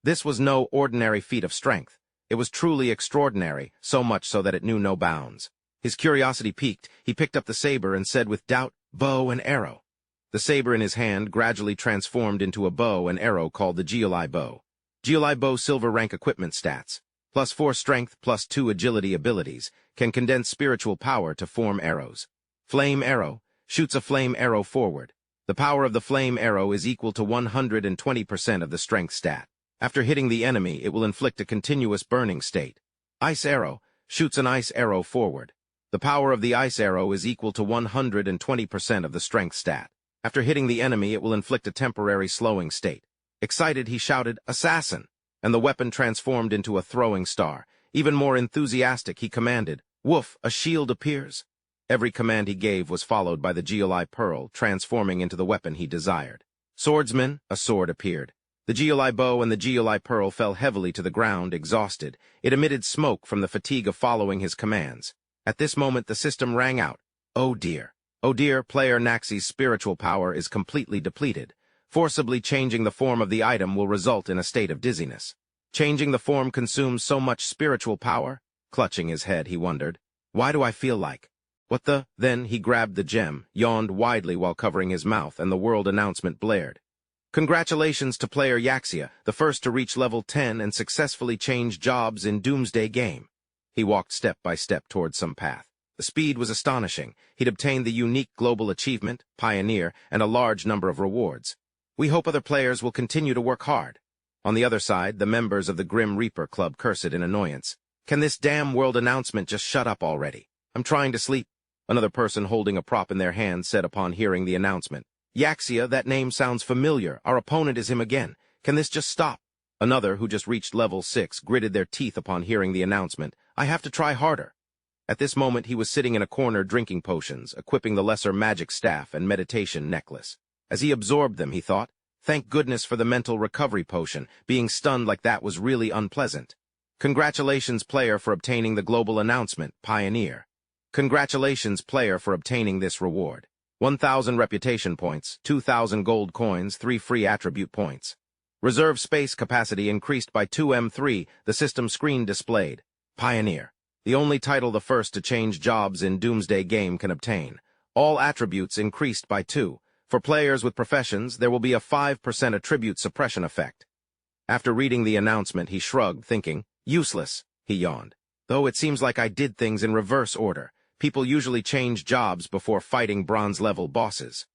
This was no ordinary feat of strength. It was truly extraordinary, so much so that it knew no bounds. His curiosity piqued. He picked up the saber and said with doubt, "Bow and arrow." The saber in his hand gradually transformed into a bow and arrow called the Geoli Bow. Geoli Bow silver rank equipment stats. +4 strength, +2 agility abilities, can condense spiritual power to form arrows. Flame arrow, shoots a flame arrow forward. The power of the flame arrow is equal to 120% of the strength stat. After hitting the enemy, it will inflict a continuous burning state. Ice arrow, shoots an ice arrow forward. The power of the ice arrow is equal to 120% of the strength stat. After hitting the enemy, it will inflict a temporary slowing state. Excited, he shouted, "Assassin!" And the weapon transformed into a throwing star. Even more enthusiastic, he commanded, "Woof, a shield appears." Every command he gave was followed by the Geoli Pearl, transforming into the weapon he desired. Swordsman, a sword appeared. The Geoli Bow and the Geoli Pearl fell heavily to the ground, exhausted. It emitted smoke from the fatigue of following his commands. At this moment, the system rang out. Oh dear. Oh dear, player Naxi's spiritual power is completely depleted. Forcibly changing the form of the item will result in a state of dizziness. Changing the form consumes so much spiritual power? Clutching his head, he wondered. Why do I feel like... What the... Then he grabbed the gem, yawned widely while covering his mouth, and the world announcement blared. Congratulations to player Yaxia, the first to reach level 10 and successfully change jobs in Doomsday Game. He walked step by step towards some path. The speed was astonishing. He'd obtained the unique global achievement, Pioneer, and a large number of rewards. We hope other players will continue to work hard. On the other side, the members of the Grim Reaper Club cursed in annoyance. Can this damn world announcement just shut up already? I'm trying to sleep. Another person holding a prop in their hand said upon hearing the announcement. Yaxia, that name sounds familiar. Our opponent is him again. Can this just stop? Another, who just reached level 6, gritted their teeth upon hearing the announcement. I have to try harder. At this moment, he was sitting in a corner drinking potions, equipping the lesser magic staff and meditation necklace. As he absorbed them, he thought, thank goodness for the mental recovery potion. Being stunned like that was really unpleasant. Congratulations, player, for obtaining the global announcement, Pioneer. Congratulations, player, for obtaining this reward. 1,000 reputation points, 2,000 gold coins, 3 free attribute points. Reserve space capacity increased by 2M3, the system screen displayed. Pioneer. The only title the first to change jobs in Doomsday Game can obtain. All attributes increased by 2. For players with professions, there will be a 5% attribute suppression effect. After reading the announcement, he shrugged, thinking, useless, he yawned. Though it seems like I did things in reverse order. People usually change jobs before fighting bronze-level bosses.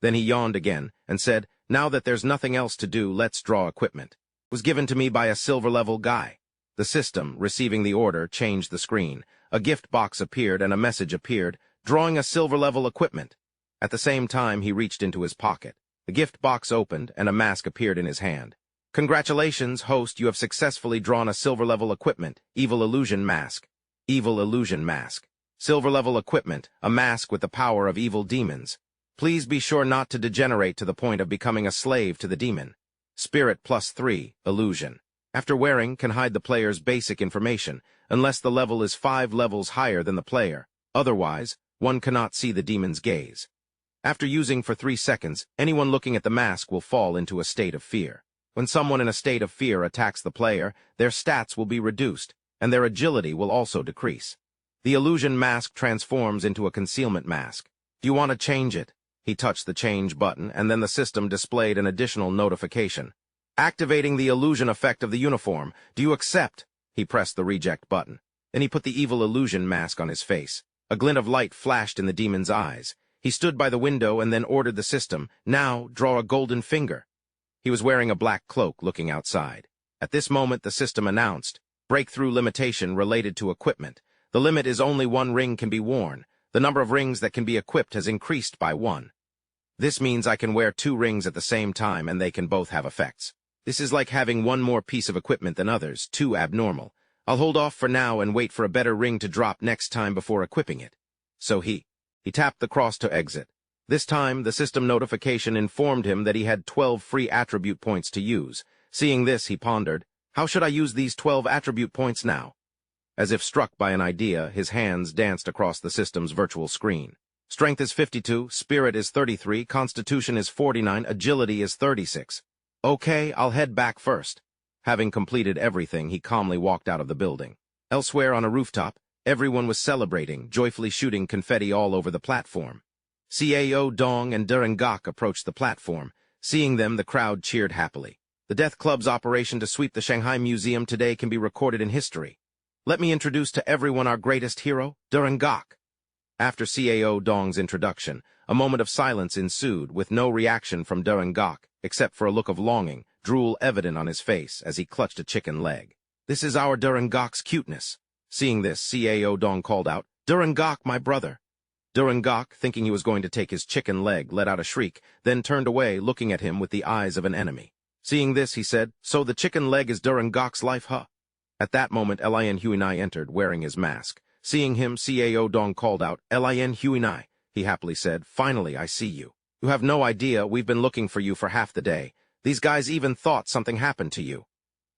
Then he yawned again and said, now that there's nothing else to do, let's draw equipment. It was given to me by a silver-level guy. The system, receiving the order, changed the screen. A gift box appeared and a message appeared, drawing a silver-level equipment. At the same time, he reached into his pocket. The gift box opened and a mask appeared in his hand. Congratulations, host, you have successfully drawn a silver-level equipment, Evil Illusion Mask. Evil Illusion Mask. Silver-level equipment, a mask with the power of evil demons. Please be sure not to degenerate to the point of becoming a slave to the demon. Spirit +3, Illusion. After wearing, can hide the player's basic information, unless the level is 5 levels higher than the player. Otherwise, one cannot see the demon's gaze. After using for 3 seconds, anyone looking at the mask will fall into a state of fear. When someone in a state of fear attacks the player, their stats will be reduced, and their agility will also decrease. The illusion mask transforms into a concealment mask. Do you want to change it? He touched the change button, and then the system displayed an additional notification. Activating the illusion effect of the uniform. Do you accept? He pressed the reject button. Then he put the evil illusion mask on his face. A glint of light flashed in the demon's eyes. He stood by the window and then ordered the system, now draw a golden finger. He was wearing a black cloak looking outside. At this moment, the system announced, breakthrough limitation related to equipment. The limit is only 1 ring can be worn. The number of rings that can be equipped has increased by 1. This means I can wear 2 rings at the same time and they can both have effects. This is like having 1 more piece of equipment than others, too abnormal. I'll hold off for now and wait for a better ring to drop next time before equipping it. So he tapped the cross to exit. This time, the system notification informed him that he had 12 free attribute points to use. Seeing this, he pondered, how should I use these 12 attribute points now? As if struck by an idea, his hands danced across the system's virtual screen. Strength is 52, Spirit is 33, Constitution is 49, Agility is 36. Okay, I'll head back first. Having completed everything, he calmly walked out of the building. Elsewhere on a rooftop, everyone was celebrating, joyfully shooting confetti all over the platform. Cao Dong and Durangak approached the platform. Seeing them, the crowd cheered happily. The Death Club's operation to sweep the Shanghai Museum today can be recorded in history. Let me introduce to everyone our greatest hero, Durangak. After Cao Dong's introduction, a moment of silence ensued, with no reaction from Durangak, except for a look of longing, drool evident on his face as he clutched a chicken leg. This is our Durangak's cuteness. Seeing this, Cao Dong called out, Durangak, my brother. Durangak, thinking he was going to take his chicken leg, let out a shriek, then turned away, looking at him with the eyes of an enemy. Seeing this, he said, so the chicken leg is Durangak's life, huh? At that moment, Lin Huinai entered, wearing his mask. Seeing him, Cao Dong called out, Lin Huinai. He happily said, finally, I see you. You have no idea, we've been looking for you for half the day. These guys even thought something happened to you.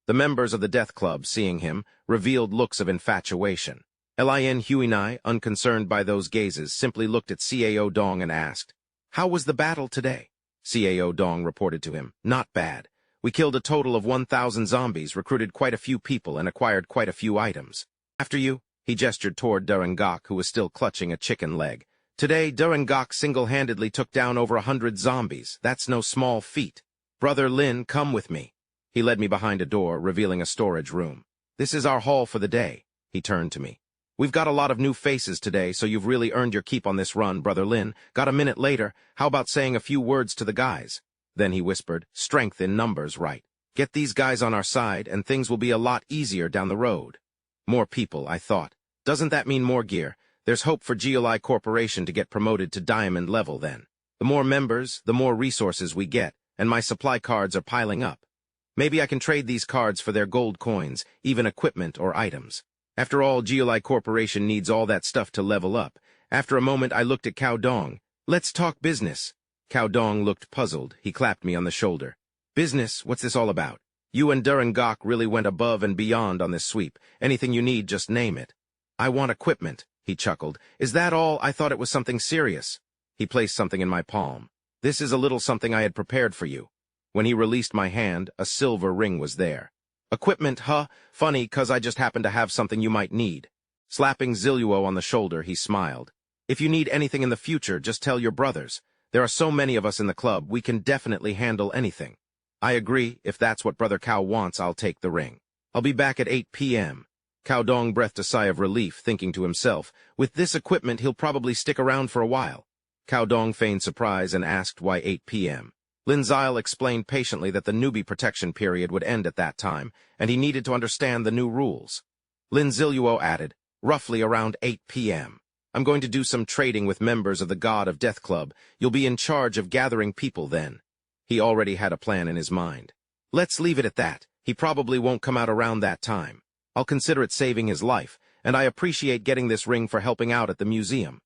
The members of the Death Club, seeing him, revealed looks of infatuation. Lin Huinai, unconcerned by those gazes, simply looked at Cao Dong and asked, "How was the battle today?" Cao Dong reported to him, "Not bad. We killed a total of 1,000 zombies, recruited quite a few people, and acquired quite a few items. After you," he gestured toward Durangok, who was still clutching a chicken leg. "Today, Durangok single-handedly took down over 100 zombies. That's no small feat. Brother Lin, come with me." He led me behind a door, revealing a storage room. "This is our haul for the day." He turned to me. "We've got a lot of new faces today, so you've really earned your keep on this run, Brother Lin. Got a minute later? How about saying a few words to the guys?" Then he whispered, "Strength in numbers, right? Get these guys on our side, and things will be a lot easier down the road." More people, I thought. Doesn't that mean more gear? There's hope for GLI Corporation to get promoted to diamond level then. The more members, the more resources we get, and my supply cards are piling up. Maybe I can trade these cards for their gold coins, even equipment or items. After all, GLI Corporation needs all that stuff to level up. After a moment, I looked at Cao Dong. "Let's talk business." Cao Dong looked puzzled. He clapped me on the shoulder. "Business? What's this all about? You and Durangok really went above and beyond on this sweep. Anything you need, just name it." "I want equipment," he chuckled. "Is that all? I thought it was something serious." He placed something in my palm. "This is a little something I had prepared for you." When he released my hand, a silver ring was there. "Equipment, huh? Funny, 'cause I just happen to have something you might need." Slapping Ziluo on the shoulder, he smiled. "If you need anything in the future, just tell your brothers. There are so many of us in the club, we can definitely handle anything." "I agree. If that's what Brother Cao wants, I'll take the ring. I'll be back at 8 p.m. Cao Dong breathed a sigh of relief, thinking to himself, "With this equipment, he'll probably stick around for a while." Cao Dong feigned surprise and asked why 8 p.m. Lin Zile explained patiently that the newbie protection period would end at that time, and he needed to understand the new rules. Lin Ziluo added, "Roughly around 8 p.m. I'm going to do some trading with members of the God of Death Club. You'll be in charge of gathering people then." He already had a plan in his mind. "Let's leave it at that. He probably won't come out around that time. I'll consider it saving his life, and I appreciate getting this ring for helping out at the museum."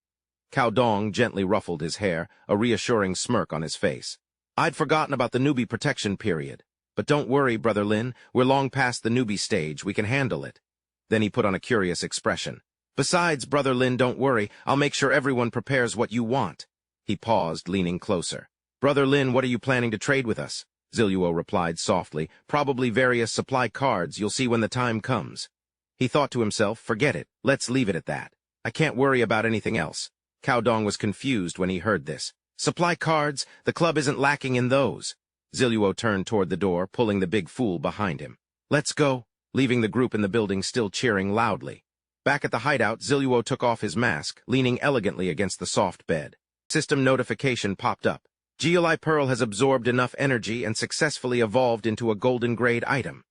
Cao Dong gently ruffled his hair, a reassuring smirk on his face. "I'd forgotten about the newbie protection period. But don't worry, Brother Lin, we're long past the newbie stage. We can handle it." Then he put on a curious expression. "Besides, Brother Lin, don't worry. I'll make sure everyone prepares what you want." He paused, leaning closer. "Brother Lin, what are you planning to trade with us?" Ziluo replied softly. "Probably various supply cards. You'll see when the time comes." He thought to himself, "Forget it. Let's leave it at that. I can't worry about anything else." Cao Dong was confused when he heard this. "Supply cards? The club isn't lacking in those." Ziluo turned toward the door, pulling the big fool behind him. "Let's go," leaving the group in the building still cheering loudly. Back at the hideout, Ziluo took off his mask, leaning elegantly against the soft bed. System notification popped up. GLI Pearl has absorbed enough energy and successfully evolved into a golden grade item.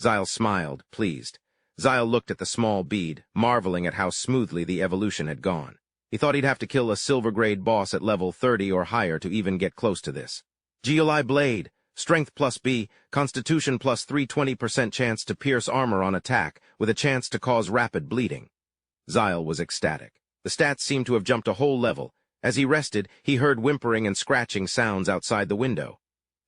Zile smiled, pleased. Zile looked at the small bead, marveling at how smoothly the evolution had gone. He thought he'd have to kill a silver grade boss at level 30 or higher to even get close to this. GLI Blade, Strength plus B, Constitution plus 320% chance to pierce armor on attack, with a chance to cause rapid bleeding. Zile was ecstatic. The stats seemed to have jumped a whole level. As he rested, he heard whimpering and scratching sounds outside the window.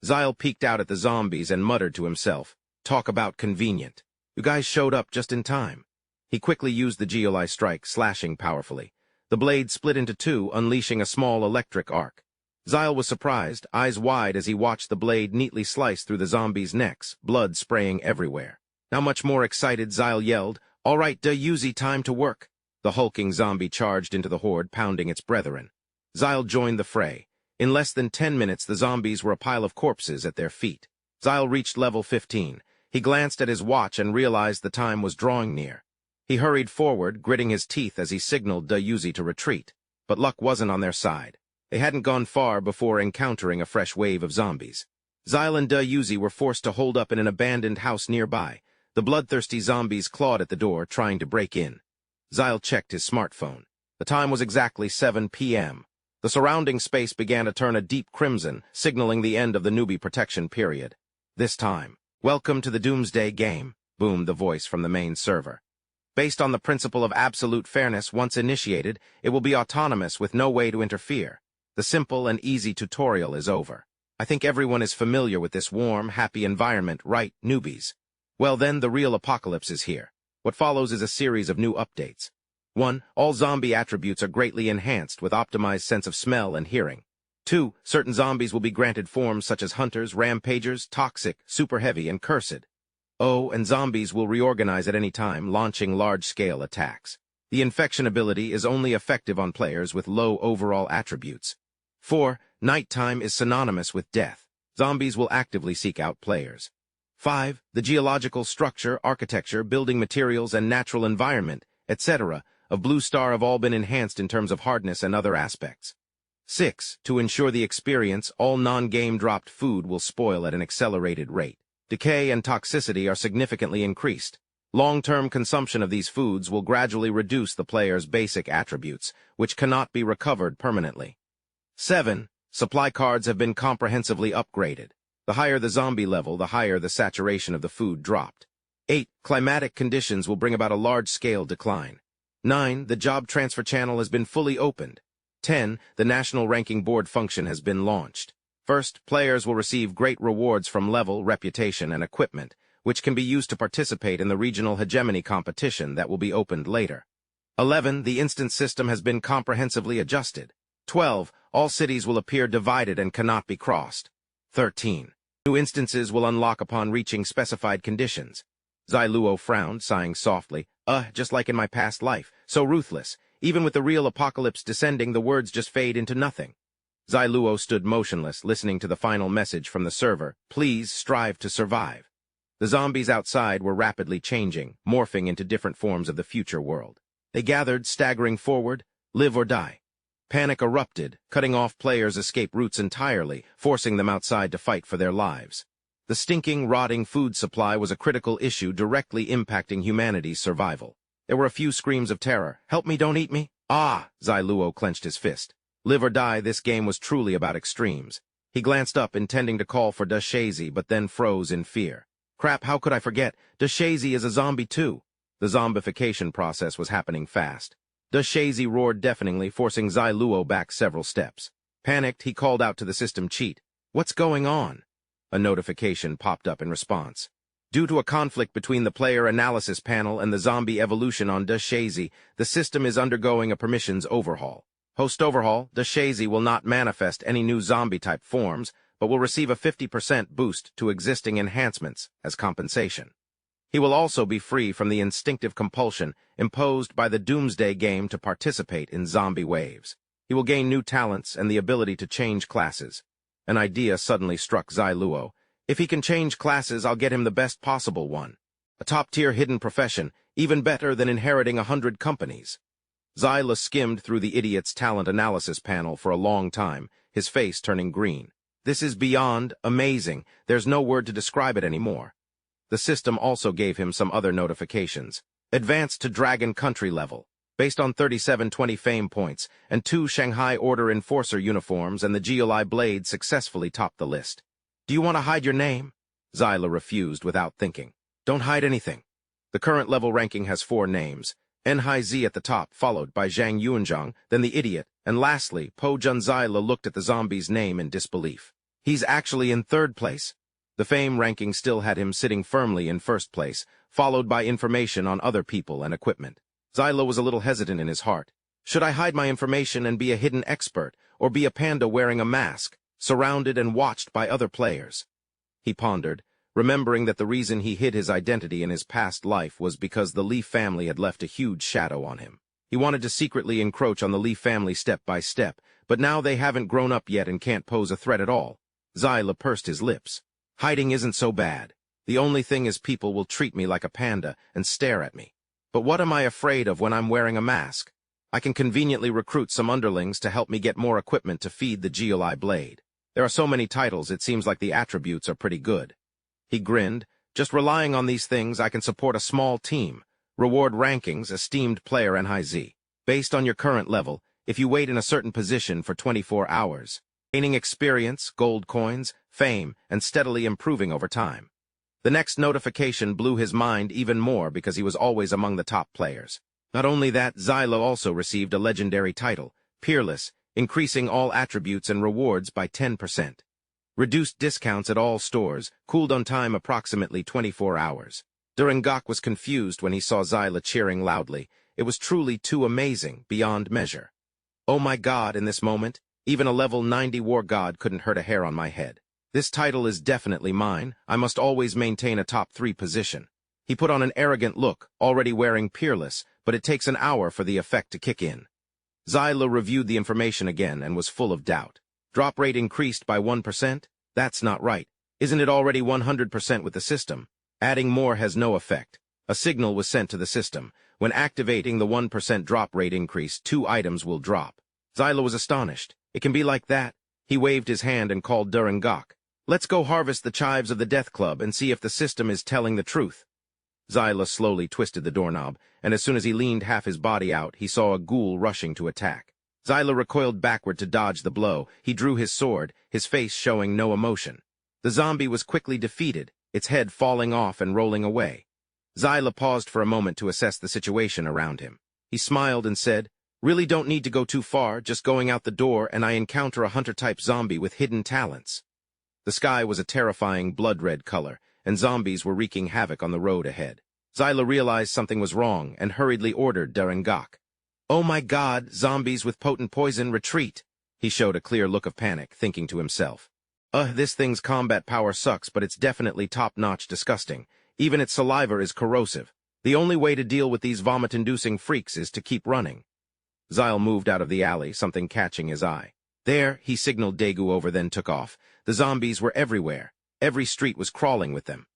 Zile peeked out at the zombies and muttered to himself, "Talk about convenient. You guys showed up just in time." He quickly used the GLI strike, slashing powerfully. The blade split into two, unleashing a small electric arc. Zile was surprised, eyes wide as he watched the blade neatly slice through the zombies' necks, blood spraying everywhere. Now much more excited, Zile yelled, "All right, Yuzi, time to work." The hulking zombie charged into the horde, pounding its brethren. Zile joined the fray. In less than 10 minutes, the zombies were a pile of corpses at their feet. Zile reached level 15. He glanced at his watch and realized the time was drawing near. He hurried forward, gritting his teeth as he signaled Yuzi to retreat. But luck wasn't on their side. They hadn't gone far before encountering a fresh wave of zombies. Zile and Yuzi were forced to hold up in an abandoned house nearby. The bloodthirsty zombies clawed at the door, trying to break in. Zile checked his smartphone. The time was exactly 7 p.m. The surrounding space began to turn a deep crimson, signaling the end of the newbie protection period. This time, "Welcome to the Doomsday Game," boomed the voice from the main server. "Based on the principle of absolute fairness, once initiated, it will be autonomous with no way to interfere. The simple and easy tutorial is over. I think everyone is familiar with this warm, happy environment, right, newbies? Well then, the real apocalypse is here. What follows is a series of new updates. 1. All zombie attributes are greatly enhanced with optimized sense of smell and hearing. 2. Certain zombies will be granted forms such as hunters, rampagers, toxic, super heavy, and cursed. And zombies will reorganize at any time, launching large-scale attacks. The infection ability is only effective on players with low overall attributes. 4. Nighttime is synonymous with death. Zombies will actively seek out players. 5. The geological structure, architecture, building materials, and natural environment, etc., of Blue Star have all been enhanced in terms of hardness and other aspects. 6. To ensure the experience, all non-game dropped food will spoil at an accelerated rate. Decay and toxicity are significantly increased. Long-term consumption of these foods will gradually reduce the player's basic attributes, which cannot be recovered permanently. 7. Supply cards have been comprehensively upgraded. The higher the zombie level, the higher the saturation of the food dropped. 8. Climatic conditions will bring about a large-scale decline. 9. The job transfer channel has been fully opened. 10. The National Ranking Board function has been launched. First, players will receive great rewards from level, reputation, and equipment, which can be used to participate in the regional hegemony competition that will be opened later. 11. The instance system has been comprehensively adjusted. 12. All cities will appear divided and cannot be crossed. 13. New instances will unlock upon reaching specified conditions. Zai Luo frowned, sighing softly. Just like in my past life, so ruthless. Even with the real apocalypse descending, the words just fade into nothing. Zai Luo stood motionless, listening to the final message from the server. Please strive to survive. The zombies outside were rapidly changing, morphing into different forms of the future world. They gathered, staggering forward, live or die. Panic erupted, cutting off players' escape routes entirely, forcing them outside to fight for their lives. The stinking, rotting food supply was a critical issue directly impacting humanity's survival. There were a few screams of terror. Help me, don't eat me. Zai Luo clenched his fist. Live or die, this game was truly about extremes. He glanced up, intending to call for Dashazi, but then froze in fear. Crap, how could I forget? Dashazi is a zombie too. The zombification process was happening fast. Dashazi roared deafeningly, forcing Zai Luo back several steps. Panicked, he called out to the system cheat. What's going on? A notification popped up in response. Due to a conflict between the player analysis panel and the zombie evolution on Dashazi, the system is undergoing a permissions overhaul. Post overhaul, Dashazi will not manifest any new zombie-type forms, but will receive a 50% boost to existing enhancements as compensation. He will also be free from the instinctive compulsion imposed by the Doomsday game to participate in zombie waves. He will gain new talents and the ability to change classes. An idea suddenly struck Zai Luo. If he can change classes, I'll get him the best possible one. A top-tier hidden profession, even better than inheriting 100 companies. Zai Luo skimmed through the idiot's talent analysis panel for a long time, his face turning green. This is beyond amazing. There's no word to describe it anymore. The system also gave him some other notifications. Advanced to Dragon Country level. Based on 3720 fame points, and 2 Shanghai Order Enforcer uniforms and the Geoli blade successfully topped the list. Do you want to hide your name? Zai Luo refused without thinking. Don't hide anything. The current level ranking has 4 names. Enhai Z at the top, followed by Zhang Yuanzhang, then the idiot, and lastly, Po Jun. Zai Luo looked at the zombie's name in disbelief. He's actually in 3rd place. The fame ranking still had him sitting firmly in 1st place, followed by information on other people and equipment. Zai Luo was a little hesitant in his heart. Should I hide my information and be a hidden expert, or be a panda wearing a mask, surrounded and watched by other players? He pondered, remembering that the reason he hid his identity in his past life was because the Li family had left a huge shadow on him. He wanted to secretly encroach on the Li family step by step, but now they haven't grown up yet and can't pose a threat at all. Zai Luo pursed his lips. Hiding isn't so bad. The only thing is people will treat me like a panda and stare at me. But what am I afraid of when I'm wearing a mask? I can conveniently recruit some underlings to help me get more equipment to feed the Geoli blade. There are so many titles, it seems like the attributes are pretty good. He grinned. Just relying on these things, I can support a small team. Reward rankings, esteemed player Enhai Z. Based on your current level, if you wait in a certain position for 24 hours. Gaining experience, gold coins, fame, and steadily improving over time. The next notification blew his mind even more because he was always among the top players. Not only that, Zai Luo also received a legendary title, Peerless, increasing all attributes and rewards by 10%. Reduced discounts at all stores, cooldown time approximately 24 hours. Durangak was confused when he saw Zai Luo cheering loudly. It was truly too amazing, beyond measure. Oh my God, in this moment, even a level 90 war god couldn't hurt a hair on my head. This title is definitely mine. I must always maintain a top 3 position. He put on an arrogant look, already wearing peerless, but it takes an hour for the effect to kick in. Zyla reviewed the information again and was full of doubt. Drop rate increased by 1%? That's not right. Isn't it already 100% with the system? Adding more has no effect. A signal was sent to the system. When activating the 1% drop rate increase, 2 items will drop. Zyla was astonished. It can be like that? He waved his hand and called Durangok. Let's go harvest the chives of the Death Club and see if the system is telling the truth. Zyla slowly twisted the doorknob, and as soon as he leaned half his body out, he saw a ghoul rushing to attack. Zyla recoiled backward to dodge the blow. He drew his sword, his face showing no emotion. The zombie was quickly defeated, its head falling off and rolling away. Zyla paused for a moment to assess the situation around him. He smiled and said, "Really don't need to go too far, just going out the door and I encounter a hunter-type zombie with hidden talents." The sky was a terrifying blood-red color, and zombies were wreaking havoc on the road ahead. Zyla realized something was wrong and hurriedly ordered Durangok. "Oh my God, zombies with potent poison, retreat!" He showed a clear look of panic, thinking to himself. This thing's combat power sucks, but it's definitely top-notch disgusting. Even its saliva is corrosive. The only way to deal with these vomit-inducing freaks is to keep running." Zyla moved out of the alley, something catching his eye. "There," he signaled Daegu over, then took off. The zombies were everywhere. Every street was crawling with them.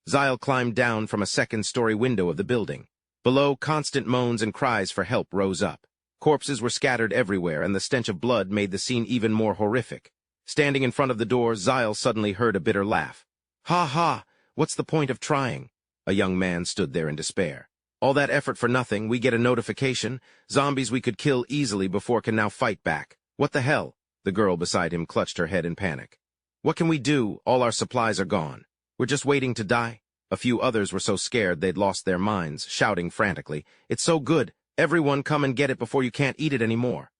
Zyla climbed down from a second-story window of the building. Below, constant moans and cries for help rose up. Corpses were scattered everywhere, and the stench of blood made the scene even more horrific. Standing in front of the door, Zyla suddenly heard a bitter laugh. "Ha ha! What's the point of trying?" A young man stood there in despair. "All that effort for nothing, we get a notification. Zombies we could kill easily before can now fight back. What the hell?" The girl beside him clutched her head in panic. "What can we do? All our supplies are gone. We're just waiting to die." A few others were so scared they'd lost their minds, shouting frantically, "It's so good! Everyone come and get it before you can't eat it anymore."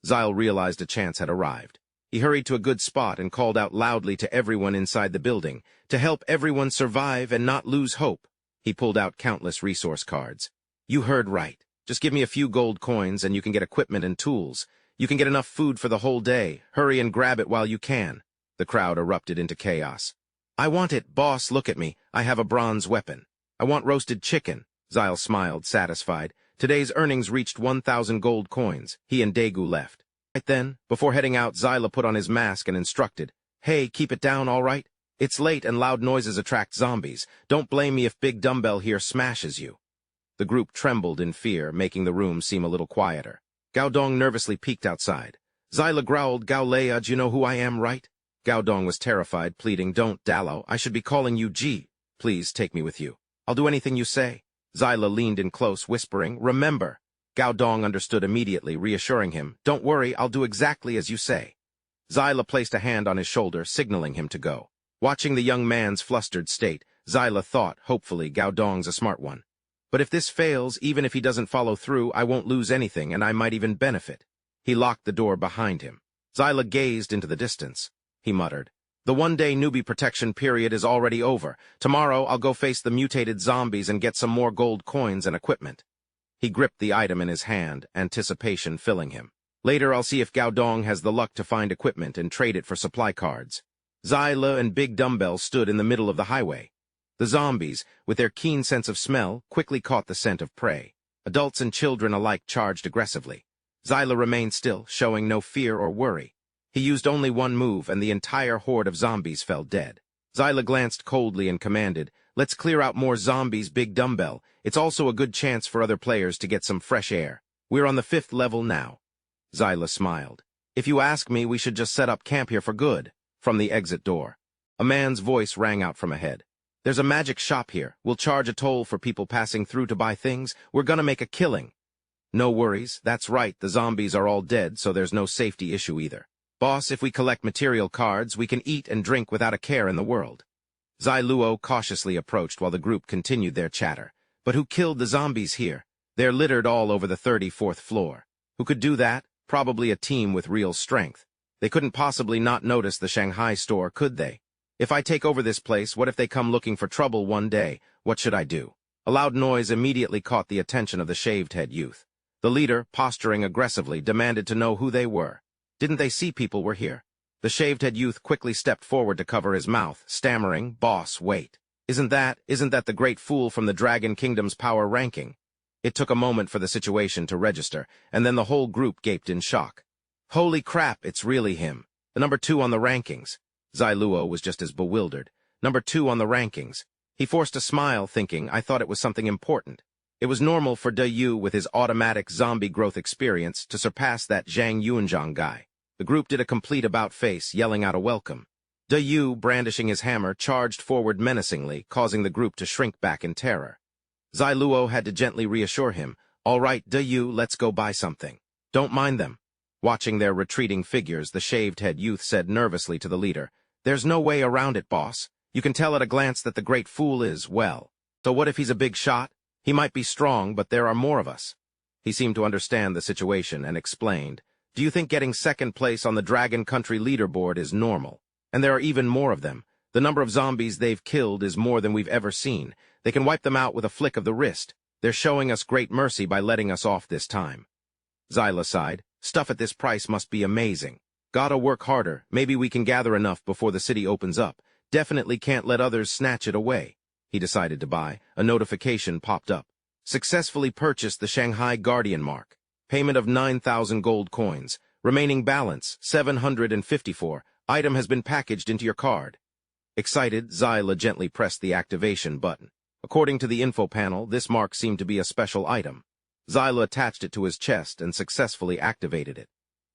Zyla realized a chance had arrived. He hurried to a good spot and called out loudly to everyone inside the building, to help everyone survive and not lose hope. He pulled out countless resource cards. "You heard right. Just give me a few gold coins and you can get equipment and tools. You can get enough food for the whole day. Hurry and grab it while you can." The crowd erupted into chaos. "I want it, boss, look at me. I have a bronze weapon. I want roasted chicken." Zyla smiled, satisfied. Today's earnings reached 1,000 gold coins. He and Daegu left. Right then, before heading out, Zyla put on his mask and instructed, "Hey, keep it down, all right? It's late and loud noises attract zombies. Don't blame me if Big Dumbbell here smashes you." The group trembled in fear, making the room seem a little quieter. Gaodong nervously peeked outside. Zyla growled, "Gao Leia, you know who I am, right?" Gaodong was terrified, pleading, "Don't, Dallo. I should be calling you G. Please take me with you. I'll do anything you say." Zyla leaned in close, whispering, "Remember." Gaodong understood immediately, reassuring him, "Don't worry, I'll do exactly as you say." Zyla placed a hand on his shoulder, signaling him to go. Watching the young man's flustered state, Zyla thought, hopefully, Gaodong's a smart one. But if this fails, even if he doesn't follow through, I won't lose anything, and I might even benefit. He locked the door behind him. Zyla gazed into the distance. He muttered, "The one-day newbie protection period is already over. Tomorrow I'll go face the mutated zombies and get some more gold coins and equipment." He gripped the item in his hand, anticipation filling him. "Later I'll see if Gaodong has the luck to find equipment and trade it for supply cards." Zyla and Big Dumbbell stood in the middle of the highway. The zombies, with their keen sense of smell, quickly caught the scent of prey. Adults and children alike charged aggressively. Zyla remained still, showing no fear or worry. He used only one move, and the entire horde of zombies fell dead. Zyla glanced coldly and commanded, "Let's clear out more zombies, Big Dumbbell. It's also a good chance for other players to get some fresh air. We're on the 5th level now." Zyla smiled. "If you ask me, we should just set up camp here for good." From the exit door, a man's voice rang out from ahead. "There's a magic shop here. We'll charge a toll for people passing through to buy things. We're gonna make a killing." "No worries. That's right. The zombies are all dead, so there's no safety issue either. Boss, if we collect material cards, we can eat and drink without a care in the world." Zyluo cautiously approached while the group continued their chatter. "But who killed the zombies here? They're littered all over the 34th floor. Who could do that? Probably a team with real strength. They couldn't possibly not notice the Shanghai store, could they? If I take over this place, what if they come looking for trouble one day? What should I do?" A loud noise immediately caught the attention of the shaved-head youth. The leader, posturing aggressively, demanded to know who they were. Didn't they see people were here? The shaved-head youth quickly stepped forward to cover his mouth, stammering, "Boss, wait. Isn't that the great fool from the Dragon Kingdom's power ranking?" It took a moment for the situation to register, and then the whole group gaped in shock. Holy crap, it's really him. The number 2 on the rankings. Zai Luo was just as bewildered. Number 2 on the rankings. He forced a smile, thinking, I thought it was something important. It was normal for De Yu, with his automatic zombie growth experience, to surpass that Zhang Yuanzhang guy. The group did a complete about-face, yelling out a welcome. De Yu, brandishing his hammer, charged forward menacingly, causing the group to shrink back in terror. Zai Luo had to gently reassure him, All right, De Yu, let's go buy something. Don't mind them. Watching their retreating figures, the shaved-head youth said nervously to the leader, There's no way around it, boss. You can tell at a glance that the great fool is, well. So what if he's a big shot? He might be strong, but there are more of us. He seemed to understand the situation and explained, Do you think getting second place on the Dragon Country leaderboard is normal? And there are even more of them. The number of zombies they've killed is more than we've ever seen. They can wipe them out with a flick of the wrist. They're showing us great mercy by letting us off this time. Zyla sighed. Stuff at this price must be amazing. Gotta work harder. Maybe we can gather enough before the city opens up. Definitely can't let others snatch it away. He decided to buy. A notification popped up. Successfully purchased the Shanghai Guardian mark. Payment of 9,000 gold coins. Remaining balance, 754. Item has been packaged into your card. Excited, Zyla gently pressed the activation button. According to the info panel, this mark seemed to be a special item. Zyla attached it to his chest and successfully activated it.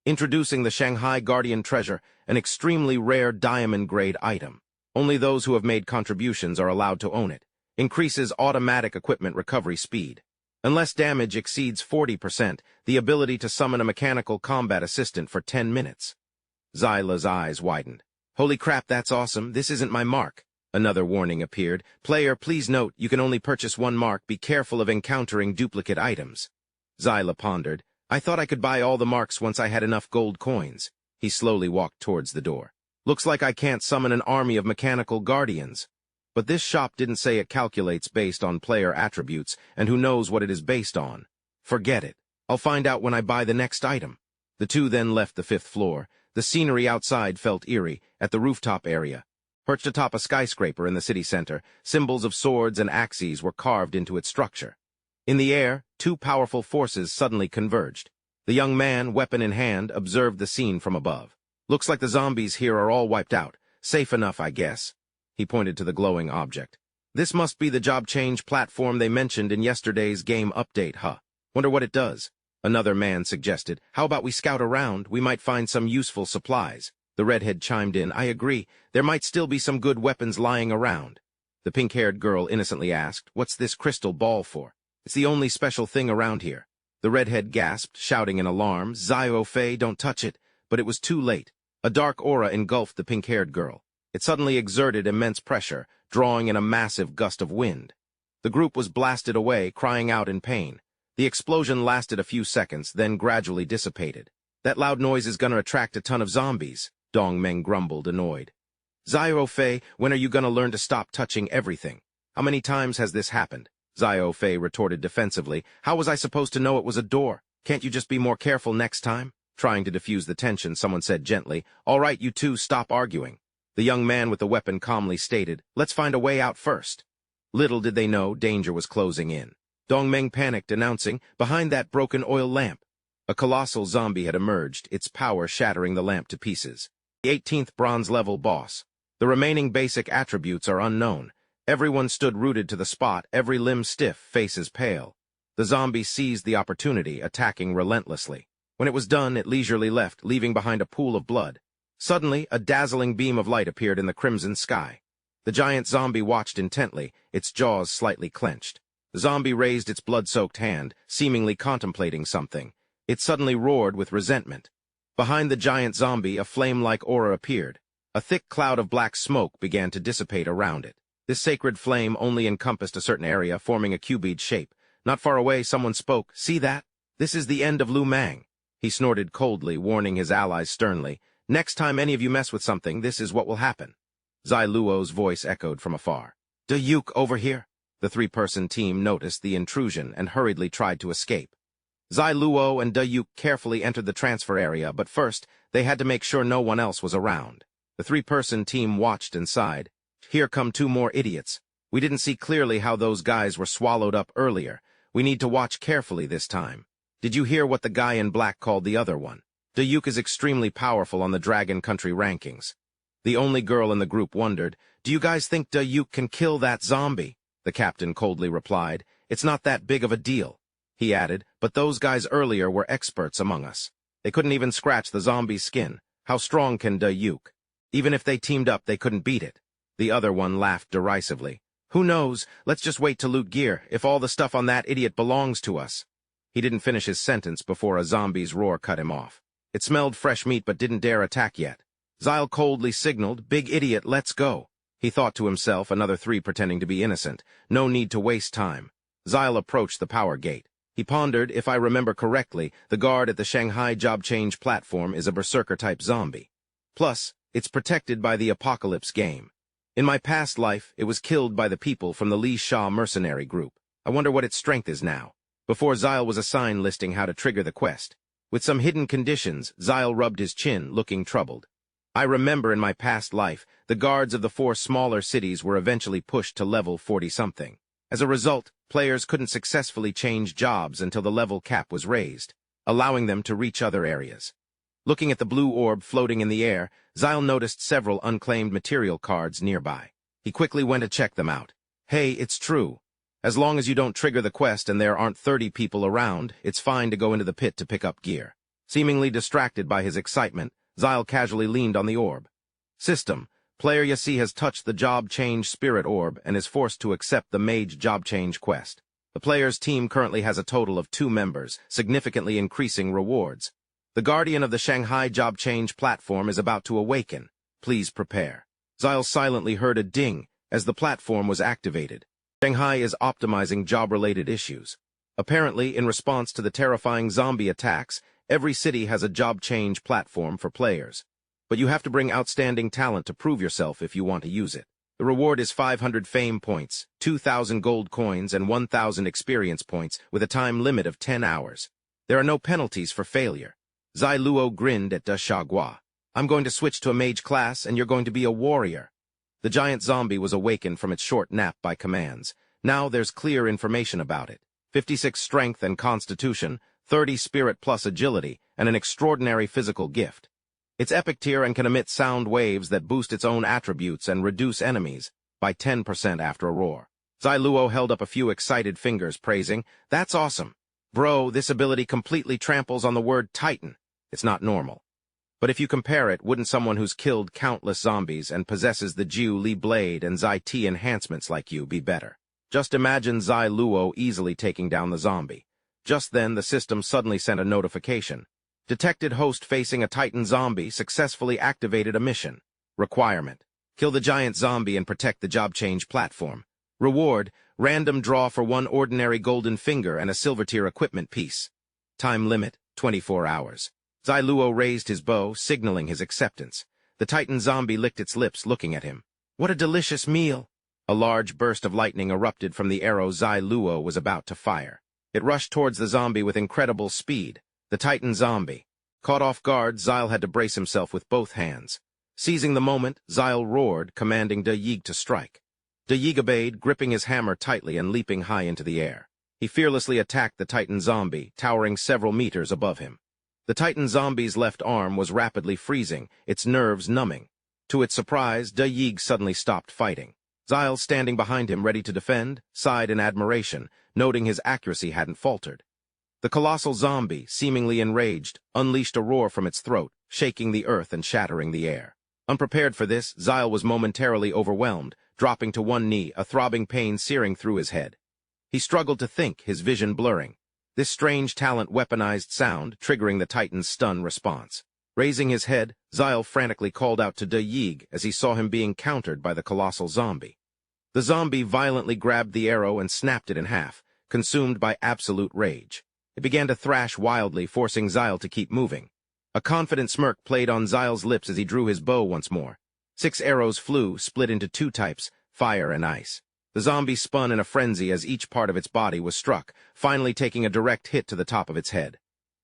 Introducing the Shanghai Guardian Treasure, an extremely rare diamond-grade item. Only those who have made contributions are allowed to own it. Increases automatic equipment recovery speed. Unless damage exceeds 40%, the ability to summon a mechanical combat assistant for 10 minutes. Zyla's eyes widened. Holy crap, that's awesome. This isn't my mark. Another warning appeared. Player, please note, you can only purchase one mark. Be careful of encountering duplicate items. Zyla pondered. I thought I could buy all the marks once I had enough gold coins. He slowly walked towards the door. Looks like I can't summon an army of mechanical guardians. But this shop didn't say it calculates based on player attributes, and who knows what it is based on. Forget it. I'll find out when I buy the next item. The two then left the 5th floor. The scenery outside felt eerie. At the rooftop area, perched atop a skyscraper in the city center, symbols of swords and axes were carved into its structure. In the air, 2 powerful forces suddenly converged. The young man, weapon in hand, observed the scene from above. Looks like the zombies here are all wiped out. Safe enough, I guess. He pointed to the glowing object. This must be the job change platform they mentioned in yesterday's game update, huh? Wonder what it does. Another man suggested, how about we scout around? We might find some useful supplies. The redhead chimed in, I agree. There might still be some good weapons lying around. The pink-haired girl innocently asked, what's this crystal ball for? It's the only special thing around here. The redhead gasped, shouting in alarm, Zio Fei, don't touch it. But it was too late. A dark aura engulfed the pink-haired girl. It suddenly exerted immense pressure, drawing in a massive gust of wind. The group was blasted away, crying out in pain. The explosion lasted a few seconds, then gradually dissipated. That loud noise is gonna attract a ton of zombies, Dong Meng grumbled, annoyed. Zio Fei, when are you gonna learn to stop touching everything? How many times has this happened? Zio Fei retorted defensively. How was I supposed to know it was a door? Can't you just be more careful next time? Trying to diffuse the tension, someone said gently, All right, you two, stop arguing. The young man with the weapon calmly stated, Let's find a way out first. Little did they know danger was closing in. Dong Meng panicked, announcing, Behind that broken oil lamp. A colossal zombie had emerged, its power shattering the lamp to pieces. The 18th bronze-level boss. The remaining basic attributes are unknown. Everyone stood rooted to the spot, every limb stiff, faces pale. The zombie seized the opportunity, attacking relentlessly. When it was done, it leisurely left, leaving behind a pool of blood. Suddenly, a dazzling beam of light appeared in the crimson sky. The giant zombie watched intently, its jaws slightly clenched. The zombie raised its blood-soaked hand, seemingly contemplating something. It suddenly roared with resentment. Behind the giant zombie, a flame-like aura appeared. A thick cloud of black smoke began to dissipate around it. This sacred flame only encompassed a certain area, forming a cuboid shape. Not far away, someone spoke. See that? This is the end of Lu Mang. He snorted coldly, warning his allies sternly. Next time any of you mess with something, this is what will happen. Zai Luo's voice echoed from afar. De Yuk, over here. The three-person team noticed the intrusion and hurriedly tried to escape. Zai Luo and De Yuk carefully entered the transfer area, but first, they had to make sure no one else was around. The three-person team watched and sighed. Here come two more idiots. We didn't see clearly how those guys were swallowed up earlier. We need to watch carefully this time. Did you hear what the guy in black called the other one? De Yuk is extremely powerful on the Dragon Country rankings. The only girl in the group wondered, "Do you guys think De Yuk can kill that zombie?" The captain coldly replied, "It's not that big of a deal." He added, "But those guys earlier were experts among us. They couldn't even scratch the zombie's skin. How strong can De Yuk? Even if they teamed up, they couldn't beat it." The other one laughed derisively. "Who knows? Let's just wait to loot gear, if all the stuff on that idiot belongs to us." He didn't finish his sentence before a zombie's roar cut him off. It smelled fresh meat but didn't dare attack yet. Zyle coldly signaled, "Big idiot, let's go." He thought to himself, another three pretending to be innocent. No need to waste time. Zyle approached the power gate. He pondered, if I remember correctly, the guard at the Shanghai job change platform is a berserker-type zombie. Plus, it's protected by the Apocalypse game. In my past life, it was killed by the people from the Li Sha mercenary group. I wonder what its strength is now. Before Zyle was a sign listing how to trigger the quest. With some hidden conditions, Zyle rubbed his chin, looking troubled. I remember in my past life, the guards of the 4 smaller cities were eventually pushed to level 40-something. As a result, players couldn't successfully change jobs until the level cap was raised, allowing them to reach other areas. Looking at the blue orb floating in the air, Zyle noticed several unclaimed material cards nearby. He quickly went to check them out. Hey, it's true. As long as you don't trigger the quest and there aren't 30 people around, it's fine to go into the pit to pick up gear. Seemingly distracted by his excitement, Zyle casually leaned on the orb. System. Player you see has touched the job change spirit orb and is forced to accept the mage job change quest. The player's team currently has a total of 2 members, significantly increasing rewards. The guardian of the Shanghai job change platform is about to awaken. Please prepare. Zyle silently heard a ding as the platform was activated. Shanghai is optimizing job-related issues. Apparently, in response to the terrifying zombie attacks, every city has a job change platform for players. But you have to bring outstanding talent to prove yourself if you want to use it. The reward is 500 fame points, 2,000 gold coins, and 1,000 experience points with a time limit of 10 hours. There are no penalties for failure. Zai Luo grinned at Da Shagua. I'm going to switch to a mage class, and you're going to be a warrior. The giant zombie was awakened from its short nap by commands. Now there's clear information about it. 56 strength and constitution, 30 spirit plus agility, and an extraordinary physical gift. It's epic tier and can emit sound waves that boost its own attributes and reduce enemies by 10% after a roar. Zai Luo held up a few excited fingers, praising, "That's awesome. Bro, this ability completely tramples on the word Titan. It's not normal. But if you compare it, wouldn't someone who's killed countless zombies and possesses the Jiu Li Blade and Zai Ti enhancements like you be better? Just imagine Zai Luo easily taking down the zombie." Just then, the system suddenly sent a notification. Detected host facing a Titan zombie successfully activated a mission. Requirement. Kill the giant zombie and protect the job change platform. Reward. Random draw for 1 ordinary golden finger and a silver tier equipment piece. Time limit. 24 hours. Zai Luo raised his bow, signaling his acceptance. The Titan zombie licked its lips, looking at him. What a delicious meal! A large burst of lightning erupted from the arrow Zai Luo was about to fire. It rushed towards the zombie with incredible speed. The Titan zombie. Caught off guard, Zyle had to brace himself with both hands. Seizing the moment, Zyle roared, commanding De Yig to strike. De Yig obeyed, gripping his hammer tightly and leaping high into the air. He fearlessly attacked the Titan zombie, towering several meters above him. The Titan zombie's left arm was rapidly freezing, its nerves numbing. To its surprise, De Yig suddenly stopped fighting. Zyle, standing behind him ready to defend, sighed in admiration, noting his accuracy hadn't faltered. The colossal zombie, seemingly enraged, unleashed a roar from its throat, shaking the earth and shattering the air. Unprepared for this, Zyle was momentarily overwhelmed, dropping to one knee, a throbbing pain searing through his head. He struggled to think, his vision blurring. This strange talent weaponized sound, triggering the Titan's stun response. Raising his head, Zyle frantically called out to De Yig as he saw him being countered by the colossal zombie. The zombie violently grabbed the arrow and snapped it in half, consumed by absolute rage. It began to thrash wildly, forcing Zyle to keep moving. A confident smirk played on Zyle's lips as he drew his bow once more. 6 arrows flew, split into 2 types, fire and ice. The zombie spun in a frenzy as each part of its body was struck, finally taking a direct hit to the top of its head.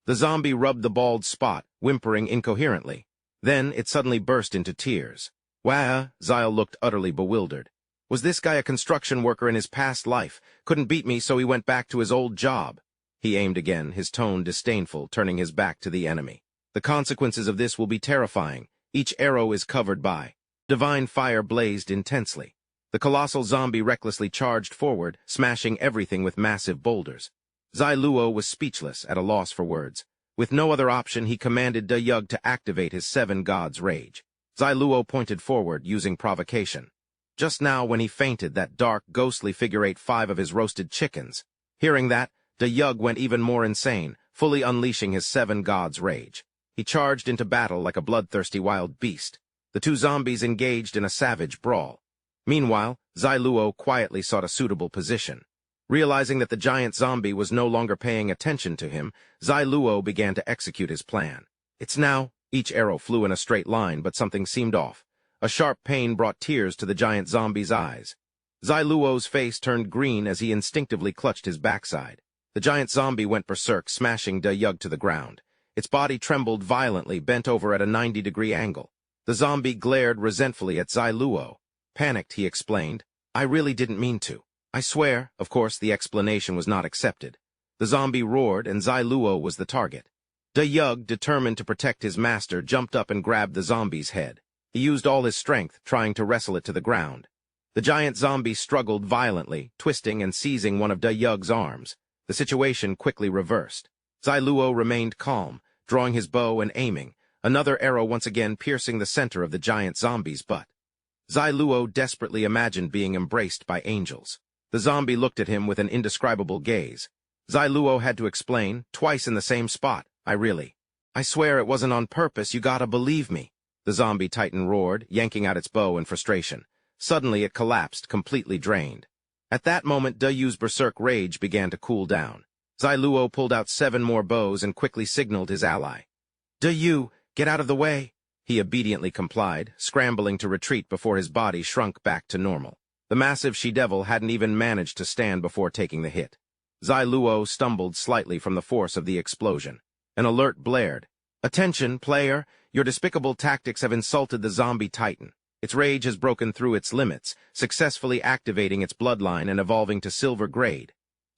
The zombie rubbed the bald spot, whimpering incoherently. Then it suddenly burst into tears. Wah! Zyle looked utterly bewildered. Was this guy a construction worker in his past life? Couldn't beat me, so he went back to his old job. He aimed again, his tone disdainful, turning his back to the enemy. The consequences of this will be terrifying. Each arrow is covered by. Divine fire blazed intensely. The colossal zombie recklessly charged forward, smashing everything with massive boulders. Zai Luo was speechless, at a loss for words. With no other option, he commanded De Yug to activate his seven gods' rage. Zai Luo pointed forward, using provocation. Just now, when he fainted, that dark, ghostly figure ate 5 of his roasted chickens. Hearing that, De Yug went even more insane, fully unleashing his seven gods' rage. He charged into battle like a bloodthirsty wild beast. The two zombies engaged in a savage brawl. Meanwhile, Zai Luo quietly sought a suitable position. Realizing that the giant zombie was no longer paying attention to him, Zai Luo began to execute his plan. It's now. Each arrow flew in a straight line, but something seemed off. A sharp pain brought tears to the giant zombie's eyes. Zai Luo's face turned green as he instinctively clutched his backside. The giant zombie went berserk, smashing De Yug to the ground. Its body trembled violently, bent over at a 90-degree angle. The zombie glared resentfully at Zai Luo. Panicked, he explained, "I really didn't mean to. I swear." Of course, the explanation was not accepted. The zombie roared, and Zai Luo was the target. De Yug, determined to protect his master, jumped up and grabbed the zombie's head. He used all his strength, trying to wrestle it to the ground. The giant zombie struggled violently, twisting and seizing one of De Yug's arms. The situation quickly reversed. Zai Luo remained calm, drawing his bow and aiming, another arrow once again piercing the center of the giant zombie's butt. Zai Luo desperately imagined being embraced by angels. The zombie looked at him with an indescribable gaze. Zai Luo had to explain, twice in the same spot, I swear it wasn't on purpose, you gotta believe me." The zombie titan roared, yanking out its bow in frustration. Suddenly it collapsed, completely drained. At that moment, De Yu's berserk rage began to cool down. Zai Luo pulled out 7 more bows and quickly signaled his ally. "De Yu, get out of the way." He obediently complied, scrambling to retreat before his body shrunk back to normal. The massive she-devil hadn't even managed to stand before taking the hit. Zai Luo stumbled slightly from the force of the explosion. An alert blared. "Attention, player! Your despicable tactics have insulted the zombie titan. Its rage has broken through its limits, successfully activating its bloodline and evolving to silver grade."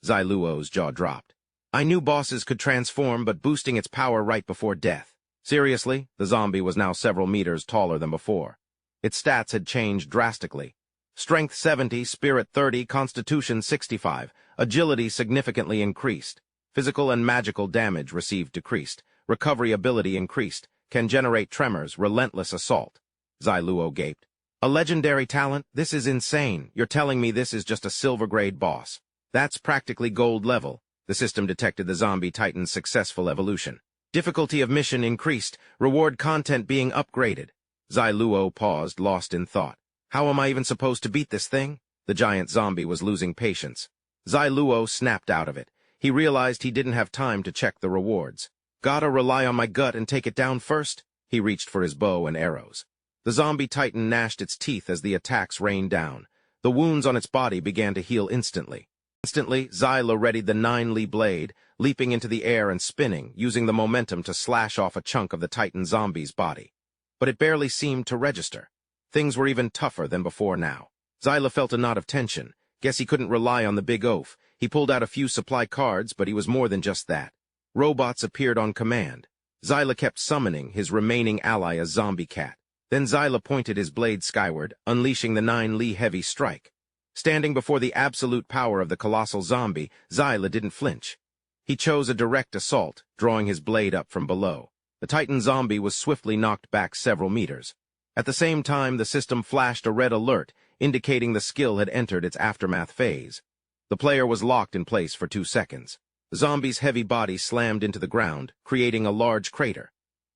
Zai Luo's jaw dropped. "I knew bosses could transform, but boosting its power right before death." Seriously, the zombie was now several meters taller than before. Its stats had changed drastically. Strength 70, Spirit 30, Constitution 65, Agility significantly increased. Physical and magical damage received decreased. Recovery ability increased. Can generate tremors, relentless assault. Zai Luo gaped. "A legendary talent? This is insane. You're telling me this is just a silver-grade boss. That's practically gold level." The system detected the zombie titan's successful evolution. Difficulty of mission increased. Reward content being upgraded. Zai Luo paused, lost in thought. How am I even supposed to beat this thing? The giant zombie was losing patience. Zai Luo snapped out of it. He realized he didn't have time to check the rewards. "Gotta rely on my gut and take it down first." He reached for his bow and arrows. The zombie titan gnashed its teeth as the attacks rained down. The wounds on its body began to heal instantly. Zyla readied the 9-li blade, leaping into the air and spinning, using the momentum to slash off a chunk of the titan zombie's body. But it barely seemed to register. Things were even tougher than before now. Zyla felt a knot of tension. Guess he couldn't rely on the big oaf. He pulled out a few supply cards, but he was more than just that. Robots appeared on command. Zyla kept summoning his remaining ally, a zombie cat. Then Zyla pointed his blade skyward, unleashing the 9-li heavy strike. Standing before the absolute power of the colossal zombie, Zyla didn't flinch. He chose a direct assault, drawing his blade up from below. The titan zombie was swiftly knocked back several meters. At the same time, the system flashed a red alert, indicating the skill had entered its aftermath phase. The player was locked in place for 2 seconds. The zombie's heavy body slammed into the ground, creating a large crater.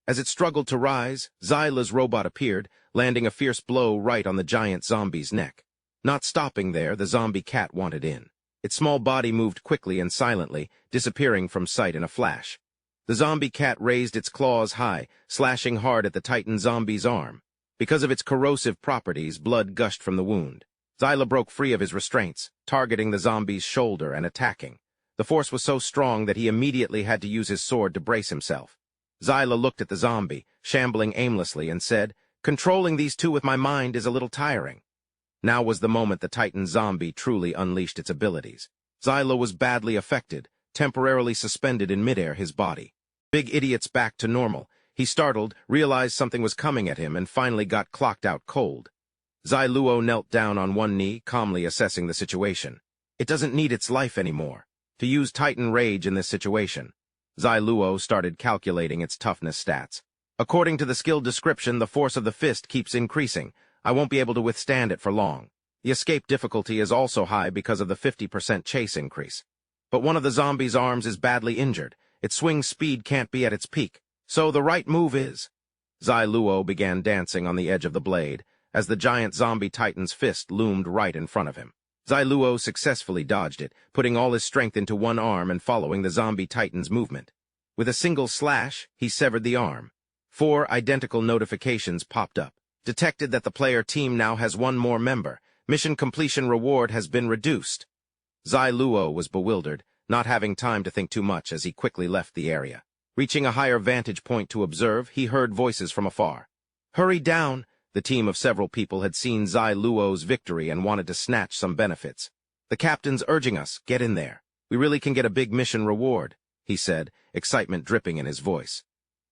As it struggled to rise, Zyla's robot appeared, landing a fierce blow right on the giant zombie's neck. Not stopping there, the zombie cat wanted in. Its small body moved quickly and silently, disappearing from sight in a flash. The zombie cat raised its claws high, slashing hard at the titan zombie's arm. Because of its corrosive properties, blood gushed from the wound. Zyla broke free of his restraints, targeting the zombie's shoulder and attacking. The force was so strong that he immediately had to use his sword to brace himself. Zyla looked at the zombie, shambling aimlessly, and said, "Controlling these two with my mind is a little tiring." Now was the moment the Titan zombie truly unleashed its abilities. Zyla was badly affected, temporarily suspended in midair, his body. Big idiot's back to normal. He startled, realized something was coming at him, and finally got clocked out cold. Zyluo knelt down on one knee, calmly assessing the situation. It doesn't need its life anymore. To use Titan Rage in this situation. Zyluo started calculating its toughness stats. According to the skill description, the force of the fist keeps increasing. I won't be able to withstand it for long. The escape difficulty is also high because of the 50% chase increase. But one of the zombie's arms is badly injured. Its swing speed can't be at its peak. So the right move is... Zyluo began dancing on the edge of the blade, as the giant zombie Titan's fist loomed right in front of him. Zyluo successfully dodged it, putting all his strength into one arm and following the zombie Titan's movement. With a single slash, he severed the arm. 4 identical notifications popped up. Detected that the player team now has one more member. Mission completion reward has been reduced. Zyluo was bewildered, not having time to think too much as he quickly left the area. Reaching a higher vantage point to observe, he heard voices from afar. "Hurry down!" The team of several people had seen Zyluo's victory and wanted to snatch some benefits. "The captain's urging us, get in there. We really can get a big mission reward," he said, excitement dripping in his voice.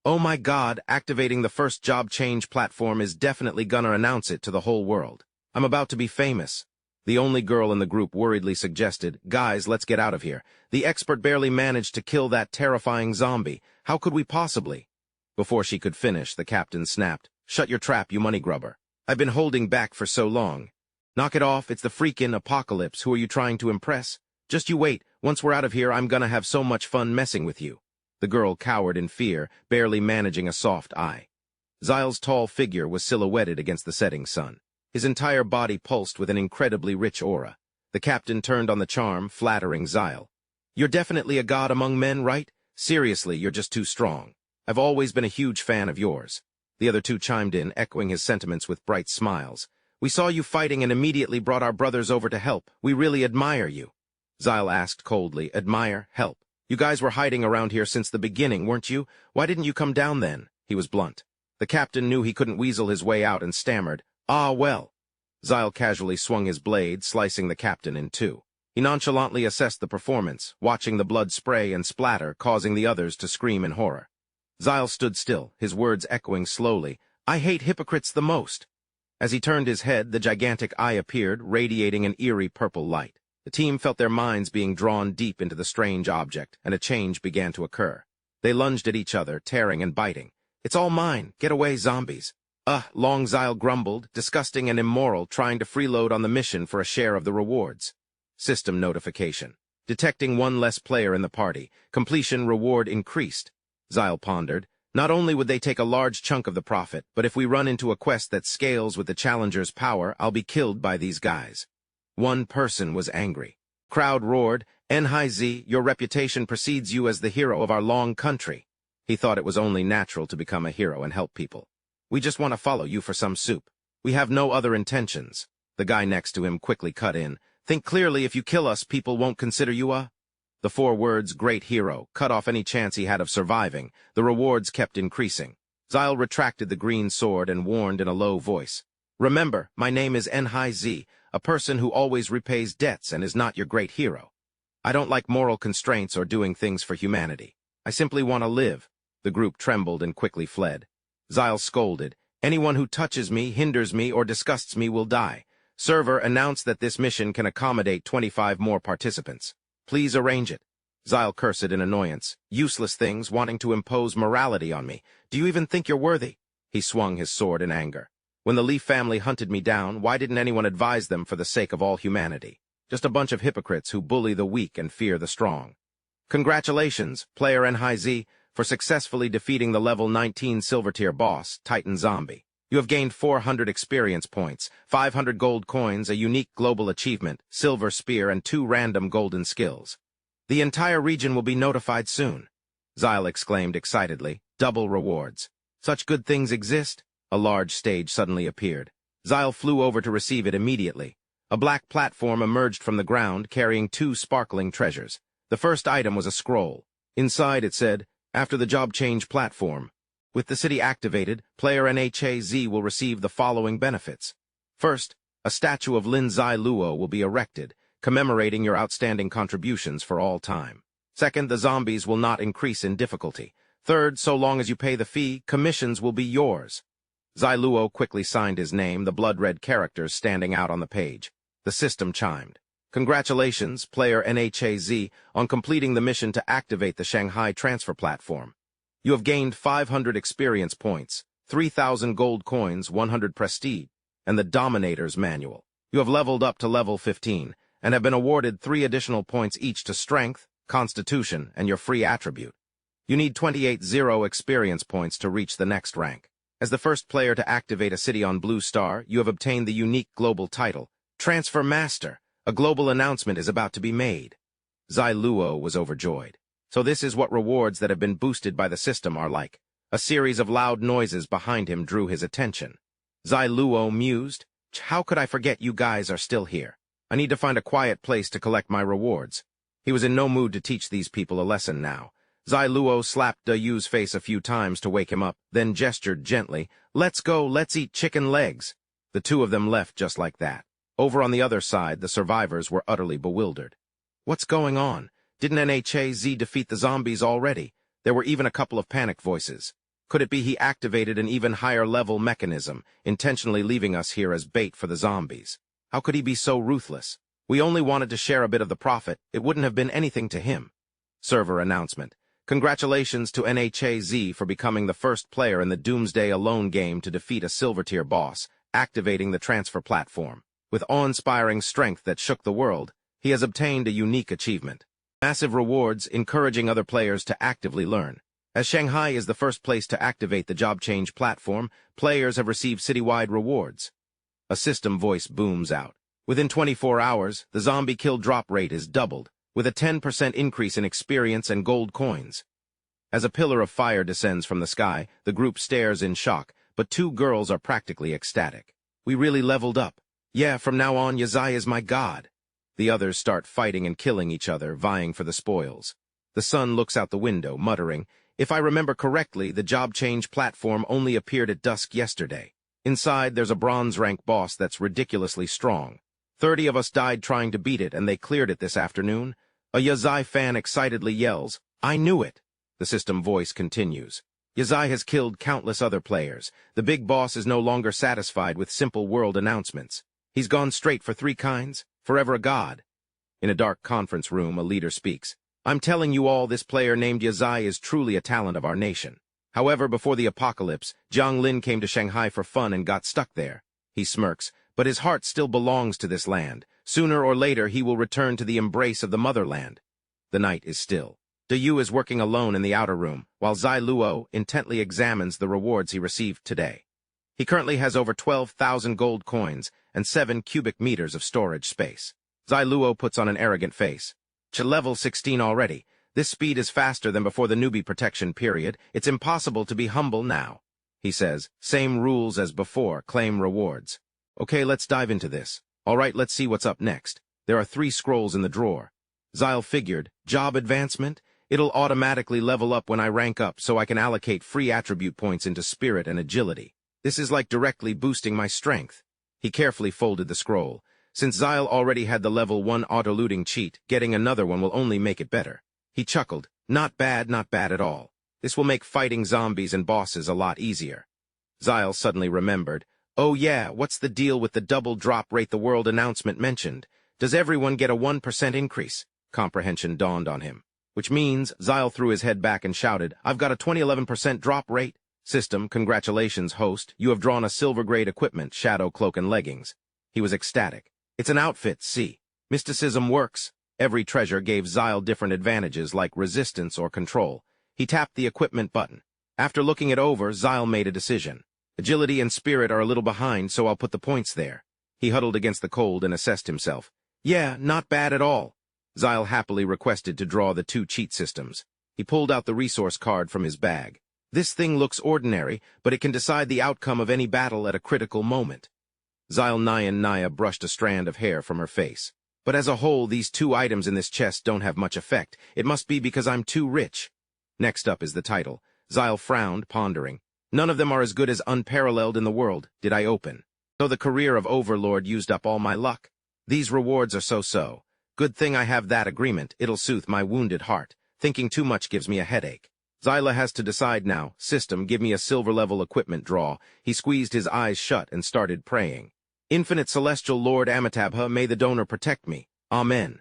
"Oh my God, activating the first job change platform is definitely gonna announce it to the whole world. I'm about to be famous." The only girl in the group worriedly suggested, "Guys, let's get out of here. The expert barely managed to kill that terrifying zombie. How could we possibly?" Before she could finish, the captain snapped, "Shut your trap, you money grubber. I've been holding back for so long. Knock it off, it's the freaking apocalypse. Who are you trying to impress? Just you wait, once we're out of here I'm gonna have so much fun messing with you." The girl cowered in fear, barely managing a soft eye. Zyl's tall figure was silhouetted against the setting sun. His entire body pulsed with an incredibly rich aura. The captain turned on the charm, flattering Zyl. "You're definitely a god among men, right? Seriously, you're just too strong. I've always been a huge fan of yours." The other two chimed in, echoing his sentiments with bright smiles. "We saw you fighting and immediately brought our brothers over to help. We really admire you." Zyl asked coldly, "Admire? Help? You guys were hiding around here since the beginning, weren't you? Why didn't you come down then?" He was blunt. The captain knew he couldn't weasel his way out and stammered, "Ah, well." Zyl casually swung his blade, slicing the captain in two. He nonchalantly assessed the performance, watching the blood spray and splatter, causing the others to scream in horror. Zyl stood still, his words echoing slowly, "I hate hypocrites the most." As he turned his head, the gigantic eye appeared, radiating an eerie purple light. The team felt their minds being drawn deep into the strange object, and a change began to occur. They lunged at each other, tearing and biting. "It's all mine. Get away, zombies." Long Zyl grumbled, disgusting and immoral, trying to freeload on the mission for a share of the rewards. System notification. Detecting one less player in the party. Completion reward increased. Zyl pondered. Not only would they take a large chunk of the profit, but if we run into a quest that scales with the challenger's power, I'll be killed by these guys. One person was angry. Crowd roared, "Enhi, your reputation precedes you as the hero of our long country." He thought it was only natural to become a hero and help people. "We just want to follow you for some soup. We have no other intentions." The guy next to him quickly cut in. "Think clearly, if you kill us, people won't consider you a..." The 4 words, "great hero," cut off any chance he had of surviving. The rewards kept increasing. Zyl retracted the green sword and warned in a low voice. "Remember, my name is Enhi, a person who always repays debts and is not your great hero. I don't like moral constraints or doing things for humanity. I simply want to live." The group trembled and quickly fled. Zyl scolded, "Anyone who touches me, hinders me, or disgusts me will die. Server announced that this mission can accommodate 25 more participants. Please arrange it." Zyl cursed in annoyance. "Useless things wanting to impose morality on me. Do you even think you're worthy?" He swung his sword in anger. "When the Leaf family hunted me down, why didn't anyone advise them for the sake of all humanity? Just a bunch of hypocrites who bully the weak and fear the strong. Congratulations, player Enhi, for successfully defeating the level 19 silver tier boss, Titan Zombie. You have gained 400 experience points, 500 gold coins, a unique global achievement, silver spear, and 2 random golden skills. The entire region will be notified soon." Zyl exclaimed excitedly, "Double rewards. Such good things exist?" A large stage suddenly appeared. Zyl flew over to receive it immediately. A black platform emerged from the ground carrying two sparkling treasures. The first item was a scroll. Inside it said, "After the job change platform. With the city activated, player NHAZ will receive the following benefits. First, a statue of Lin Zai Luo will be erected, commemorating your outstanding contributions for all time. Second, the zombies will not increase in difficulty. Third, so long as you pay the fee, commissions will be yours." Zai Luo quickly signed his name, the blood-red characters standing out on the page. The system chimed. "Congratulations, player NHAZ, on completing the mission to activate the Shanghai transfer platform. You have gained 500 experience points, 3,000 gold coins, 100 prestige, and the Dominator's Manual. You have leveled up to level 15, and have been awarded 3 additional points each to Strength, Constitution, and your free attribute. You need 28 experience points to reach the next rank. As the first player to activate a city on Blue Star, you have obtained the unique global title, Transfer Master. A global announcement is about to be made." Zai Luo was overjoyed. So this is what rewards that have been boosted by the system are like. A series of loud noises behind him drew his attention. Zai Luo mused, "How could I forget you guys are still here? I need to find a quiet place to collect my rewards." He was in no mood to teach these people a lesson now. Zai Luo slapped Da Yu's face a few times to wake him up, then gestured gently, "Let's go, let's eat chicken legs." The two of them left just like that. Over on the other side, the survivors were utterly bewildered. What's going on? Didn't NHAZ defeat the zombies already? There were even a couple of panic voices. Could it be he activated an even higher-level mechanism, intentionally leaving us here as bait for the zombies? How could he be so ruthless? We only wanted to share a bit of the profit. It wouldn't have been anything to him. Server announcement. Congratulations to NHAZ for becoming the first player in the Doomsday Alone game to defeat a silver-tier boss, activating the transfer platform. With awe-inspiring strength that shook the world, he has obtained a unique achievement. Massive rewards encouraging other players to actively learn. As Shanghai is the first place to activate the job change platform, players have received citywide rewards. A system voice booms out. Within 24 hours, the zombie kill drop rate is doubled, with a 10% increase in experience and gold coins. As a pillar of fire descends from the sky, the group stares in shock, but 2 girls are practically ecstatic. "We really leveled up. Yeah, from now on, Yazai is my god." The others start fighting and killing each other, vying for the spoils. The sun looks out the window, muttering, "If I remember correctly, the job change platform only appeared at dusk yesterday. Inside, there's a bronze rank boss that's ridiculously strong. 30 of us died trying to beat it, and they cleared it this afternoon." A Yazai fan excitedly yells, "I knew it!" The system voice continues. Yazai has killed countless other players. The big boss is no longer satisfied with simple world announcements. He's gone straight for 3 kinds. Forever a god. In a dark conference room, a leader speaks. "I'm telling you all, this player named Yazai is truly a talent of our nation. However, before the apocalypse, Jiang Lin came to Shanghai for fun and got stuck there." He smirks, "But his heart still belongs to this land. Sooner or later, he will return to the embrace of the motherland." The night is still. Da Yu is working alone in the outer room, while Zai Luo intently examines the rewards he received today. He currently has over 12,000 gold coins and 7 cubic meters of storage space. Zai Luo puts on an arrogant face. Level 16 already. This speed is faster than before the newbie protection period. It's impossible to be humble now. He says, "Same rules as before, claim rewards." "Okay, let's dive into this. All right, let's see what's up next. There are 3 scrolls in the drawer." Zyle figured, job advancement? It'll automatically level up when I rank up so I can allocate free attribute points into spirit and agility. This is like directly boosting my strength. He carefully folded the scroll. Since Zyle already had the level 1 auto-looting cheat, getting another one will only make it better. He chuckled. Not bad at all. This will make fighting zombies and bosses a lot easier. Zyle suddenly remembered. "Oh yeah, what's the deal with the double drop rate the world announcement mentioned? Does everyone get a 1% increase?" Comprehension dawned on him. Which means, Zyle threw his head back and shouted, "I've got a 2011% drop rate." System, congratulations, host. You have drawn a silver-grade equipment, shadow cloak and leggings. He was ecstatic. It's an outfit, see. Mysticism works. Every treasure gave Zyle different advantages like resistance or control. He tapped the equipment button. After looking it over, Zyle made a decision. Agility and spirit are a little behind, so I'll put the points there. He huddled against the cold and assessed himself. Yeah, not bad at all. Zyle happily requested to draw the 2 cheat systems. He pulled out the resource card from his bag. This thing looks ordinary, but it can decide the outcome of any battle at a critical moment. Naya brushed a strand of hair from her face. But as a whole, these 2 items in this chest don't have much effect. It must be because I'm too rich. Next up is the title. Zyle frowned, pondering. None of them are as good as Unparalleled in the World, did I open. So the career of Overlord used up all my luck. These rewards are so-so. Good thing I have that agreement, it'll soothe my wounded heart. Thinking too much gives me a headache. Zyla has to decide now. System, give me a silver-level equipment draw. He squeezed his eyes shut and started praying. Infinite Celestial Lord Amitabha, may the donor protect me. Amen.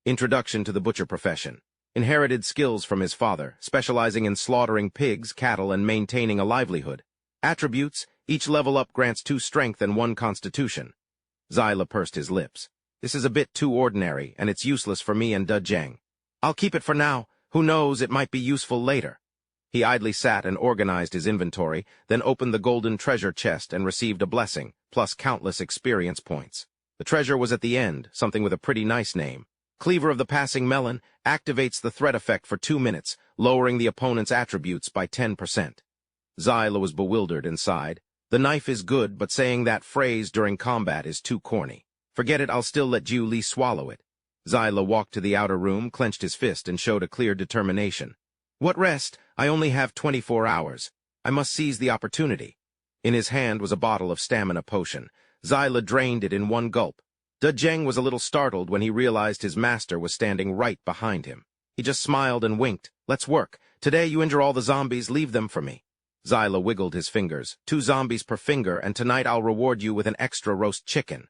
Introduction to the butcher profession. Inherited skills from his father, specializing in slaughtering pigs, cattle, and maintaining a livelihood. Attributes, each level up grants 2 strength and 1 constitution. Zyla pursed his lips. This is a bit too ordinary, and it's useless for me and Dejang. I'll keep it for now. Who knows, it might be useful later. He idly sat and organized his inventory, then opened the golden treasure chest and received a blessing, plus countless experience points. The treasure was at the end, something with a pretty nice name. Cleaver of the Passing Melon activates the threat effect for 2 minutes, lowering the opponent's attributes by 10%. Zyla was bewildered and sighed. The knife is good, but saying that phrase during combat is too corny. Forget it, I'll still let Ju Li swallow it. Zyla walked to the outer room, clenched his fist, and showed a clear determination. What rest? I only have 24 hours. I must seize the opportunity. In his hand was a bottle of stamina potion. Zyla drained it in 1 gulp. Dejang was a little startled when he realized his master was standing right behind him. He just smiled and winked. Let's work. Today you injure all the zombies, leave them for me. Zyla wiggled his fingers. 2 zombies per finger, and tonight I'll reward you with an extra roast chicken.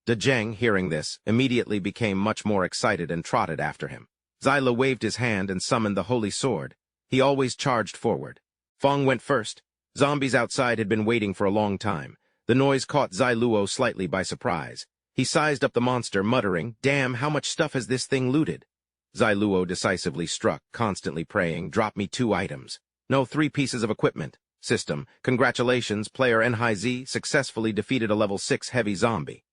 Dejang, hearing this, immediately became much more excited and trotted after him. Zyla waved his hand and summoned the holy sword. He always charged forward. Fong went first. Zombies outside had been waiting for a long time. The noise caught Zyluo slightly by surprise. He sized up the monster, muttering, "Damn, how much stuff has this thing looted?" Zyluo decisively struck, constantly praying, "Drop me 2 items. No, 3 pieces of equipment. System, congratulations, player Nhi successfully defeated a level 6 heavy zombie."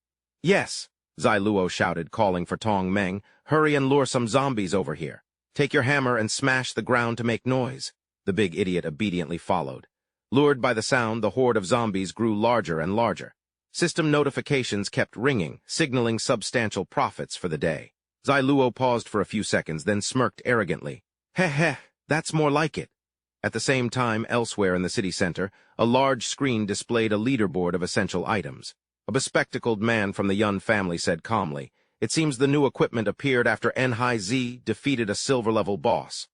"Yes," Zyluo shouted, calling for Tong Meng. "Hurry and lure some zombies over here. Take your hammer and smash the ground to make noise." The big idiot obediently followed. Lured by the sound, the horde of zombies grew larger and larger. System notifications kept ringing, signaling substantial profits for the day. Zyluo paused for a few seconds, then smirked arrogantly. Heh, that's more like it. At the same time, elsewhere in the city center, a large screen displayed a leaderboard of essential items. A bespectacled man from the Yun family said calmly, "It seems the new equipment appeared after Nhi defeated a silver-level boss."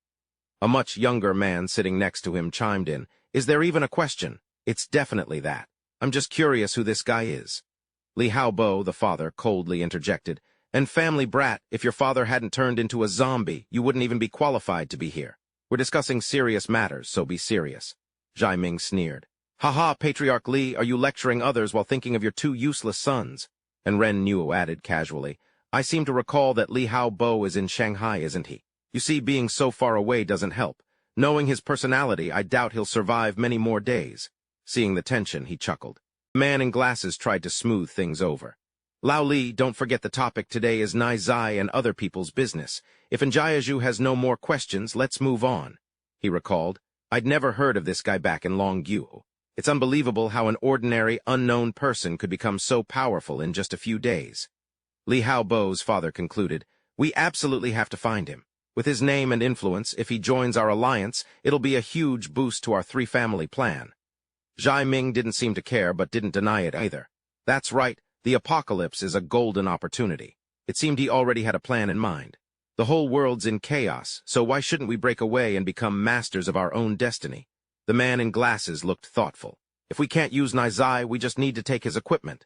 A much younger man sitting next to him chimed in, "Is there even a question? It's definitely that. I'm just curious who this guy is." Li Haobo, the father, coldly interjected, "And family brat, if your father hadn't turned into a zombie, you wouldn't even be qualified to be here. We're discussing serious matters, so be serious." Zhai Ming sneered. "Haha, Patriarch Li, are you lecturing others while thinking of your 2 useless sons?" And Ren Niu added casually, "I seem to recall that Li Haobo is in Shanghai, isn't he? You see, being so far away doesn't help. Knowing his personality, I doubt he'll survive many more days." Seeing the tension, he chuckled. The man in glasses tried to smooth things over. "Lao Li, don't forget the topic today is Nai Zai and other people's business. If Njiaju has no more questions, let's move on." He recalled, "I'd never heard of this guy back in Longyu. It's unbelievable how an ordinary, unknown person could become so powerful in just a few days." Li Haobo's father concluded, "We absolutely have to find him. With his name and influence, if he joins our alliance, it'll be a huge boost to our 3-family plan." Zhai Ming didn't seem to care, but didn't deny it either. "That's right, the apocalypse is a golden opportunity." It seemed he already had a plan in mind. "The whole world's in chaos, so why shouldn't we break away and become masters of our own destiny?" The man in glasses looked thoughtful. "If we can't use Nizai, we just need to take his equipment."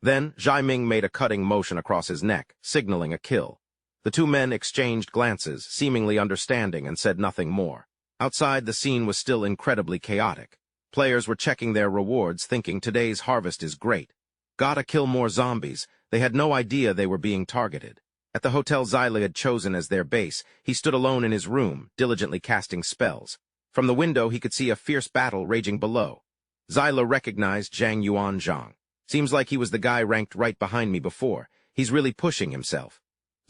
Then, Zhai Ming made a cutting motion across his neck, signaling a kill. The 2 men exchanged glances, seemingly understanding, and said nothing more. Outside, the scene was still incredibly chaotic. Players were checking their rewards, thinking today's harvest is great. Gotta kill more zombies. They had no idea they were being targeted. At the hotel Zyla had chosen as their base, he stood alone in his room, diligently casting spells. From the window, he could see a fierce battle raging below. Zyla recognized Zhang Yuanzhang. "Seems like he was the guy ranked right behind me before. He's really pushing himself."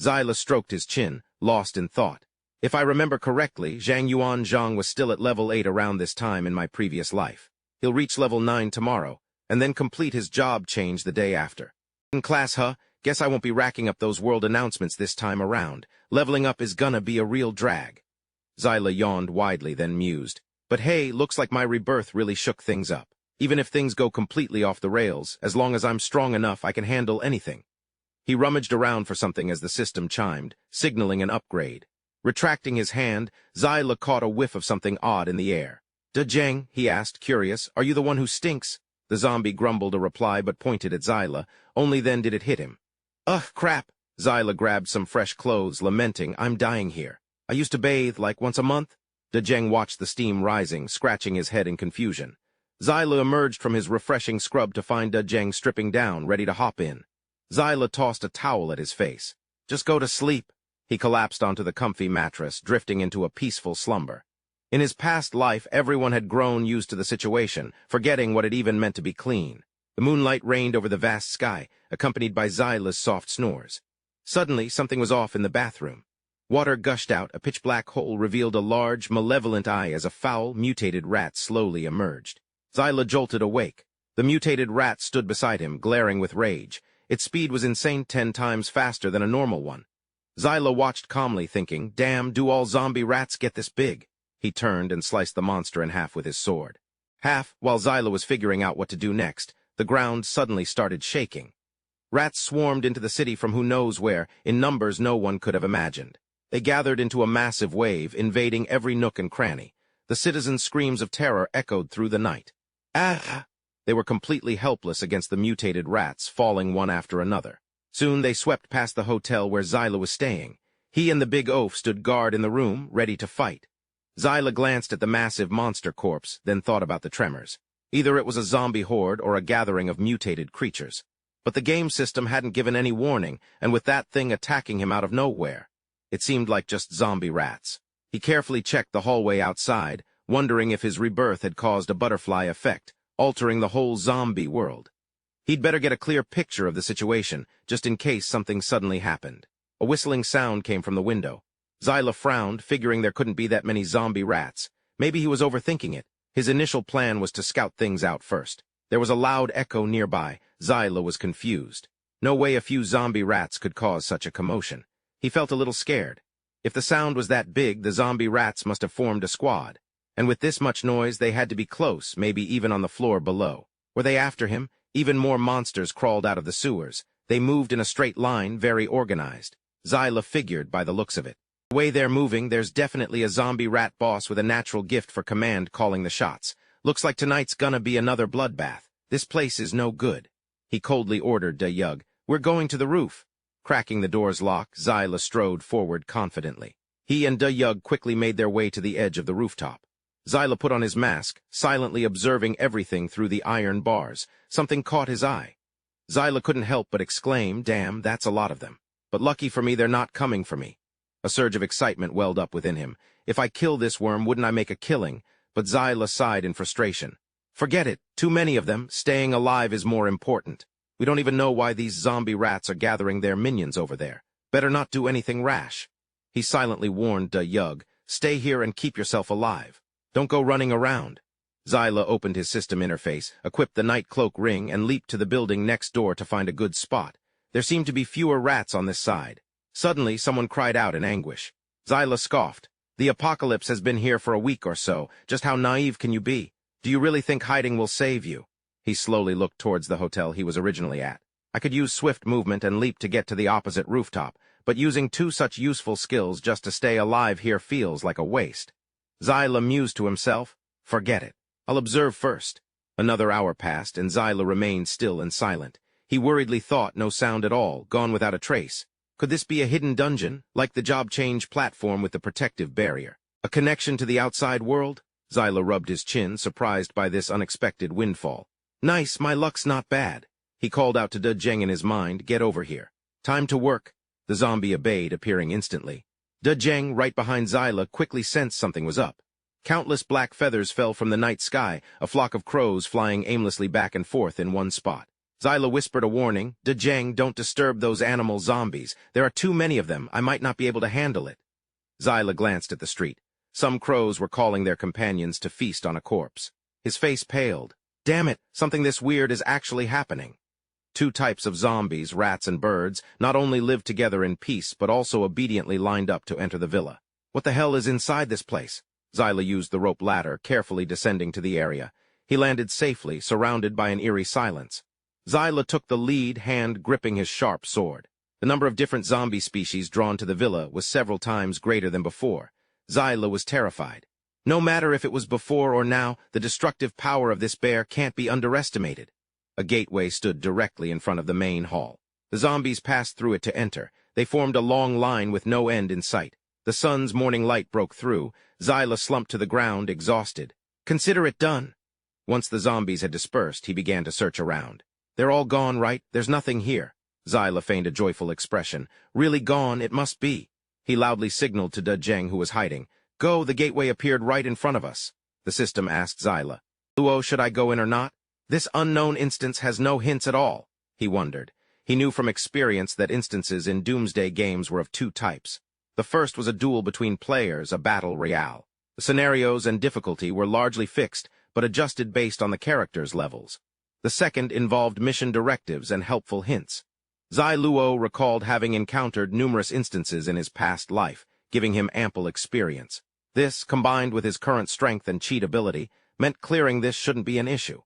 Zyla stroked his chin, lost in thought. "If I remember correctly, Zhang Yuanzhang was still at level 8 around this time in my previous life. He'll reach level 9 tomorrow, and then complete his job change the day after. In class, huh? Guess I won't be racking up those world announcements this time around. Leveling up is gonna be a real drag. Zyla yawned widely, then mused. But hey, looks like my rebirth really shook things up. Even if things go completely off the rails, as long as I'm strong enough, I can handle anything. He rummaged around for something as the system chimed, signaling an upgrade. Retracting his hand, Zyla caught a whiff of something odd in the air. "Dejeng," he asked, curious, "are you the one who stinks?" The zombie grumbled a reply but pointed at Zyla. Only then did it hit him. "Ugh, crap!" Zyla grabbed some fresh clothes, lamenting, "I'm dying here. I used to bathe like once a month." Dejeng watched the steam rising, scratching his head in confusion. Zyla emerged from his refreshing scrub to find Dejeng stripping down, ready to hop in. Zyla tossed a towel at his face. "Just go to sleep." He collapsed onto the comfy mattress, drifting into a peaceful slumber. In his past life, everyone had grown used to the situation, forgetting what it even meant to be clean. The moonlight rained over the vast sky, accompanied by Zyla's soft snores. Suddenly, something was off in the bathroom. Water gushed out, a pitch-black hole revealed a large, malevolent eye as a foul, mutated rat slowly emerged. Zyla jolted awake. The mutated rat stood beside him, glaring with rage. Its speed was insane 10 times faster than a normal one. Zyla watched calmly, thinking, "Damn, do all zombie rats get this big?" He turned and sliced the monster in half with his sword. While Zyla was figuring out what to do next, the ground suddenly started shaking. Rats swarmed into the city from who knows where, in numbers no one could have imagined. They gathered into a massive wave, invading every nook and cranny. The citizens' screams of terror echoed through the night. "Ah!" They were completely helpless against the mutated rats, falling one after another. Soon they swept past the hotel where Zyla was staying. He and the big oaf stood guard in the room, ready to fight. Zyla glanced at the massive monster corpse, then thought about the tremors. Either it was a zombie horde or a gathering of mutated creatures. But the game system hadn't given any warning, and with that thing attacking him out of nowhere, it seemed like just zombie rats. He carefully checked the hallway outside, wondering if his rebirth had caused a butterfly effect, altering the whole zombie world. He'd better get a clear picture of the situation, just in case something suddenly happened. A whistling sound came from the window. Zyla frowned, figuring there couldn't be that many zombie rats. Maybe he was overthinking it. His initial plan was to scout things out first. There was a loud echo nearby. Zyla was confused. No way a few zombie rats could cause such a commotion. He felt a little scared. If the sound was that big, the zombie rats must have formed a squad. And with this much noise, they had to be close, maybe even on the floor below. Were they after him? Even more monsters crawled out of the sewers. They moved in a straight line, very organized. Zyla figured by the looks of it. The way they're moving, there's definitely a zombie rat boss with a natural gift for command calling the shots. Looks like tonight's gonna be another bloodbath. This place is no good. He coldly ordered Dayug, "We're going to the roof." Cracking the door's lock, Zyla strode forward confidently. He and Dayug quickly made their way to the edge of the rooftop. Zyla put on his mask, silently observing everything through the iron bars. Something caught his eye. Zyla couldn't help but exclaim, "Damn, that's a lot of them. But lucky for me, they're not coming for me." A surge of excitement welled up within him. If I kill this worm, wouldn't I make a killing? But Zyla sighed in frustration. Forget it. Too many of them. Staying alive is more important. We don't even know why these zombie rats are gathering their minions over there. Better not do anything rash. He silently warned Dayug, "Stay here and keep yourself alive. Don't go running around." Zyla opened his system interface, equipped the night cloak ring, and leaped to the building next door to find a good spot. There seemed to be fewer rats on this side. Suddenly, someone cried out in anguish. Zyla scoffed. "The apocalypse has been here for a week or so. Just how naive can you be? Do you really think hiding will save you?" He slowly looked towards the hotel he was originally at. "I could use swift movement and leap to get to the opposite rooftop, but using two such useful skills just to stay alive here feels like a waste." Zyla mused to himself, "Forget it. I'll observe first." Another hour passed, and Zyla remained still and silent. He worriedly thought, no sound at all, gone without a trace. Could this be a hidden dungeon, like the job change platform with the protective barrier? A connection to the outside world? Zyla rubbed his chin, surprised by this unexpected windfall. "Nice, my luck's not bad." He called out to Dejeng in his mind, "Get over here. Time to work." The zombie obeyed, appearing instantly. Dejeng, right behind Zyla, quickly sensed something was up. Countless black feathers fell from the night sky, a flock of crows flying aimlessly back and forth in one spot. Zyla whispered a warning, "Dejeng, don't disturb those animal zombies. There are too many of them. I might not be able to handle it." Zyla glanced at the street. Some crows were calling their companions to feast on a corpse. His face paled. Damn it, something this weird is actually happening. Two types of zombies, rats and birds, not only lived together in peace but also obediently lined up to enter the villa. What the hell is inside this place? Zyla used the rope ladder, carefully descending to the area. He landed safely, surrounded by an eerie silence. Zyla took the lead, hand gripping his sharp sword. The number of different zombie species drawn to the villa was several times greater than before. Zyla was terrified. No matter if it was before or now, the destructive power of this bear can't be underestimated. A gateway stood directly in front of the main hall. The zombies passed through it to enter. They formed a long line with no end in sight. The sun's morning light broke through. Zyla slumped to the ground, exhausted. Consider it done. Once the zombies had dispersed, he began to search around. They're all gone, right? There's nothing here. Zyla feigned a joyful expression. Really gone, it must be. He loudly signaled to Dejeng, who was hiding. Go, the gateway appeared right in front of us. The system asked Zyla. Luo, should I go in or not? This unknown instance has no hints at all. He wondered. He knew from experience that instances in Doomsday games were of two types. The first was a duel between players, a battle royale. The scenarios and difficulty were largely fixed, but adjusted based on the characters' levels. The second involved mission directives and helpful hints. Zai Luo recalled having encountered numerous instances in his past life, giving him ample experience. This, combined with his current strength and cheat ability, meant clearing this shouldn't be an issue.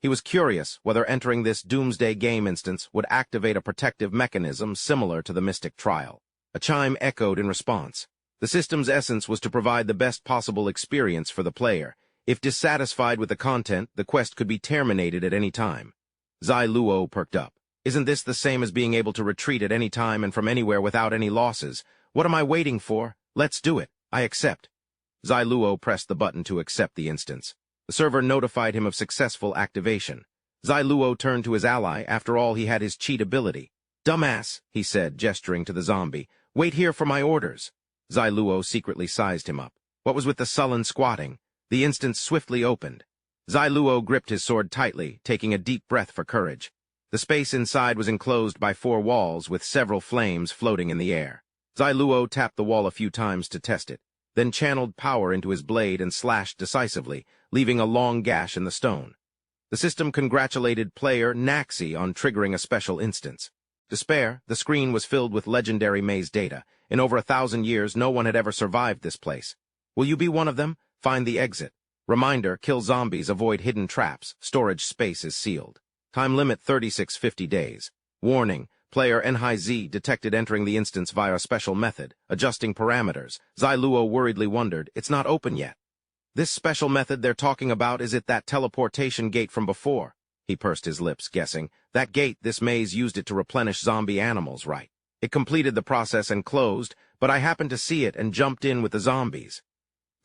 He was curious whether entering this Doomsday game instance would activate a protective mechanism similar to the Mystic Trial. A chime echoed in response. The system's essence was to provide the best possible experience for the player. If dissatisfied with the content, the quest could be terminated at any time. Zai Luo perked up. Isn't this the same as being able to retreat at any time and from anywhere without any losses? What am I waiting for? Let's do it. I accept. Zai Luo pressed the button to accept the instance. The server notified him of successful activation. Zai Luo turned to his ally. After all, he had his cheat ability. Dumbass, he said, gesturing to the zombie. Wait here for my orders. Zai Luo secretly sized him up. What was with the sullen squatting? The instance swiftly opened. Zai Luo gripped his sword tightly, taking a deep breath for courage. The space inside was enclosed by 4 walls with several flames floating in the air. Zai Luo tapped the wall a few times to test it, then channeled power into his blade and slashed decisively, leaving a long gash in the stone. The system congratulated player Naxi on triggering a special instance. Despair, the screen was filled with legendary maze data. In over 1,000 years, no one had ever survived this place. Will you be one of them? Find the exit. Reminder, kill zombies, avoid hidden traps. Storage space is sealed. Time limit 3650 days. Warning, player NHZ detected entering the instance via a special method, adjusting parameters. Zai Luo worriedly wondered, it's not open yet. This special method they're talking about, is it that teleportation gate from before? He pursed his lips, guessing. That gate, this maze used it to replenish zombie animals, right? It completed the process and closed, but I happened to see it and jumped in with the zombies.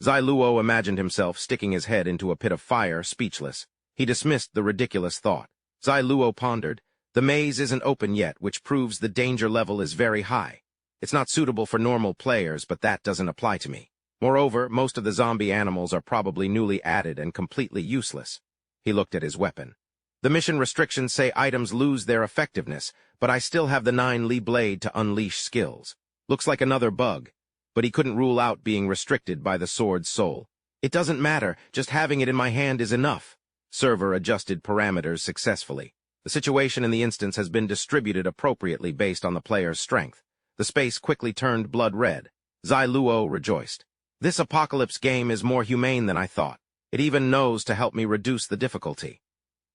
Zai Luo imagined himself sticking his head into a pit of fire, speechless. He dismissed the ridiculous thought. Zai Luo pondered. The maze isn't open yet, which proves the danger level is very high. It's not suitable for normal players, but that doesn't apply to me. Moreover, most of the zombie animals are probably newly added and completely useless. He looked at his weapon. The mission restrictions say items lose their effectiveness, but I still have the 9 Li blade to unleash skills. Looks like another bug, but he couldn't rule out being restricted by the sword's soul. It doesn't matter, just having it in my hand is enough. Server adjusted parameters successfully. The situation in the instance has been distributed appropriately based on the player's strength. The space quickly turned blood red. Zai Luo rejoiced. This apocalypse game is more humane than I thought. It even knows to help me reduce the difficulty.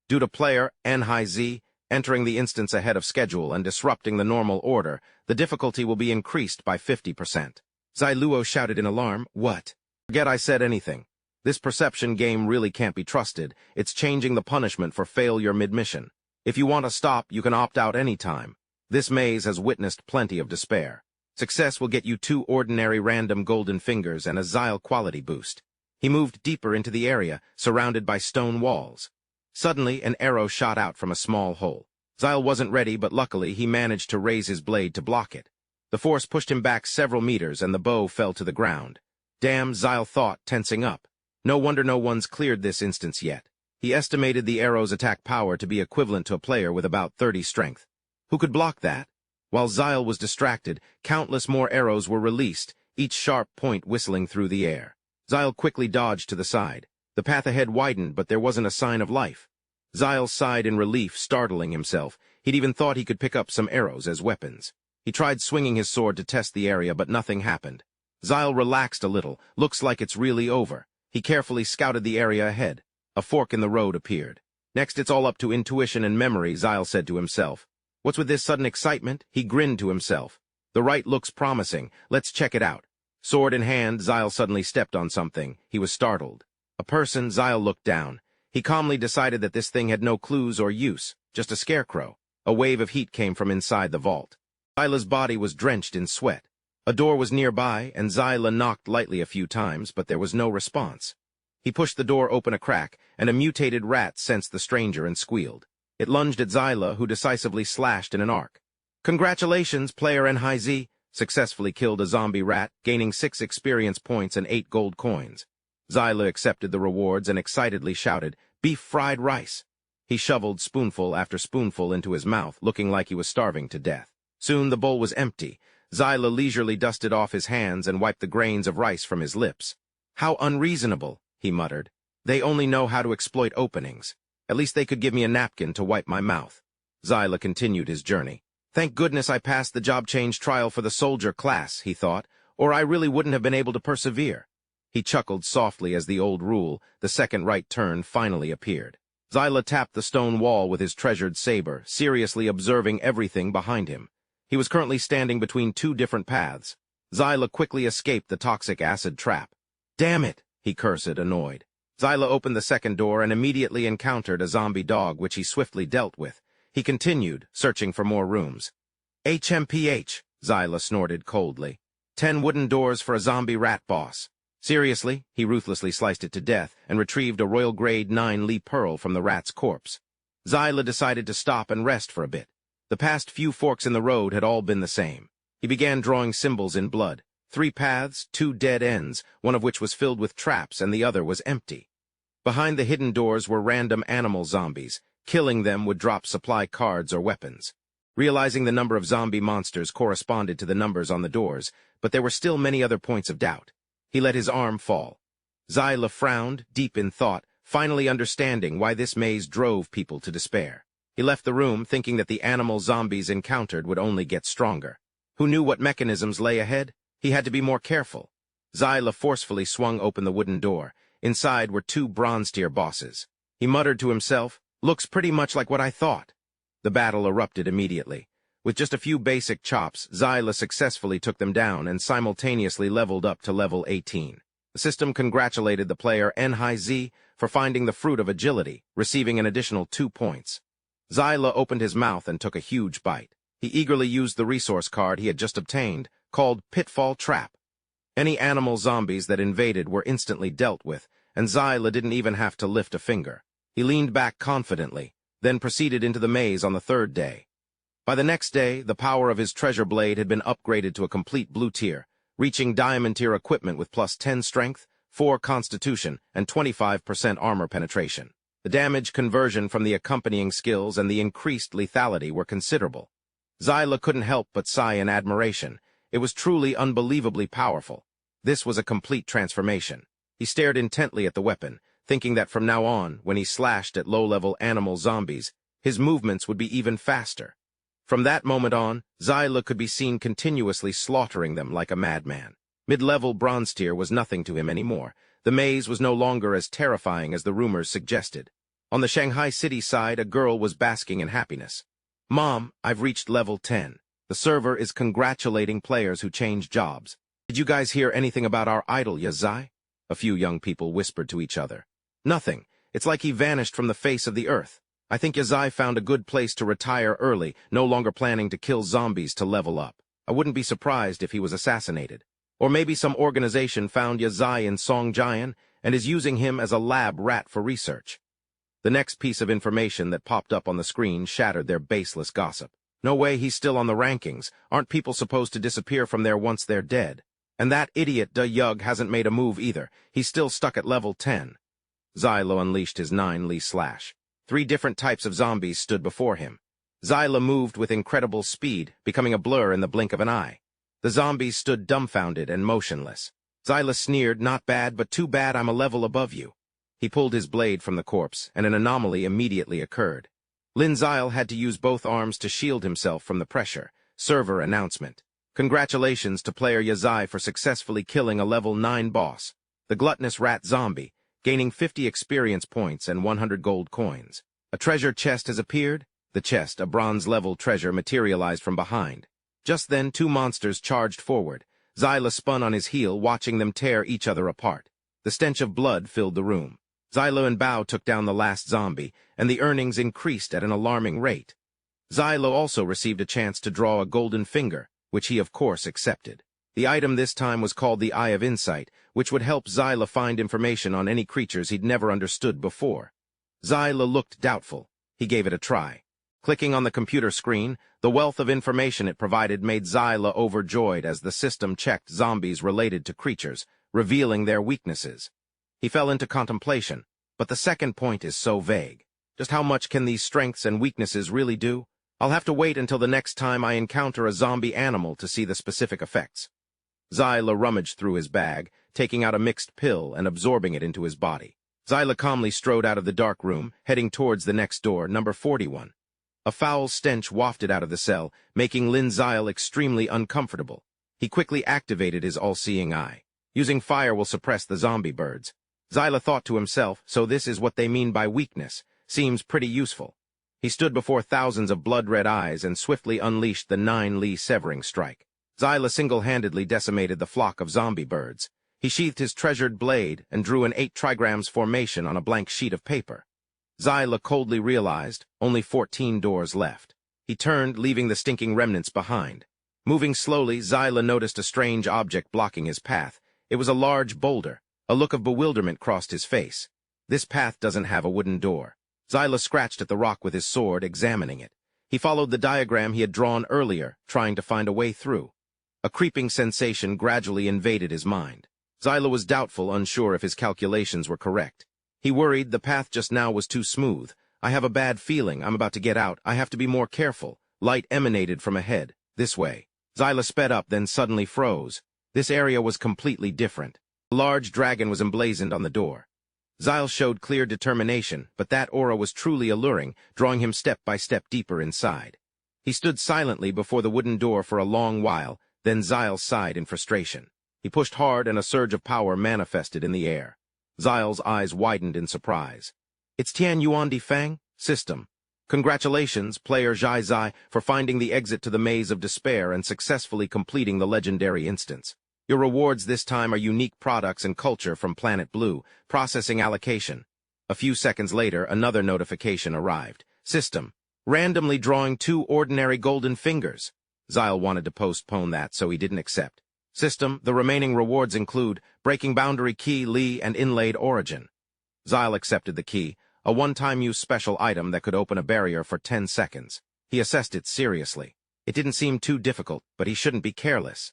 Due to player NHZ entering the instance ahead of schedule and disrupting the normal order, the difficulty will be increased by 50%. Zai Luo shouted in alarm, What? Forget I said anything. This perception game really can't be trusted. It's changing the punishment for failure mid-mission. If you want to stop, you can opt out any time. This maze has witnessed plenty of despair. Success will get you 2 ordinary random golden fingers and a Zyle quality boost. He moved deeper into the area, surrounded by stone walls. Suddenly, an arrow shot out from a small hole. Zyle wasn't ready, but luckily he managed to raise his blade to block it. The force pushed him back several meters and the bow fell to the ground. Damn, Zyle thought, tensing up. No wonder no one's cleared this instance yet. He estimated the arrow's attack power to be equivalent to a player with about 30 strength. Who could block that? While Zyle was distracted, countless more arrows were released, each sharp point whistling through the air. Zyle quickly dodged to the side. The path ahead widened, but there wasn't a sign of life. Zyle sighed in relief, startling himself. He'd even thought he could pick up some arrows as weapons. He tried swinging his sword to test the area, but nothing happened. Zyle relaxed a little. Looks like it's really over. He carefully scouted the area ahead. A fork in the road appeared. Next, it's all up to intuition and memory, Zyle said to himself. What's with this sudden excitement? He grinned to himself. The right looks promising. Let's check it out. Sword in hand, Zyle suddenly stepped on something. He was startled. A person. Zyle looked down. He calmly decided that this thing had no clues or use, just a scarecrow. A wave of heat came from inside the vault. Zyla's body was drenched in sweat. A door was nearby, and Zyla knocked lightly a few times, but there was no response. He pushed the door open a crack, and a mutated rat sensed the stranger and squealed. It lunged at Zyla, who decisively slashed in an arc. Congratulations, player NZ, successfully killed a zombie rat, gaining 6 experience points and 8 gold coins. Zyla accepted the rewards and excitedly shouted, "Beef fried rice." He shoveled spoonful after spoonful into his mouth, looking like he was starving to death. Soon the bowl was empty. Zyla leisurely dusted off his hands and wiped the grains of rice from his lips. "How unreasonable," he muttered. "They only know how to exploit openings. At least they could give me a napkin to wipe my mouth." Zyla continued his journey. "Thank goodness I passed the job change trial for the soldier class," he thought, "or I really wouldn't have been able to persevere." He chuckled softly as the old rule, the second right turn, finally appeared. Zyla tapped the stone wall with his treasured saber, seriously observing everything behind him. He was currently standing between 2 different paths. Zyla quickly escaped the toxic acid trap. "Damn it," he cursed, annoyed. Zyla opened the second door and immediately encountered a zombie dog, which he swiftly dealt with. He continued, searching for more rooms. HMPH, Zyla snorted coldly. 10 wooden doors for a zombie rat boss. Seriously, he ruthlessly sliced it to death and retrieved a Royal Grade 9 Lee Pearl from the rat's corpse. Zyla decided to stop and rest for a bit. The past few forks in the road had all been the same. He began drawing symbols in blood. 3 paths, 2 dead ends, one of which was filled with traps and the other was empty. Behind the hidden doors were random animal zombies. Killing them would drop supply cards or weapons. Realizing the number of zombie monsters corresponded to the numbers on the doors, but there were still many other points of doubt. He let his arm fall. Zyla frowned, deep in thought, finally understanding why this maze drove people to despair. He left the room, thinking that the animal zombies encountered would only get stronger. Who knew what mechanisms lay ahead? He had to be more careful. Zyla forcefully swung open the wooden door. Inside were 2 bronze-tier bosses. He muttered to himself, "Looks pretty much like what I thought." The battle erupted immediately. With just a few basic chops, Zyla successfully took them down and simultaneously leveled up to level 18. The system congratulated the player NZ for finding the fruit of agility, receiving an additional 2 points. Zyla opened his mouth and took a huge bite. He eagerly used the resource card he had just obtained, called Pitfall Trap. Any animal zombies that invaded were instantly dealt with, and Zyla didn't even have to lift a finger. He leaned back confidently, then proceeded into the maze on the 3rd day. By the next day, the power of his treasure blade had been upgraded to a complete blue tier, reaching diamond tier equipment with plus 10 strength, 4 constitution, and 25% armor penetration. The damage conversion from the accompanying skills and the increased lethality were considerable. Zyla couldn't help but sigh in admiration. It was truly unbelievably powerful. This was a complete transformation. He stared intently at the weapon, thinking that from now on, when he slashed at low-level animal zombies, his movements would be even faster. From that moment on, Zyla could be seen continuously slaughtering them like a madman. Mid-level bronze tier was nothing to him anymore. The maze was no longer as terrifying as the rumors suggested. On the Shanghai city side, a girl was basking in happiness. "Mom, I've reached level 10. The server is congratulating players who change jobs. Did you guys hear anything about our idol, Yazai?" A few young people whispered to each other. "Nothing. It's like he vanished from the face of the earth. I think Yazai found a good place to retire early, no longer planning to kill zombies to level up. I wouldn't be surprised if he was assassinated. Or maybe some organization found Yazai in Songjian and is using him as a lab rat for research." The next piece of information that popped up on the screen shattered their baseless gossip. "No way he's still on the rankings. Aren't people supposed to disappear from there once they're dead? And that idiot De Yug hasn't made a move either. He's still stuck at level 10. Zyla unleashed his 9 Lee slash. 3 different types of zombies stood before him. Zyla moved with incredible speed, becoming a blur in the blink of an eye. The zombies stood dumbfounded and motionless. Zyla sneered, "Not bad, but too bad I'm a level above you." He pulled his blade from the corpse, and an anomaly immediately occurred. Lin Zile had to use both arms to shield himself from the pressure. Server announcement. Congratulations to player Yazai for successfully killing a level 9 boss, the gluttonous rat zombie, gaining 50 experience points and 100 gold coins. A treasure chest has appeared. The chest, a bronze-level treasure, materialized from behind. Just then, two monsters charged forward. Zyla spun on his heel, watching them tear each other apart. The stench of blood filled the room. Zylo and Bao took down the last zombie, and the earnings increased at an alarming rate. Zylo also received a chance to draw a golden finger, which he of course accepted. The item this time was called the Eye of Insight, which would help Zyla find information on any creatures he'd never understood before. Zyla looked doubtful. He gave it a try. Clicking on the computer screen, the wealth of information it provided made Zyla overjoyed as the system checked zombies related to creatures, revealing their weaknesses. He fell into contemplation, but the second point is so vague. Just how much can these strengths and weaknesses really do? I'll have to wait until the next time I encounter a zombie animal to see the specific effects. Zyla rummaged through his bag, taking out a mixed pill and absorbing it into his body. Zyla calmly strode out of the dark room, heading towards the next door, number 41. A foul stench wafted out of the cell, making Lin Zile extremely uncomfortable. He quickly activated his all-seeing eye. Using fire will suppress the zombie birds. Zyla thought to himself, so this is what they mean by weakness. Seems pretty useful. He stood before thousands of blood-red eyes and swiftly unleashed the 9-Li severing strike. Zyla single-handedly decimated the flock of zombie birds. He sheathed his treasured blade and drew an 8 trigrams formation on a blank sheet of paper. Zyla coldly realized only 14 doors left. He turned, leaving the stinking remnants behind. Moving slowly, Zyla noticed a strange object blocking his path. It was a large boulder. A look of bewilderment crossed his face. This path doesn't have a wooden door. Zyla scratched at the rock with his sword, examining it. He followed the diagram he had drawn earlier, trying to find a way through. A creeping sensation gradually invaded his mind. Zyla was doubtful, unsure if his calculations were correct. He worried the path just now was too smooth. I have a bad feeling. I'm about to get out. I have to be more careful. Light emanated from ahead. This way. Zyla sped up, then suddenly froze. This area was completely different. A large dragon was emblazoned on the door. Zyle showed clear determination, but that aura was truly alluring, drawing him step by step deeper inside. He stood silently before the wooden door for a long while, then Zyle sighed in frustration. He pushed hard and a surge of power manifested in the air. Zyle's eyes widened in surprise. It's Tian Yuan Di Fang? System. Congratulations, player Zhai Zai, for finding the exit to the maze of despair and successfully completing the legendary instance. Your rewards this time are unique products and culture from Planet Blue, processing allocation. A few seconds later, another notification arrived. System. Randomly drawing 2 ordinary golden fingers. Zyle wanted to postpone that, so he didn't accept. System. The remaining rewards include Breaking Boundary Key, Li, and Inlaid Origin. Zyle accepted the key, a one-time use special item that could open a barrier for 10 seconds. He assessed it seriously. It didn't seem too difficult, but he shouldn't be careless.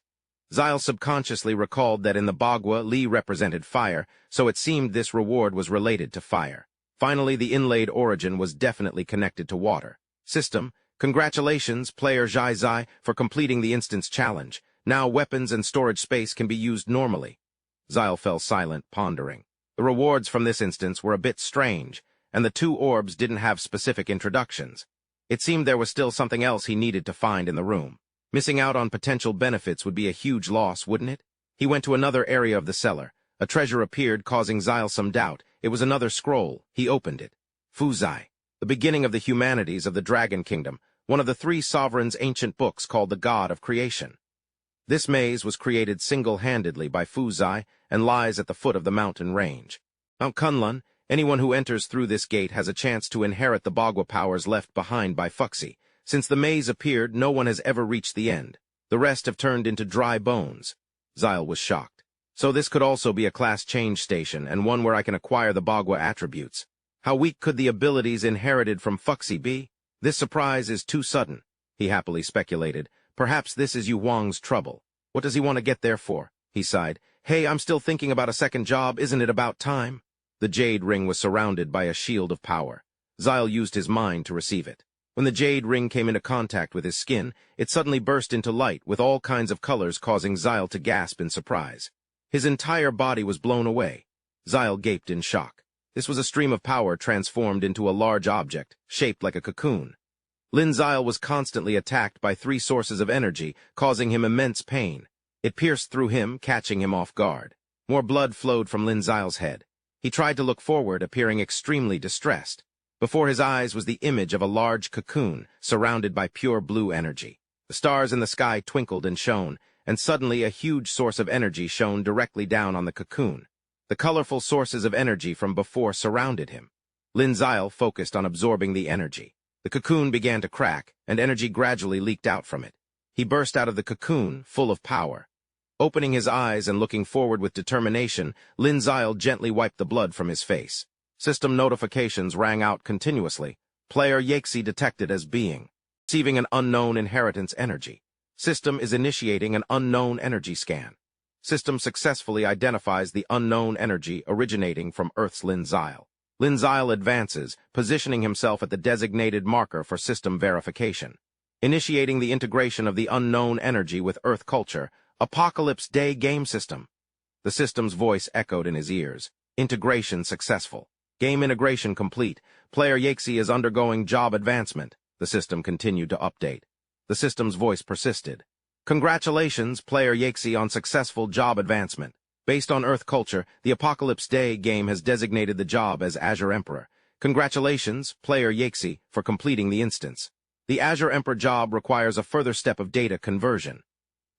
Zyle subconsciously recalled that in the Bagua, Li represented fire, so it seemed this reward was related to fire. Finally, the Inlaid Origin was definitely connected to water. System. Congratulations, player Zhai Zai, for completing the instance challenge. Now weapons and storage space can be used normally. Zyle fell silent, pondering. The rewards from this instance were a bit strange, and the 2 orbs didn't have specific introductions. It seemed there was still something else he needed to find in the room. Missing out on potential benefits would be a huge loss, wouldn't it? He went to another area of the cellar. A treasure appeared, causing Zyle some doubt. It was another scroll. He opened it. Fuzai. The beginning of the humanities of the Dragon Kingdom, one of the 3 sovereigns' ancient books called the God of Creation. This maze was created single-handedly by Fuzai and lies at the foot of the mountain range. Mount Kunlun, anyone who enters through this gate has a chance to inherit the Bagua powers left behind by Fuxi. Since the maze appeared, no one has ever reached the end. The rest have turned into dry bones. Zyle was shocked. So this could also be a class change station, and one where I can acquire the Bagua attributes. How weak could the abilities inherited from Fuxi be? This surprise is too sudden, he happily speculated. Perhaps this is Yu Huang's trouble. What does he want to get there for? He sighed. Hey, I'm still thinking about a second job. Isn't it about time? The jade ring was surrounded by a shield of power. Zyle used his mind to receive it. When the jade ring came into contact with his skin, it suddenly burst into light with all kinds of colors, causing Zyle to gasp in surprise. His entire body was blown away. Zyle gaped in shock. This was a stream of power transformed into a large object, shaped like a cocoon. Lin Zile was constantly attacked by three sources of energy, causing him immense pain. It pierced through him, catching him off guard. More blood flowed from Lin Zile's head. He tried to look forward, appearing extremely distressed. Before his eyes was the image of a large cocoon, surrounded by pure blue energy. The stars in the sky twinkled and shone, and suddenly a huge source of energy shone directly down on the cocoon. The colorful sources of energy from before surrounded him. Lin Zile focused on absorbing the energy. The cocoon began to crack, and energy gradually leaked out from it. He burst out of the cocoon, full of power. Opening his eyes and looking forward with determination, Lin Zile gently wiped the blood from his face. System notifications rang out continuously. Player Ecchi detected as being receiving an unknown inheritance energy. System is initiating an unknown energy scan. System successfully identifies the unknown energy originating from Earth's Lin Zile. Lin Zile advances, positioning himself at the designated marker for system verification. Initiating the integration of the unknown energy with Earth culture, Apocalypse Day game system. The system's voice echoed in his ears. Integration successful. Game integration complete. Player Ecchi is undergoing job advancement. The system continued to update. The system's voice persisted. Congratulations, Player Ecchi, on successful job advancement. Based on Earth culture, the Apocalypse Day game has designated the job as Azure Emperor. Congratulations, Player Ecchi, for completing the instance. The Azure Emperor job requires a further step of data conversion.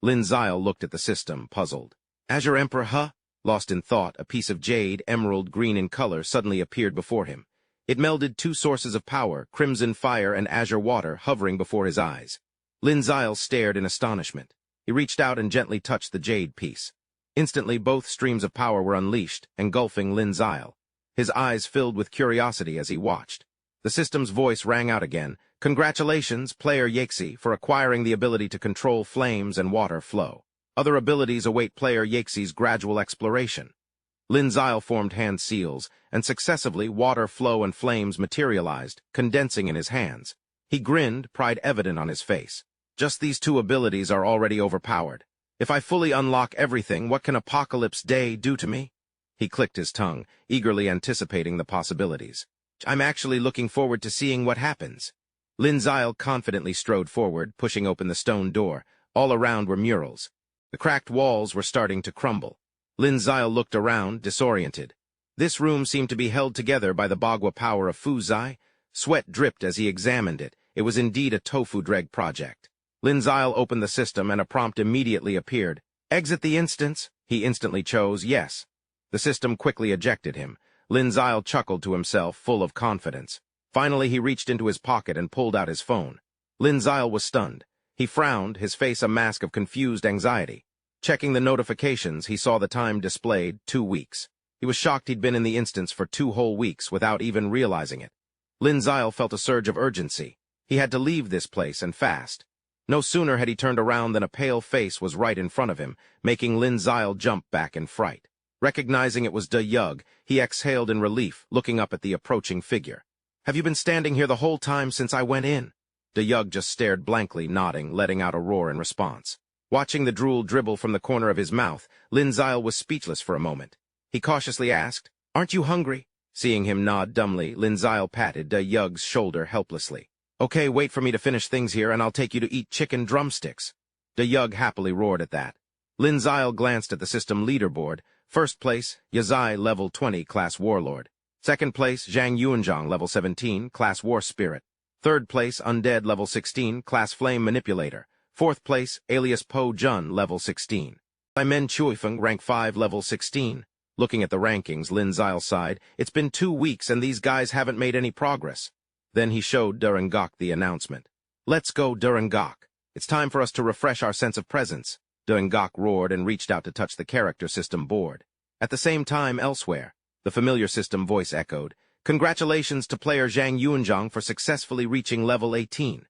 Lin Zile looked at the system, puzzled. Azure Emperor, huh? Lost in thought, a piece of jade, emerald green in color, suddenly appeared before him. It melded two sources of power, crimson fire and azure water, hovering before his eyes. Lin Zile stared in astonishment. He reached out and gently touched the jade piece. Instantly, both streams of power were unleashed, engulfing Lin Zile. His eyes filled with curiosity as he watched. The system's voice rang out again. Congratulations, Player Ecchi, for acquiring the ability to control flames and water flow. Other abilities await Player Ecchi's gradual exploration. Lin Zile formed hand seals, and successively water flow and flames materialized, condensing in his hands. He grinned, pride evident on his face. Just these two abilities are already overpowered. If I fully unlock everything, what can Apocalypse Day do to me? He clicked his tongue, eagerly anticipating the possibilities. I'm actually looking forward to seeing what happens. Lin Zile confidently strode forward, pushing open the stone door. All around were murals. The cracked walls were starting to crumble. Lin Zile looked around, disoriented. This room seemed to be held together by the Bagua power of Fuzai. Sweat dripped as he examined it. It was indeed a tofu dreg project. Lin Zile opened the system and a prompt immediately appeared. Exit the instance. He instantly chose yes. The system quickly ejected him. Lin Zile chuckled to himself, full of confidence. Finally, he reached into his pocket and pulled out his phone. Lin Zile was stunned. He frowned, his face a mask of confused anxiety. Checking the notifications, he saw the time displayed, 2 weeks. He was shocked he'd been in the instance for 2 whole weeks without even realizing it. Lin Zile felt a surge of urgency. He had to leave this place, and fast. No sooner had he turned around than a pale face was right in front of him, making Lin Zile jump back in fright. Recognizing it was De Yug, he exhaled in relief, looking up at the approaching figure. Have you been standing here the whole time since I went in? De Yug just stared blankly, nodding, letting out a roar in response. Watching the drool dribble from the corner of his mouth, Lin Zile was speechless for a moment. He cautiously asked, Aren't you hungry? Seeing him nod dumbly, Lin Zile patted De Yug's shoulder helplessly. Okay, wait for me to finish things here and I'll take you to eat chicken drumsticks. De Yug happily roared at that. Lin Zile glanced at the system leaderboard. First place, Yazai, level 20, class Warlord. Second place, Zhang Yuanzhang, level 17, class War Spirit. Third place, Undead, level 16, class Flame Manipulator. Fourth place, alias Po Jun, level 16. Men Chuifeng, rank 5, level 16. Looking at the rankings, Lin Zile sighed. It's been 2 weeks and these guys haven't made any progress. Then he showed Durangok the announcement. Let's go, Durangok. It's time for us to refresh our sense of presence. Durangok roared and reached out to touch the character system board. At the same time, elsewhere, the familiar system voice echoed. Congratulations to player Zhang Yuanzhang for successfully reaching level 18.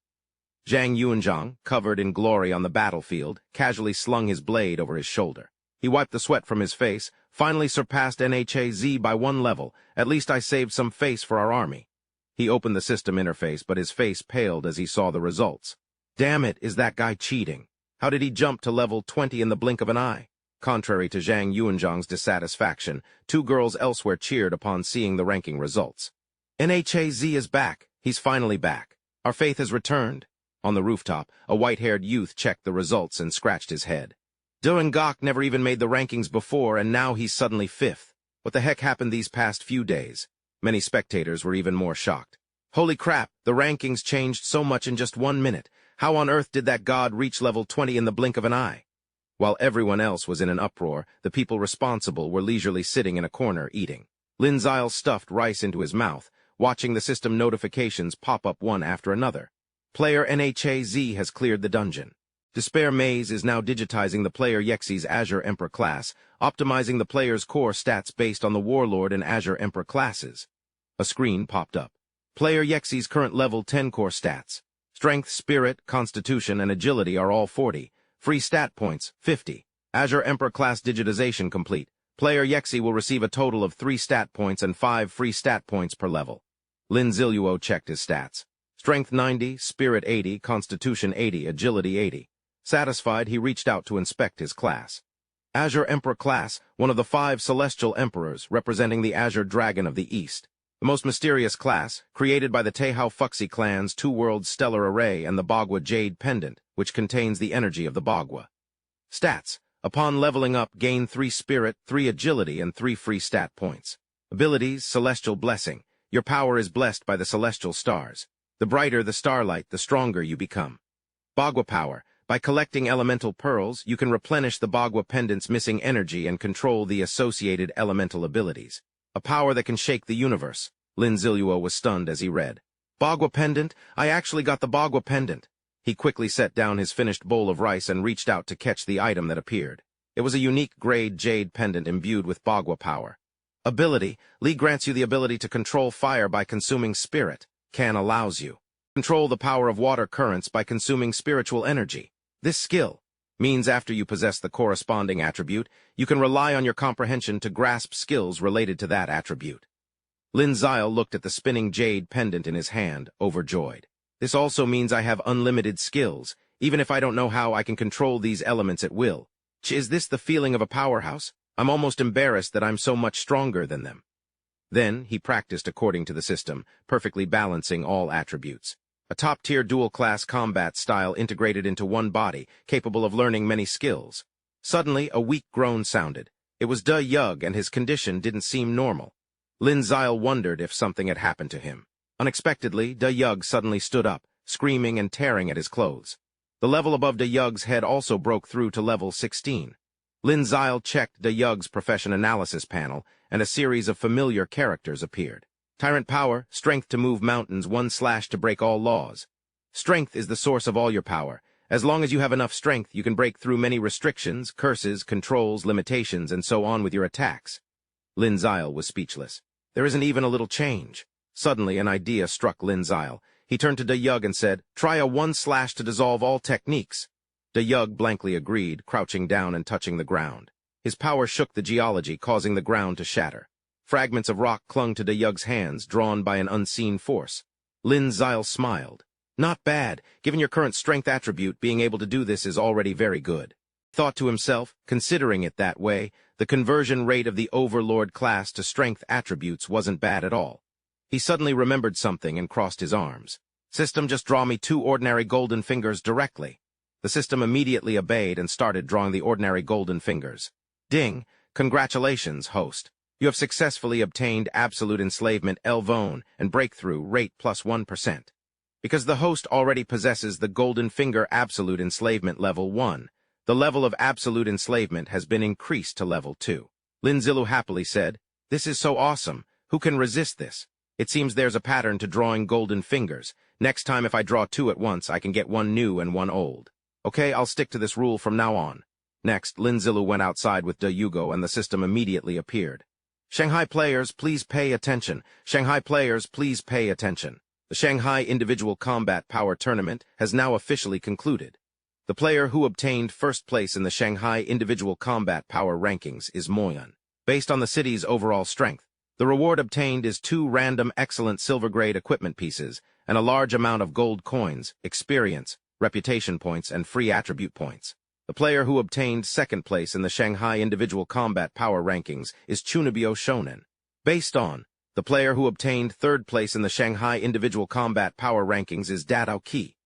Zhang Yuanzhang, covered in glory on the battlefield, casually slung his blade over his shoulder. He wiped the sweat from his face, finally surpassed NHAZ by 1 level. At least I saved some face for our army. He opened the system interface, but his face paled as he saw the results. Damn it, is that guy cheating? How did he jump to level 20 in the blink of an eye? Contrary to Zhang Yuanzhang's dissatisfaction, two girls elsewhere cheered upon seeing the ranking results. "NHAZ is back. He's finally back. Our faith has returned." On the rooftop, a white-haired youth checked the results and scratched his head. "Doengak never even made the rankings before, and now he's suddenly 5th. What the heck happened these past few days?" Many spectators were even more shocked. "Holy crap, the rankings changed so much in just 1 minute. How on earth did that god reach level 20 in the blink of an eye?" While everyone else was in an uproar, the people responsible were leisurely sitting in a corner eating. Lin Zile stuffed rice into his mouth, watching the system notifications pop up one after another. Player NHAZ has cleared the dungeon. Despair Maze is now digitizing the player Yexi's Azure Emperor class, optimizing the player's core stats based on the Warlord and Azure Emperor classes. A screen popped up. Player Yexi's current level 10 core stats. Strength, Spirit, Constitution, and Agility are all 40. Free stat points, 50. Azure Emperor class digitization complete. Player Yexi will receive a total of 3 stat points and 5 free stat points per level. Lin Ziluo checked his stats. Strength 90, Spirit 80, Constitution 80, Agility 80. Satisfied, he reached out to inspect his class. Azure Emperor class, one of the 5 celestial emperors representing the Azure Dragon of the East. The most mysterious class, created by the Teihao Fuxi clan's two-world stellar array and the Bagua Jade Pendant, which contains the energy of the Bagua. Stats. Upon leveling up, gain 3 Spirit, 3 Agility, and 3 free stat points. Abilities, Celestial Blessing. Your power is blessed by the celestial stars. The brighter the starlight, the stronger you become. Bagua Power. By collecting elemental pearls, you can replenish the Bagua Pendant's missing energy and control the associated elemental abilities. A power that can shake the universe. Lin Ziluo was stunned as he read. Bagua Pendant? I actually got the Bagua Pendant. He quickly set down his finished bowl of rice and reached out to catch the item that appeared. It was a unique grade jade pendant imbued with Bagua power. Ability. Li grants you the ability to control fire by consuming spirit. Can allows you. Control the power of water currents by consuming spiritual energy. This skill means after you possess the corresponding attribute, you can rely on your comprehension to grasp skills related to that attribute. Lin Zile looked at the spinning jade pendant in his hand, overjoyed. This also means I have unlimited skills. Even if I don't know how, I can control these elements at will. Is this the feeling of a powerhouse? I'm almost embarrassed that I'm so much stronger than them. Then, he practiced according to the system, perfectly balancing all attributes. A top-tier dual-class combat style integrated into one body, capable of learning many skills. Suddenly, a weak groan sounded. It was De Yug, and his condition didn't seem normal. Lin Zile wondered if something had happened to him. Unexpectedly, De Yug suddenly stood up, screaming and tearing at his clothes. The level above De Yug's head also broke through to level 16. Lin Zile checked De Yug's profession analysis panel, and a series of familiar characters appeared. Tyrant power, strength to move mountains, 1/ to break all laws. Strength is the source of all your power. As long as you have enough strength, you can break through many restrictions, curses, controls, limitations, and so on with your attacks. Lin Zile was speechless. There isn't even a little change. Suddenly, an idea struck Lin Zile. He turned to De Yug and said, "Try a 1/ to dissolve all techniques." De Yug blankly agreed, crouching down and touching the ground. His power shook the geology, causing the ground to shatter. Fragments of rock clung to De Yug's hands, drawn by an unseen force. Lin Zile smiled. Not bad. Given your current strength attribute, being able to do this is already very good. Thought to himself, considering it that way, the conversion rate of the Overlord class to strength attributes wasn't bad at all. He suddenly remembered something and crossed his arms. System, just draw me 2 ordinary golden fingers directly. The system immediately obeyed and started drawing the ordinary golden fingers. Ding! Congratulations, host. You have successfully obtained absolute enslavement Elvone and breakthrough rate plus 1%. Because the host already possesses the golden finger absolute enslavement level 1, the level of absolute enslavement has been increased to level 2. Lin Zilu happily said, "This is so awesome. Who can resist this? It seems there's a pattern to drawing golden fingers. Next time if I draw 2 at once, I can get 1 new and 1 old. Okay, I'll stick to this rule from now on." Next, Lin Zilu went outside with De Yugo and the system immediately appeared. Shanghai players, please pay attention. Shanghai players, please pay attention. The Shanghai Individual Combat Power Tournament has now officially concluded. The player who obtained first place in the Shanghai Individual Combat Power rankings is Moyan. Based on the city's overall strength, the reward obtained is 2 random excellent silver-grade equipment pieces and a large amount of gold coins, experience, reputation points, and free attribute points. The player who obtained second place in the Shanghai Individual Combat Power Rankings is Chunibyo Shounen. Based on, the player who obtained third place in the Shanghai Individual Combat Power Rankings is Dadao Ki.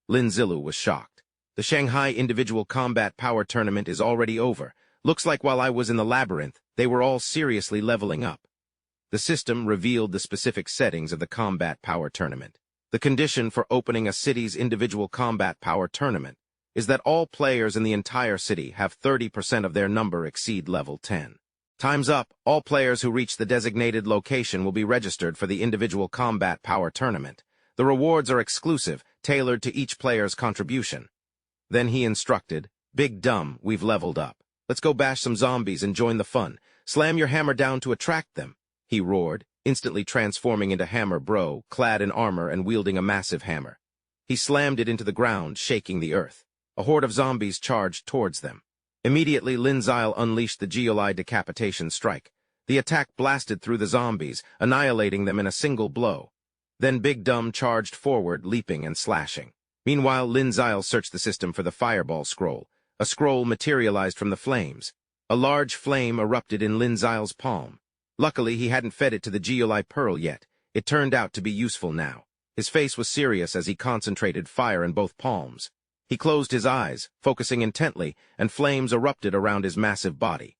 Lin Zilu was shocked. The Shanghai Individual Combat Power Tournament is already over. Looks like while I was in the labyrinth, they were all seriously leveling up. The system revealed the specific settings of the Combat Power Tournament. The condition for opening a city's Individual Combat Power Tournament is that all players in the entire city have 30% of their number exceed level 10. Time's up. All players who reach the designated location will be registered for the Individual Combat Power Tournament. The rewards are exclusive, tailored to each player's contribution. Then he instructed, "Big Dumb, we've leveled up. Let's go bash some zombies and join the fun. Slam your hammer down to attract them," he roared, instantly transforming into Hammer Bro, clad in armor and wielding a massive hammer. He slammed it into the ground, shaking the earth. A horde of zombies charged towards them. Immediately, Lin Zile unleashed the Geolai Decapitation Strike. The attack blasted through the zombies, annihilating them in a single blow. Then Big Dumb charged forward, leaping and slashing. Meanwhile, Lin Zile searched the system for the Fireball Scroll. A scroll materialized from the flames. A large flame erupted in Lin Zile's palm. Luckily, he hadn't fed it to the Geolai Pearl yet. It turned out to be useful now. His face was serious as he concentrated fire in both palms. He closed his eyes, focusing intently, and flames erupted around his massive body.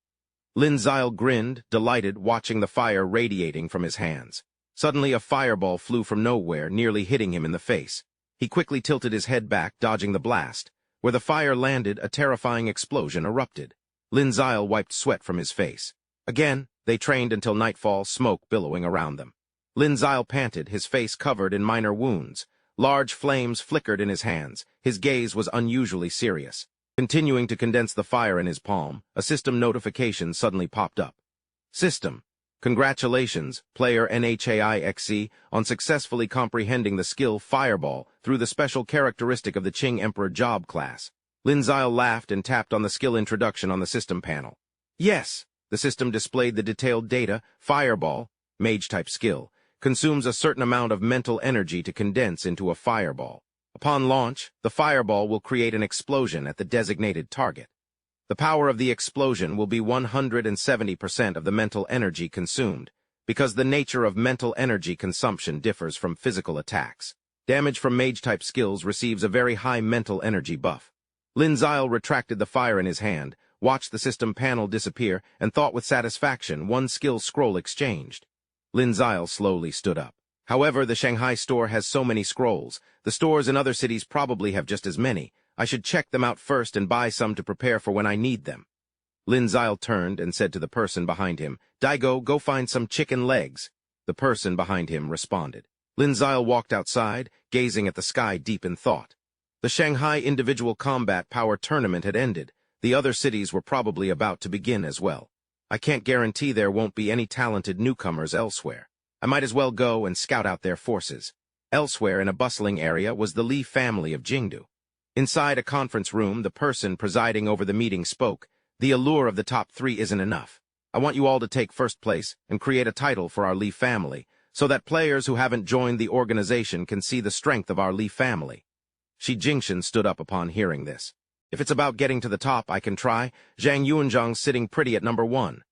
Lin Zile grinned, delighted, watching the fire radiating from his hands. Suddenly, a fireball flew from nowhere, nearly hitting him in the face. He quickly tilted his head back, dodging the blast. Where the fire landed, a terrifying explosion erupted. Lin Zile wiped sweat from his face. Again, they trained until nightfall, smoke billowing around them. Lin Zile panted, his face covered in minor wounds. Large flames flickered in his hands. His gaze was unusually serious. Continuing to condense the fire in his palm, a system notification suddenly popped up. System. Congratulations, player NHAI ecchi, on successfully comprehending the skill Fireball through the special characteristic of the Qing Emperor Job class. Lin Zile laughed and tapped on the skill introduction on the system panel. Yes, the system displayed the detailed data. Fireball, mage-type skill, consumes a certain amount of mental energy to condense into a fireball. Upon launch, the fireball will create an explosion at the designated target. The power of the explosion will be 170% of the mental energy consumed, because the nature of mental energy consumption differs from physical attacks. Damage from mage-type skills receives a very high mental energy buff. Lin Zile retracted the fire in his hand, watched the system panel disappear, and thought with satisfaction, one skill scroll exchanged. Lin Zile slowly stood up. However, the Shanghai store has so many scrolls. The stores in other cities probably have just as many. I should check them out first and buy some to prepare for when I need them. Lin Zile turned and said to the person behind him, "Daigo, go find some chicken legs." The person behind him responded. Lin Zile walked outside, gazing at the sky deep in thought. The Shanghai Individual Combat Power Tournament had ended. The other cities were probably about to begin as well. I can't guarantee there won't be any talented newcomers elsewhere. I might as well go and scout out their forces. Elsewhere in a bustling area was the Li family of Jingdu. Inside a conference room, the person presiding over the meeting spoke. "The allure of the top 3 isn't enough. I want you all to take first place and create a title for our Li family, so that players who haven't joined the organization can see the strength of our Li family." Shi Jingxian stood up upon hearing this. "If it's about getting to the top, I can try. Zhang Yuanzhang's sitting pretty at number 1.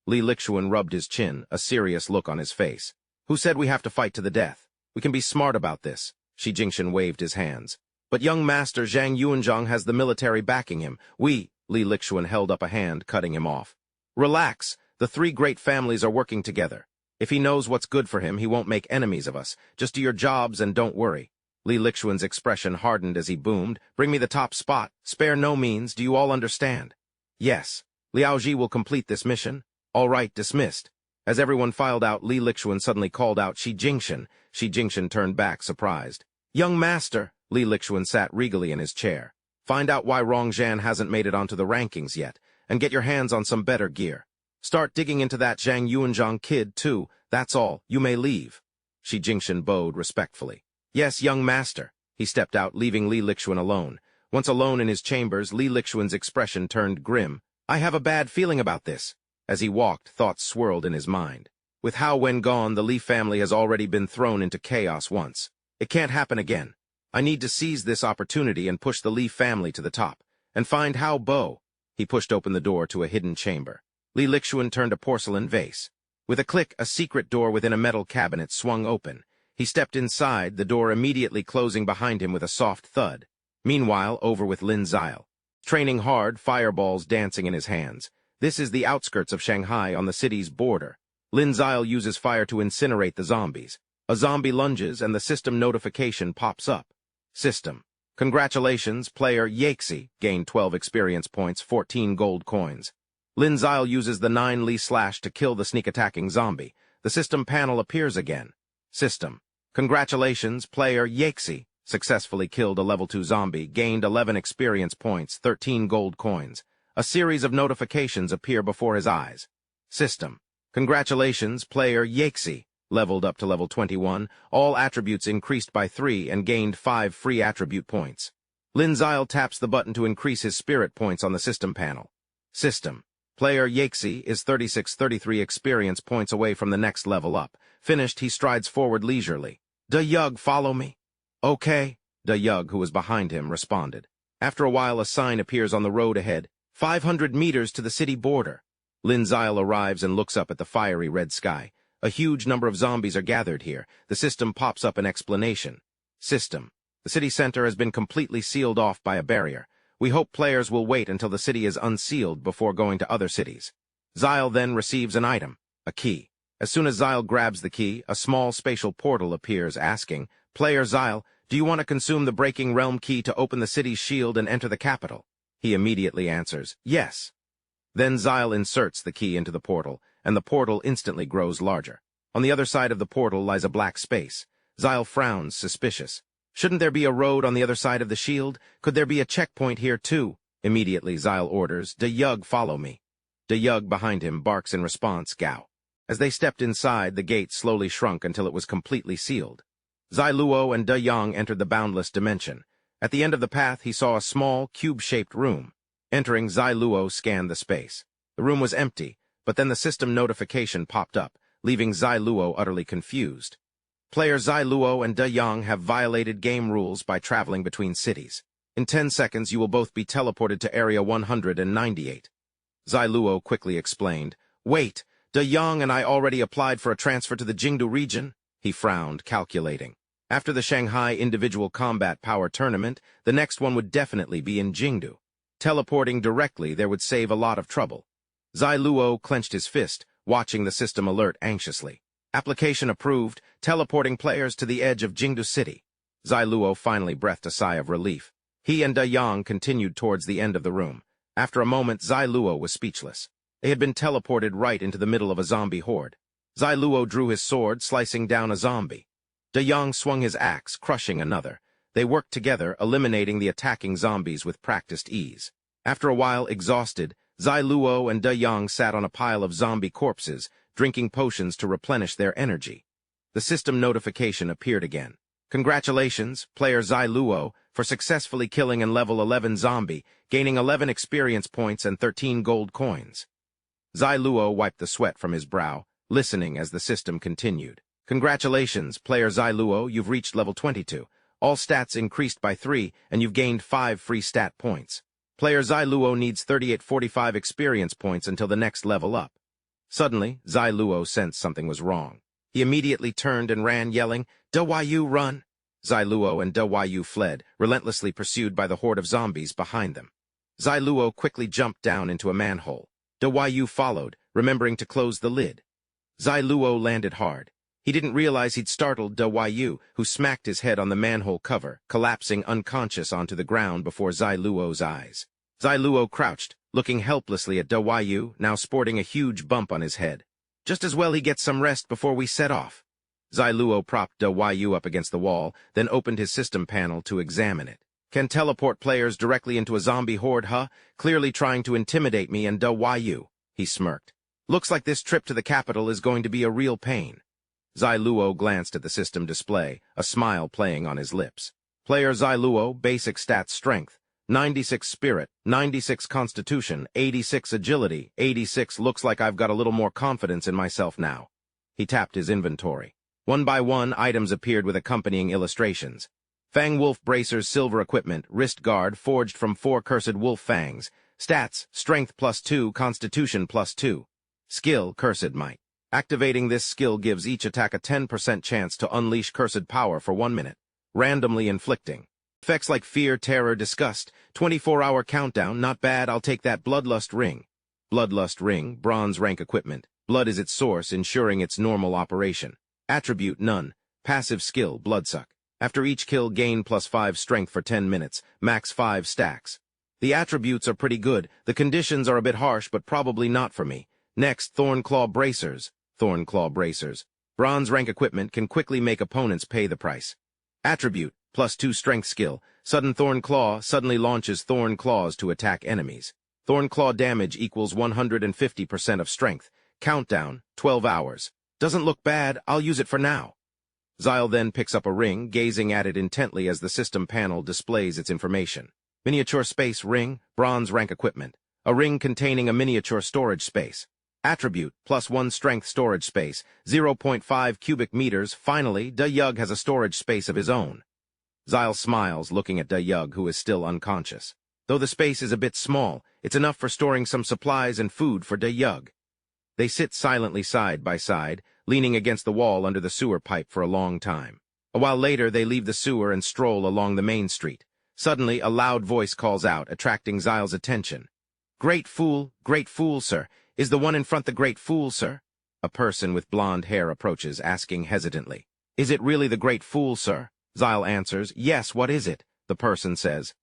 Li Lixuan rubbed his chin, a serious look on his face. "Who said we have to fight to the death? We can be smart about this." Shi Jingxian waved his hands. "But young master Zhang Yuanzhang has the military backing him. Li Lixuan held up a hand, cutting him off. "Relax. The 3 great families are working together. If he knows what's good for him, he won't make enemies of us. Just do your jobs and don't worry." Li Lixuan's expression hardened as he boomed, "Bring me the top spot. Spare no means. Do you all understand?" "Yes. Liao Ji will complete this mission." "All right, dismissed." As everyone filed out, Li Lixuan suddenly called out, "Shi Jingxian." Shi Jingxian turned back, surprised. "Young master." Li Lixuan sat regally in his chair. "Find out why Rongzhan hasn't made it onto the rankings yet, and get your hands on some better gear. Start digging into that Zhang Yuanzhang kid, too. That's all. You may leave." Shi Jingxian bowed respectfully. "Yes, young master." He stepped out, leaving Li Lixuan alone. Once alone in his chambers, Li Lixuan's expression turned grim. "I have a bad feeling about this." As he walked, thoughts swirled in his mind. With Hao Wen gone, the Li family has already been thrown into chaos once. It can't happen again. I need to seize this opportunity and push the Li family to the top. And find Hao Bo. He pushed open the door to a hidden chamber. Li Lixuan turned a porcelain vase. With a click, a secret door within a metal cabinet swung open. He stepped inside, the door immediately closing behind him with a soft thud. Meanwhile, over with Lin Zile. Training hard, fireballs dancing in his hands. This is the outskirts of Shanghai on the city's border. Lin Zile uses fire to incinerate the zombies. A zombie lunges and the system notification pops up. System. Congratulations, player Yaxi gained 12 experience points, 14 gold coins. Lin Zile uses the 9 Li slash to kill the sneak-attacking zombie. The system panel appears again. System. Congratulations, player Yaxi successfully killed a level 2 zombie, gained 11 experience points, 13 gold coins. A series of notifications appear before his eyes. System. Congratulations, player Yaxi leveled up to level 21, all attributes increased by 3 and gained 5 free attribute points. Lin Zile taps the button to increase his spirit points on the system panel. System. Player Yaxi is 33 experience points away from the next level up. Finished, he strides forward leisurely. "Da Yug, follow me." "Okay." Da Yug, who was behind him, responded. After a while, a sign appears on the road ahead. 500 meters to the city border. Lin Zile arrives and looks up at the fiery red sky. A huge number of zombies are gathered here. The system pops up an explanation. System. The city center has been completely sealed off by a barrier. We hope players will wait until the city is unsealed before going to other cities. Zile then receives an item, a key. As soon as Zile grabs the key, a small spatial portal appears asking, "Player Zile, do you want to consume the Breaking Realm key to open the city's shield and enter the capital?" He immediately answers, "Yes." Then Zile inserts the key into the portal, and the portal instantly grows larger. On the other side of the portal lies a black space. Zile frowns, suspicious. Shouldn't there be a road on the other side of the shield? Could there be a checkpoint here too? Immediately, Zile orders, "Da Yug, follow me." Da Yug behind him barks in response, "Gao." As they stepped inside, the gate slowly shrunk until it was completely sealed. Zai Luo and Da Yang entered the boundless dimension. At the end of the path, he saw a small, cube-shaped room. Entering, Zai Luo scanned the space. The room was empty, but then the system notification popped up, leaving Zai Luo utterly confused. Player Zai Luo and Da Yang have violated game rules by traveling between cities. In 10 seconds, you will both be teleported to Area 198. Zai Luo quickly explained, "Wait, Da Yang and I already applied for a transfer to the Jingdu region." He frowned, calculating. After the Shanghai Individual Combat Power Tournament, the next one would definitely be in Jingdu. Teleporting directly there would save a lot of trouble. Zai Luo clenched his fist, watching the system alert anxiously. Application approved, teleporting players to the edge of Jingdu City. Zai Luo finally breathed a sigh of relief. He and Da Yang continued towards the end of the room. After a moment, Zai Luo was speechless. They had been teleported right into the middle of a zombie horde. Zai Luo drew his sword, slicing down a zombie. Da Yang swung his axe, crushing another. They worked together, eliminating the attacking zombies with practiced ease. After a while, exhausted, Zai Luo and Da Yang sat on a pile of zombie corpses, drinking potions to replenish their energy. The system notification appeared again. "Congratulations, player Zai Luo, for successfully killing an level 11 zombie, gaining 11 experience points and 13 gold coins." Zai Luo wiped the sweat from his brow, listening as the system continued. "Congratulations, player Zai Luo, you've reached level 22. All stats increased by 3, and you've gained 5 free stat points. Player Zai Luo needs 3845 experience points until the next level up." Suddenly, Zai Luo sensed something was wrong. He immediately turned and ran, yelling, "Da Yu, run!" Zai Luo and Da Yu fled, relentlessly pursued by the horde of zombies behind them. Zai Luo quickly jumped down into a manhole. Da Yu followed, remembering to close the lid. Zai Luo landed hard. He didn't realize he'd startled Da Yu, who smacked his head on the manhole cover, collapsing unconscious onto the ground before Zai Luo's eyes. Zai Luo crouched, looking helplessly at Da Yu, now sporting a huge bump on his head. "Just as well he gets some rest before we set off." Zai Luo propped Da Yu up against the wall, then opened his system panel to examine it. "Can teleport players directly into a zombie horde, huh? Clearly trying to intimidate me and Da Yu." He smirked. "Looks like this trip to the capital is going to be a real pain." Zai Luo glanced at the system display, a smile playing on his lips. Player Zai Luo, basic stats strength, 96 spirit, 96 constitution, 86 agility, 86 looks like I've got a little more confidence in myself now. He tapped his inventory. One by one, items appeared with accompanying illustrations. Fang Wolf Bracers Silver Equipment, Wrist Guard, forged from 4 Cursed Wolf Fangs. Stats, Strength +2, Constitution +2. Skill, Cursed Might. Activating this skill gives each attack a 10% chance to unleash cursed power for 1 minute, randomly inflicting. Effects like Fear, Terror, Disgust, 24-hour countdown, not bad, I'll take that. Bloodlust Ring. Bloodlust Ring, Bronze Rank Equipment. Blood is its source, ensuring its normal operation. Attribute, None. Passive skill, Bloodsuck. After each kill, gain +5 strength for 10 minutes, max 5 stacks. The attributes are pretty good, the conditions are a bit harsh but probably not for me. Next, Thornclaw Bracers. Thornclaw Bracers. Bronze Rank Equipment can quickly make opponents pay the price. Attribute, +2 Strength Skill. Sudden Thorn Claw suddenly launches Thorn Claws to attack enemies. Thorn Claw damage equals 150% of strength. Countdown, 12 hours. Doesn't look bad, I'll use it for now. Xyle then picks up a ring, gazing at it intently as the system panel displays its information. Miniature Space Ring, Bronze Rank Equipment. A ring containing a miniature storage space. Attribute, +1 Strength Storage Space, 0.5 cubic meters. Finally, Da Yug has a storage space of his own. Xyle smiles, looking at Da Yug, who is still unconscious. Though the space is a bit small, it's enough for storing some supplies and food for Da Yug. They sit silently side by side, leaning against the wall under the sewer pipe for a long time. A while later, they leave the sewer and stroll along the main street. Suddenly, a loud voice calls out, attracting Xyle's attention. Great fool, sir. Is the one in front the great fool, sir? A person with blonde hair approaches, asking hesitantly. Is it really the great fool, sir? Xyle answers, yes, what is it? The person says,